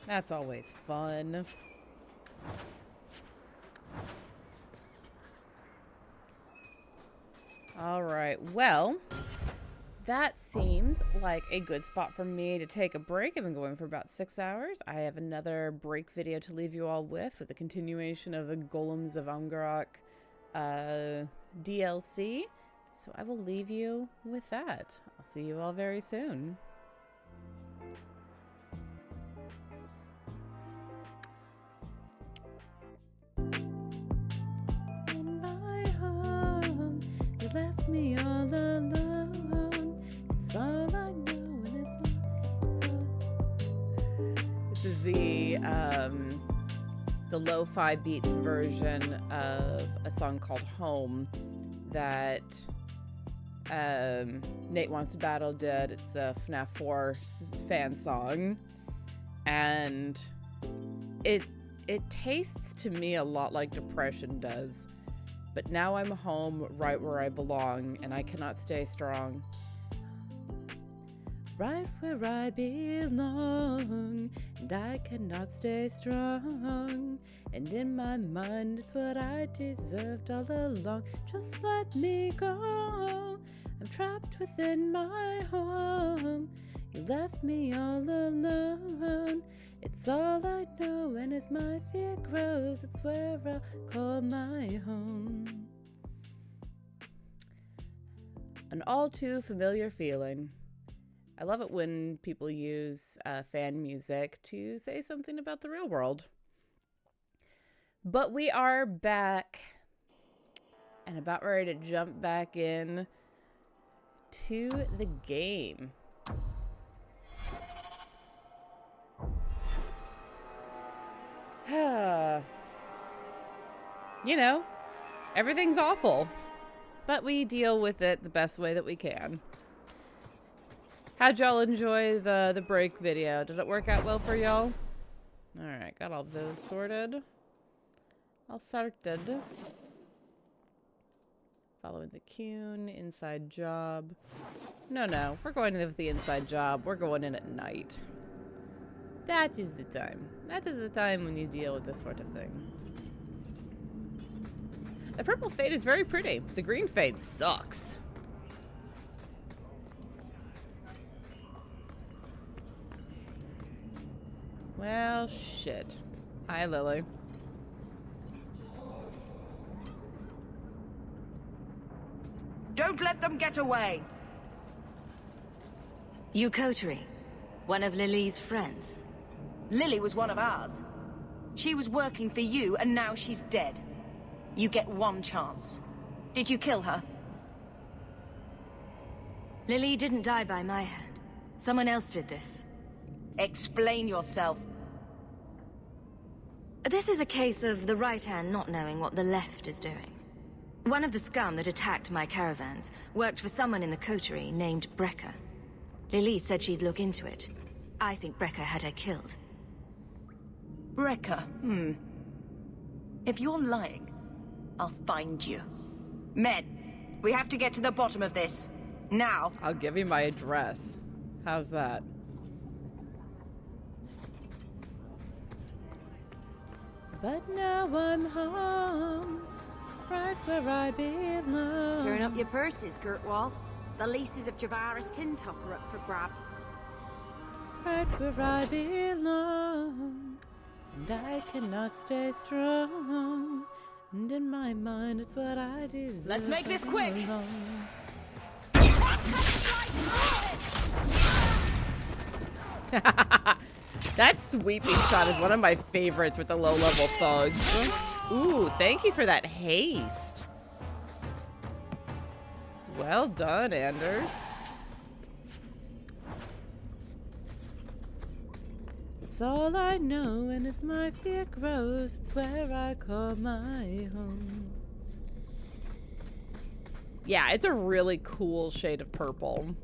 That's always fun. Alright, well, that seems like a good spot for me to take a break. I've been going for about 6 hours. I have another break video to leave you all with the continuation of the Golems of Umgarok DLC. So I will leave you with that. I'll see you all very soon. In my home, you left me all alone. It's all I know, and it's This is the lo-fi beats version of a song called Home that Nate Wants to Battle did. It's a FNAF 4 fan song, and it tastes to me a lot like depression does. But now I'm home, right where I belong, and I cannot stay strong. Right where I belong, and I cannot stay strong. And in my mind, it's what I deserved all along. Just let me go. I'm trapped within my home. You left me all alone. It's all I know, and as my fear grows, it's where I'll call my home. An all too familiar feeling. I love it when people use fan music to say something about the real world. But we are back and about ready to jump back in to the game. You know, everything's awful, but we deal with it the best way that we can. How'd y'all enjoy the break video? Did it work out well for y'all? Alright, got all those sorted. All sorted. Following the Kuhn, inside job. No, if we're going in with the inside job, we're going in at night. That is the time. That is the time when you deal with this sort of thing. The purple fade is very pretty. The green fade sucks. Well, shit. Hi, Lily. Don't let them get away! You Coterie, one of Lily's friends. Lily was one of ours. She was working for you, and now she's dead. You get one chance. Did you kill her? Lily didn't die by my hand. Someone else did this. Explain yourself. This is a case of the right hand not knowing what the left is doing. One of the scum that attacked my caravans worked for someone in the coterie named Brecker. Lily said she'd look into it. I think Brecker had her killed. Brecker, If you're lying, I'll find you. Men, we have to get to the bottom of this. Now. I'll give you my address. How's that? But now I'm home, right where I belong. Turn up your purses, Kurtwall. The leases of Javaris Tin Top are up for grabs. Right where I belong, and I cannot stay strong. And in my mind, it's what I deserve. Let's make this quick! That sweeping shot is one of my favorites with the low-level thugs. Ooh, thank you for that haste. Well done, Anders. It's all I know, and as my fear grows, it's where I call my home. Yeah, it's a really cool shade of purple.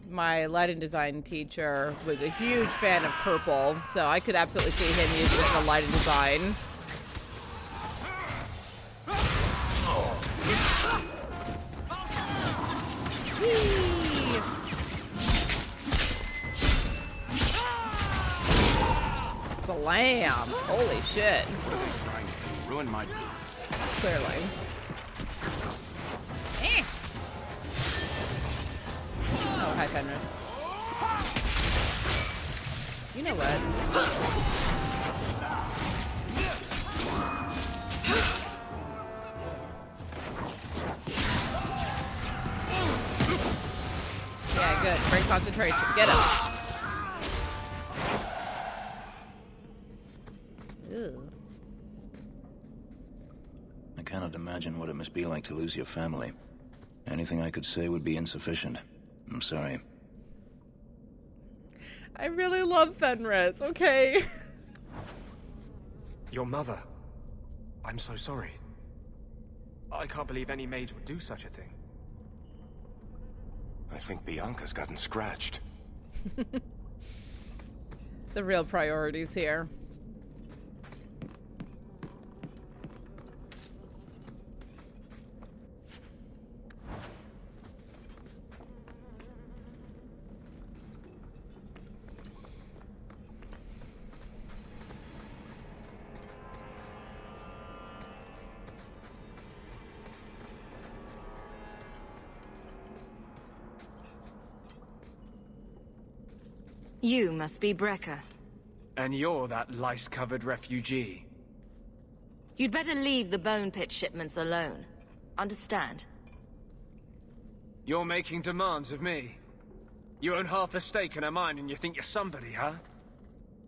My lighting design teacher was a huge fan of purple, so I could absolutely see him using it in a lighting design. Slam! Holy shit. What are they trying to do? Ruin my boots. Clearly. Oh, hi, Fenris. You know what? Yeah, good. Great concentration. Get him. Ew. I cannot imagine what it must be like to lose your family. Anything I could say would be insufficient. I'm sorry. I really love Fenris, okay? Your mother. I'm so sorry. I can't believe any mage would do such a thing. I think Bianca's gotten scratched. The real priorities here. You must be Brecker. And you're that lice-covered refugee. You'd better leave the bone pit shipments alone. Understand? You're making demands of me. You own half a stake in a mine and you think you're somebody, huh?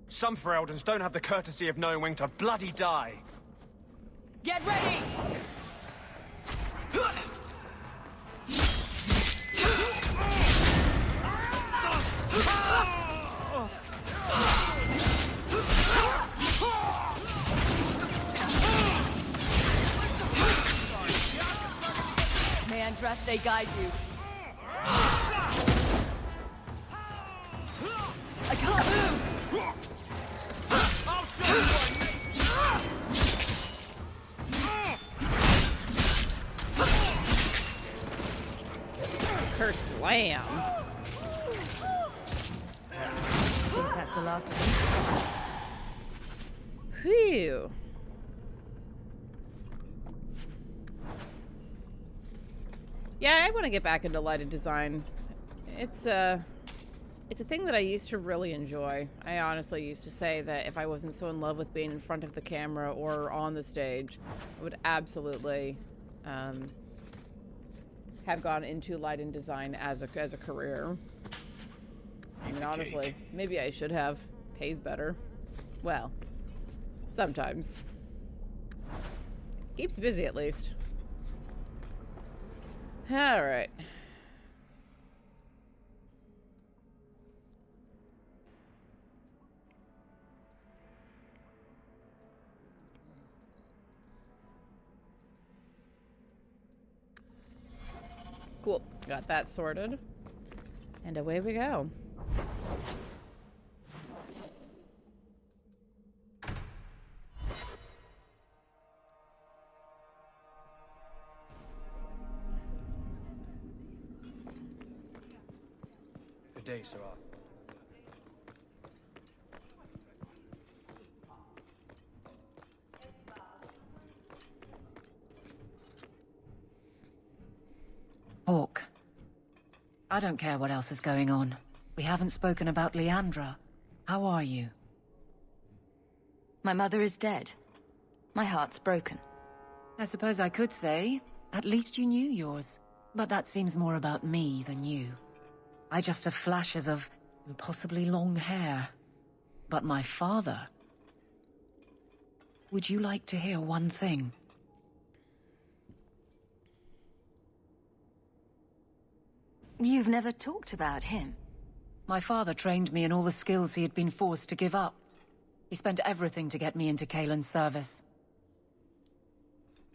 Some Fereldans don't have the courtesy of knowing when to bloody die. Get ready! May Andraste guide you. I can't move! I'll show you what Bam. I think that's the last of them. Whew. Yeah, I want to get back into lighted design. It's a thing that I used to really enjoy. I honestly used to say that if I wasn't so in love with being in front of the camera or on the stage, I would absolutely have gone into lighting design as a career. I mean, honestly, maybe I should have. Pays better. Well, sometimes. Keeps busy at least. All right. Cool. Got that sorted. And away we go. Good day, Sarah. Hawke. I don't care what else is going on. We haven't spoken about Leandra. How are you? My mother is dead. My heart's broken. I suppose I could say, at least you knew yours. But that seems more about me than you. I just have flashes of impossibly long hair. But my father... Would you like to hear one thing? You've never talked about him. My father trained me in all the skills he had been forced to give up. He spent everything to get me into Kaelin's service.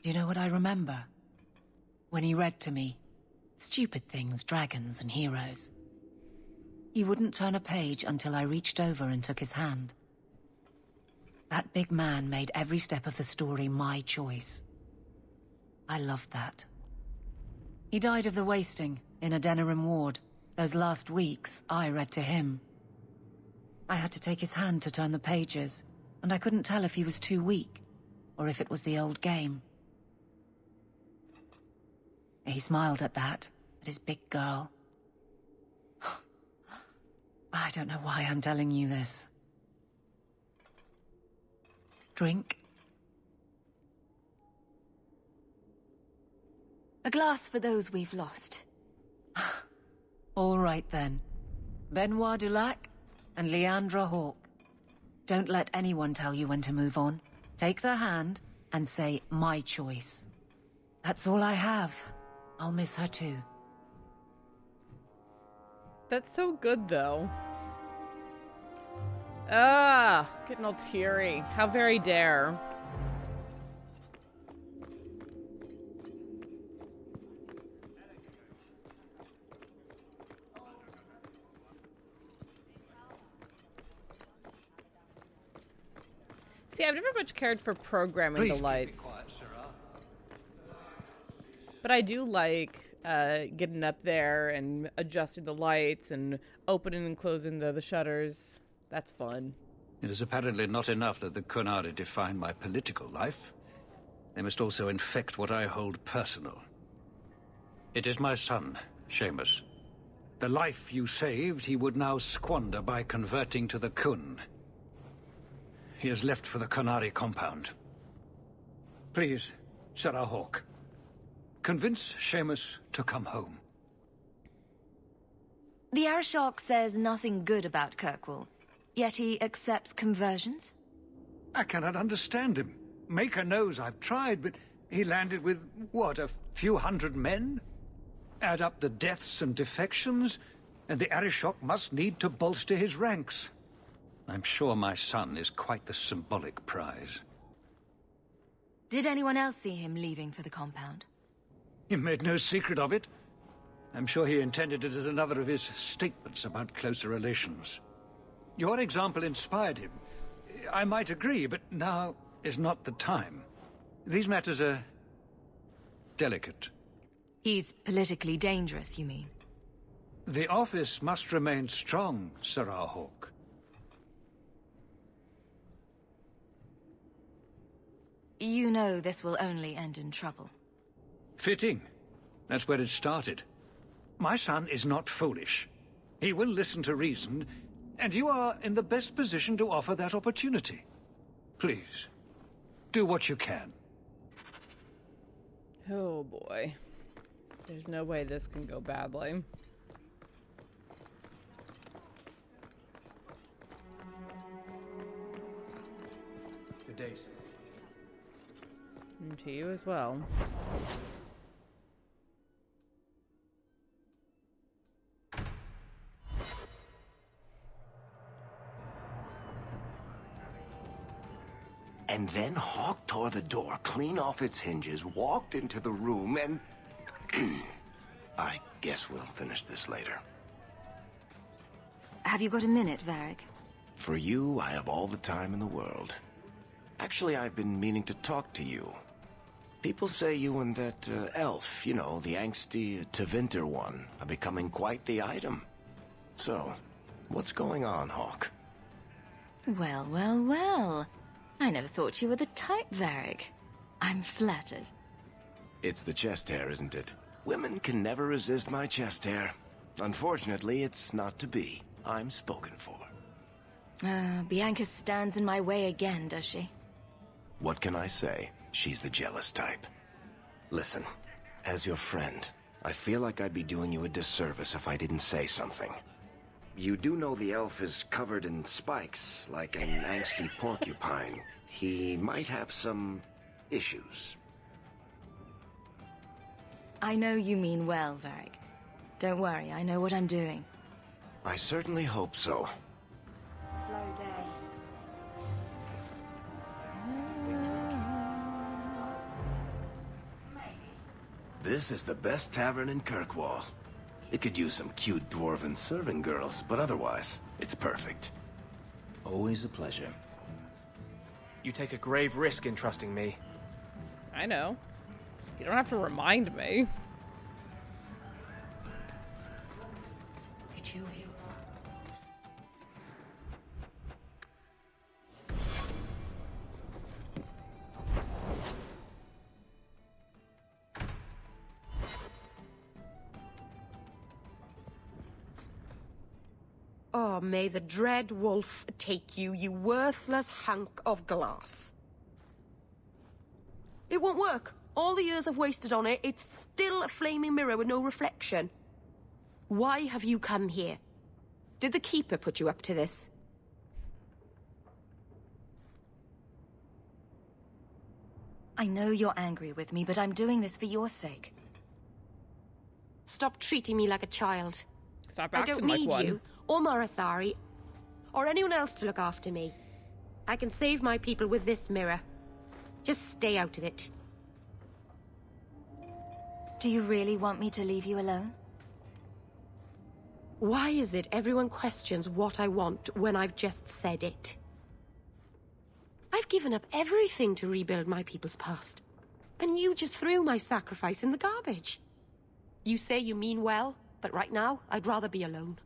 Do you know what I remember? When he read to me. Stupid things, dragons and heroes. He wouldn't turn a page until I reached over and took his hand. That big man made every step of the story my choice. I loved that. He died of the wasting in a Denerim ward. Those last weeks, I read to him. I had to take his hand to turn the pages, and I couldn't tell if he was too weak, or if it was the old game. He smiled at that, at his big girl. I don't know why I'm telling you this. Drink? A glass for those we've lost. All right then. Benoit Dulac and Leandra Hawke. Don't let anyone tell you when to move on. Take their hand and say, my choice. That's all I have. I'll miss her too. That's so good, though. Ah, getting all teary. How very dare. See, I've never much cared for programming the lights. But I do like getting up there and adjusting the lights and opening and closing the shutters. That's fun. It is apparently not enough that the Qunari define my political life. They must also infect what I hold personal. It is my son, Seamus. The life you saved, he would now squander by converting to the Qun. He has left for the Qunari compound. Please, Sarah Hawke. Convince Seamus to come home. The Arishok says nothing good about Kirkwall, yet he accepts conversions? I cannot understand him. Maker knows I've tried, but he landed with, what, a few hundred men? Add up the deaths and defections, and the Arishok must need to bolster his ranks. I'm sure my son is quite the symbolic prize. Did anyone else see him leaving for the compound? He made no secret of it. I'm sure he intended it as another of his statements about closer relations. Your example inspired him. I might agree, but now is not the time. These matters are delicate. He's politically dangerous, you mean? The office must remain strong, Sarah Hawke. You know this will only end in trouble. Fitting. That's where it started. My son is not foolish. He will listen to reason, and you are in the best position to offer that opportunity. Please, do what you can. Oh boy. There's no way this can go badly. Good day. And to you as well. And then Hawke tore the door clean off its hinges, walked into the room, and... I guess we'll finish this later. Have you got a minute, Varric? For you, I have all the time in the world. Actually, I've been meaning to talk to you. People say you and that elf, you know, the angsty Tevinter one, are becoming quite the item. So, what's going on, Hawke? Well, well, well. I never thought you were the type, Varric. I'm flattered. It's the chest hair, isn't it? Women can never resist my chest hair. Unfortunately, it's not to be. I'm spoken for. Bianca stands in my way again, does she? What can I say? She's the jealous type. Listen, as your friend, I feel like I'd be doing you a disservice if I didn't say something. You do know the elf is covered in spikes, like an angsty porcupine. He might have some issues. I know you mean well, Varric. Don't worry, I know what I'm doing. I certainly hope so. Slow day. This is the best tavern in Kirkwall. It could use some cute dwarven serving girls, but otherwise, it's perfect. Always a pleasure. You take a grave risk in trusting me. I know. You don't have to remind me. Did you hear? Oh, may the dread wolf take you, you worthless hunk of glass. It won't work. All the years I've wasted on it, it's still a flaming mirror with no reflection. Why have you come here? Did the Keeper put you up to this? I know you're angry with me, but I'm doing this for your sake. Stop treating me like a child. Stop I acting don't like need one. you, or Marathari, or anyone else to look after me. I can save my people with this mirror. Just stay out of it. Do you really want me to leave you alone? Why is it everyone questions what I want when I've just said it? I've given up everything to rebuild my people's past. And you just threw my sacrifice in the garbage. You say you mean well, but right now, I'd rather be alone.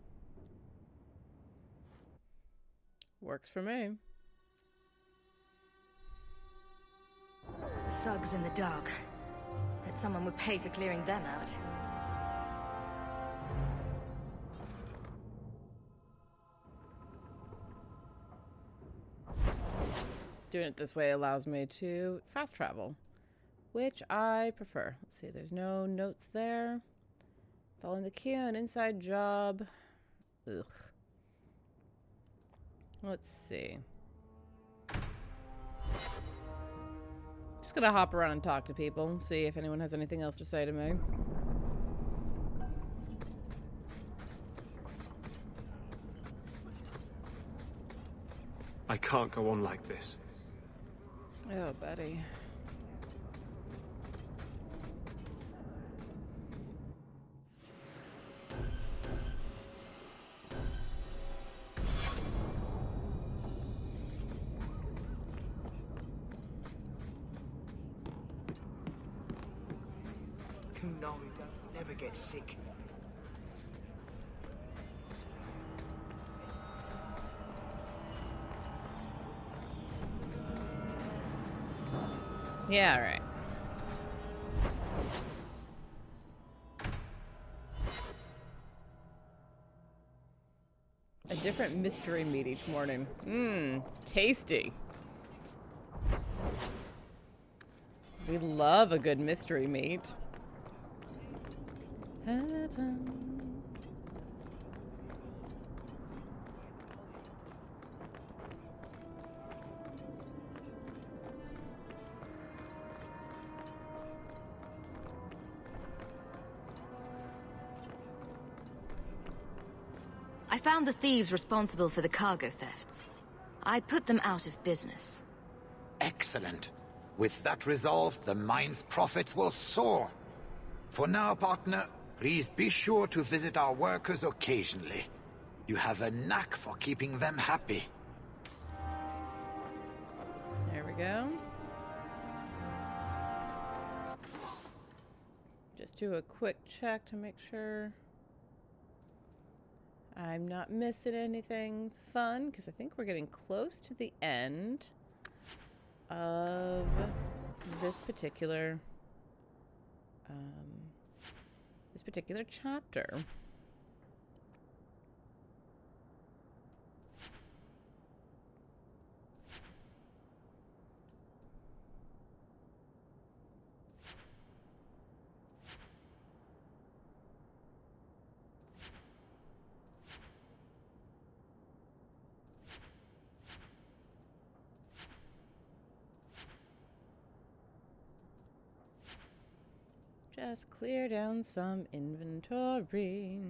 Works for me. Thugs in the dark. Bet someone would pay for clearing them out. Doing it this way allows me to fast travel, which I prefer. Let's see, there's no notes there. Following the queue, an inside job. Ugh. Let's see. Just gonna hop around and talk to people, see if anyone has anything else to say to me. I can't go on like this. Oh, buddy. Kunari don't never get sick. Yeah, all right. A different mystery meat each morning. Mmm, tasty. We love a good mystery meat. I found the thieves responsible for the cargo thefts. I put them out of business. Excellent. With that resolved, the mine's profits will soar. For now, partner, please be sure to visit our workers occasionally. You have a knack for keeping them happy. There we go. Just do a quick check to make sure I'm not missing anything fun, because I think we're getting close to the end of this particular chapter. Just clear down some inventory.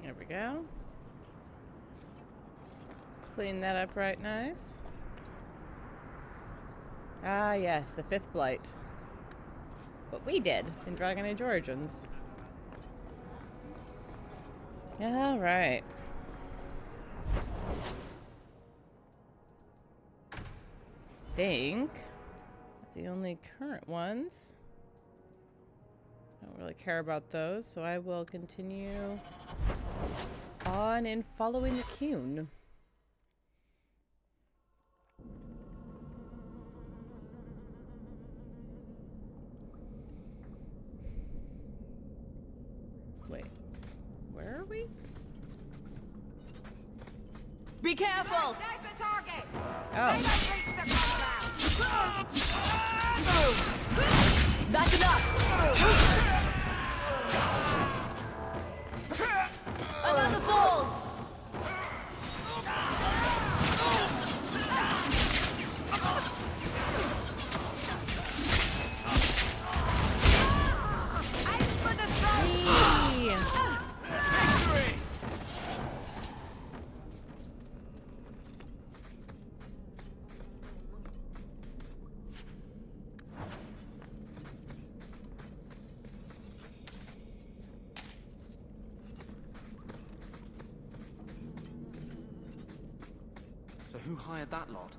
There we go. Clean that up right nice. Ah, yes, the 5th blight. What we did in Dragon Age Origins. All right. I think the only current ones. I don't really care about those, so I will continue on in following the Cune. Wait, where are we? Be careful! Oh. That's enough! Another balls! So who hired that lot?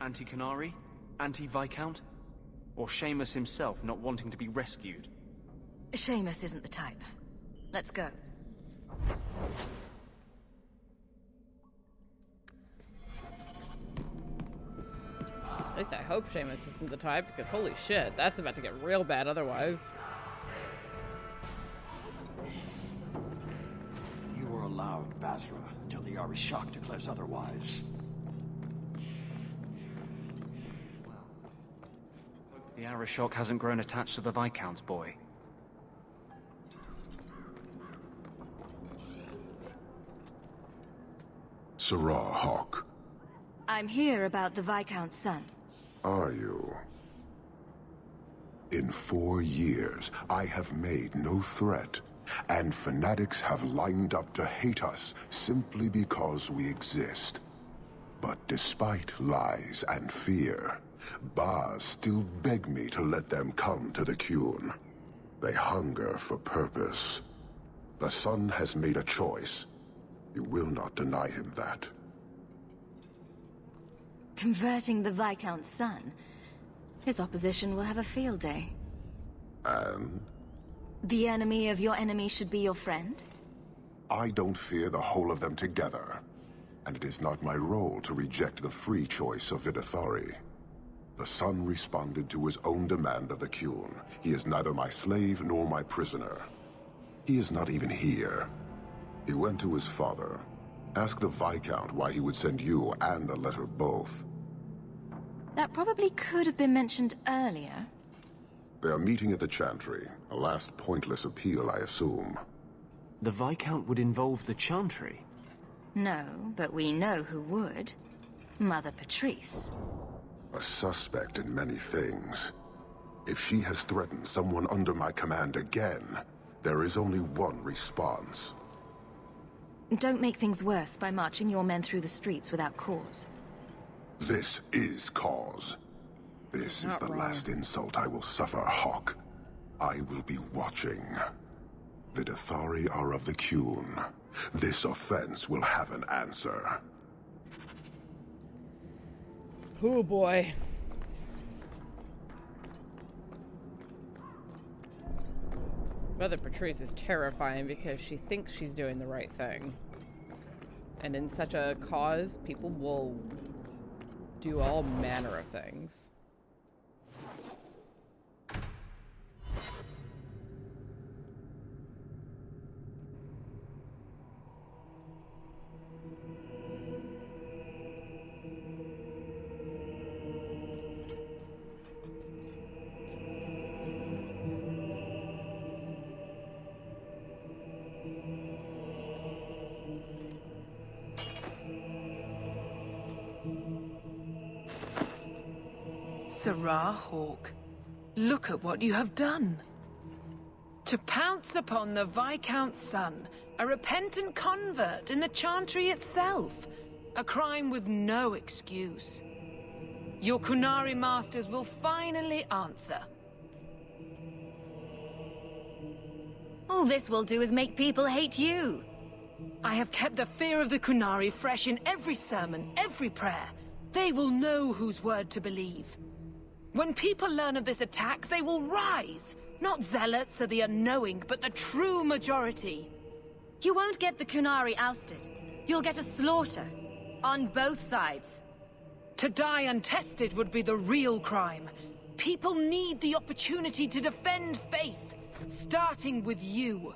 Anti-Canary? Anti-Viscount? Or Seamus himself not wanting to be rescued? Seamus isn't the type. Let's go. At least I hope Seamus isn't the type, because holy shit, that's about to get real bad otherwise. You are allowed, Basra, until the Arishok declares otherwise. The Arishok hasn't grown attached to the Viscount's boy. Sarah Hawke. I'm here about the Viscount's son. Are you? In 4 years, I have made no threat, and fanatics have lined up to hate us simply because we exist. But despite lies and fear, Bars still beg me to let them come to the Qun. They hunger for purpose. The son has made a choice. You will not deny him that. Converting the Viscount's son? His opposition will have a field day. And? The enemy of your enemy should be your friend? I don't fear the whole of them together. And it is not my role to reject the free choice of Vidithari. The son responded to his own demand of the Qun. He is neither my slave nor my prisoner. He is not even here. He went to his father. Ask the Viscount why he would send you and a letter both. That probably could have been mentioned earlier. They are meeting at the Chantry. A last pointless appeal, I assume. The Viscount would involve the Chantry? No, but we know who would. Mother Patrice. A suspect in many things. If she has threatened someone under my command again, there is only one response. Don't make things worse by marching your men through the streets without cause. This is cause. This is the last insult I will suffer, Hawke. I will be watching. Vidithari are of the Qun. This offense will have an answer. Oh boy. Mother Patrice is terrifying because she thinks she's doing the right thing. And in such a cause, people will do all manner of things. Sarah Hawke, look at what you have done. To pounce upon the Viscount's son, a repentant convert in the Chantry itself, a crime with no excuse. Your Qunari masters will finally answer. All this will do is make people hate you. I have kept the fear of the Qunari fresh in every sermon, every prayer. They will know whose word to believe. When people learn of this attack, they will rise. Not zealots or the unknowing, but the true majority. You won't get the Qunari ousted. You'll get a slaughter. On both sides. To die untested would be the real crime. People need the opportunity to defend faith, starting with you.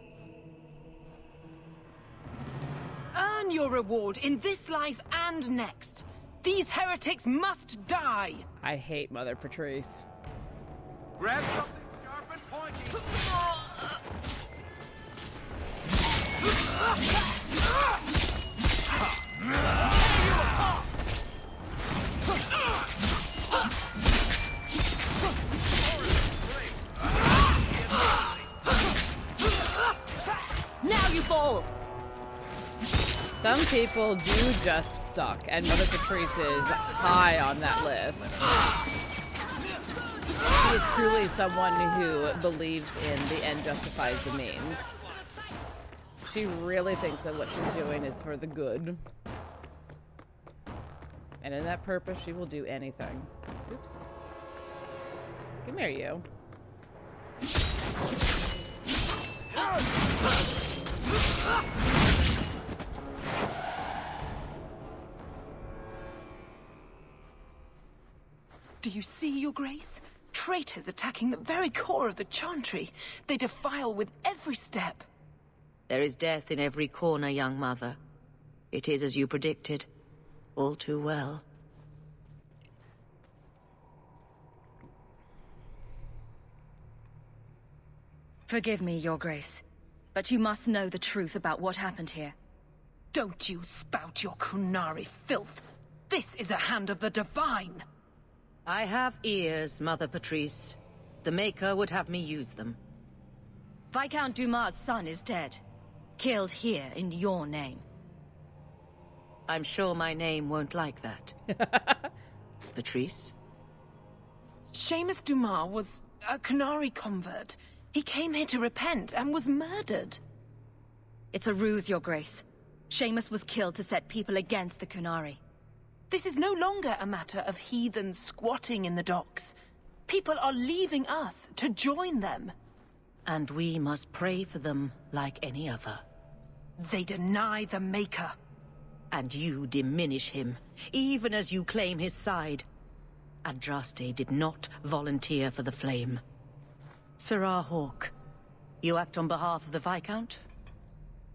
Earn your reward in this life and next. These heretics must die! I hate Mother Patrice. Grab something sharp and pointy! Now you fall! Some people do just suck, and Mother Patrice is high on that list. She is truly someone who believes in the end justifies the means. She really thinks that what she's doing is for the good. And in that purpose, she will do anything. Oops. Come here, you. Do you see, Your Grace? Traitors attacking the very core of the Chantry. They defile with every step. There is death in every corner, young mother. It is as you predicted. All too well. Forgive me, Your Grace, but you must know the truth about what happened here. Don't you spout your Kunari filth. This is a hand of the Divine. I have ears, Mother Patrice. The Maker would have me use them. Viscount Dumas' son is dead. Killed here in your name. I'm sure my name won't like that. Patrice? Seamus Dumas was a Kunari convert. He came here to repent and was murdered. It's a ruse, Your Grace. Seamus was killed to set people against the Kunari. This is no longer a matter of heathens squatting in the docks. People are leaving us to join them. And we must pray for them like any other. They deny the Maker. And you diminish him, even as you claim his side. Andraste did not volunteer for the flame. Sirrah Hawke, you act on behalf of the Viscount?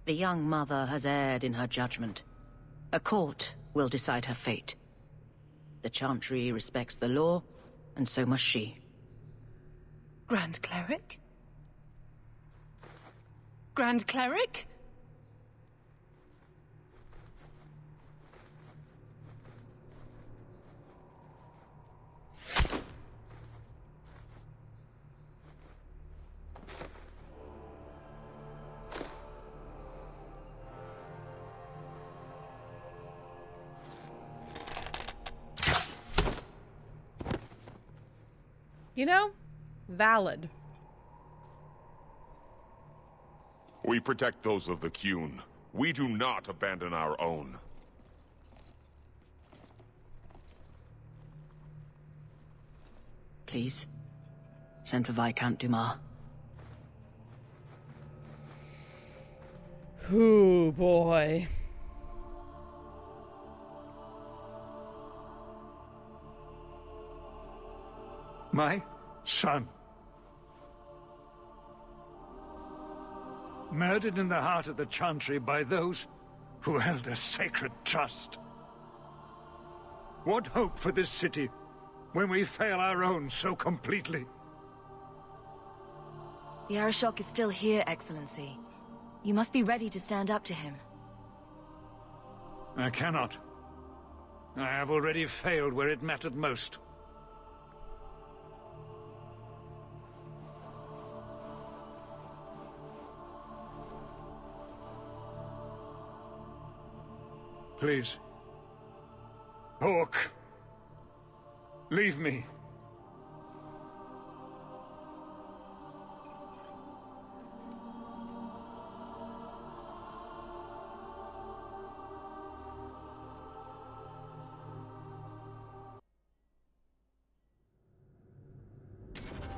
The young mother has erred in her judgment. A court will decide her fate. The Chantry respects the law, and so must she. Grand Cleric? Grand Cleric? You know, valid. We protect those of the Qun. We do not abandon our own. Please, send for Viscount Dumas. Ooh, boy. My son. Murdered in the heart of the Chantry by those who held a sacred trust. What hope for this city when we fail our own so completely? The Arishok is still here, Excellency. You must be ready to stand up to him. I cannot. I have already failed where it mattered most. Please. Hawke. Leave me.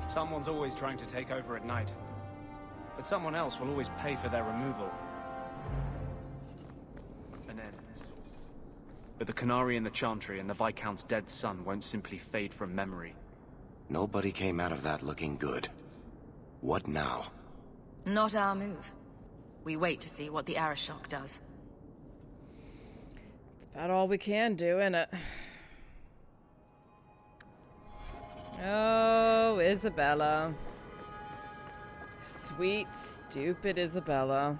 Someone's always trying to take over at night. But someone else will always pay for their removal. An end. But the Canary and the Chantry and the Viscount's dead son won't simply fade from memory. Nobody came out of that looking good. What now? Not our move. We wait to see what the Arishok does. It's about all we can do, isn't it? Oh, Isabella. Sweet, stupid Isabella.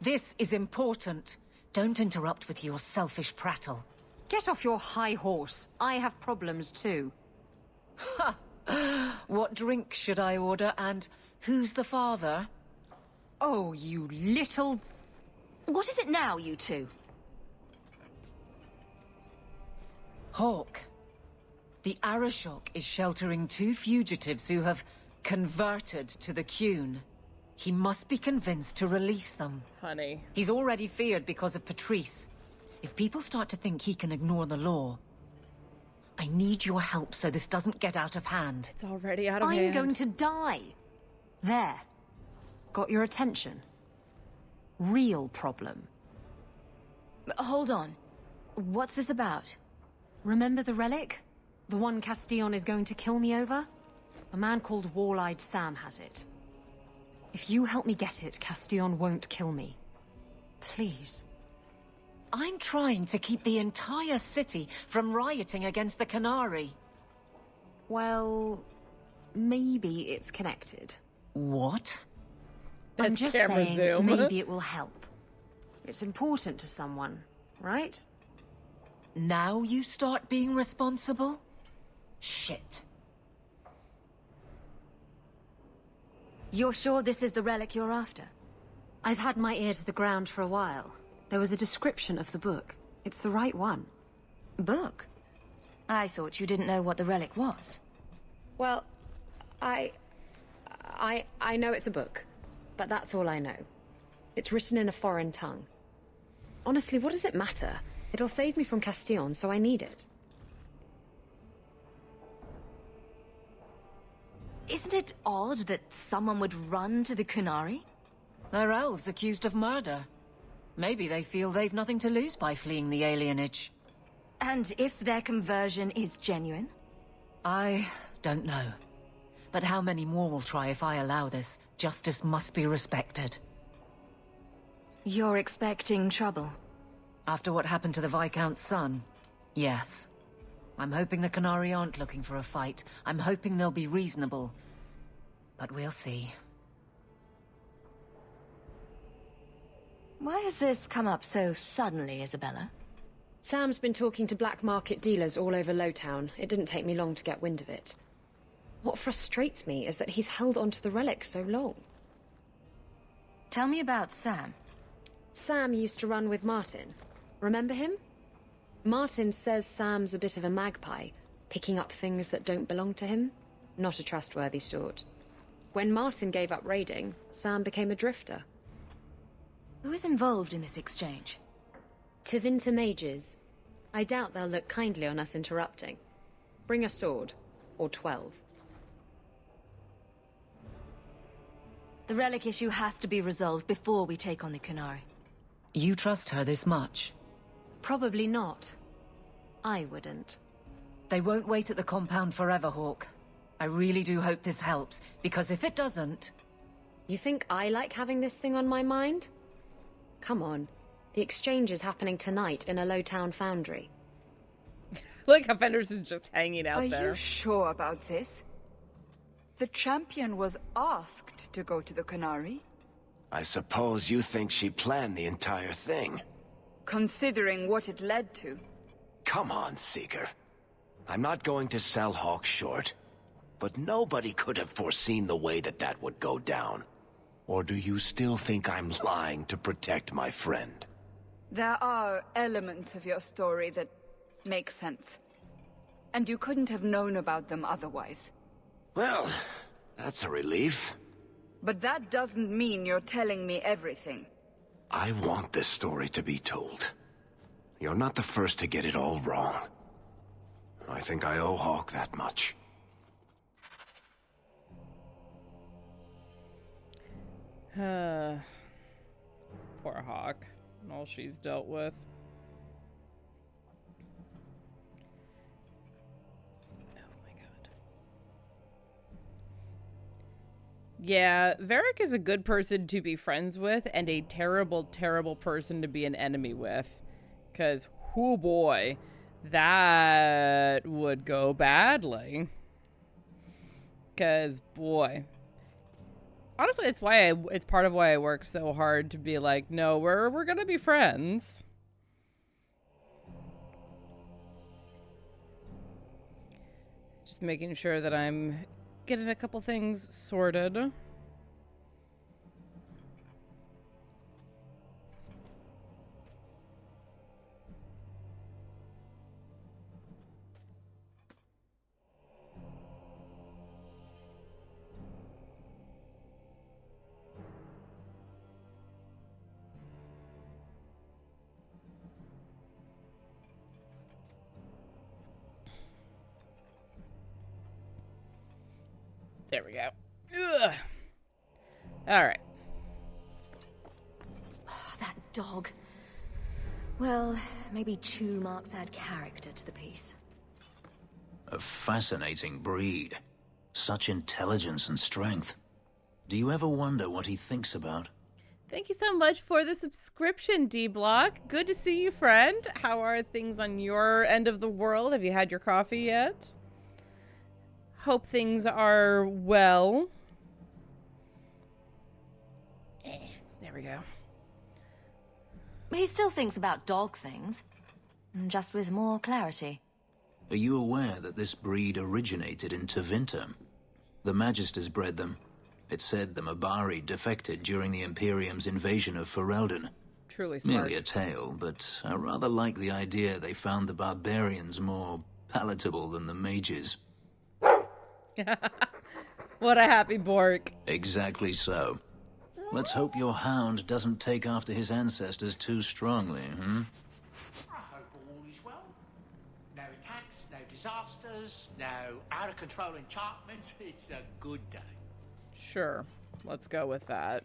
This is important. Don't interrupt with your selfish prattle. Get off your high horse. I have problems too. Ha! What drink should I order, and who's the father? Oh, you little... What is it now, you two? Hawke. The Arishok is sheltering 2 fugitives who have converted to the Qun. He must be convinced to release them. Honey. He's already feared because of Patrice. If people start to think he can ignore the law, I need your help so this doesn't get out of hand. It's already out of I'm hand. going to die. There. Got your attention? Real problem. Hold on. What's this about? Remember the relic? The one Castillon is going to kill me over? A man called Wall-Eyed Sam has it. If you help me get it, Castillon won't kill me. Please. I'm trying to keep the entire city from rioting against the Canary. Well, maybe it's connected. What? I'm That's just camera saying zoom. maybe it will help. It's important to someone, right? Now you start being responsible? Shit. You're sure this is the relic you're after? I've had my ear to the ground for a while. There was a description of the book. It's the right one. Book? I thought you didn't know what the relic was. Well, I know it's a book, but that's all I know. It's written in a foreign tongue. Honestly, what does it matter? It'll save me from Castillon, so I need it. Isn't it odd that someone would run to the Canary? They're elves accused of murder. Maybe they feel they've nothing to lose by fleeing the alienage. And if their conversion is genuine? I don't know. But how many more will try if I allow this? Justice must be respected. You're expecting trouble? After what happened to the Viscount's son, yes. I'm hoping the Canary aren't looking for a fight. I'm hoping they'll be reasonable. But we'll see. Why has this come up so suddenly, Isabella? Sam's been talking to black market dealers all over Lowtown. It didn't take me long to get wind of it. What frustrates me is that he's held onto the relic so long. Tell me about Sam. Sam used to run with Martin. Remember him? Martin says Sam's a bit of a magpie, picking up things that don't belong to him. Not a trustworthy sort. When Martin gave up raiding, Sam became a drifter. Who is involved in this exchange? Tevinter mages. I doubt they'll look kindly on us interrupting. Bring a sword. Or 12. The relic issue has to be resolved before we take on the Canary. You trust her this much? Probably not. I wouldn't. They won't wait at the compound forever, Hawke. I really do hope this helps, because if it doesn't... You think I like having this thing on my mind? Come on. The exchange is happening tonight in a Lowtown foundry. Like how Fenders is just hanging out Are there. Are you sure about this? The champion was asked to go to the Canary. I suppose you think she planned the entire thing. Considering what it led to. Come on, Seeker. I'm not going to sell Hawke short, but nobody could have foreseen the way that that would go down. Or do you still think I'm lying to protect my friend? There are elements of your story that make sense. And you couldn't have known about them otherwise. Well, that's a relief. But that doesn't mean you're telling me everything. I want this story to be told. You're not the first to get it all wrong. I think I owe Hawke that much. Poor Hawke and all she's dealt with. Yeah, Varric is a good person to be friends with and a terrible, terrible person to be an enemy with. Because, oh boy, that would go badly. Because, boy. Honestly, it's part of why I work so hard to be like, no, we're going to be friends. Just making sure that I'm getting a couple things sorted. There we go. Ugh. All right. That dog. Well, maybe chew marks add character to the piece. A fascinating breed. Such intelligence and strength. Do you ever wonder what he thinks about? Thank you so much for the subscription, D-Block. Good to see you, friend. How are things on your end of the world? Have you had your coffee yet? Hope things are well. There we go. He still thinks about dog things, just with more clarity. Are you aware that this breed originated in Tevinter? The Magisters bred them. It's said the Mabari defected during the Imperium's invasion of Ferelden. Truly smart. Merely a tale, but I rather like the idea they found the barbarians more palatable than the mages. What a happy Bork. Exactly so. Let's hope your hound doesn't take after his ancestors too strongly, hmm? I hope all is well. No attacks, no disasters, no out-of-control enchantments. It's a good day. Sure. Let's go with that.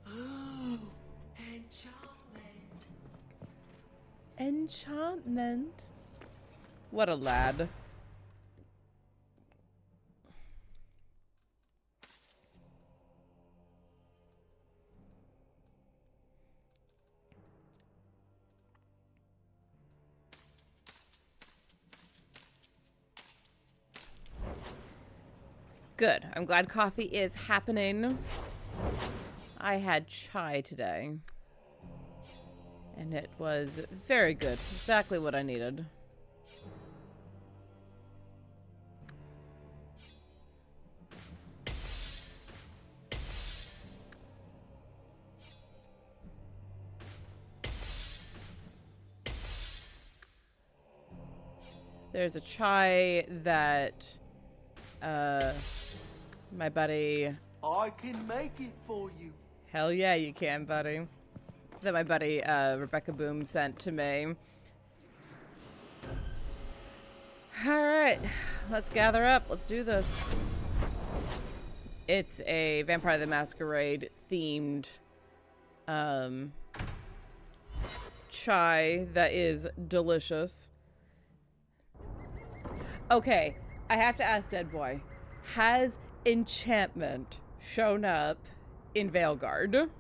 Ooh, enchantment. Enchantment. What a lad. Good. I'm glad coffee is happening. I had chai today. And it was very good. Exactly what I needed. There's a chai that my buddy... I can make it for you. Hell yeah, you can, buddy. That my buddy Rebecca Boom sent to me. Alright, let's gather up. Let's do this. It's a Vampire the Masquerade themed chai that is delicious. Okay, I have to ask Dead Boy, has enchantment shown up in Veilguard?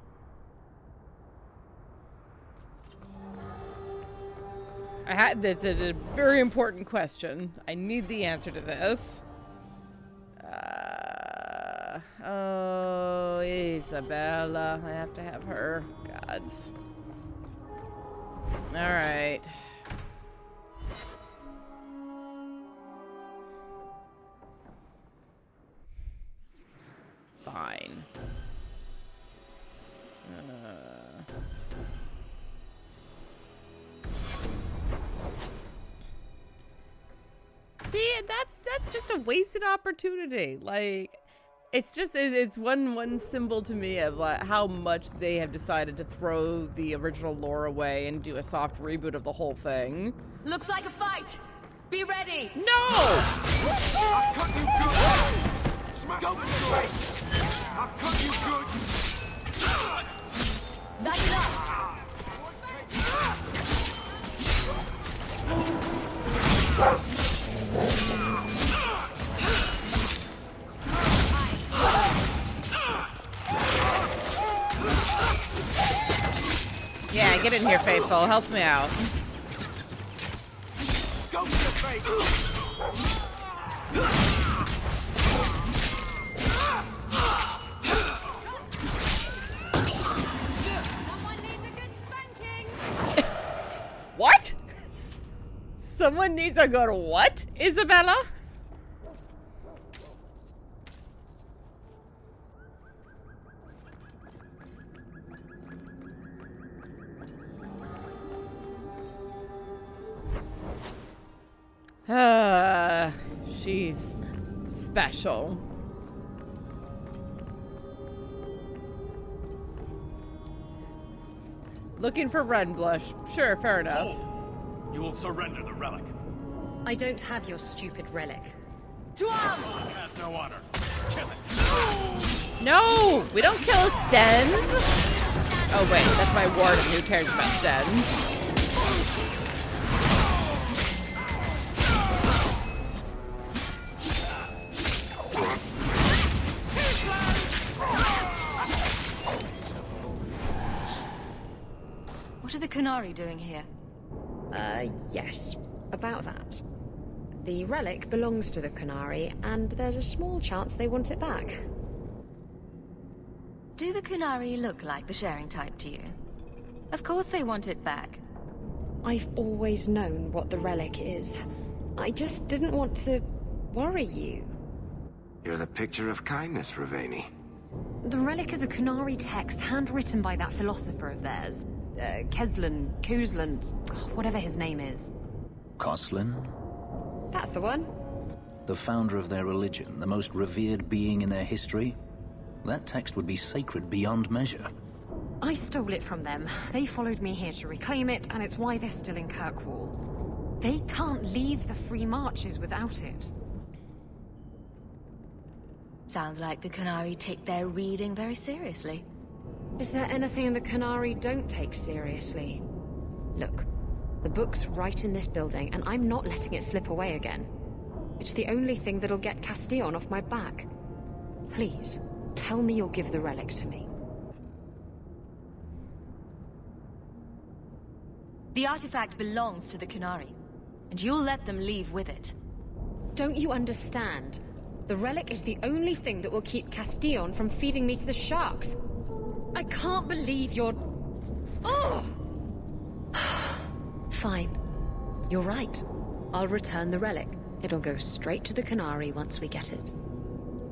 That's a very important question. I need the answer to this. Oh, Isabella. I have to have her. Gods. Alright. Fine. See, that's just a wasted opportunity. Like, it's one symbol to me of like how much they have decided to throw the original lore away and do a soft reboot of the whole thing. Looks like a fight. Be ready. No! I'll cut you good. Smack over the face. I'll cut you good. That's enough. Yeah, get in here, Faithful. Help me out. Go to the face. What? Someone needs to go to what, Isabella? She's special. Looking for Ren Blush. Sure, fair enough. You will surrender the relic. I don't have your stupid relic. To arms! Has no honor. Kill it. No! We don't kill Stens! Oh wait, that's my warden. Who cares about Stens? Canary doing here? Yes. About that. The relic belongs to the Canary, and there's a small chance they want it back. Do the Canary look like the sharing type to you? Of course they want it back. I've always known what the relic is. I just didn't want to worry you. You're the picture of kindness, Ravani. The relic is a Canary text handwritten by that philosopher of theirs. Kuzland, whatever his name is. Koslin? That's the one. The founder of their religion, the most revered being in their history? That text would be sacred beyond measure. I stole it from them. They followed me here to reclaim it, and it's why they're still in Kirkwall. They can't leave the Free Marches without it. Sounds like the Canary take their reading very seriously. Is there anything the Canary don't take seriously? Look, the book's right in this building, and I'm not letting it slip away again. It's the only thing that'll get Castillon off my back. Please, tell me you'll give the relic to me. The artifact belongs to the Canary, and you'll let them leave with it. Don't you understand? The relic is the only thing that will keep Castillon from feeding me to the sharks. I can't believe you're... Oh! Fine. You're right. I'll return the relic. It'll go straight to the Canary once we get it.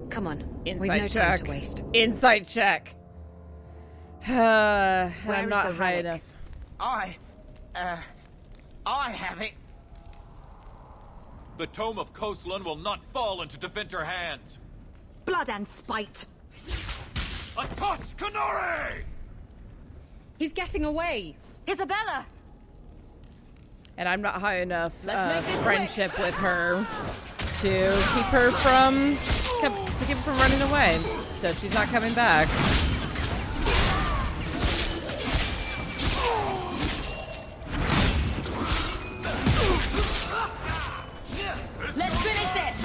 Come on. We've no time to waste. Insight check. I'm Where not is the high relic? enough. I have it. The Tome of Koslan will not fall into Defender hands. Blood and spite. A toss, Canary! He's getting away. Isabella! And I'm not high enough Let's make this friendship with her to keep her from running away. So she's not coming back. Let's finish this!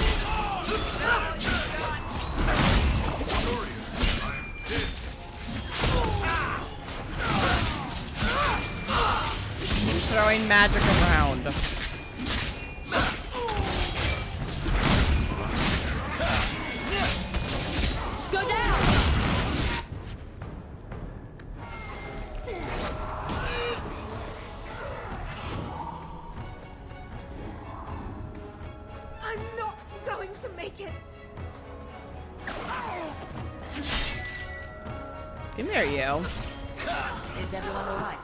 He's throwing magic around. Go down! I'm not going to make it. Come here, you. Is everyone all right?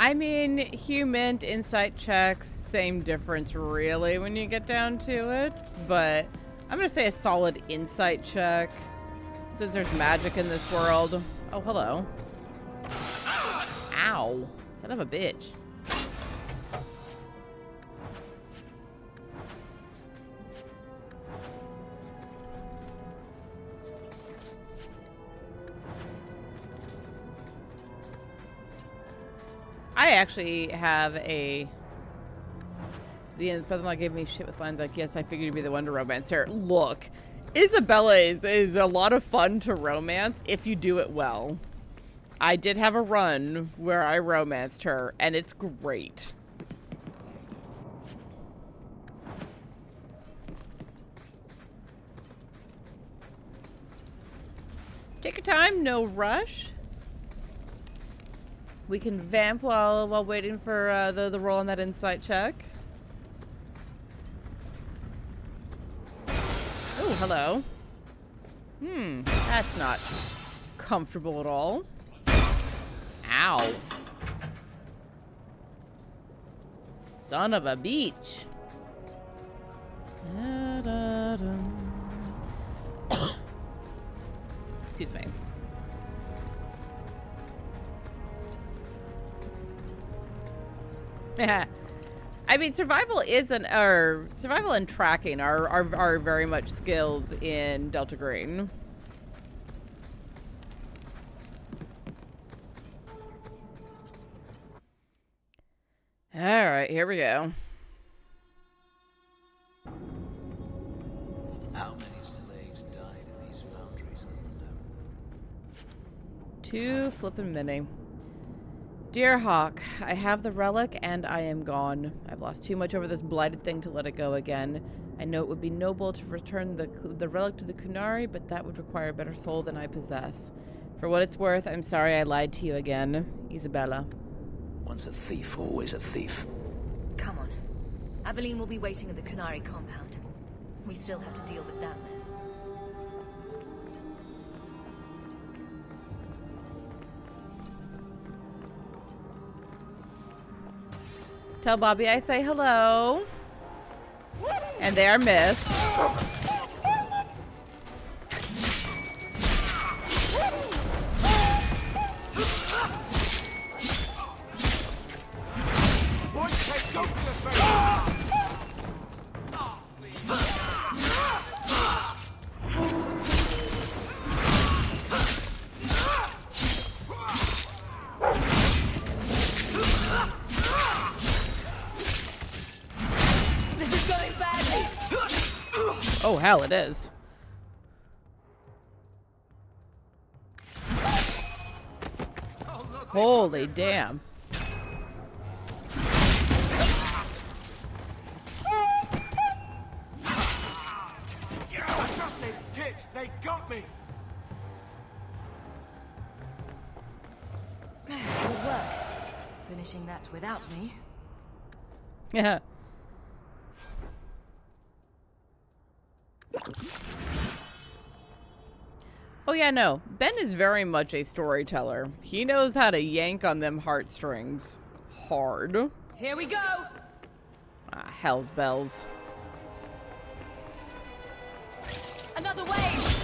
I mean, human insight checks, same difference really when you get down to it. But I'm gonna say a solid insight check since there's magic in this world. Oh, hello. Ow. Son of a bitch. I actually have the brother-in-law gave me shit with lines like, yes, I figured you'd be the one to romance her. Look, Isabella is a lot of fun to romance if you do it well. I did have a run where I romanced her, and it's great. Take your time, no rush. We can vamp while waiting for the roll on that insight check. Oh, hello. That's not comfortable at all. Ow. Son of a beach. Excuse me. I mean, survival and tracking are very much skills in Delta Green. All right, here we go. How many slaves died in these foundries, I wonder? 2 flippin' many. Dear Hawke, I have the relic and I am gone. I've lost too much over this blighted thing to let it go again. I know it would be noble to return the relic to the Kunari, but that would require a better soul than I possess. For what it's worth, I'm sorry I lied to you again. Isabella. Once a thief, always a thief. Come on. Aveline will be waiting at the Kunari compound. We still have to deal with that mess. Tell Bobby I say hello. And they are missed. Oh, hell, it is. Holy damn. Trust these tits, they got me. Good work. Finishing that without me. Yeah. Oh yeah, no. Ben is very much a storyteller. He knows how to yank on them heartstrings. Hard. Here we go! Ah, hell's bells. Another wave!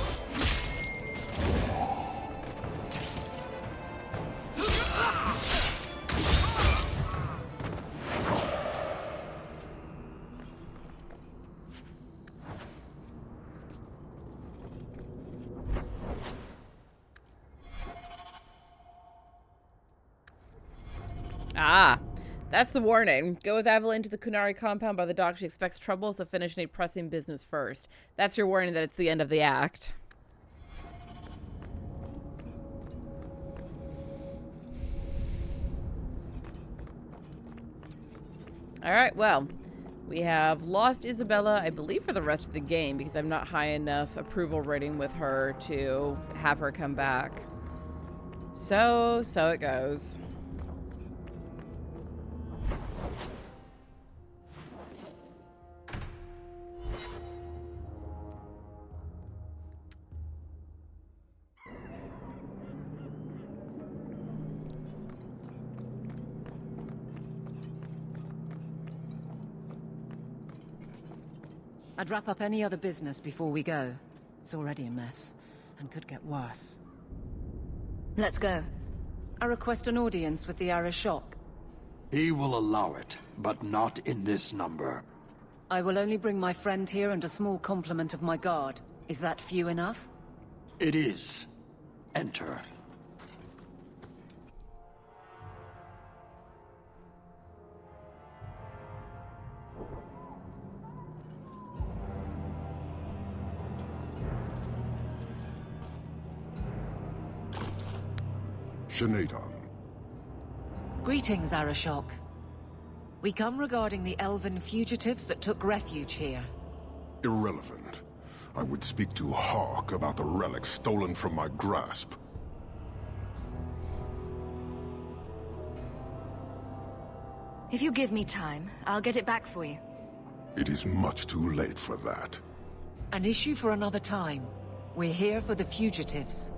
Ah, that's the warning. Go with Aveline to the Kunari compound by the dock. She expects trouble, so finish any pressing business first. That's your warning that it's the end of the act. Alright, well, we have lost Isabella, I believe, for the rest of the game, because I'm not high enough approval rating with her to have her come back. So it goes. I'd wrap up any other business before we go. It's already a mess, and could get worse. Let's go. I request an audience with the Arishok. He will allow it, but not in this number. I will only bring my friend here and a small complement of my guard. Is that few enough? It is. Enter. Sinead. Greetings, Arishok. We come regarding the elven fugitives that took refuge here. Irrelevant. I would speak to Hawke about the relic stolen from my grasp. If you give me time, I'll get it back for you. It is much too late for that. An issue for another time. We're here for the fugitives.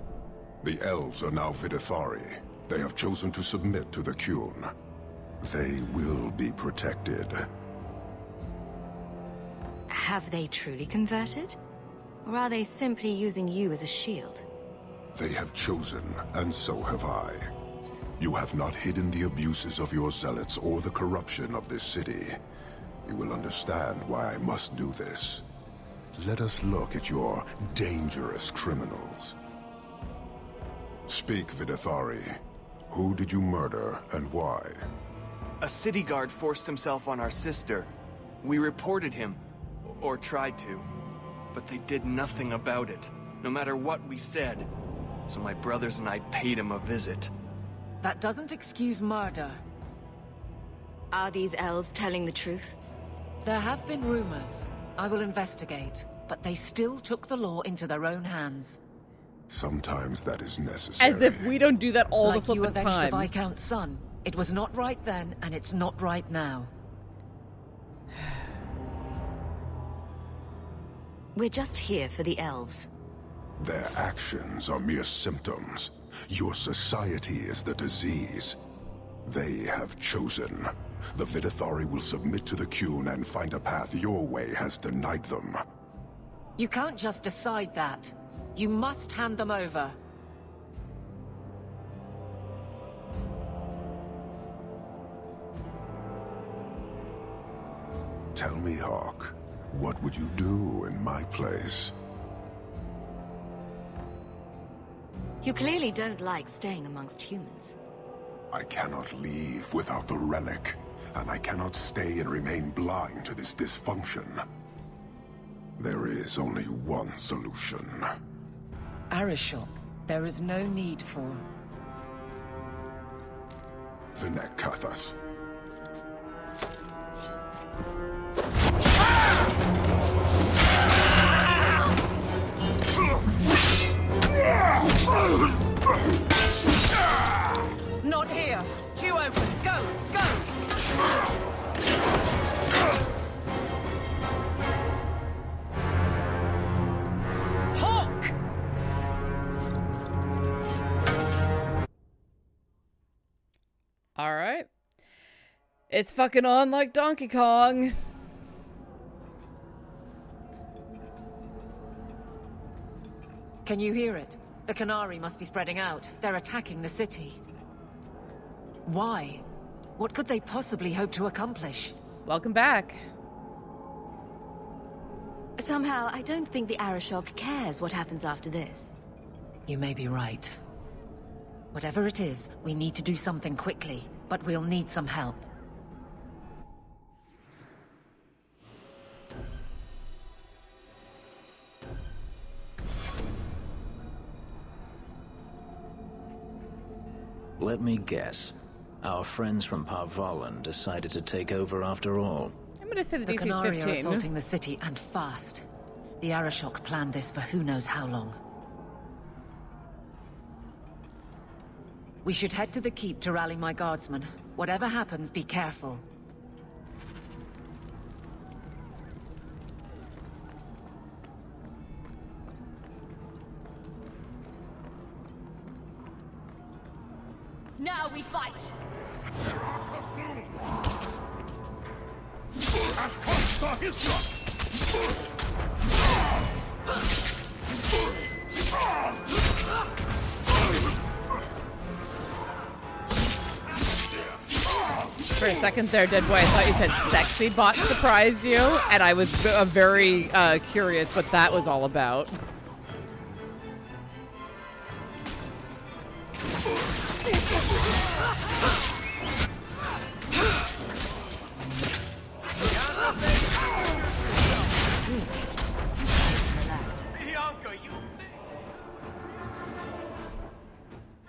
The elves are now Vidithari. They have chosen to submit to the Qun. They will be protected. Have they truly converted? Or are they simply using you as a shield? They have chosen, and so have I. You have not hidden the abuses of your zealots or the corruption of this city. You will understand why I must do this. Let us look at your dangerous criminals. Speak, Vidithari. Who did you murder, and why? A city guard forced himself on our sister. We reported him, or tried to, but they did nothing about it, no matter what we said. So my brothers and I paid him a visit. That doesn't excuse murder. Are these elves telling the truth? There have been rumors. I will investigate, but they still took the law into their own hands. Sometimes that is necessary. As if we don't do that all like the flippin' you avenged time. the Viscount's son. It was not right then, and it's not right now. We're just here for the elves. Their actions are mere symptoms. Your society is the disease. They have chosen. The Vidithari will submit to the Qun and find a path your way has denied them. You can't just decide that. You must hand them over. Tell me, Hawke, what would you do in my place? You clearly don't like staying amongst humans. I cannot leave without the relic, and I cannot stay and remain blind to this dysfunction. There is only one solution. Arishok, there is no need for... Vinek Kathas. Not here! Two open! Go! Go! Hawke! Alright. It's fucking on like Donkey Kong. Can you hear it? The Canary must be spreading out. They're attacking the city. Why? What could they possibly hope to accomplish? Welcome back. Somehow, I don't think the Arishok cares what happens after this. You may be right. Whatever it is, we need to do something quickly, but we'll need some help. Let me guess. Our friends from Parvalan decided to take over after all. I'm gonna say the The DC's Canary 15. are assaulting the city, and fast. The Arishok planned this for who knows how long. We should head to the keep to rally my guardsmen. Whatever happens, be careful. Now we fight! For a second there, Dead Boy, I thought you said sexy bot surprised you, and I was very curious what that was all about.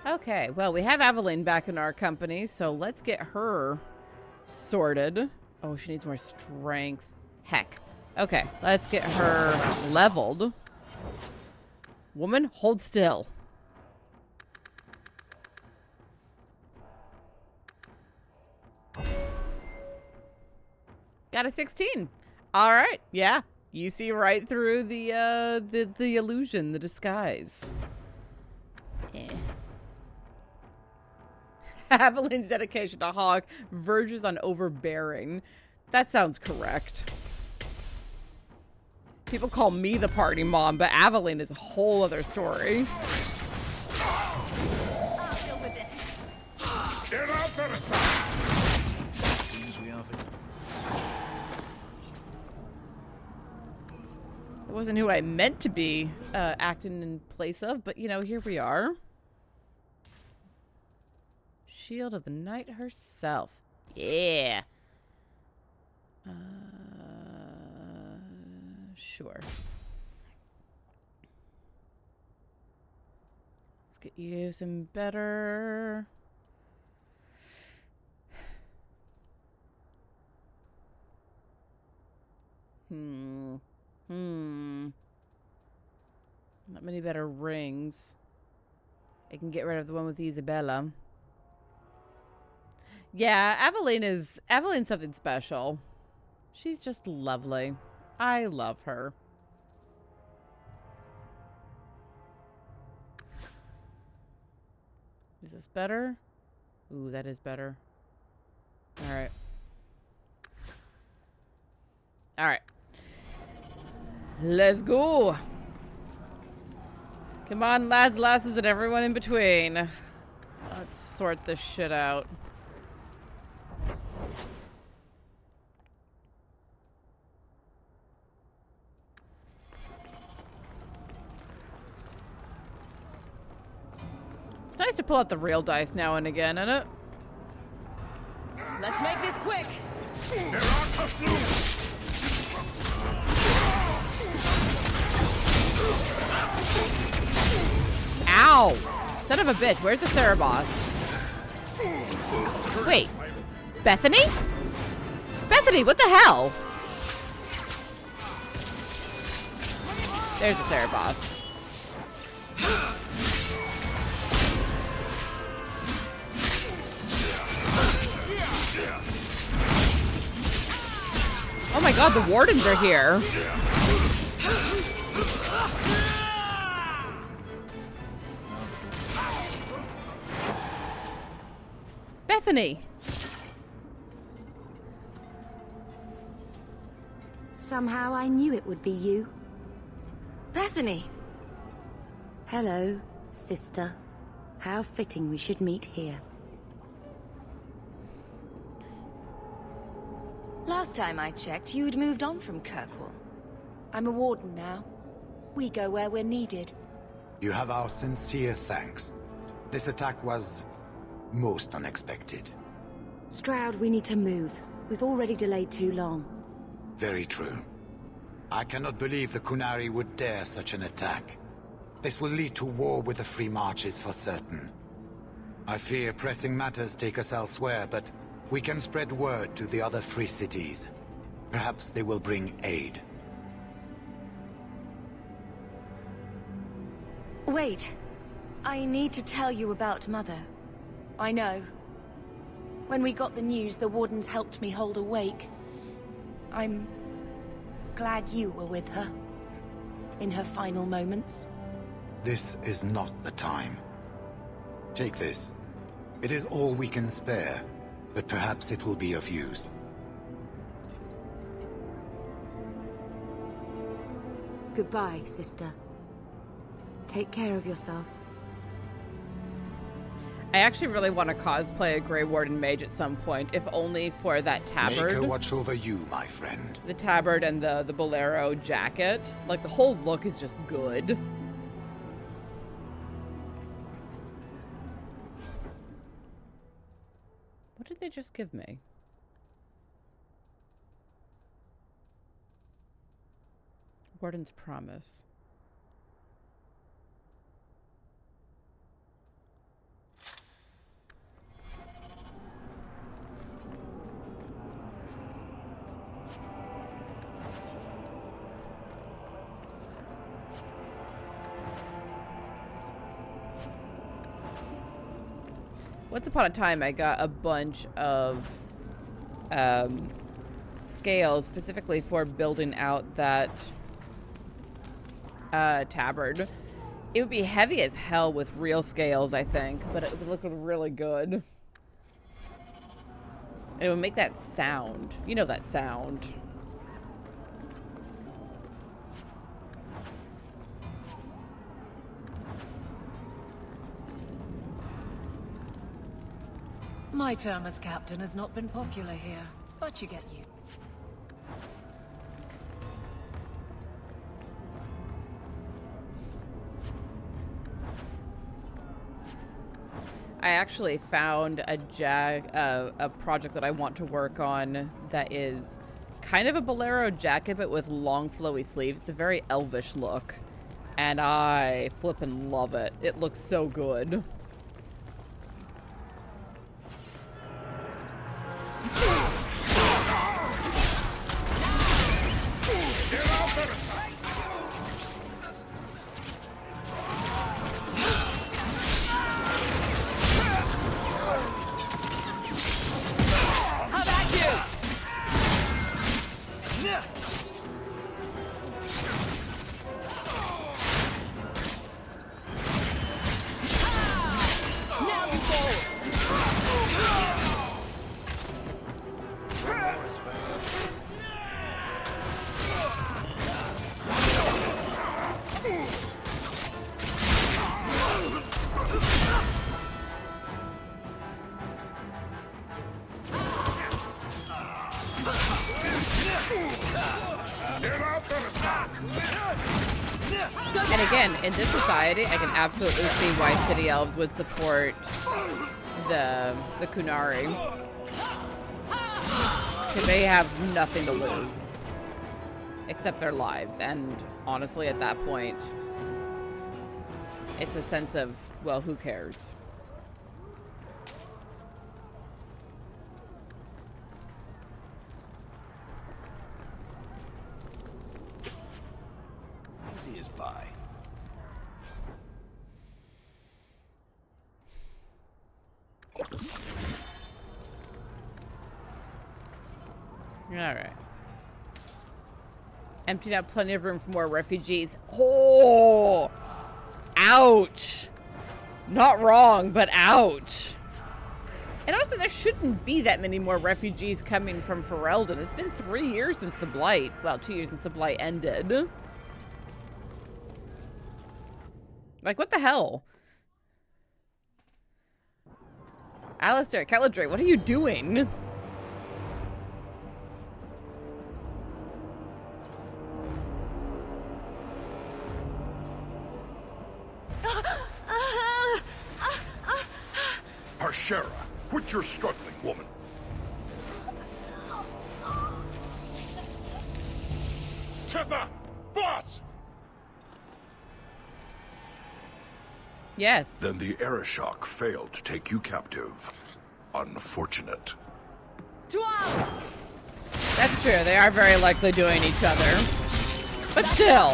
Okay, well, we have Aveline back in our company, so let's get her sorted. Oh, she needs more strength. Heck. Okay, let's get her leveled. Woman, hold still. Got a 16. All right, yeah. You see right through the illusion, the disguise. Eh. Aveline's dedication to Hawke verges on overbearing. That sounds correct. People call me the party mom, but Aveline is a whole other story. I'll deal with this. Get out there! It wasn't who I meant to be acting in place of, but you know, here we are. Shield of the Knight herself. Yeah. Sure. Let's get you some better. Not many better rings. I can get rid of the one with Isabella. Yeah, Eveline's something special. She's just lovely. I love her. Is this better? Ooh, that is better. Alright. Alright. Let's go. Come on, lads, lasses, and everyone in between. Let's sort this shit out. It's nice to pull out the real dice now and again, isn't it? Let's make this quick. Ow! Son of a bitch, where's the Cerebos? Wait. Bethany? Bethany, what the hell? There's the Cerebos. Oh my god, the wardens are here. Bethany. Somehow I knew it would be you. Bethany! Hello, sister. How fitting we should meet here. Last time I checked, you'd moved on from Kirkwall. I'm a warden now. We go where we're needed. You have our sincere thanks. This attack was most unexpected. Stroud, we need to move. We've already delayed too long. Very true. I cannot believe the Qunari would dare such an attack. This will lead to war with the Free Marches for certain. I fear pressing matters take us elsewhere, but we can spread word to the other free cities. Perhaps they will bring aid. Wait. I need to tell you about Mother. I know. When we got the news, the wardens helped me hold a wake. I'm glad you were with her. In her final moments. This is not the time. Take this. It is all we can spare, but perhaps it will be of use. Goodbye, sister. Take care of yourself. I actually really want to cosplay a Grey Warden mage at some point, if only for that tabard. Make her watch over you, my friend. The tabard and the bolero jacket. Like, the whole look is just good. What did they just give me? Warden's Promise. Once upon a time, I got a bunch of scales specifically for building out that tabard. It would be heavy as hell with real scales, I think, but it would look really good. And it would make that sound. You know that sound. My term as captain has not been popular here, but you get used. I actually found a project that I want to work on that is kind of a bolero jacket, but with long flowy sleeves. It's a very elvish look, and I flippin' love it. It looks so good. And again, in this society, I can absolutely see why city elves would support the Kunari. Because they have nothing to lose. Except their lives. And honestly, at that point, it's a sense of, well, who cares? Easy as pie. Alright. Emptied out plenty of room for more refugees. Oh! Ouch! Not wrong, but ouch. And also, there shouldn't be that many more refugees coming from Ferelden. It's been 3 years since the Blight. Well, 2 years since the Blight ended. Like, what the hell? Alistair, Caladre, what are you doing? Harshera, quit your struggling, woman. Tetha! Boss! Yes. Then the Arishok failed to take you captive. Unfortunate. That's true. They are very likely doing each other. But still.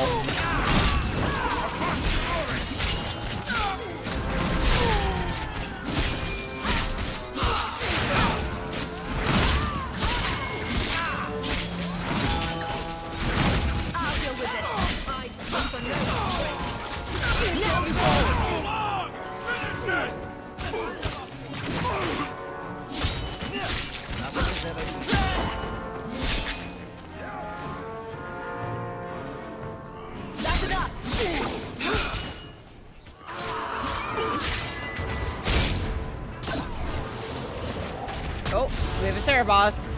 Oh, we have a Sarah boss.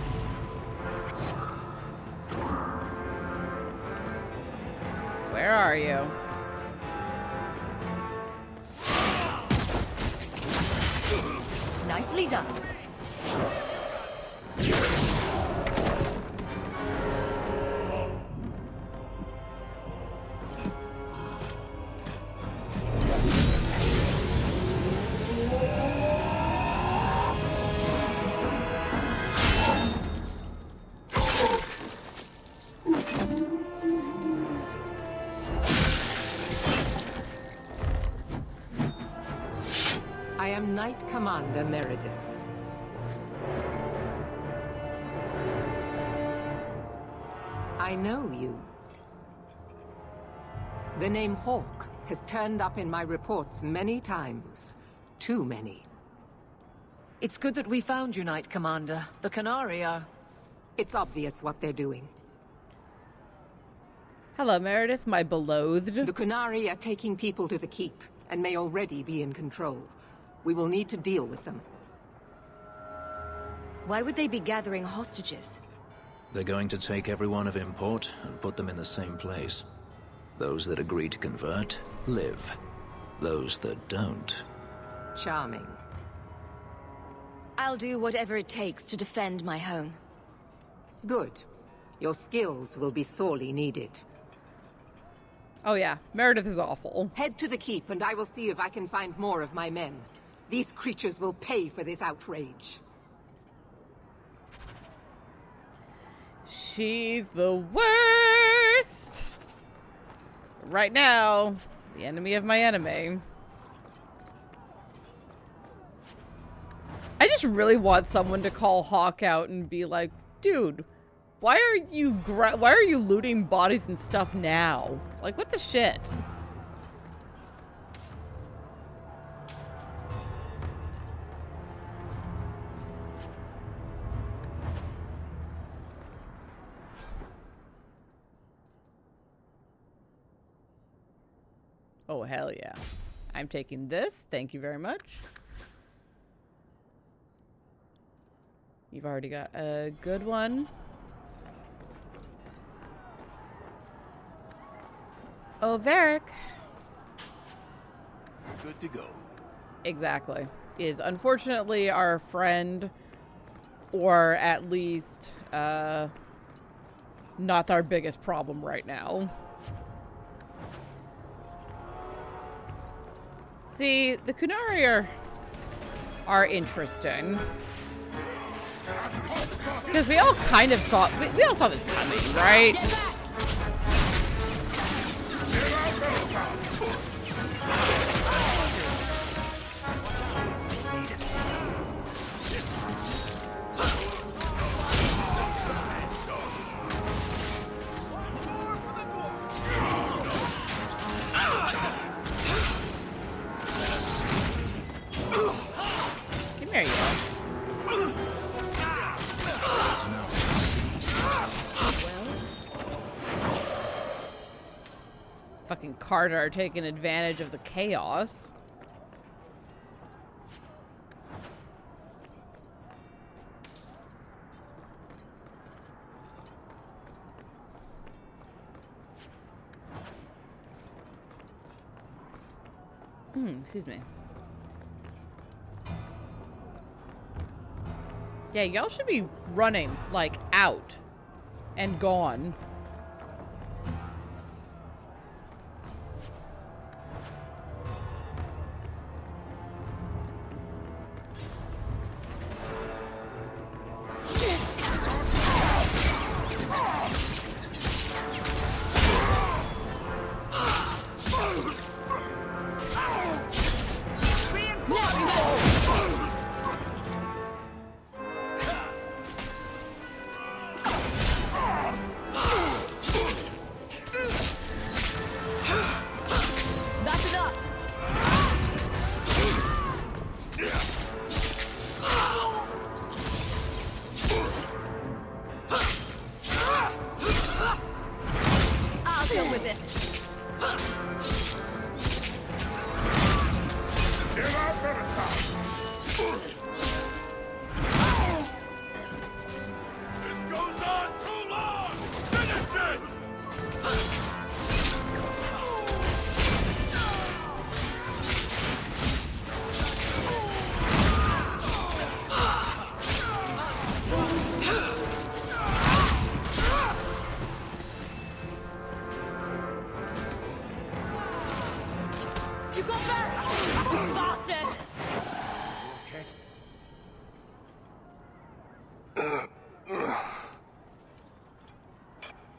Where are you? Nicely done. I am Knight Commander Meredith. I know you. The name Hawke has turned up in my reports many times. Too many. It's good that we found you, Knight Commander. The Canary are... It's obvious what they're doing. Hello, Meredith, my beloved. The Kunari are taking people to the keep, and may already be in control. We will need to deal with them. Why would they be gathering hostages? They're going to take everyone of import and put them in the same place. Those that agree to convert, live. Those that don't... Charming. I'll do whatever it takes to defend my home. Good. Your skills will be sorely needed. Oh yeah, Meredith is awful. Head to the keep and I will see if I can find more of my men. These creatures will pay for this outrage. She's the worst! Right now, the enemy of my enemy. I just really want someone to call Hawke out and be like, dude, why are you looting bodies and stuff now? Like, what the shit? Oh, hell yeah. I'm taking this. Thank you very much. You've already got a good one. Oh, Varric. Good to go. Exactly. Is unfortunately our friend, or at least not our biggest problem right now. See, the Qunari are interesting. Because we all kind of saw, we all saw this coming, right? Come here, you go. Fucking Carter taking advantage of the chaos. Excuse me. Yeah, y'all should be running, like, out and gone.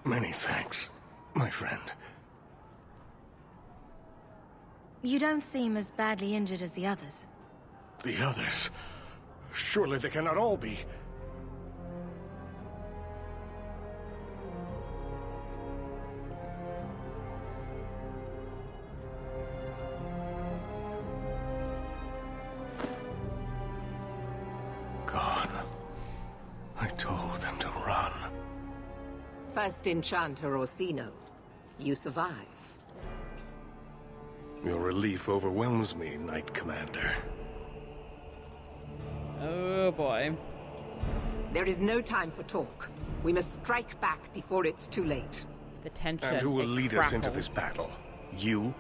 Many thanks, my friend. You don't seem as badly injured as the others. The others? Surely they cannot all be. Gone. I told them to run. First Enchanter Orsino, you survive. Your relief overwhelms me, Knight Commander. Oh boy. There is no time for talk. We must strike back before it's too late. The tension. And who will lead us into this battle? You?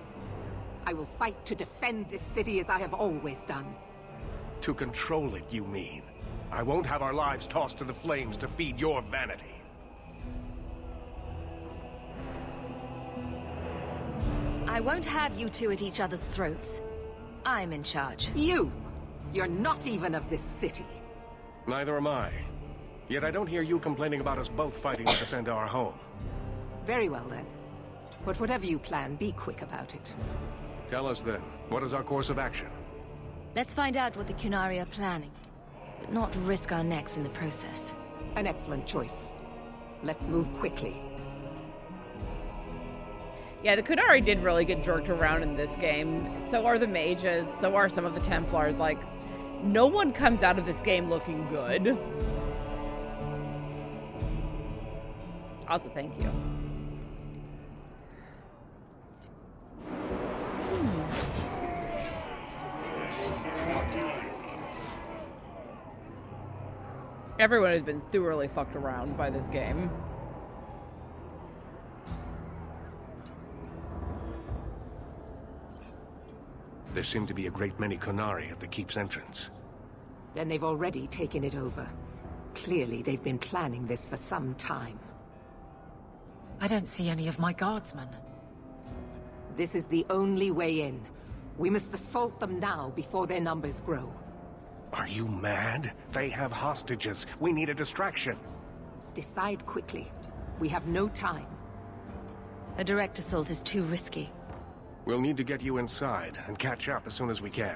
I will fight to defend this city as I have always done. To control it, you mean? I won't have our lives tossed to the flames to feed your vanity. I won't have you two at each other's throats. I'm in charge. You! You're not even of this city. Neither am I. Yet I don't hear you complaining about us both fighting to defend our home. Very well then. But whatever you plan, be quick about it. Tell us then, what is our course of action? Let's find out what the Qunari are planning, but not risk our necks in the process. An excellent choice. Let's move quickly. Yeah, the Qunari did really get jerked around in this game. So are the mages, so are some of the Templars. Like, no one comes out of this game looking good. Also, thank you. Everyone has been thoroughly fucked around by this game. There seem to be a great many Qunari at the keep's entrance. Then they've already taken it over. Clearly, they've been planning this for some time. I don't see any of my guardsmen. This is the only way in. We must assault them now before their numbers grow. Are you mad? They have hostages. We need a distraction. Decide quickly. We have no time. A direct assault is too risky. We'll need to get you inside and catch up as soon as we can.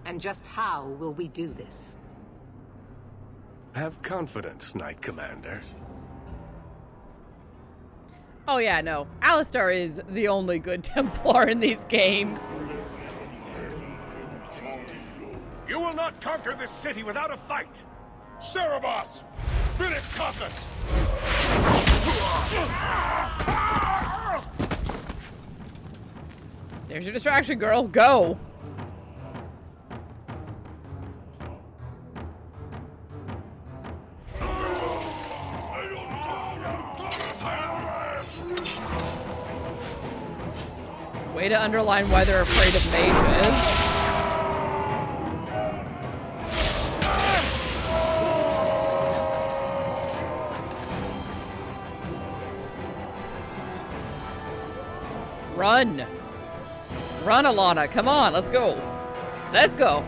And just how will we do this? Have confidence, Knight Commander. Oh yeah, no. Alistar is the only good Templar in these games. You will not conquer this city without a fight! Cerebos! Spirit Caucus! There's your distraction, girl. Go! Way to underline why they're afraid of mages. Run! Run, Alanna! Come on, let's go! Let's go!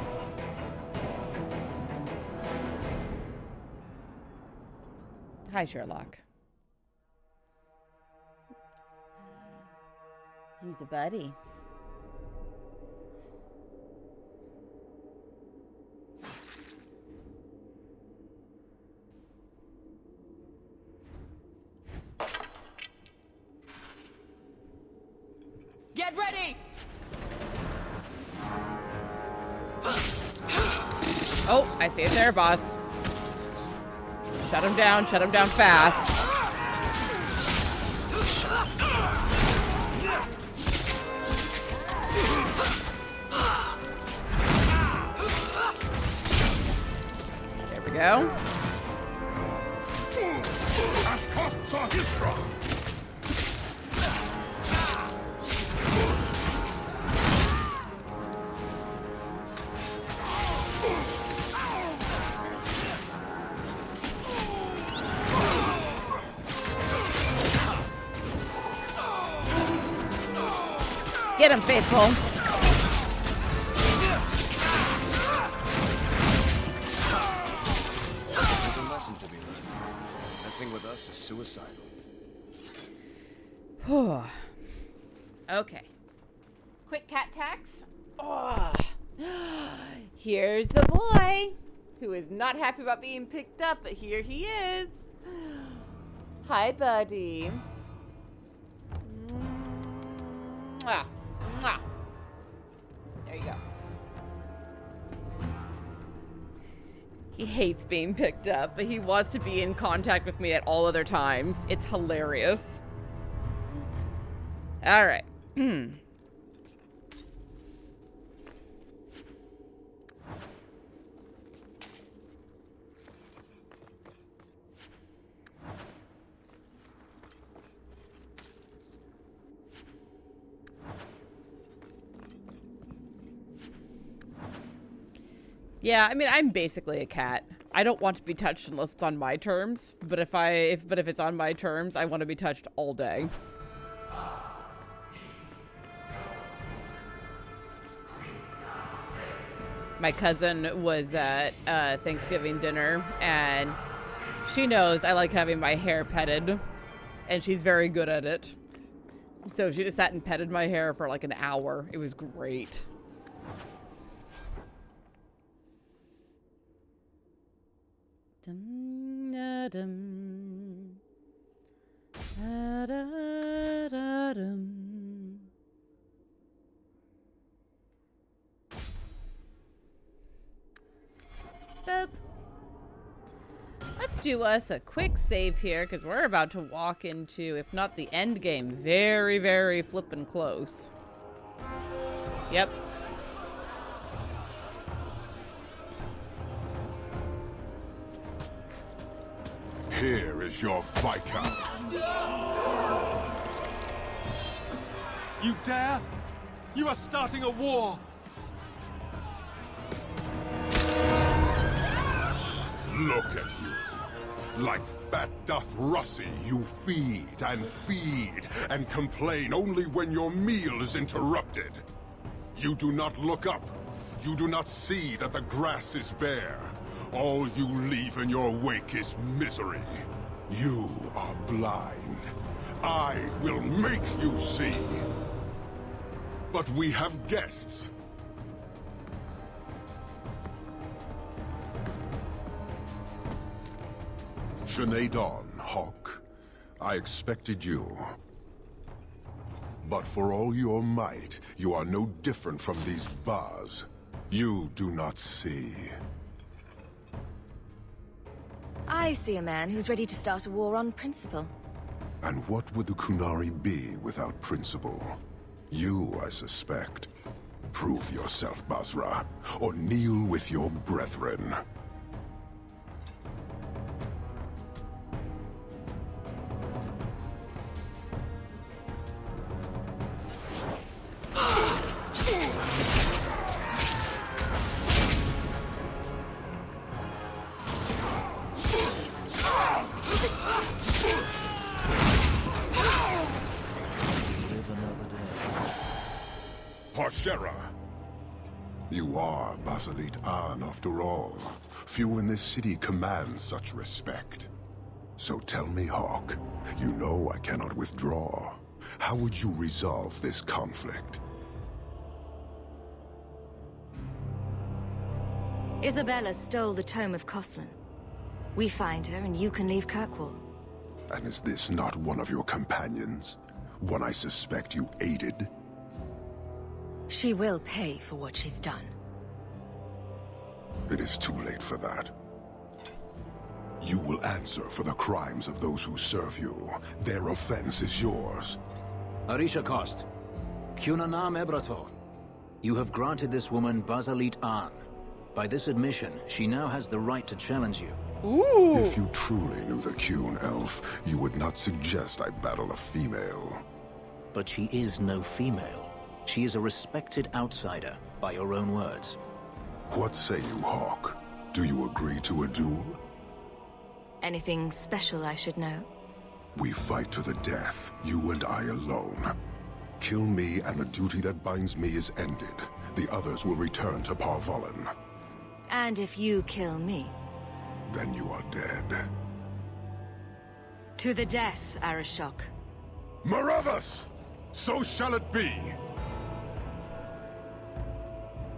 Hi, Sherlock. He's a buddy. Get ready! Oh, I see it there, boss. Shut him down fast. There we go. Get him, Faithful. There's a lesson to be learned. Messing with us is suicidal. Okay. Quick cat tax. Oh. Here's the boy who is not happy about being picked up, but here he is. Hi, buddy. Mwah. Mwah. There you go. He hates being picked up, but he wants to be in contact with me at all other times. It's hilarious. All right. Yeah, I mean, I'm basically a cat. I don't want to be touched unless it's on my terms, but if it's on my terms, I want to be touched all day. My cousin was at Thanksgiving dinner, and she knows I like having my hair petted, and she's very good at it. So she just sat and petted my hair for like an hour. It was great. Dum, da, dum. Da, da, da, dum. Boop. Let's do us a quick save here, because we're about to walk into, if not the end game, very, very flippin' close. Yep. Here is your Viscount. You dare? You are starting a war! Look at you. Like fat doth Russie, you feed and complain only when your meal is interrupted. You do not look up. You do not see that the grass is bare. All you leave in your wake is misery. You are blind. I will make you see. But we have guests. Sinead Dawn, Hawke. I expected you. But for all your might, you are no different from these bars. You do not see. I see a man who's ready to start a war on principle. And what would the Qunari be without principle? You, I suspect. Prove yourself, Basra, or kneel with your brethren. Parshera. You are Basilit An, after all. Few in this city command such respect. So tell me, Hawke, you know I cannot withdraw. How would you resolve this conflict? Isabella stole the Tome of Khoslan. We find her and you can leave Kirkwall. And is this not one of your companions? One I suspect you aided? She will pay for what she's done. It is too late for that. You will answer for the crimes of those who serve you. Their offense is yours. Arisha Kost, Cunanam Ebrato. You have granted this woman Basilit An. By this admission, she now has the right to challenge you. Ooh. If you truly knew the Qun elf, you would not suggest I battle a female. But she is no female. She is a respected outsider, by your own words. What say you, Hawke? Do you agree to a duel? Anything special I should know? We fight to the death, you and I alone. Kill me and the duty that binds me is ended. The others will return to Parvolan. And if you kill me? Then you are dead. To the death, Arishok. Marathas! So shall it be!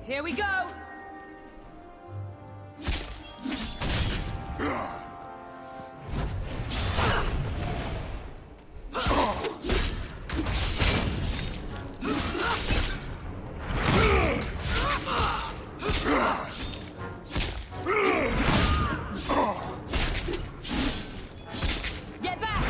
Here we go! Get back!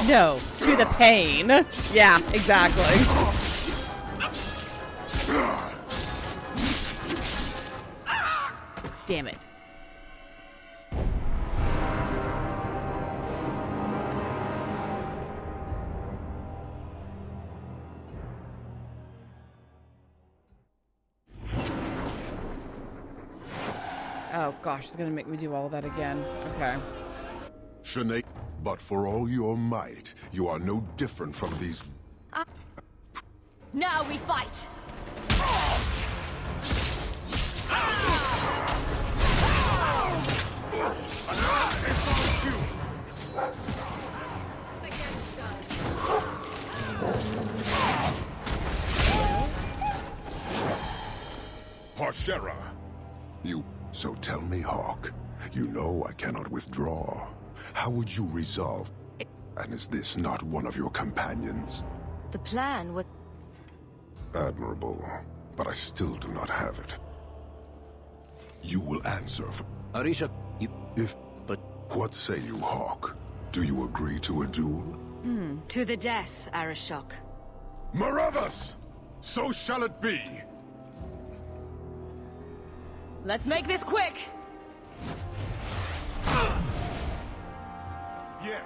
No, to the pain. Yeah, exactly. Damn it. Oh gosh, it's gonna make me do all that again. Okay. Sinead, but for all your might, you are no different from these... Now we fight! Parshera! So tell me, Hawke. You know I cannot withdraw. How would you resolve? And is this not one of your companions? The plan was... Admirable, but I still do not have it. You will answer for... Arisha, But what say you, Hawke? Do you agree to a duel? To the death, Arishok. Marathas! So shall it be! Let's make this quick! Yes!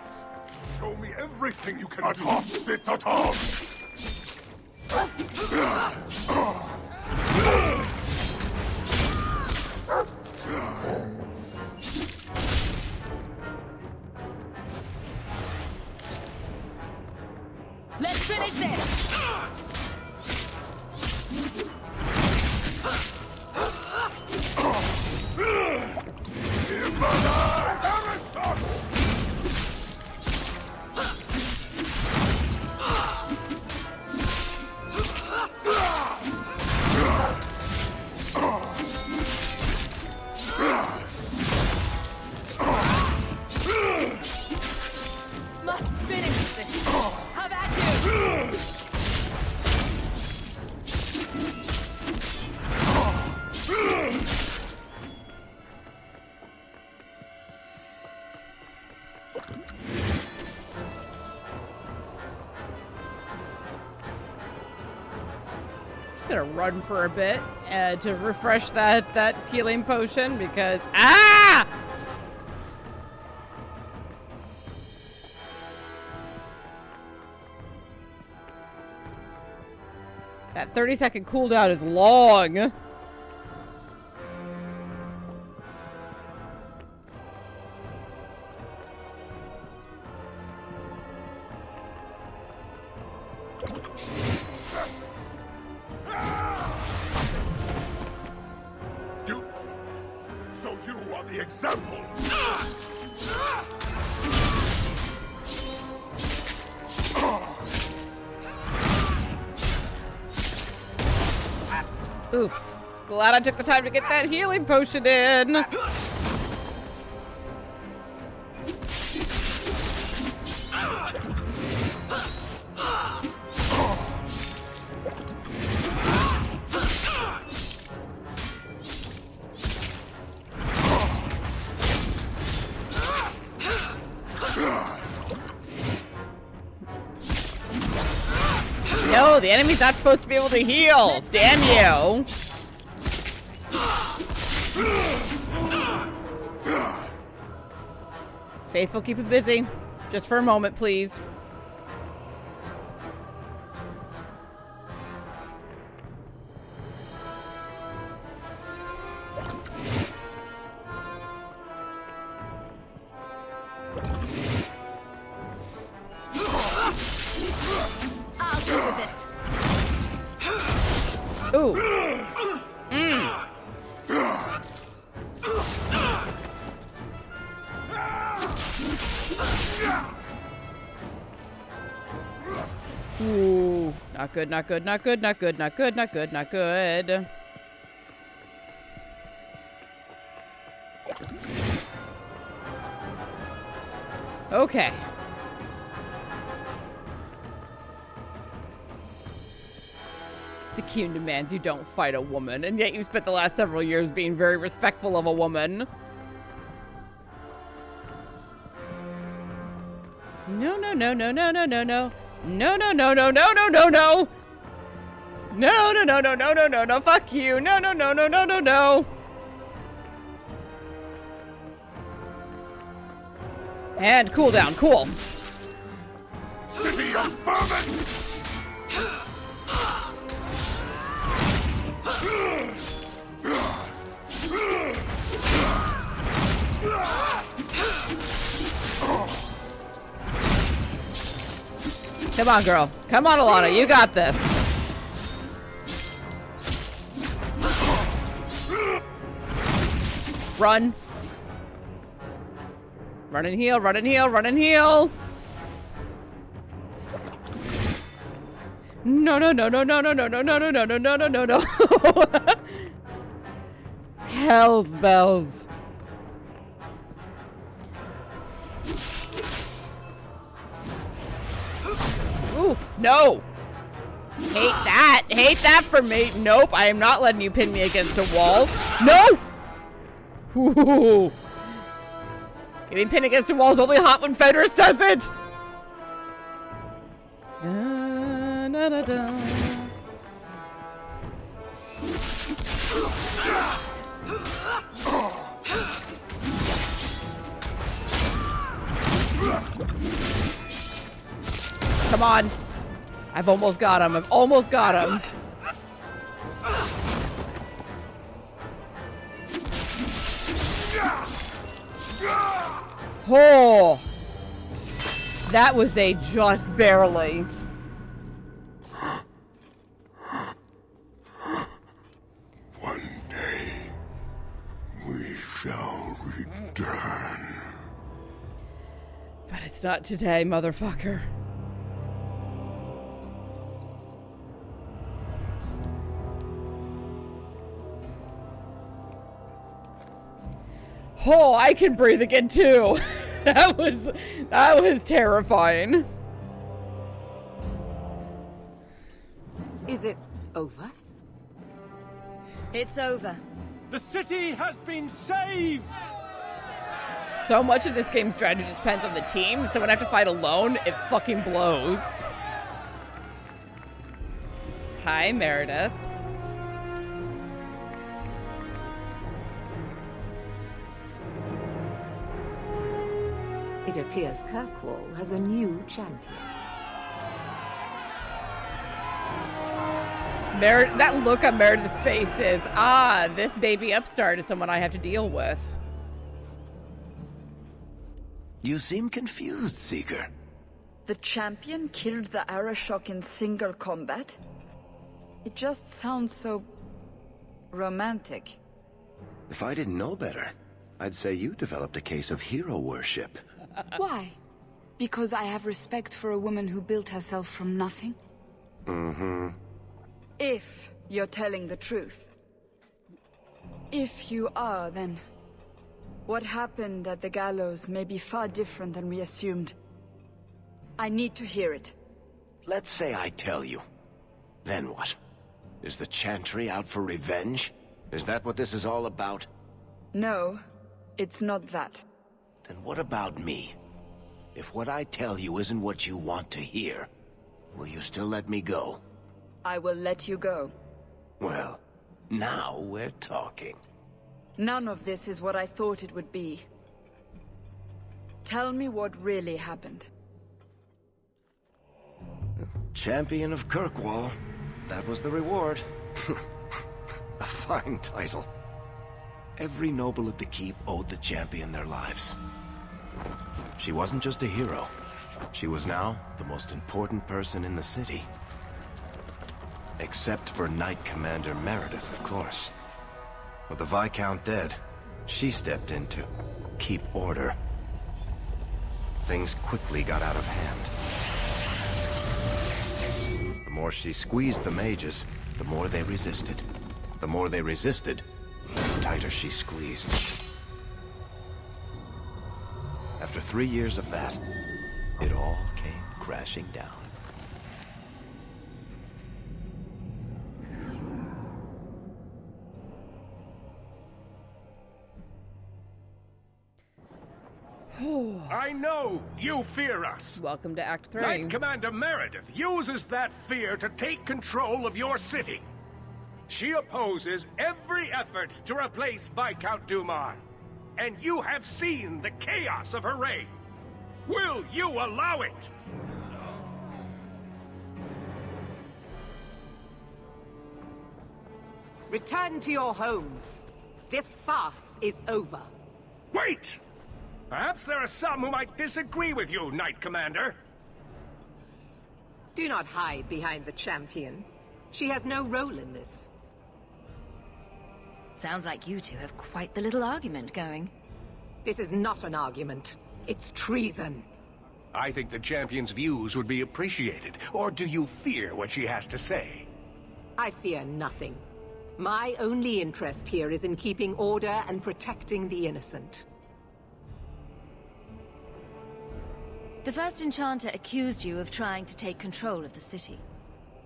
Show me everything you can do! Sit at home! Let's finish this! Must finish this! Have at you! Just gonna run for a bit to refresh that healing potion because that 30-second cooldown is long. So you are the example! Oof. Glad I took the time to get that healing potion in. No, the enemy's not supposed to be able to heal. Damn you. Faithful, keep it busy. Just for a moment, please. I'll deal with this. Ooh. Ooh. Not good, not good, not good, not good, not good, not good, not good. Okay. The Q demands you don't fight a woman, and yet you spent the last several years being very respectful of a woman. No, no, no, no, no, no, no, no. No, no, no, no, no, no, no, no. No, no, no, no, no, no, no, no. Fuck you. No, no, no, no, no, no, no. And cool down. Cool. City of vermin! Come on, girl. Come on, Alanna. You got this. Run. Run and heal, run and heal, run and heal. No, no, no, no, no, no, no, no, no, no, no, no, no, no, no, no. Hell's bells. Oof, no. Hate that. Hate that for me. Nope, I am not letting you pin me against a wall. No! Ooh. Getting pinned against a wall is only hot when Fenris does it. Da, da, da, da. Come on. I've almost got him. I've almost got him. Oh. That was a just barely. One day, we shall return. But it's not today, motherfucker. Oh, I can breathe again too. That was terrifying. Is it over? It's over. The city has been saved! So much of this game's strategy depends on the team, so when I have to fight alone, it fucking blows. Hi, Meredith. It appears Kirkwall has a new champion. That look on Meredith's face is, this baby upstart is someone I have to deal with. You seem confused, Seeker. The champion killed the Arashok in single combat? It just sounds so romantic. If I didn't know better, I'd say you developed a case of hero worship. Why? Because I have respect for a woman who built herself from nothing? Mm-hmm. If you're telling the truth. If you are, then what happened at the gallows may be far different than we assumed. I need to hear it. Let's say I tell you. Then what? Is the Chantry out for revenge? Is that what this is all about? No, it's not that. Then what about me? If what I tell you isn't what you want to hear, will you still let me go? I will let you go. Well, now we're talking. None of this is what I thought it would be. Tell me what really happened. Champion of Kirkwall. That was the reward. A fine title. Every noble at the keep owed the champion their lives. She wasn't just a hero. She was now the most important person in the city. Except for Knight Commander Meredith, of course. With the Viscount dead, she stepped in to keep order. Things quickly got out of hand. The more she squeezed the mages, the more they resisted. The more they resisted, the tighter she squeezed. After 3 years of that, it all came crashing down. I know you fear us. Welcome to Act 3. Knight Commander Meredith uses that fear to take control of your city. She opposes every effort to replace Viscount Dumar. And you have seen the chaos of her reign. Will you allow it? Return to your homes. This farce is over. Wait! Perhaps there are some who might disagree with you, Knight Commander. Do not hide behind the champion. She has no role in this. Sounds like you two have quite the little argument going. This is not an argument. It's treason. I think the champion's views would be appreciated. Or do you fear what she has to say? I fear nothing. My only interest here is in keeping order and protecting the innocent. The first enchanter accused you of trying to take control of the city.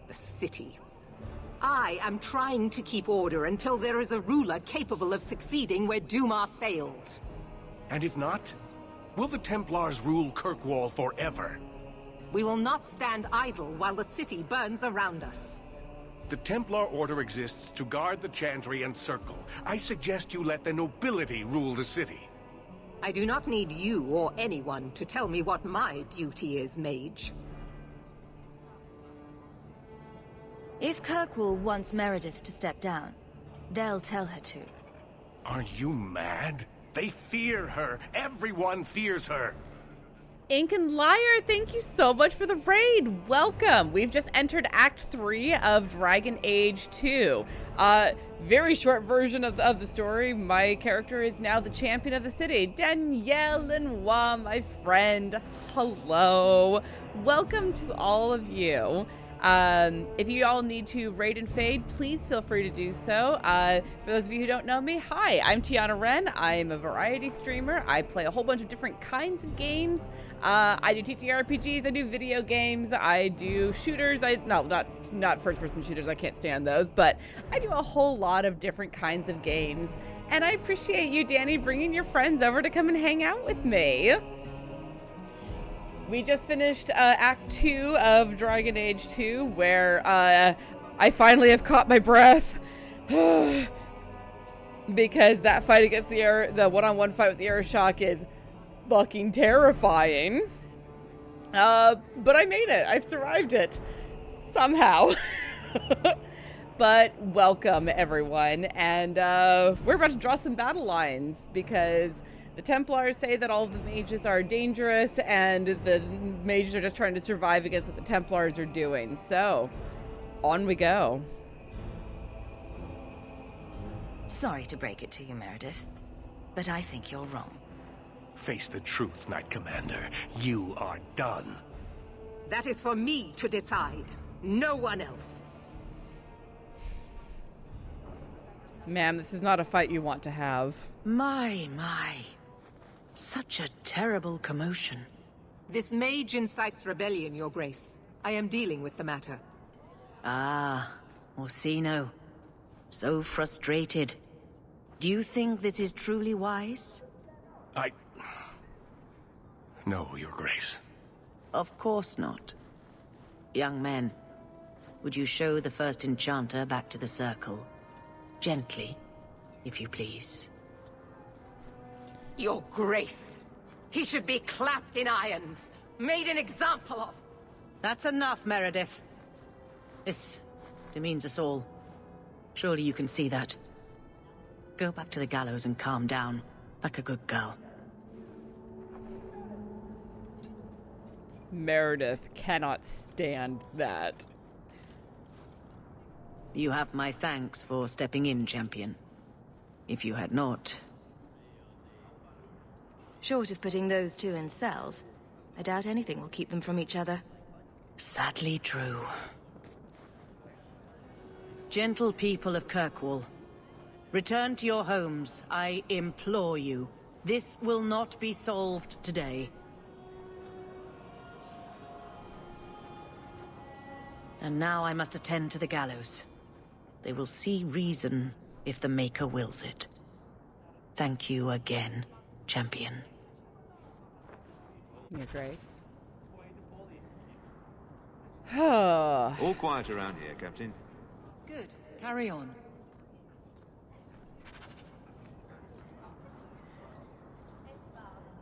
The city? I am trying to keep order until there is a ruler capable of succeeding where Dumar failed. And if not, will the Templars rule Kirkwall forever? We will not stand idle while the city burns around us. The Templar Order exists to guard the Chantry and Circle. I suggest you let the nobility rule the city. I do not need you or anyone to tell me what my duty is, Mage. If Kirkwall wants Meredith to step down, they'll tell her to. Are you mad? They fear her. Everyone fears her. Ink and Liar, thank you so much for the raid. Welcome. We've just entered Act 3 of Dragon Age 2. Very short version of the story. My character is now the champion of the city. Danielle Lenoir, my friend. Hello. Welcome to all of you. If you all need to raid and fade, please feel free to do so. For those of you who don't know me, hi, I'm Tiana Wren. I am a variety streamer. I play a whole bunch of different kinds of games. I do TTRPGs, I do video games, I do shooters. Not first-person shooters, I can't stand those, but I do a whole lot of different kinds of games. And I appreciate you, Danny, bringing your friends over to come and hang out with me. We just finished Act 2 of Dragon Age 2, where I finally have caught my breath. Because that fight against the one-on-one fight with the Aeroshock is fucking terrifying. But I made it. I've survived it. Somehow. But welcome, everyone. And we're about to draw some battle lines, because the Templars say that all of the mages are dangerous, and the mages are just trying to survive against what the Templars are doing. So, on we go. Sorry to break it to you, Meredith, but I think you're wrong. Face the truth, Knight Commander. You are done. That is for me to decide. No one else. Ma'am, this is not a fight you want to have. My. Such a terrible commotion. This mage incites rebellion, Your Grace. I am dealing with the matter. Ah, Orsino. So frustrated. Do you think this is truly wise? No, Your Grace. Of course not. Young men, would you show the first enchanter back to the circle? Gently, if you please. Your Grace. He should be clapped in irons, made an example of. That's enough, Meredith. This demeans us all. Surely you can see that. Go back to the gallows and calm down, like a good girl. Meredith cannot stand that. You have my thanks for stepping in, champion. If you had not... Short of putting those two in cells, I doubt anything will keep them from each other. Sadly true. Gentle people of Kirkwall, return to your homes, I implore you. This will not be solved today. And now I must attend to the gallows. They will see reason if the Maker wills it. Thank you again, champion. Your Grace. All quiet around here, Captain. Good. Carry on.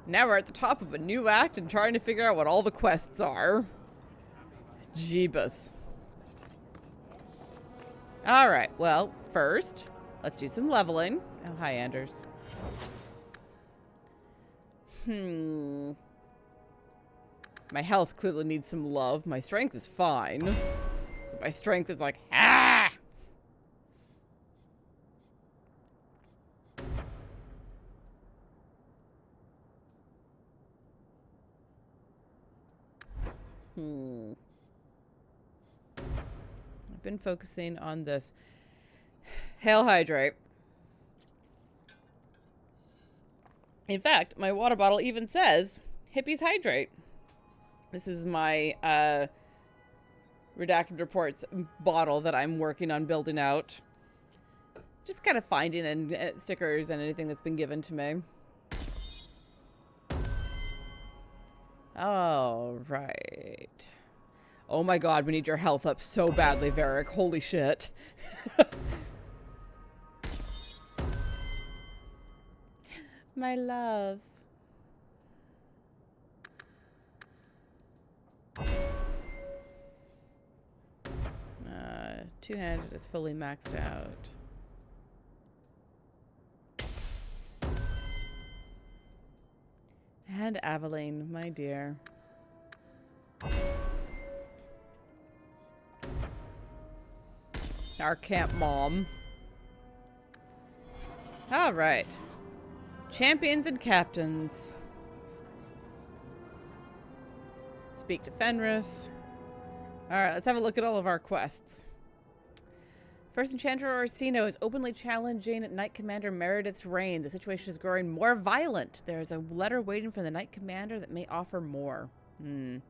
Now we're at the top of a new act and trying to figure out what all the quests are. Jeebus. Alright, well, first, let's do some leveling. Oh, hi, Anders. My health clearly needs some love. My strength is fine. But my strength is like, ah! I've been focusing on this. Hail Hydrate. In fact, my water bottle even says, Hippies Hydrate. This is my Redacted Reports bottle that I'm working on building out. Just kind of finding and stickers and anything that's been given to me. All right. Oh my god, we need your health up so badly, Varric. Holy shit. My love. Two-handed is fully maxed out. And Aveline, my dear. Our camp mom. All right. Champions and captains. Speak to Fenris. All right, let's have a look at all of our quests. First Enchanter Orsino is openly challenging Knight Commander Meredith's reign. The situation is growing more violent. There is a letter waiting for the Knight Commander that may offer more. Need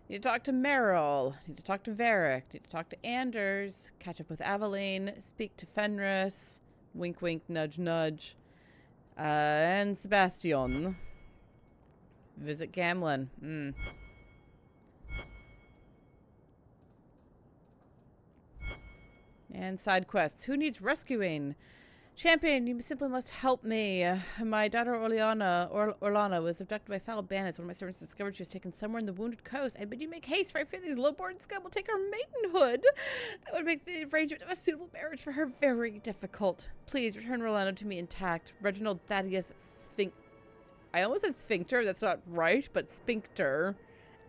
to talk to Merrill. Need to talk to Varric. Need to talk to Anders. Catch up with Aveline. Speak to Fenris. Wink, wink, nudge, nudge. And Sebastian. Visit Gamlin. And side quests. Who needs rescuing? Champion, you simply must help me. My daughter Orlana was abducted by foul bandits. One of my servants discovered she was taken somewhere in the Wounded Coast. I bid you make haste, for I fear these low-born scum will take her maidenhood. That would make the arrangement of a suitable marriage for her very difficult. Please return Orlana to me intact. Reginald Thaddeus I almost said sphincter. That's not right, but sphincter.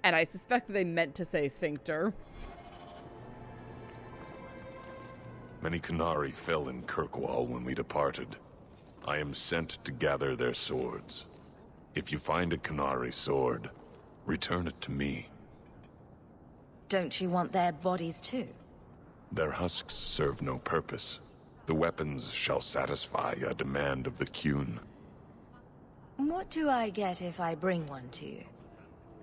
And I suspect that they meant to say sphincter. Many Qunari fell in Kirkwall when we departed. I am sent to gather their swords. If you find a Qunari sword, return it to me. Don't you want their bodies too? Their husks serve no purpose. The weapons shall satisfy a demand of the Qun. What do I get if I bring one to you?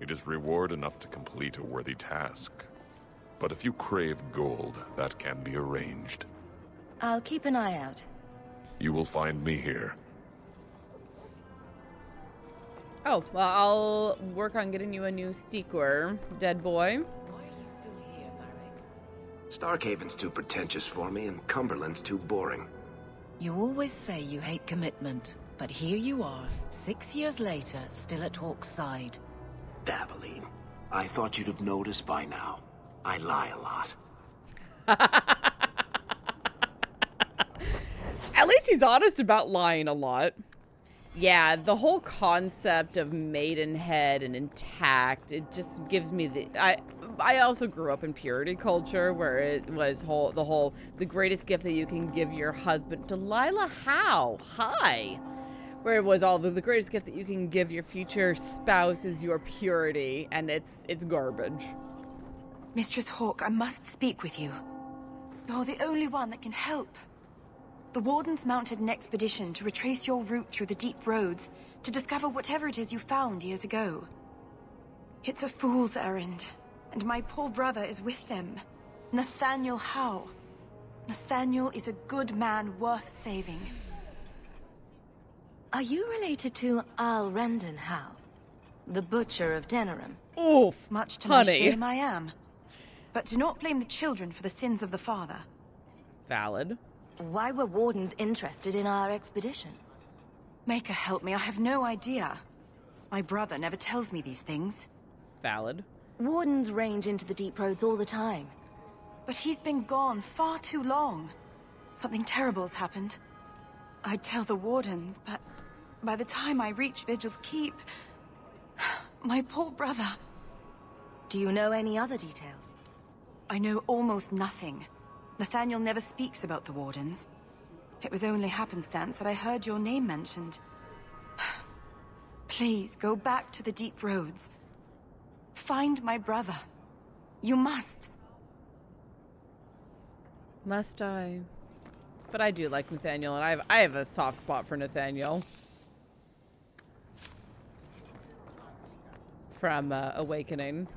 It is reward enough to complete a worthy task. But if you crave gold, that can be arranged. I'll keep an eye out. You will find me here. Oh, well, I'll work on getting you a new steaker, dead boy. Why are you still here, Varric? Starkhaven's too pretentious for me, and Cumberland's too boring. You always say you hate commitment, but here you are, 6 years later, still at Hawke's side. Aveline, I thought you'd have noticed by now. I lie a lot. At least he's honest about lying a lot. Yeah, the whole concept of maidenhead and intact, it just gives me the... I also grew up in purity culture where it was the greatest gift that you can give your husband. Delilah Howe, hi! Where it was all the greatest gift that you can give your future spouse is your purity, and it's garbage. Mistress Hawke, I must speak with you. You're the only one that can help. The Wardens mounted an expedition to retrace your route through the deep roads to discover whatever it is you found years ago. It's a fool's errand, and my poor brother is with them. Nathaniel Howe. Nathaniel is a good man worth saving. Are you related to Al Rendon Howe? The Butcher of Denerim. Oof, Much to honey. my shame, I am. But do not blame the children for the sins of the father. Valid. Why were Wardens interested in our expedition? Maker help me, I have no idea. My brother never tells me these things. Valid. Wardens range into the deep roads all the time. But he's been gone far too long. Something terrible's happened. I'd tell the Wardens, but by the time I reach Vigil's Keep, my poor brother... Do you know any other details? I know almost nothing. Nathaniel never speaks about the Wardens. It was only happenstance that I heard your name mentioned. Please, go back to the deep roads. Find my brother. You must. Must I? But I do like Nathaniel, and I have a soft spot for Nathaniel. From Awakening.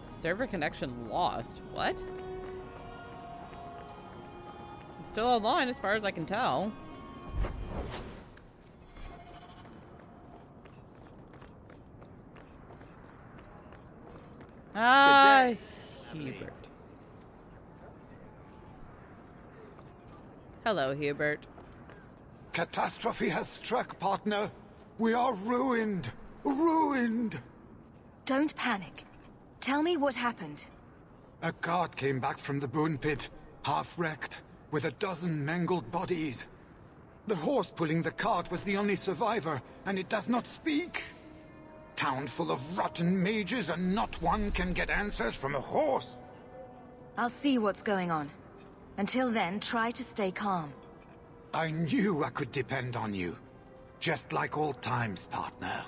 Server connection lost. What? I'm still online as far as I can tell. Ah, Hubert. Hello, Hubert. Catastrophe has struck, partner. We are ruined. Ruined. Don't panic. Tell me what happened. A cart came back from the bone pit, half wrecked, with a dozen mangled bodies. The horse pulling the cart was the only survivor, and it does not speak. Town full of rotten mages, and not one can get answers from a horse. I'll see what's going on. Until then, try to stay calm. I knew I could depend on you. Just like old times, partner.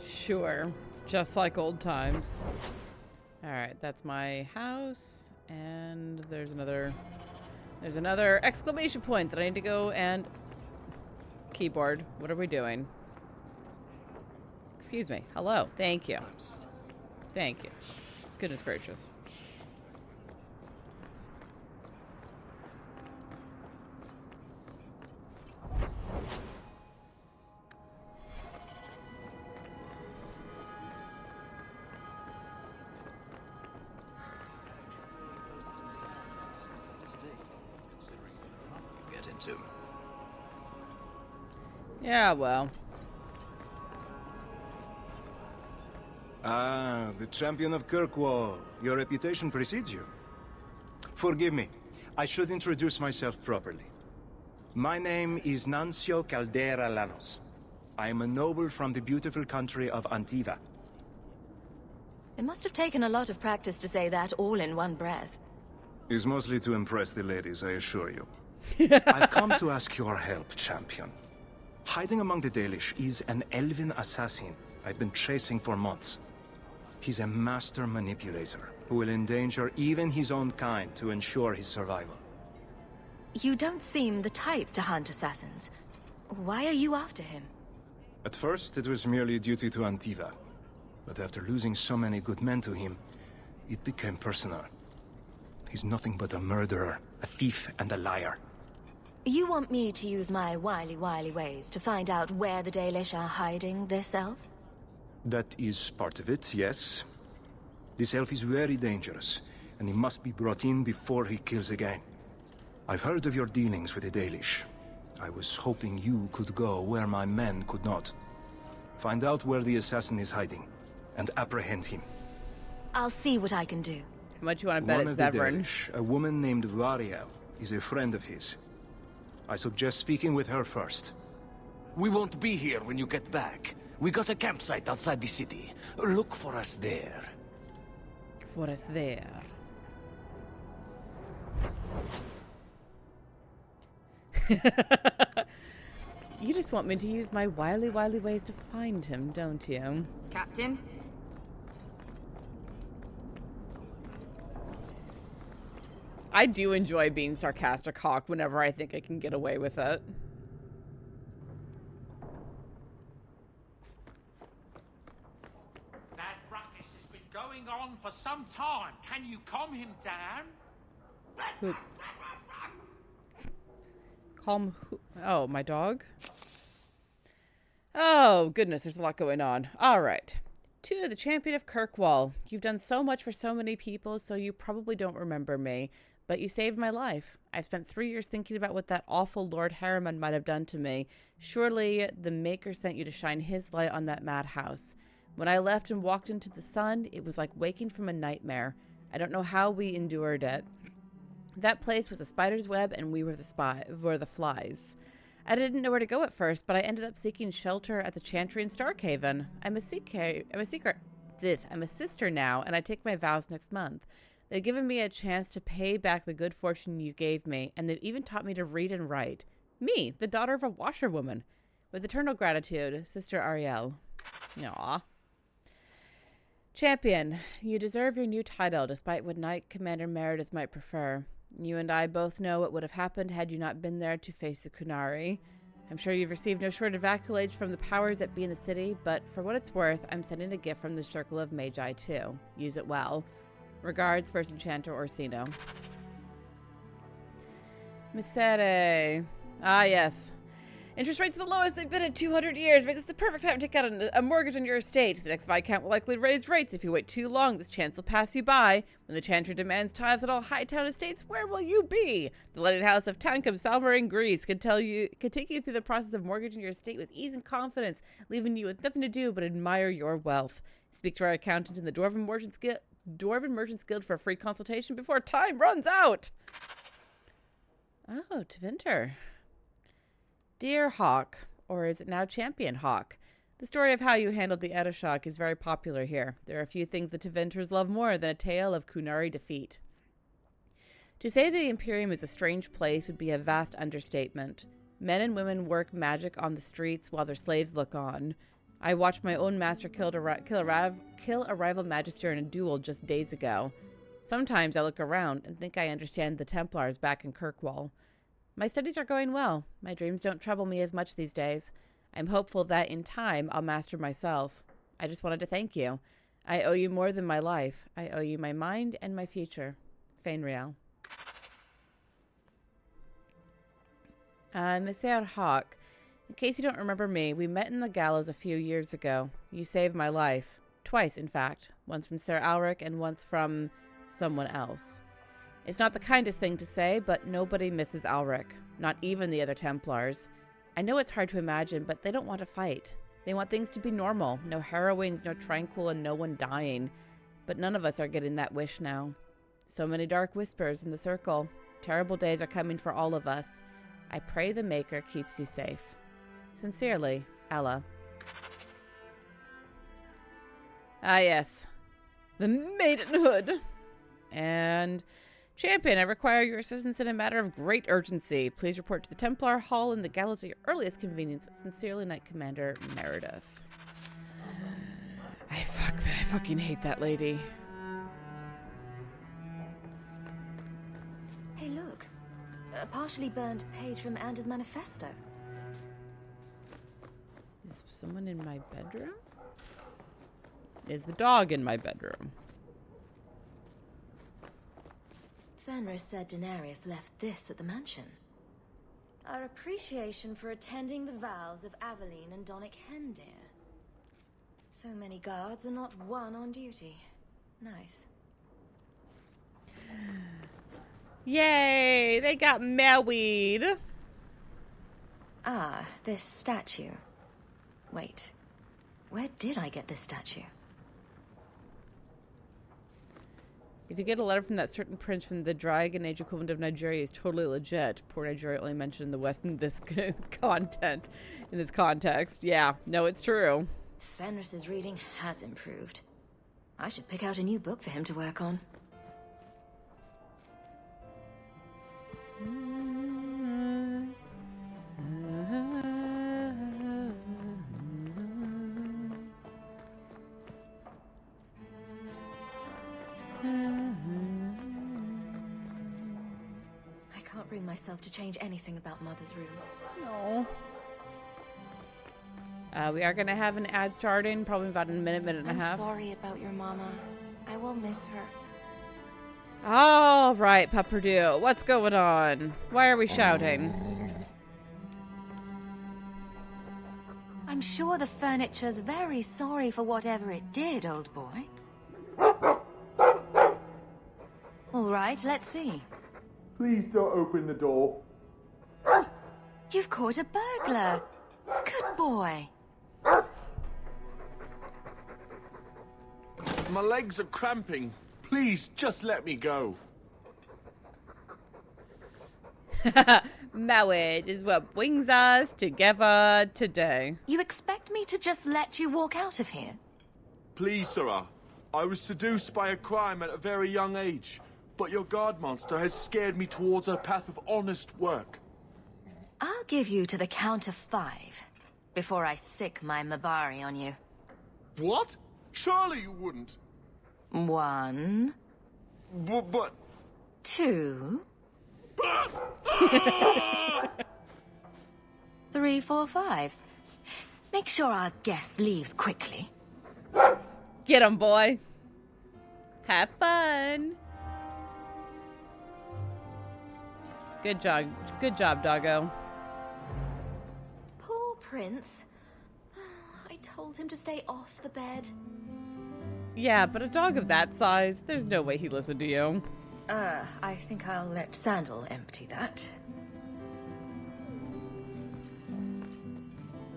Sure. Just like old times. Alright, that's my house. And there's another exclamation point that I need to go and... Keyboard, what are we doing? Excuse me. Hello. Thank you. Thank you. Goodness gracious. Get into. Yeah, well. Ah, the champion of Kirkwall. Your reputation precedes you. Forgive me. I should introduce myself properly. My name is Nancio Caldera Lanos. I am a noble from the beautiful country of Antiva. It must have taken a lot of practice to say that all in one breath. It's mostly to impress the ladies, I assure you. I've come to ask your help, champion. Hiding among the Dalish is an elven assassin I've been chasing for months. He's a master manipulator who will endanger even his own kind to ensure his survival. You don't seem the type to hunt assassins. Why are you after him? At first, it was merely duty to Antiva. But after losing so many good men to him, it became personal. He's nothing but a murderer, a thief, and a liar. You want me to use my wily ways to find out where the Dalish are hiding this elf? That is part of it, yes. This elf is very dangerous, and he must be brought in before he kills again. I've heard of your dealings with the Dalish. I was hoping you could go where my men could not. Find out where the assassin is hiding, and apprehend him. I'll see what I can do. How much you want to bet it's Zevran? Dalish, a woman named Variel, is a friend of his. I suggest speaking with her first. We won't be here when you get back. We got a campsite outside the city. Look for us there. For us there. You just want me to use my wily ways to find him, don't you? Captain? I do enjoy being sarcastic, Hawke, whenever I think I can get away with it. That ruckus has been going on for some time. Can you calm him down? Who? Calm. Oh, my dog? Oh, goodness, there's a lot going on. All right. To the champion of Kirkwall. You've done so much for so many people, so you probably don't remember me. But you saved my life. I've spent 3 years thinking about what that awful Lord Harriman might have done to me. Surely the Maker sent you to shine his light on that madhouse. When I left and walked into the sun, it was like waking from a nightmare. I don't know how we endured it. That place was a spider's web, and we were the flies. I didn't know where to go at first, but I ended up seeking shelter at the Chantry in Starkhaven. I'm a sister now, and I take my vows next month. They've given me a chance to pay back the good fortune you gave me, and they've even taught me to read and write. Me, the daughter of a washerwoman. With eternal gratitude, Sister Ariel. Aww. Champion, you deserve your new title, despite what Knight Commander Meredith might prefer. You and I both know what would have happened had you not been there to face the Kunari. I'm sure you've received no short of accolades from the powers that be in the city, but for what it's worth, I'm sending a gift from the Circle of Magi, too. Use it well. Regards, First Enchanter Orsino. Misere. Ah, yes. Interest rates are the lowest they've been in 200 years. This is the perfect time to take out a mortgage on your estate. The next Viscount will likely raise rates. If you wait too long, this chance will pass you by. When the Chantry demands tiles at all Hightown estates, where will you be? The Lighted House of Towncombe, Salmer, and Greece can take you through the process of mortgaging your estate with ease and confidence, leaving you with nothing to do but admire your wealth. Speak to our accountant in the Dwarven Merchants Guild for a free consultation before time runs out. Oh, Tevinter. Dear Hawke, or is it now Champion Hawke? The story of how you handled the Edashok is very popular here. There are a few things the Tevinters love more than a tale of Kunari defeat. To say the Imperium is a strange place would be a vast understatement. Men and women work magic on the streets while their slaves look on. I watched my own master kill a rival magister in a duel just days ago. Sometimes I look around and think I understand the Templars back in Kirkwall. My studies are going well. My dreams don't trouble me as much these days. I'm hopeful that in time I'll master myself. I just wanted to thank you. I owe you more than my life. I owe you my mind and my future. Fainriel. Monsieur Hawke, in case you don't remember me, we met in the gallows a few years ago. You saved my life. Twice, in fact. Once from Sir Alric and once from someone else. It's not the kindest thing to say, but nobody misses Alric. Not even the other Templars. I know it's hard to imagine, but they don't want to fight. They want things to be normal. No harrowings, no tranquil, and no one dying. But none of us are getting that wish now. So many dark whispers in the circle. Terrible days are coming for all of us. I pray the Maker keeps you safe. Sincerely, Ella. Ah, yes. The Maidenhood. And... Champion, I require your assistance in a matter of great urgency. Please report to the Templar Hall in the gallows at your earliest convenience. Sincerely, Knight Commander Meredith. I fucking hate that lady. Hey, look. A partially burned page from Anders' manifesto. Is someone in my bedroom? Is the dog in my bedroom? Fenris said Daenerys left this at the mansion. Our appreciation for attending the vows of Aveline and Donic Hendir. So many guards and not one on duty. Nice. Yay! They got married! Ah, this statue. Wait. Where did I get this statue? If you get a letter from that certain prince from the Dragon Age equivalent of Nigeria, is totally legit. Poor Nigeria only mentioned in the West in this content, in this context. Yeah, no, it's true. Fenris's reading has improved. I should pick out a new book for him to work on. I can't bring myself to change anything about Mother's room. No. We are going to have an ad starting, probably about a minute and a half. I'm sorry about your mama. I will miss her. All right, Pupperdew, what's going on? Why are we shouting? I'm sure the furniture's very sorry for whatever it did, old boy. All right, let's see. Please don't open the door. You've caught a burglar. Good boy. My legs are cramping. Please, just let me go. Marriage is what brings us together today. You expect me to just let you walk out of here? Please, Sarah. I was seduced by a crime at a very young age, but your guard monster has scared me towards a path of honest work. I'll give you to the count of 5 before I sick my Mabari on you. What? Surely you wouldn't. 1. But... 2. 3, 4, 5. Make sure our guest leaves quickly. Get him, boy. Have fun. Good job, doggo. Poor Prince. I told him to stay off the bed. Yeah, but a dog of that size, there's no way he listened to you. I think I'll let Sandal empty that.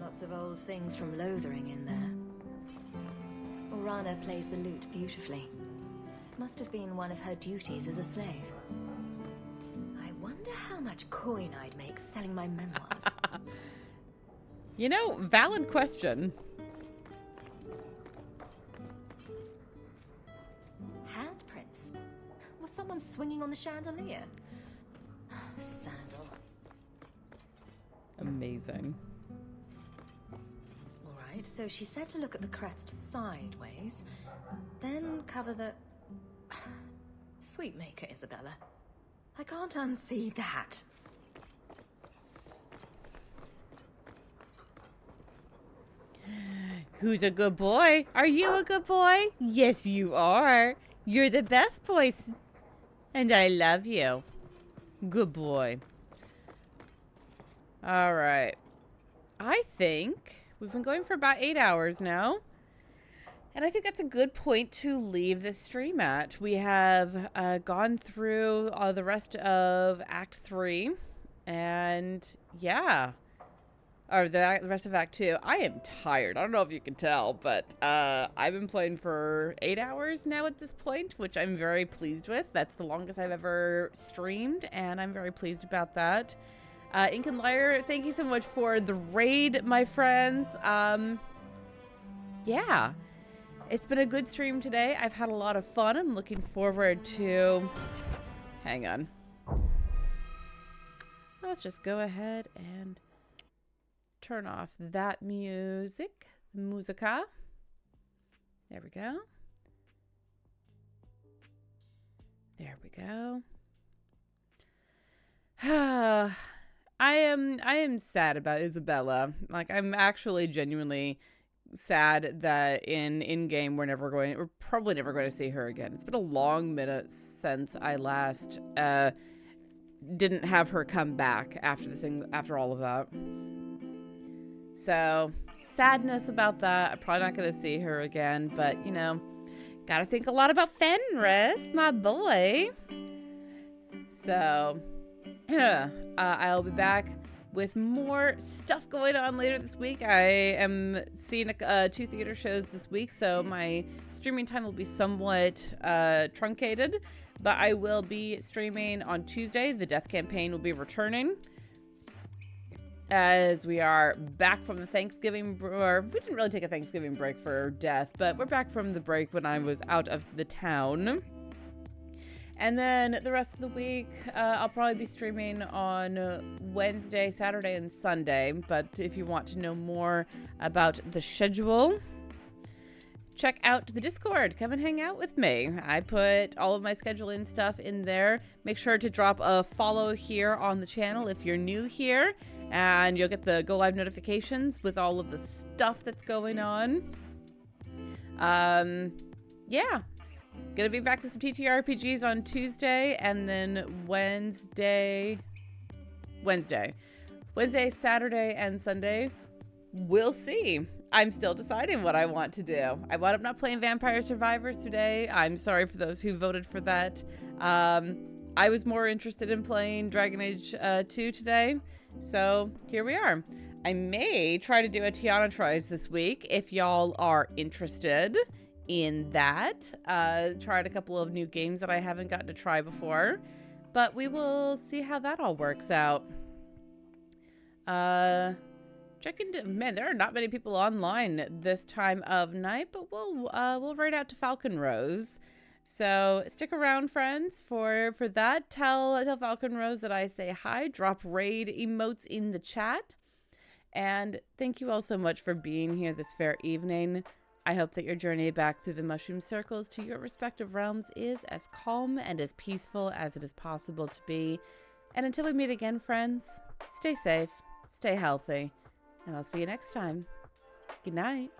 Lots of old things from Lothering in there. Orana plays the lute beautifully. Must have been one of her duties as a slave. I wonder how much coin I'd make selling my memoirs. You know, valid question. Handprints? Was someone swinging on the chandelier? Sandal. Amazing. Alright, so she said to look at the crest sideways, then cover the... Sweet maker, Isabella. I can't unsee that. Who's a good boy? Are you a good boy? Yes, you are. You're the best boy. And I love you. Good boy. All right. I think we've been going for about 8 hours now. And I think that's a good point to leave this stream at. We have gone through the rest of Act 3. And yeah. Or the rest of Act 2. I am tired. I don't know if you can tell, but I've been playing for 8 hours now at this point, which I'm very pleased with. That's the longest I've ever streamed, and I'm very pleased about that. Ink and Liar, thank you so much for the raid, my friends. Yeah. It's been a good stream today. I've had a lot of fun. I'm looking forward to... Hang on. Let's just go ahead and turn off that music. Musica. There we go. There we go. I am sad about Isabella. Like, I'm actually genuinely sad that in-game we're probably never going to see her again. It's been a long minute since I last didn't have her come back after all of that. So, sadness about that. I'm probably not going to see her again, but, you know, gotta think a lot about Fenris, my boy. So, I'll be back with more stuff going on later this week. I am seeing 2 theater shows this week, so my streaming time will be somewhat truncated, but I will be streaming on Tuesday. The Death Campaign will be returning, as we are back from the Thanksgiving, or we didn't really take a Thanksgiving break for Death, but we're back from the break when I was out of the town. And then the rest of the week, I'll probably be streaming on Wednesday, Saturday, and Sunday. But if you want to know more about the schedule, check out the Discord. Come and hang out with me. I put all of my scheduling stuff in there. Make sure to drop a follow here on the channel if you're new here, and you'll get the Go Live notifications with all of the stuff that's going on. Yeah. Gonna be back with some TTRPGs on Tuesday, and then Wednesday, Saturday, and Sunday. We'll see. I'm still deciding what I want to do. I wound up not playing Vampire Survivors today. I'm sorry for those who voted for that. I was more interested in playing Dragon Age 2 today, so here we are. I may try to do a Tiana Tries this week if y'all are interested in that. Tried a couple of new games that I haven't gotten to try before, but we will see how that all works out. Man, there are not many people online this time of night, but we'll raid out to Falcon Rose. So stick around, friends, for that. Tell Falcon Rose that I say hi. Drop raid emotes in the chat. And thank you all so much for being here this fair evening. I hope that your journey back through the mushroom circles to your respective realms is as calm and as peaceful as it is possible to be. And until we meet again, friends, stay safe, stay healthy, and I'll see you next time. Good night.